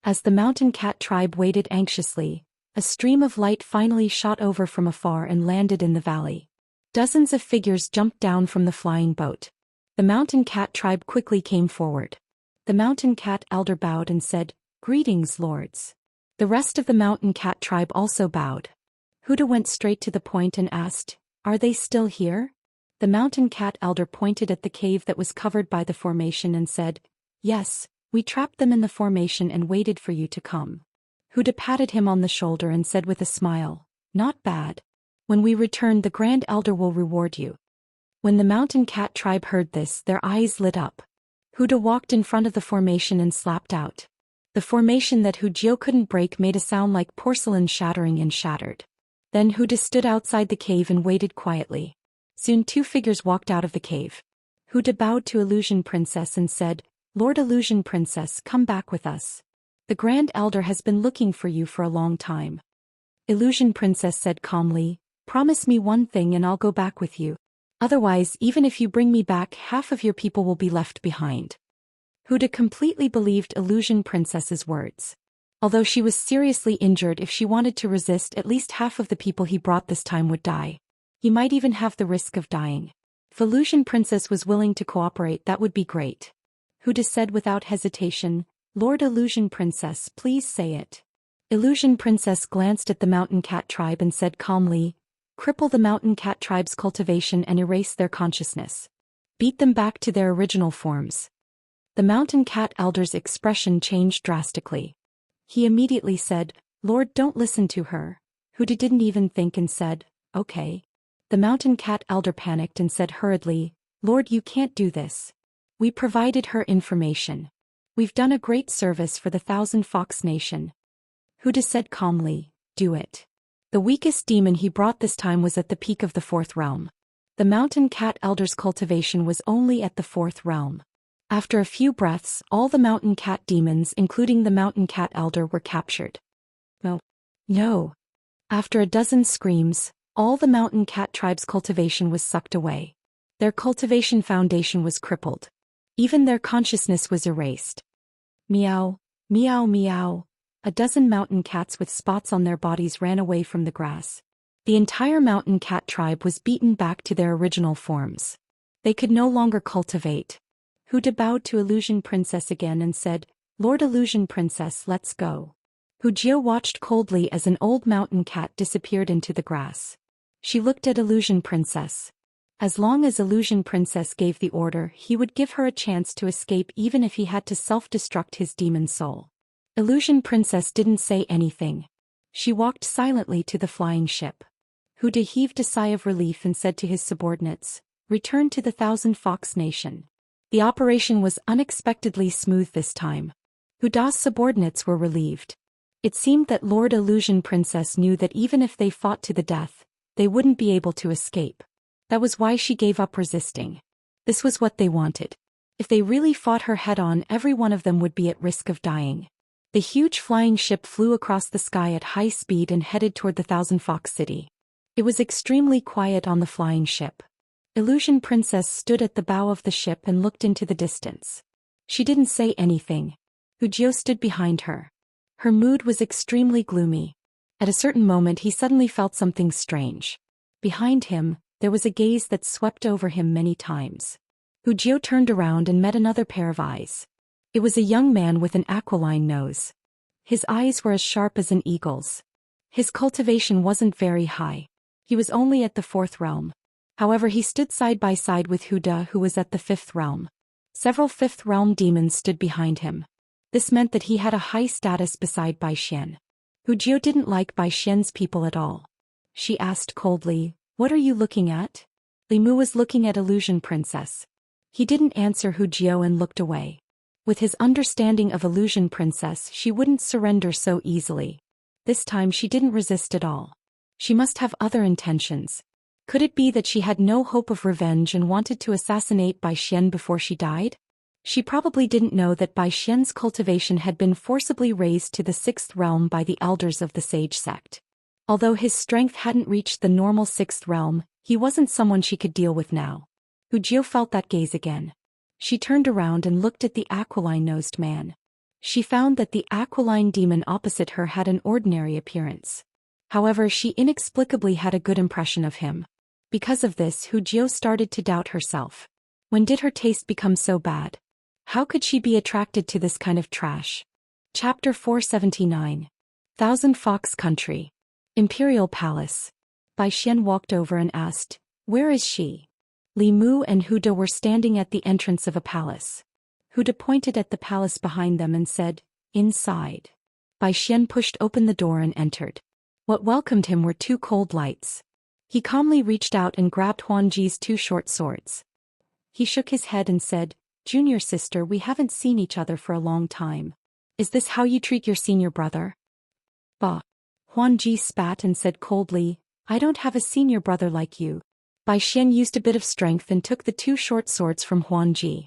As the Mountain Cat tribe waited anxiously, a stream of light finally shot over from afar and landed in the valley. Dozens of figures jumped down from the flying boat. The Mountain Cat tribe quickly came forward. The Mountain Cat elder bowed and said, "Greetings, lords." The rest of the Mountain Cat tribe also bowed. Huda went straight to the point and asked, "Are they still here?" The Mountain Cat elder pointed at the cave that was covered by the formation and said, "Yes, we trapped them in the formation and waited for you to come." Huda patted him on the shoulder and said with a smile, "Not bad. When we return, the Grand Elder will reward you." When the Mountain Cat tribe heard this, their eyes lit up. Huda walked in front of the formation and slapped out. The formation that Hu Jiu couldn't break made a sound like porcelain shattering and shattered. Then Huda stood outside the cave and waited quietly. Soon two figures walked out of the cave. Huda bowed to Illusion Princess and said, "Lord Illusion Princess, come back with us. The Grand Elder has been looking for you for a long time." Illusion Princess said calmly, "Promise me one thing and I'll go back with you. Otherwise, even if you bring me back, half of your people will be left behind." Huda completely believed Illusion Princess's words. Although she was seriously injured, if she wanted to resist, at least half of the people he brought this time would die. He might even have the risk of dying. If Illusion Princess was willing to cooperate, that would be great. Huda said without hesitation, "Lord Illusion Princess, please say it." Illusion Princess glanced at the Mountain Cat tribe and said calmly, "Cripple the Mountain Cat tribe's cultivation and erase their consciousness. Beat them back to their original forms." The Mountain Cat elder's expression changed drastically. He immediately said, "Lord, don't listen to her." Huda didn't even think and said, "Okay." The Mountain Cat elder panicked and said hurriedly, "Lord, you can't do this. We provided her information. We've done a great service for the Thousand Fox Nation." Huda said calmly, "Do it." The weakest demon he brought this time was at the peak of the 4th realm. The Mountain Cat elder's cultivation was only at the 4th realm. After a few breaths, all the Mountain Cat demons, including the Mountain Cat elder, were captured. No. No. After a dozen screams, all the Mountain Cat tribe's cultivation was sucked away. Their cultivation foundation was crippled. Even their consciousness was erased. Meow, meow, meow. A dozen mountain cats with spots on their bodies ran away from the grass. The entire Mountain Cat tribe was beaten back to their original forms. They could no longer cultivate. Huda bowed to Illusion Princess again and said, "Lord Illusion Princess, let's go." Hujio watched coldly as an old mountain cat disappeared into the grass. She looked at Illusion Princess. As long as Illusion Princess gave the order, he would give her a chance to escape even if he had to self-destruct his demon soul. Illusion Princess didn't say anything. She walked silently to the flying ship. Huda heaved a sigh of relief and said to his subordinates, "Return to the Thousand Fox Nation." The operation was unexpectedly smooth this time. Huda's subordinates were relieved. It seemed that Lord Illusion Princess knew that even if they fought to the death, they wouldn't be able to escape. That was why she gave up resisting. This was what they wanted. If they really fought her head-on, every one of them would be at risk of dying. The huge flying ship flew across the sky at high speed and headed toward the Thousand Fox City. It was extremely quiet on the flying ship. Illusion Princess stood at the bow of the ship and looked into the distance. She didn't say anything. Hujio stood behind her. Her mood was extremely gloomy. At a certain moment he suddenly felt something strange. Behind him, there was a gaze that swept over him many times. Hujio turned around and met another pair of eyes. It was a young man with an aquiline nose. His eyes were as sharp as an eagle's. His cultivation wasn't very high. He was only at the 4th realm. However, he stood side by side with Huda, who was at the 5th realm. Several 5th realm demons stood behind him. This meant that he had a high status beside Bai Xian. Hujio didn't like Bai Xian's people at all. She asked coldly, "What are you looking at?" Li Mu was looking at Illusion Princess. He didn't answer Hujio and looked away. With his understanding of Illusion Princess, she wouldn't surrender so easily. This time she didn't resist at all. She must have other intentions. Could it be that she had no hope of revenge and wanted to assassinate Bai Xian before she died? She probably didn't know that Bai Xian's cultivation had been forcibly raised to the 6th realm by the elders of the Sage sect. Although his strength hadn't reached the normal 6th realm, he wasn't someone she could deal with now. Hujio felt that gaze again. She turned around and looked at the aquiline-nosed man. She found that the aquiline demon opposite her had an ordinary appearance. However, she inexplicably had a good impression of him. Because of this, Hujio started to doubt herself. When did her taste become so bad? How could she be attracted to this kind of trash? Chapter 479. Thousand Fox Country. Imperial Palace. Bai Xian walked over and asked, "Where is she?" Li Mu and Huda were standing at the entrance of a palace. Huda pointed at the palace behind them and said, "Inside." Bai Xian pushed open the door and entered. What welcomed him were two cold lights. He calmly reached out and grabbed Huanji's two short swords. He shook his head and said, "Junior sister, we haven't seen each other for a long time. Is this how you treat your senior brother?" Bah. Huanji spat and said coldly, "I don't have a senior brother like you." Bai Xian used a bit of strength and took the two short swords from Huanji.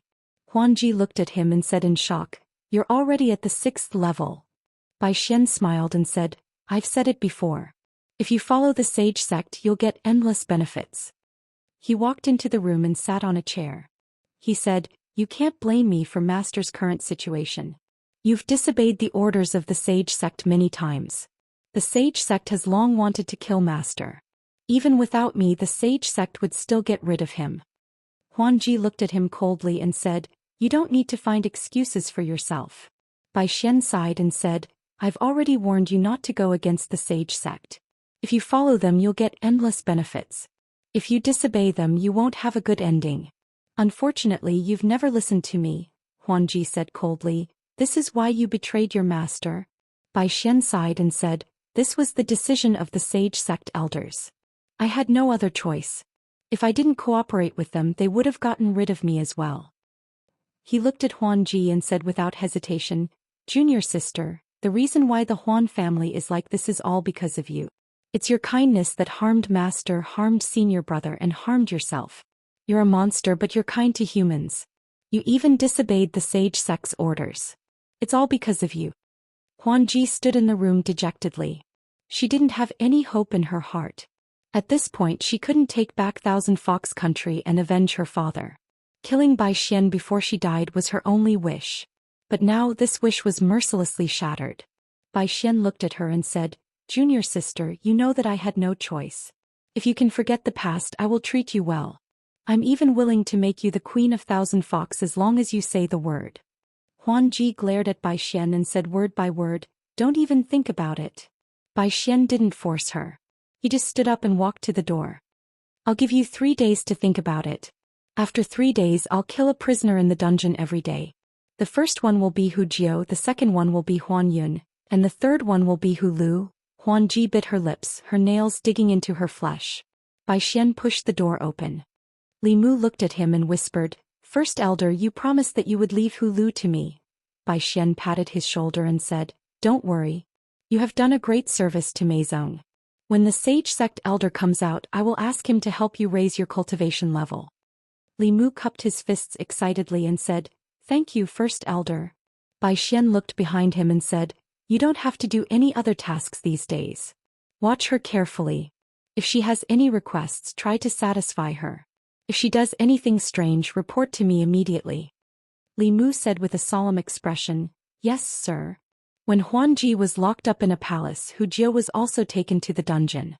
Huanji looked at him and said in shock, "You're already at the 6th level." Bai Xian smiled and said, "I've said it before. If you follow the Sage sect, you'll get endless benefits." He walked into the room and sat on a chair. He said, You can't blame me for Master's current situation. You've disobeyed the orders of the Sage Sect many times. The Sage Sect has long wanted to kill Master. Even without me, the Sage Sect would still get rid of him. Huanji looked at him coldly and said, You don't need to find excuses for yourself. Bai Xian sighed and said, I've already warned you not to go against the Sage Sect. If you follow them, you'll get endless benefits. If you disobey them, you won't have a good ending. Unfortunately, you've never listened to me, Huanji said coldly. This is why you betrayed your master. Bai Xian sighed and said, This was the decision of the Sage Sect elders. I had no other choice. If I didn't cooperate with them, they would have gotten rid of me as well. He looked at Huanji and said without hesitation, Junior sister, the reason why the Huan family is like this is all because of you. It's your kindness that harmed Master, harmed senior brother, and harmed yourself. You're a monster, but you're kind to humans. You even disobeyed the Sage Sect's orders. It's all because of you. Huanji stood in the room dejectedly. She didn't have any hope in her heart. At this point, she couldn't take back Thousand Fox Country and avenge her father. Killing Bai Xian before she died was her only wish. But now this wish was mercilessly shattered. Bai Xian looked at her and said, Junior sister, you know that I had no choice. If you can forget the past, I will treat you well. I'm even willing to make you the Queen of Thousand Fox as long as you say the word. Huanji glared at Bai Xian and said word by word, Don't even think about it. Bai Xian didn't force her. He just stood up and walked to the door. I'll give you 3 days to think about it. After 3 days, I'll kill a prisoner in the dungeon every day. The first one will be Hu Jiu, the second one will be Huan Yun, and the third one will be Hu Lu. Huanji bit her lips, her nails digging into her flesh. Bai Xian pushed the door open. Li Mu looked at him and whispered, First Elder, you promised that you would leave Hu Lu to me. Bai Xian patted his shoulder and said, Don't worry. You have done a great service to Meizong. When the Sage Sect Elder comes out, I will ask him to help you raise your cultivation level. Li Mu cupped his fists excitedly and said, Thank you, First Elder. Bai Xian looked behind him and said, You don't have to do any other tasks these days. Watch her carefully. If she has any requests, try to satisfy her. If she does anything strange, report to me immediately. Li Mu said with a solemn expression, Yes, sir. When Huanji was locked up in a palace, Hu Jiu was also taken to the dungeon.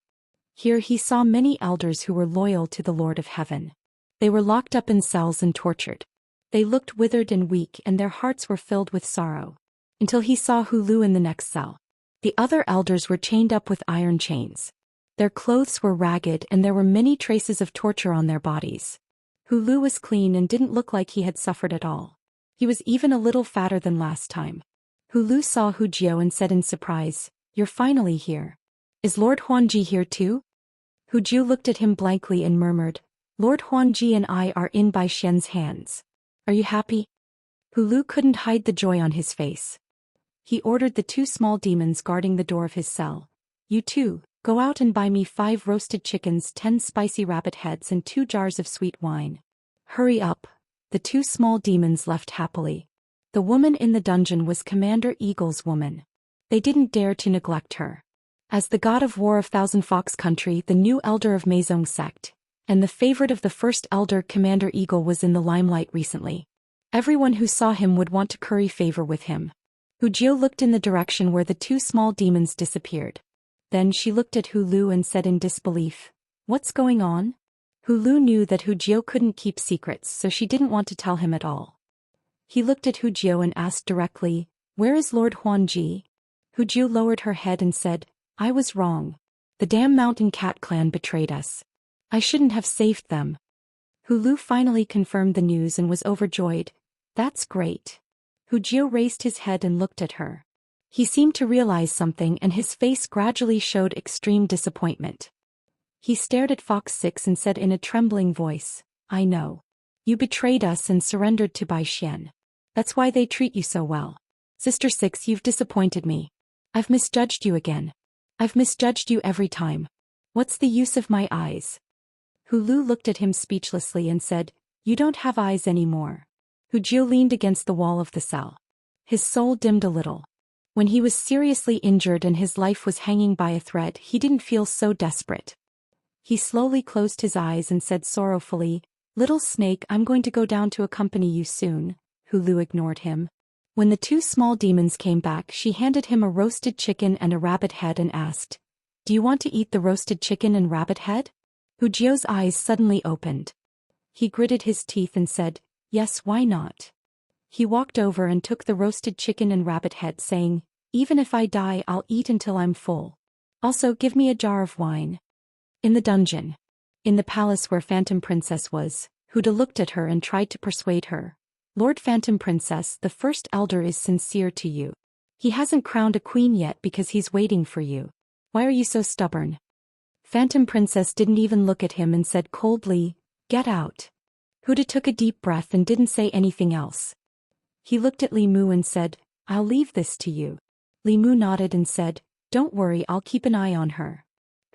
Here he saw many elders who were loyal to the Lord of Heaven. They were locked up in cells and tortured. They looked withered and weak, and their hearts were filled with sorrow. Until he saw Hu Lu in the next cell. The other elders were chained up with iron chains. Their clothes were ragged and there were many traces of torture on their bodies. Hu Lu was clean and didn't look like he had suffered at all. He was even a little fatter than last time. Hu Lu saw Hu Jiu and said in surprise, You're finally here. Is Lord Huanji here too? Hu Jiu looked at him blankly and murmured, Lord Huanji and I are in Bai Xian's hands. Are you happy? Hu Lu couldn't hide the joy on his face. He ordered the 2 small demons guarding the door of his cell. You two, go out and buy me 5 roasted chickens, 10 spicy rabbit heads and 2 jars of sweet wine. Hurry up. The 2 small demons left happily. The woman in the dungeon was Commander Eagle's woman. They didn't dare to neglect her. As the god of war of Thousand Fox Country, the new elder of Meizong sect, and the favorite of the first elder, Commander Eagle was in the limelight recently. Everyone who saw him would want to curry favor with him. Hu Jiu looked in the direction where the 2 small demons disappeared. Then she looked at Hu Lu and said in disbelief, What's going on? Hu Lu knew that Hu Jiu couldn't keep secrets, so she didn't want to tell him at all. He looked at Hu Jiu and asked directly, Where is Lord Huanji? Hu Jiu lowered her head and said, I was wrong. The damn Mountain Cat clan betrayed us. I shouldn't have saved them. Hu Lu finally confirmed the news and was overjoyed. That's great. Hu Jiu raised his head and looked at her. He seemed to realize something and his face gradually showed extreme disappointment. He stared at Fox 6 and said in a trembling voice, I know. You betrayed us and surrendered to Bai Xian. That's why they treat you so well. Sister 6, you've disappointed me. I've misjudged you again. I've misjudged you every time. What's the use of my eyes? Hu Lu looked at him speechlessly and said, You don't have eyes anymore. Hu Jiu leaned against the wall of the cell. His soul dimmed a little. When he was seriously injured and his life was hanging by a thread, he didn't feel so desperate. He slowly closed his eyes and said sorrowfully, Little snake, I'm going to go down to accompany you soon. Hulu ignored him. When the two small demons came back, she handed him a roasted chicken and a rabbit head and asked, "Do you want to eat the roasted chicken and rabbit head?" Hujio's eyes suddenly opened. He gritted his teeth and said, "Yes, why not?" He walked over and took the roasted chicken and rabbit head, saying, "Even if I die, I'll eat until I'm full. Also, give me a jar of wine." In the dungeon. In the palace where Phantom Princess was, Huda looked at her and tried to persuade her. "Lord Phantom Princess, the first elder is sincere to you. He hasn't crowned a queen yet because he's waiting for you. Why are you so stubborn?" Phantom Princess didn't even look at him and said coldly, "Get out." Huda took a deep breath and didn't say anything else. He looked at Li Mu and said, "I'll leave this to you." Li Mu nodded and said, "Don't worry, I'll keep an eye on her."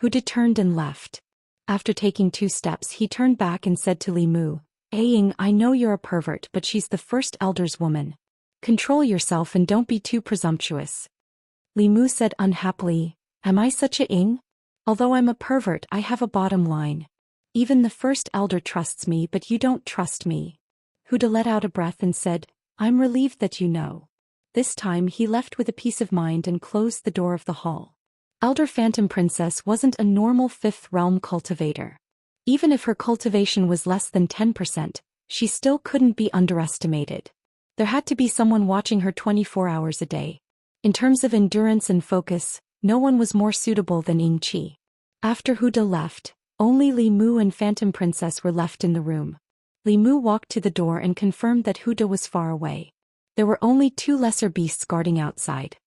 Huda turned and left. After taking 2 steps, he turned back and said to Li Mu, "Aying, I know you're a pervert, but she's the first elder's woman. Control yourself and don't be too presumptuous." Li Mu said unhappily, "Am I such a ing? Although I'm a pervert, I have a bottom line. Even the first elder trusts me, but you don't trust me." Huda let out a breath and said, "I'm relieved that you know." This time he left with a peace of mind and closed the door of the hall. Elder Phantom Princess wasn't a normal 5th realm cultivator. Even if her cultivation was less than 10%, she still couldn't be underestimated. There had to be someone watching her 24 hours a day. In terms of endurance and focus, no one was more suitable than Ying Qi. After Huda left, only Li Mu and Phantom Princess were left in the room. Li Mu walked to the door and confirmed that Huda was far away. There were only 2 lesser beasts guarding outside.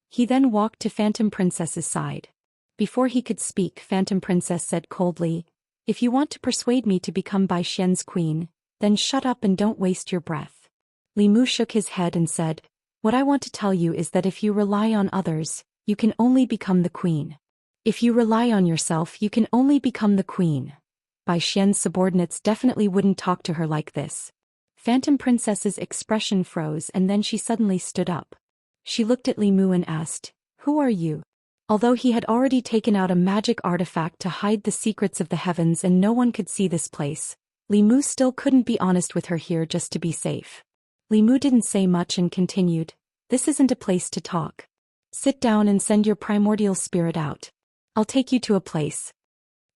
He then walked to Phantom Princess's side. Before he could speak, Phantom Princess said coldly, "If you want to persuade me to become Bai Xian's queen, then shut up and don't waste your breath." Li Mu shook his head and said, "What I want to tell you is that if you rely on others, you can only become the queen. If you rely on yourself, you can only become the queen." Bai Xian's subordinates definitely wouldn't talk to her like this. Phantom Princess's expression froze and then she suddenly stood up. She looked at Li Mu and asked, "Who are you?" Although he had already taken out a magic artifact to hide the secrets of the heavens and no one could see this place, Li Mu still couldn't be honest with her here just to be safe. Li Mu didn't say much and continued, "This isn't a place to talk. Sit down and send your primordial spirit out. I'll take you to a place."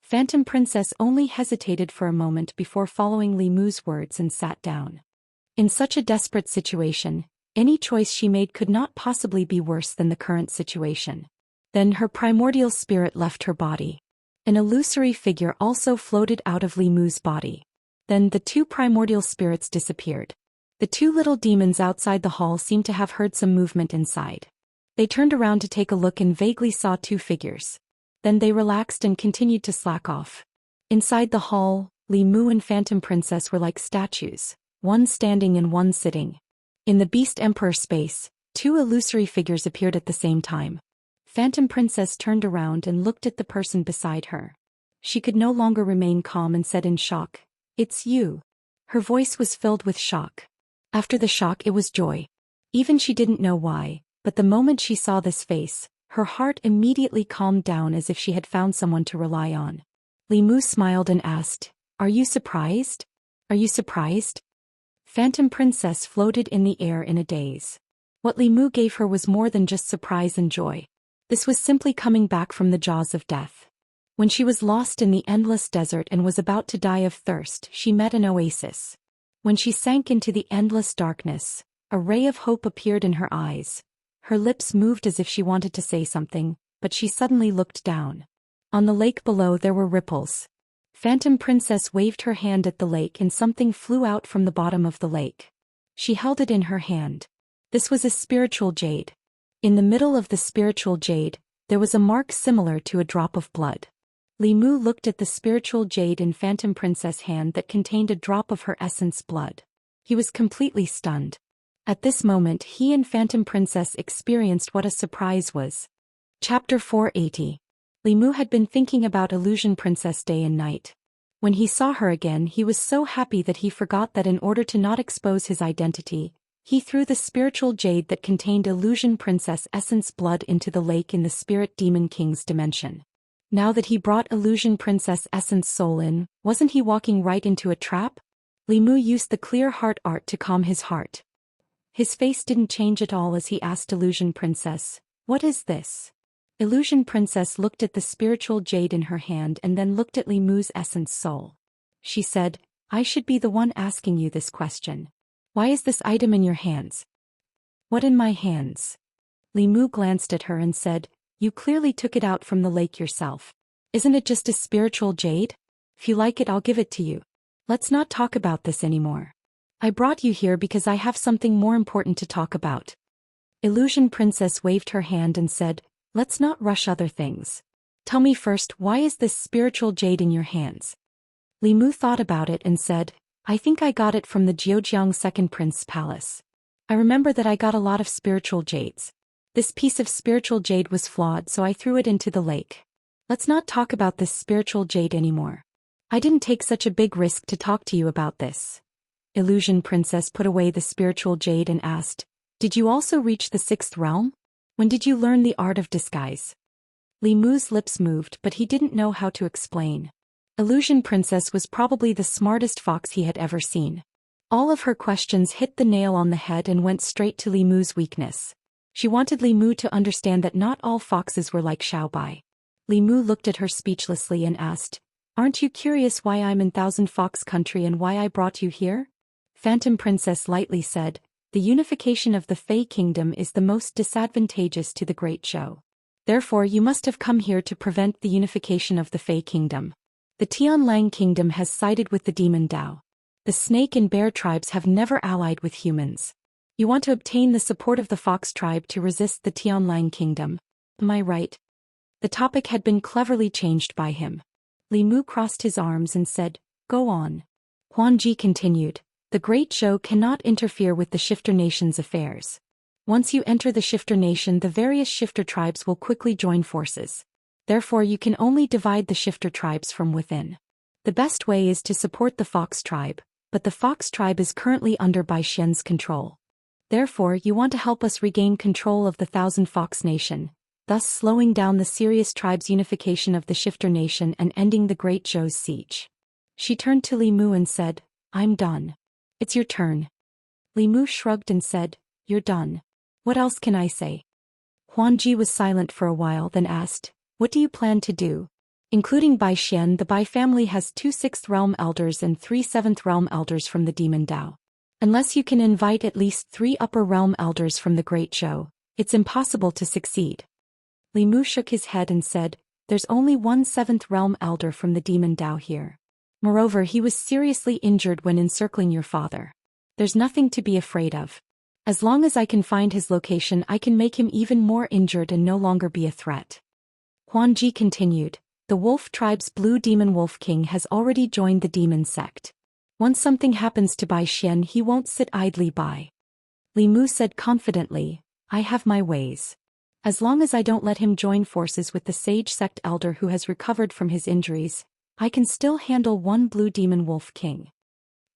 Phantom Princess only hesitated for a moment before following Li Mu's words and sat down. In such a desperate situation, any choice she made could not possibly be worse than the current situation. Then her primordial spirit left her body. An illusory figure also floated out of Li Mu's body. Then the 2 primordial spirits disappeared. The 2 little demons outside the hall seemed to have heard some movement inside. They turned around to take a look and vaguely saw 2 figures. Then they relaxed and continued to slack off. Inside the hall, Li Mu and Phantom Princess were like statues, one standing and one sitting. In the Beast Emperor space, 2 illusory figures appeared at the same time. Phantom Princess turned around and looked at the person beside her. She could no longer remain calm and said in shock, "It's you." Her voice was filled with shock. After the shock, it was joy. Even she didn't know why, but the moment she saw this face, her heart immediately calmed down as if she had found someone to rely on. Li Mu smiled and asked, "Are you surprised? Are you surprised?" Phantom Princess floated in the air in a daze. What Li Mu gave her was more than just surprise and joy. This was simply coming back from the jaws of death. When she was lost in the endless desert and was about to die of thirst, she met an oasis. When she sank into the endless darkness, a ray of hope appeared in her eyes. Her lips moved as if she wanted to say something, but she suddenly looked down. On the lake below there were ripples. Phantom Princess waved her hand at the lake and something flew out from the bottom of the lake. She held it in her hand. This was a spiritual jade. In the middle of the spiritual jade, there was a mark similar to a drop of blood. Li Mu looked at the spiritual jade in Phantom Princess' hand that contained a drop of her essence blood. He was completely stunned. At this moment he and Phantom Princess experienced what a surprise was. Chapter 480. Li Mu had been thinking about Illusion Princess day and night. When he saw her again, he was so happy that he forgot that in order to not expose his identity, he threw the spiritual jade that contained Illusion Princess essence blood into the lake in the Spirit Demon King's dimension. Now that he brought Illusion Princess Essence Soul in, wasn't he walking right into a trap? Li Mu used the clear heart art to calm his heart. His face didn't change at all as he asked Illusion Princess, "What is this?" Illusion Princess looked at the spiritual jade in her hand and then looked at Li Mu's Essence Soul. She said, "I should be the one asking you this question. Why is this item in your hands?" "What in my hands?" Li Mu glanced at her and said, "You clearly took it out from the lake yourself. Isn't it just a spiritual jade? If you like it, I'll give it to you. Let's not talk about this anymore. I brought you here because I have something more important to talk about." Illusion Princess waved her hand and said, "Let's not rush other things. Tell me first, why is this spiritual jade in your hands?" Li Mu thought about it and said, "I think I got it from the Jiujiang Second Prince's palace. I remember that I got a lot of spiritual jades. This piece of spiritual jade was flawed, so I threw it into the lake. Let's not talk about this spiritual jade anymore. I didn't take such a big risk to talk to you about this." Illusion Princess put away the spiritual jade and asked, "Did you also reach the 6th realm? When did you learn the art of disguise?" Li Mu's lips moved, but he didn't know how to explain. Illusion Princess was probably the smartest fox he had ever seen. All of her questions hit the nail on the head and went straight to Li Mu's weakness. She wanted Li Mu to understand that not all foxes were like Xiaobai. Li Mu looked at her speechlessly and asked, "Aren't you curious why I'm in Thousand Fox Country and why I brought you here?" Phantom Princess lightly said, "The unification of the Fey Kingdom is the most disadvantageous to the Great Zhou. Therefore you must have come here to prevent the unification of the Fey Kingdom. The Tianlang Kingdom has sided with the Demon Dao. The Snake and Bear tribes have never allied with humans. You want to obtain the support of the Fox tribe to resist the Tianlang Kingdom. Am I right?" The topic had been cleverly changed by him. Li Mu crossed his arms and said, "Go on." Huan Ji continued, "The Great Zhou cannot interfere with the Shifter Nation's affairs. Once you enter the Shifter Nation, the various Shifter tribes will quickly join forces. Therefore you can only divide the Shifter tribes from within. The best way is to support the Fox tribe, but the Fox tribe is currently under Bai Xian's control. Therefore you want to help us regain control of the Thousand Fox Nation, thus slowing down the serious tribe's unification of the Shifter Nation and ending the Great Zhou's siege." She turned to Li Mu and said, "I'm done. It's your turn." Li Mu shrugged and said, "You're done. What else can I say?" Huan Ji was silent for a while, then asked, "What do you plan to do?" Including Bai Xian, the Bai family has 2 6th realm elders and 3 7th realm elders from the Demon Dao. Unless you can invite at least 3 upper realm elders from the Great Zhou, it's impossible to succeed. Li Mu shook his head and said, "There's only 1 7th realm elder from the Demon Dao here. Moreover, he was seriously injured when encircling your father. There's nothing to be afraid of. As long as I can find his location, I can make him even more injured and no longer be a threat." Huan Ji continued, "The Wolf Tribe's Blue Demon Wolf King has already joined the Demon Sect. Once something happens to Bai Xian, he won't sit idly by." Li Mu said confidently, "I have my ways. As long as I don't let him join forces with the Sage Sect Elder who has recovered from his injuries, I can still handle 1 Blue Demon Wolf King.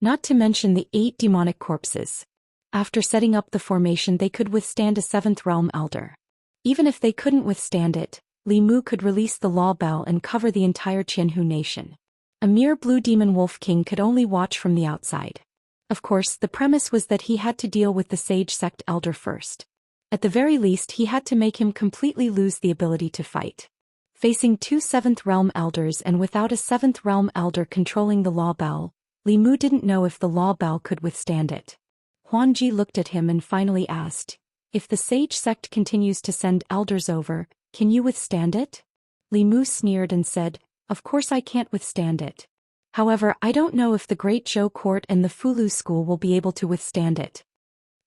Not to mention the 8 demonic corpses. After setting up the formation, they could withstand a 7th realm elder. Even if they couldn't withstand it, Li Mu could release the law bell and cover the entire Qianhu nation. A mere Blue Demon Wolf King could only watch from the outside. Of course, the premise was that he had to deal with the Sage Sect Elder first. At the very least, he had to make him completely lose the ability to fight. Facing 2 7th realm elders and without a 7th realm elder controlling the law bell, Li Mu didn't know if the law bell could withstand it. Huan Ji looked at him and finally asked, "If the Sage Sect continues to send elders over, can you withstand it?" Li Mu sneered and said, "Of course I can't withstand it. However, I don't know if the Great Zhou Court and the Fulu School will be able to withstand it."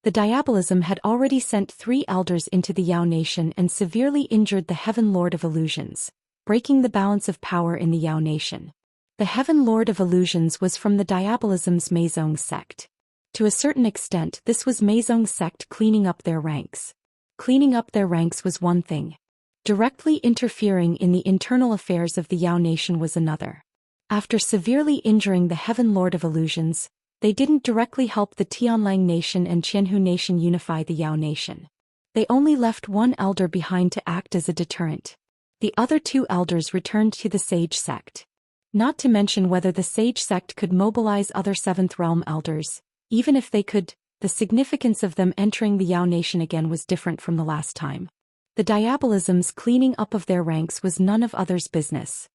The Diabolism had already sent 3 elders into the Yao Nation and severely injured the Heaven Lord of Illusions, breaking the balance of power in the Yao Nation. The Heaven Lord of Illusions was from the Diabolism's Meizong sect. To a certain extent, this was Meizong's sect cleaning up their ranks. Cleaning up their ranks was one thing. Directly interfering in the internal affairs of the Yao Nation was another. After severely injuring the Heaven Lord of Illusions, they didn't directly help the Tianlang Nation and Qianhu Nation unify the Yao Nation. They only left 1 elder behind to act as a deterrent. The other two elders returned to the Sage sect. Not to mention whether the Sage sect could mobilize other Seventh Realm elders. Even if they could, the significance of them entering the Yao Nation again was different from the last time. The Diabolism's cleaning up of their ranks was none of others' business.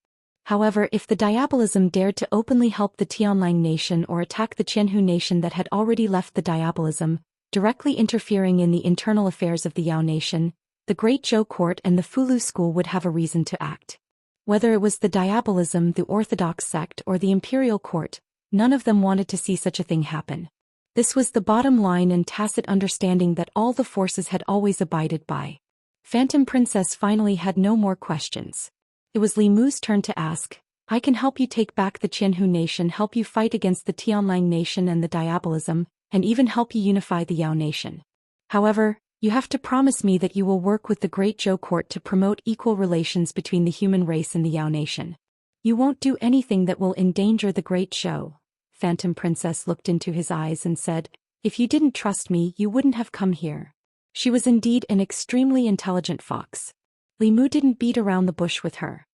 However, if the Diabolism dared to openly help the Tianlang Nation or attack the Qianhu Nation that had already left the Diabolism, directly interfering in the internal affairs of the Yao Nation, the Great Zhou Court and the Fulu School would have a reason to act. Whether it was the Diabolism, the Orthodox sect, or the Imperial Court, none of them wanted to see such a thing happen. This was the bottom line and tacit understanding that all the forces had always abided by. Phantom Princess finally had no more questions. It was Li Mu's turn to ask, I can help you take back the Qianhu Nation, help you fight against the Tianlang Nation and the Diabolism, and even help you unify the Yao Nation. However, you have to promise me that you will work with the Great Zhou Court to promote equal relations between the human race and the Yao Nation. You won't do anything that will endanger the Great Zhou. Phantom Princess looked into his eyes and said, if you didn't trust me, you wouldn't have come here. She was indeed an extremely intelligent fox. Li Mu didn't beat around the bush with her.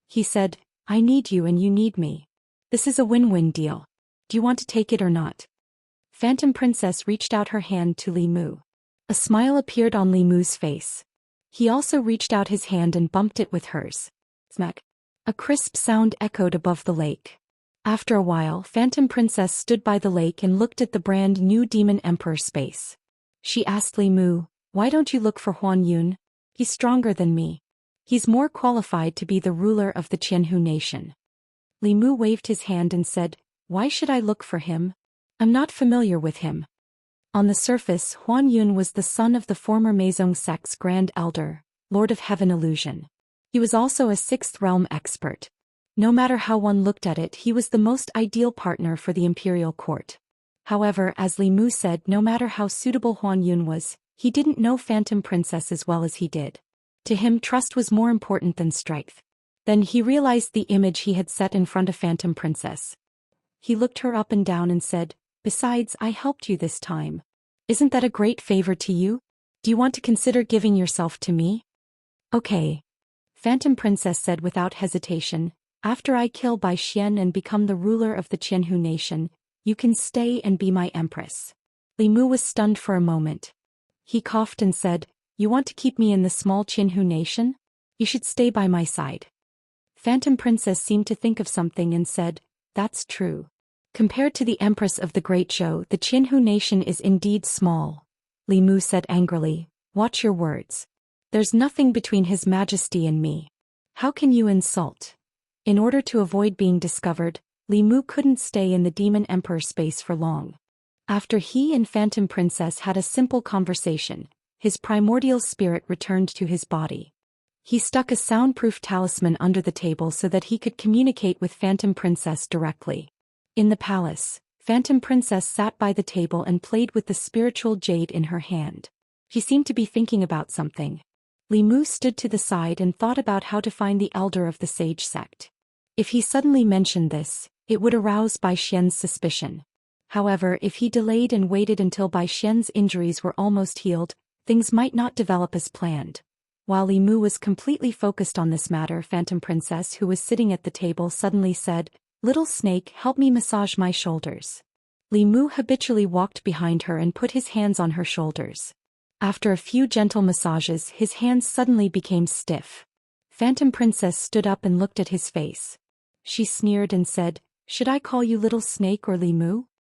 He said, I need you and you need me. This is a win-win deal. Do you want to take it or not? Phantom Princess reached out her hand to Li Mu. A smile appeared on Li Mu's face. He also reached out his hand and bumped it with hers. Smack. A crisp sound echoed above the lake. After a while, Phantom Princess stood by the lake and looked at the brand new Demon Emperor space. She asked Li Mu, why don't you look for Huan Yun? He's stronger than me. He's more qualified to be the ruler of the Qianhu Nation. Li Mu waved his hand and said, why should I look for him? I'm not familiar with him. On the surface, Huan Yun was the son of the former Meizong sect's Grand Elder, Lord of Heaven Illusion. He was also a Sixth Realm expert. No matter how one looked at it, he was the most ideal partner for the Imperial Court. However, as Li Mu said, no matter how suitable Huan Yun was, he didn't know Phantom Princess as well as he did. To him, trust was more important than strength. Then he realized the image he had set in front of Phantom Princess. He looked her up and down and said, besides, I helped you this time. Isn't that a great favor to you? Do you want to consider giving yourself to me? Okay. Phantom Princess said without hesitation, after I kill Bai Xian and become the ruler of the Qianhu Nation, you can stay and be my empress. Li Mu was stunned for a moment. He coughed and said, you want to keep me in the small Qianhu Nation? You should stay by my side. Phantom Princess seemed to think of something and said, that's true. Compared to the Empress of the Great Zhou, the Qianhu Nation is indeed small. Li Mu said angrily, watch your words. There's nothing between His Majesty and me. How can you insult? In order to avoid being discovered, Li Mu couldn't stay in the Demon Emperor space for long. After he and Phantom Princess had a simple conversation, his primordial spirit returned to his body. He stuck a soundproof talisman under the table so that he could communicate with Phantom Princess directly. In the palace, Phantom Princess sat by the table and played with the spiritual jade in her hand. She seemed to be thinking about something. Li Mu stood to the side and thought about how to find the elder of the Sage sect. If he suddenly mentioned this, it would arouse Bai Xian's suspicion. However, if he delayed and waited until Bai Xian's injuries were almost healed, things might not develop as planned. While Li Mu was completely focused on this matter, Phantom Princess, who was sitting at the table, suddenly said, little snake, help me massage my shoulders. Li Mu habitually walked behind her and put his hands on her shoulders. After a few gentle massages, his hands suddenly became stiff. Phantom Princess stood up and looked at his face. She sneered and said, should I call you little snake or Li Mu?